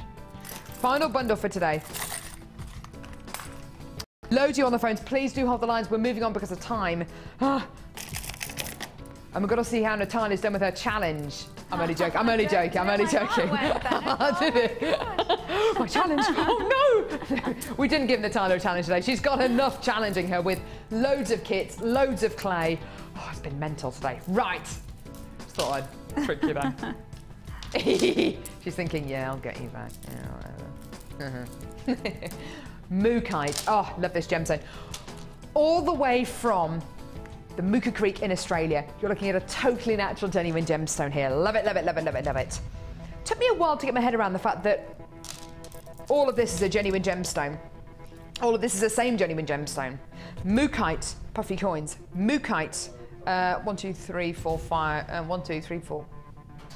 Final bundle for today. Loads you on the phones. Please do hold the lines. We're moving on because of time. And we've got to see how Natalia's done with her challenge. I'm only joking. I'm only joking. I'm only joking. Did it? My challenge. Oh no! We didn't give Natalia a challenge today. She's got enough challenging her with loads of kits, loads of clay. Oh, it's been mental today. Right. Just thought I'd trick you there. She's thinking, yeah, I'll get you back. Yeah, whatever. Mookite. Oh, love this gemstone. All the way from the Mooka Creek in Australia. You're looking at a totally natural, genuine gemstone here. Love it, love it, love it, love it, love it. Took me a while to get my head around the fact that all of this is a genuine gemstone. All of this is the same genuine gemstone. Mookite, puffy coins. Mookite, 1, 2, 3, 4, 5, 1, 2, 3, 4,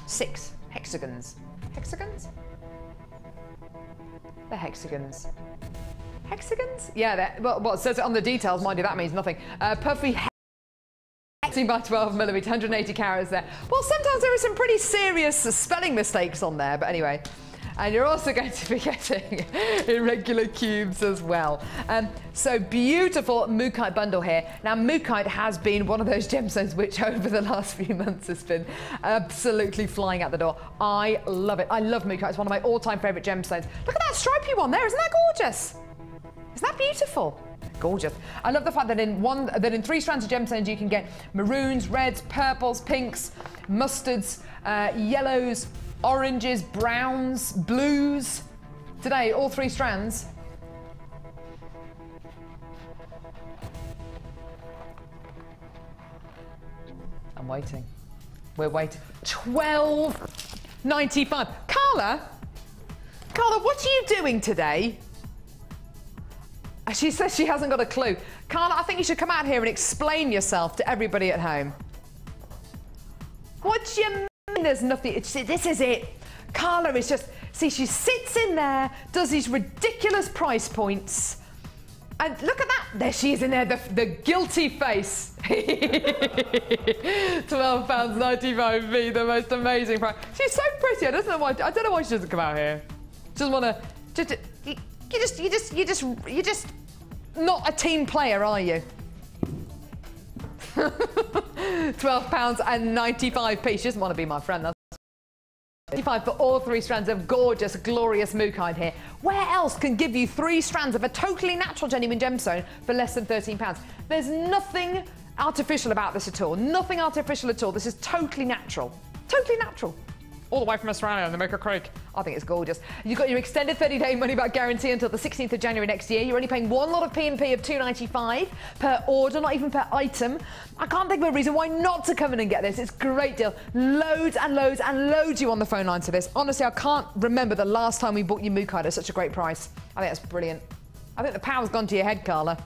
6 hexagons. Hexagons? They're hexagons. Hexagons? Yeah, well, it says it on the details. Mind you, that means nothing. Puffy 16 by 12 millimeter, 180 carats there. Well, sometimes there are some pretty serious spelling mistakes on there, but anyway. And you're also going to be getting irregular cubes as well. So beautiful Mookite bundle here. Now, Mookite has been one of those gemstones which over the last few months has been absolutely flying out the door. I love it. I love Mookite. It's one of my all-time favourite gemstones. Look at that stripy one there. Isn't that gorgeous? Isn't that beautiful? Gorgeous. I love the fact that in 3 strands of gemstones you can get maroons, reds, purples, pinks, mustards, yellows, oranges, browns, blues. Today, all 3 strands. I'm waiting. We're waiting. $12.95. Carla, what are you doing today? She says she hasn't got a clue. Carla, I think you should come out here and explain yourself to everybody at home. What do you mean there's nothing? This is it. Carla is just... See, she sits in there, does these ridiculous price points. And look at that. There she is in there, the guilty face. £12.95p, the most amazing price. She's so pretty. I don't know why she doesn't come out here. Just want to... You're just not a team player, are you? £12.95p. She doesn't want to be my friend. That's 25 for all 3 strands of gorgeous, glorious Mookite here. Where else can give you 3 strands of a totally natural, genuine gemstone for less than £13? There's nothing artificial about this at all. Nothing artificial at all. This is totally natural. Totally natural. all the way from Australia in the Maker Creek. I think it's gorgeous. You've got your extended 30-day money-back guarantee until the 16th of January next year. You're only paying one lot of P&P of $2.95 per order, not even per item. I can't think of a reason why not to come in and get this. It's a great deal. Loads and loads and loads you on the phone lines for this. Honestly, I can't remember the last time we bought you Moo card at such a great price. I think that's brilliant. I think the power's gone to your head, Carla.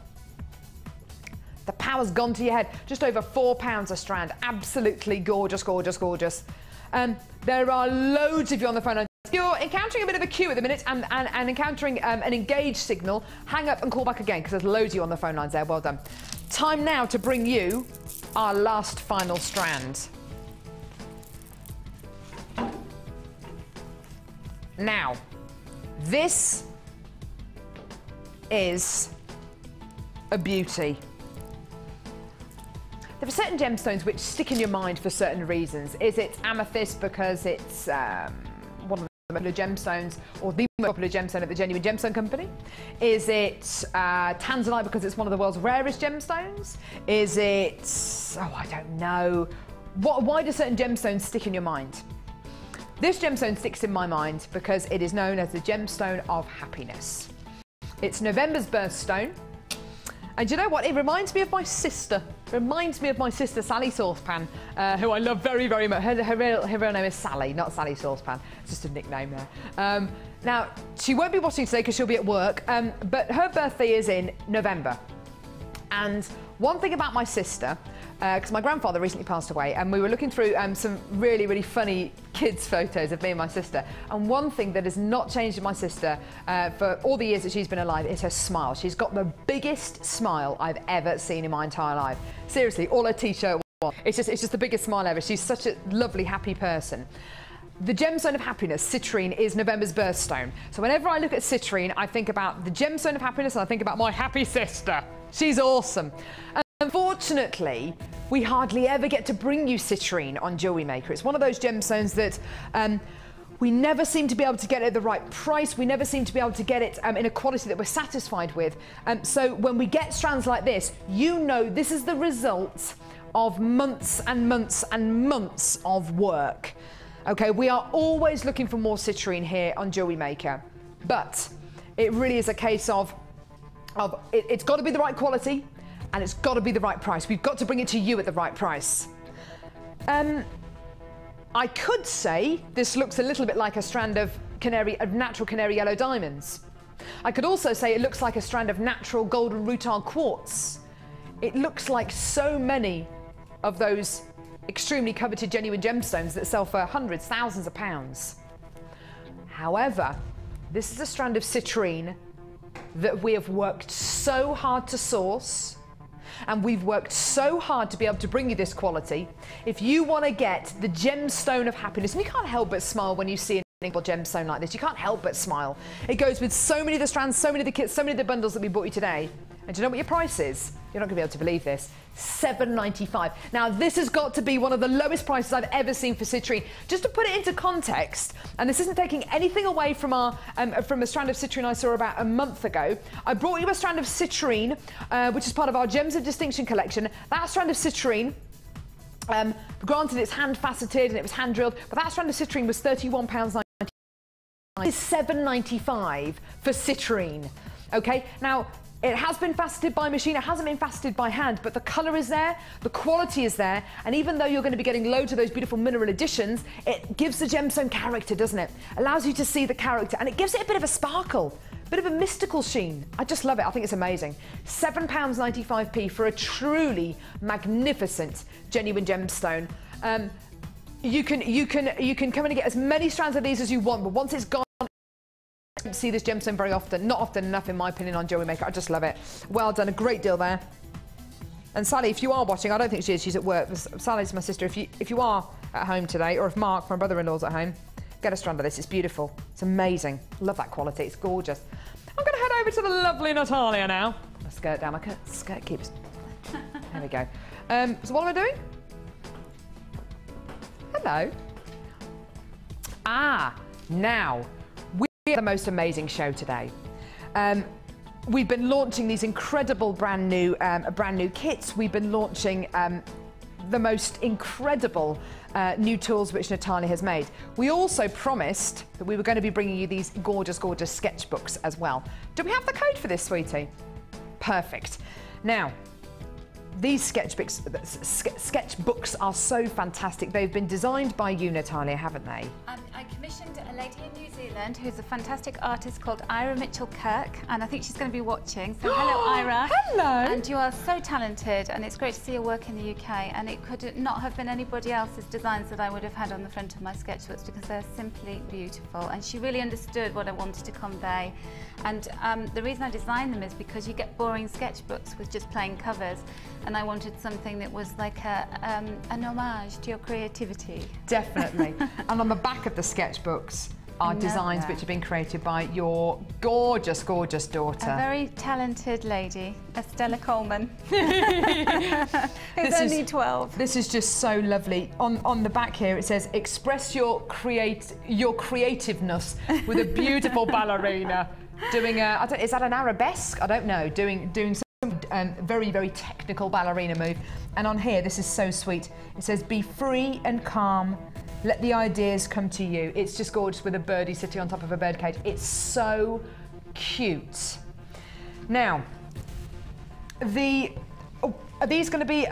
The power's gone to your head. Just over £4 a strand. Absolutely gorgeous, gorgeous, gorgeous. There are loads of you on the phone. If you're encountering a bit of a queue at the minute and encountering an engage signal, hang up and call back again because there's loads of you on the phone lines there. Well done. Time now to bring you our last final strand. Now, this is a beauty. There are certain gemstones which stick in your mind for certain reasons. Is it amethyst because it's one of the popular gemstones, or the most popular gemstone at the Genuine Gemstone Company? Is it tanzanite because it's one of the world's rarest gemstones? Is it, oh, I don't know. Why do certain gemstones stick in your mind? This gemstone sticks in my mind because it is known as the gemstone of happiness. It's November's birthstone. And you know what? It reminds me of my sister. It reminds me of my sister, Sally Saucepan, who I love very, very much. Her real name is Sally, not Sally Saucepan. It's just a nickname there. Now, she won't be watching today because she'll be at work, but her birthday is in November. And one thing about my sister, because my grandfather recently passed away, and we were looking through some really, really funny kids' photos of me and my sister. And one thing that has not changed in my sister for all the years that she's been alive is her smile. She's got the biggest smile I've ever seen in my entire life. Seriously, all her t-shirt was. It's just the biggest smile ever. She's such a lovely, happy person. The gemstone of happiness, citrine, is November's birthstone. So whenever I look at citrine, I think about the gemstone of happiness and I think about my happy sister. She's awesome. Unfortunately, we hardly ever get to bring you citrine on Jewellery Maker. It's one of those gemstones that we never seem to be able to get it at the right price. We never seem to be able to get it in a quality that we're satisfied with. So when we get strands like this, you know this is the result of months and months and months of work. Okay, we are always looking for more citrine here on Jewellery Maker, but it really is a case of it's got to be the right quality and it's got to be the right price. We've got to bring it to you at the right price. I could say this looks a little bit like a strand of natural canary yellow diamonds. I could also say it looks like a strand of natural golden rutile quartz. It looks like so many of those extremely coveted genuine gemstones that sell for hundreds, thousands of pounds. However, this is a strand of citrine that we have worked so hard to source, and we've worked so hard to be able to bring you this quality. If you want to get the gemstone of happiness, and you can't help but smile when you see an incredible gemstone like this, you can't help but smile. It goes with so many of the strands, so many of the kits, so many of the bundles that we bought you today. And do you know what your price is? You're not going to be able to believe this. $7.95. Now, this has got to be one of the lowest prices I've ever seen for citrine. Just to put it into context, and this isn't taking anything away from from a strand of citrine I saw about a month ago. I brought you a strand of citrine, which is part of our Gems of Distinction collection. That strand of citrine, granted it's hand faceted and it was hand drilled, but that strand of citrine was £31.95. It's $7.95 for citrine. Okay, now it has been faceted by machine, it hasn't been faceted by hand, but the colour is there, the quality is there, and even though you're going to be getting loads of those beautiful mineral additions, it gives the gemstone character, doesn't it? Allows you to see the character, and it gives it a bit of a sparkle, a bit of a mystical sheen. I just love it. I think it's amazing. £7.95p for a truly magnificent genuine gemstone. You can come in and get as many strands of these as you want, but once it's gone, I don't see this gemstone very often. Not often enough, in my opinion, on Jewellery Maker. I just love it. Well done, a great deal there. And Sally, if you are watching, I don't think she is, she's at work. Sally's my sister. If you are at home today, or if Mark, my brother-in-law's at home, get a strand of this. It's beautiful. It's amazing. Love that quality. It's gorgeous. I'm going to head over to the lovely Natalia now. My skirt down. My skirt keeps... There we go. So what am I doing? Hello. Now... the most amazing show today. We've been launching these incredible brand new kits. We've been launching the most incredible new tools which Natalia has made. We also promised that we were going to be bringing you these gorgeous, gorgeous sketchbooks as well. Do we have the code for this, sweetie? Perfect. Now, these sketchbooks are so fantastic. They've been designed by you, Natalia, haven't they? I commissioned a lady in New Zealand who's a fantastic artist called Ira Mitchell-Kirk, and I think she's going to be watching. So hello, Ira. Hello. And you are so talented, and it's great to see your work in the UK, and it could not have been anybody else's designs that I would have had on the front of my sketchbooks, because they're simply beautiful. And she really understood what I wanted to convey. And the reason I designed them is because you get boring sketchbooks with just plain covers, and I wanted something that was like an homage to your creativity. Definitely. And on the back of the sketchbooks are designs which have been created by your gorgeous, gorgeous daughter. A very talented lady, Estella Coleman, who's only 12. This is just so lovely. On the back here it says, express your creativeness with a beautiful ballerina doing a, is that an arabesque? I don't know, doing some very, very technical ballerina move. And on here, this is so sweet. It says, be free and calm. Let the ideas come to you. It's just gorgeous with a birdie sitting on top of a birdcage. It's so cute. Now, are these going to be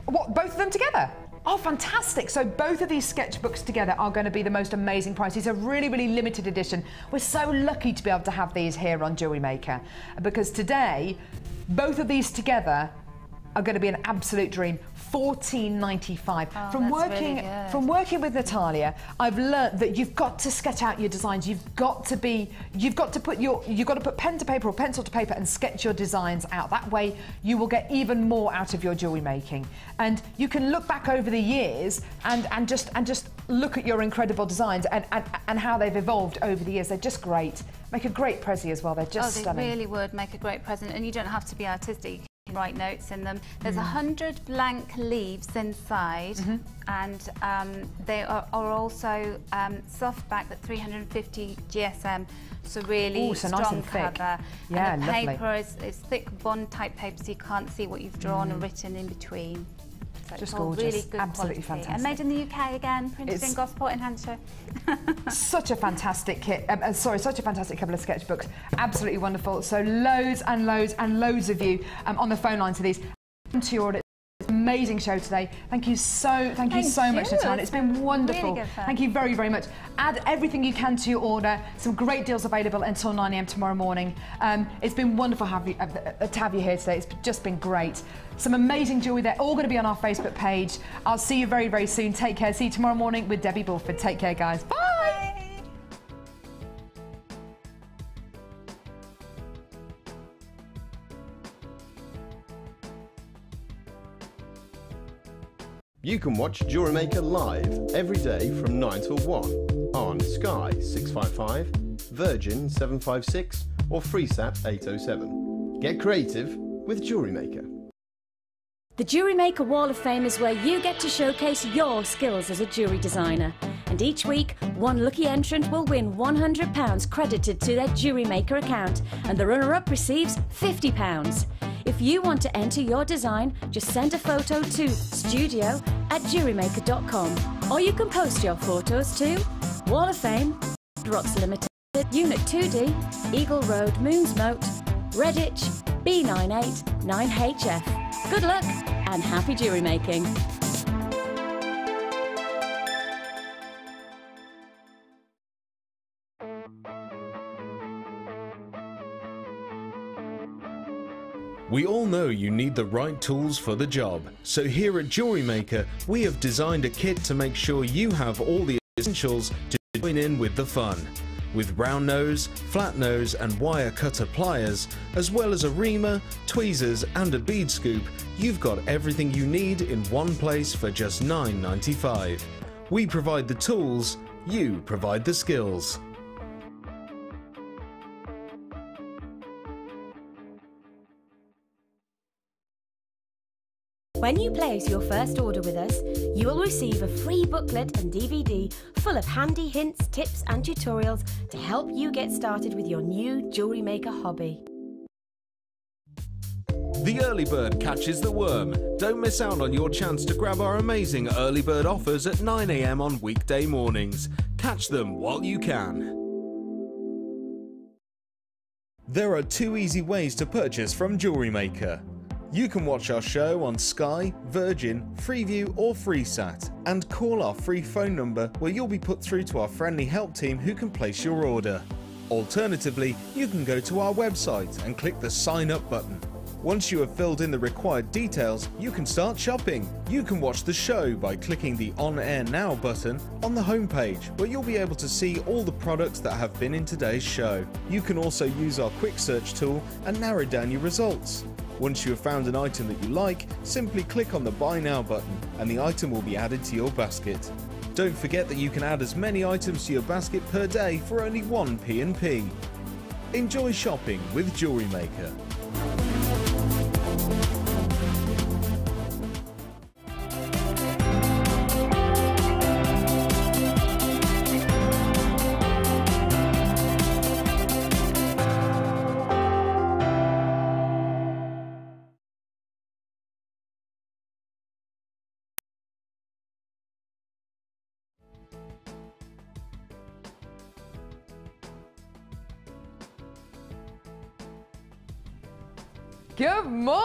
both of them together? Oh, fantastic. So both of these sketchbooks together are going to be the most amazing price. These are really, really limited edition. We're so lucky to be able to have these here on Jewellery Maker, because today, both of these together are going to be an absolute dream. $14.95. Oh, From working with Natalia, I've learnt that you've got to sketch out your designs. You've got to put pen to paper or pencil to paper and sketch your designs out. That way, you will get even more out of your jewellery making. And you can look back over the years and just look at your incredible designs and how they've evolved over the years. They're just great. Make a great prezi as well. They're just stunning. They really would make a great present, and you don't have to be artistic. Write notes in them. There's 100 blank leaves inside, and they are also soft backed at 350 GSM, so really so strong nice and cover. thick. Yeah, and the lovely. paper is thick bond type paper, so you can't see what you've drawn or written in between. So Just it's all gorgeous. really good Absolutely quality. fantastic. And made in the UK again, printed in Gosport in Hampshire. Such a fantastic kit. Such a fantastic couple of sketchbooks. Absolutely wonderful. So loads and loads and loads of you on the phone lines to these. To your order. Amazing show today. Thank you so much, Natalia. It's been wonderful. Really good fun. Thank you very, very much. Add everything you can to your order. Some great deals available until 9 AM tomorrow morning. It's been wonderful to have you here today. It's just been great. Some amazing jewellery. They're all going to be on our Facebook page. I'll see you very, very soon. Take care. See you tomorrow morning with Debbie Bulford. Take care, guys. Bye. You can watch Jewellery Maker live every day from 9 till 1 on Sky 655, Virgin 756 or FreeSat 807. Get creative with Jewellery Maker. The Jewellery Maker Wall of Fame is where you get to showcase your skills as a jewellery designer. And each week, one lucky entrant will win £100 credited to their Jewellery Maker account, and the runner-up receives £50. If you want to enter your design, just send a photo to studio@jewellerymaker.com, or you can post your photos to Wall of Fame, Rocks Limited, Unit 2D, Eagle Road, Moonsmote, Redditch, B98 9HF. Good luck and happy jewellery making. We all know you need the right tools for the job, so here at Jewellery Maker we have designed a kit to make sure you have all the essentials to join in with the fun. With round nose, flat nose and wire cutter pliers, as well as a reamer, tweezers and a bead scoop, you've got everything you need in one place for just $9.95. We provide the tools, you provide the skills. When you place your first order with us, you will receive a free booklet and DVD full of handy hints, tips and tutorials to help you get started with your new jewellery maker hobby. The early bird catches the worm. Don't miss out on your chance to grab our amazing early bird offers at 9 AM on weekday mornings. Catch them while you can. There are 2 easy ways to purchase from Jewellery Maker. You can watch our show on Sky, Virgin, Freeview or FreeSat and call our free phone number where you'll be put through to our friendly help team who can place your order. Alternatively, you can go to our website and click the sign up button. Once you have filled in the required details, you can start shopping. You can watch the show by clicking the On Air Now button on the homepage, where you'll be able to see all the products that have been in today's show. You can also use our quick search tool and narrow down your results. Once you have found an item that you like, simply click on the Buy Now button and the item will be added to your basket. Don't forget that you can add as many items to your basket per day for only 1 P&P. Enjoy shopping with Jewellery Maker. Good morning.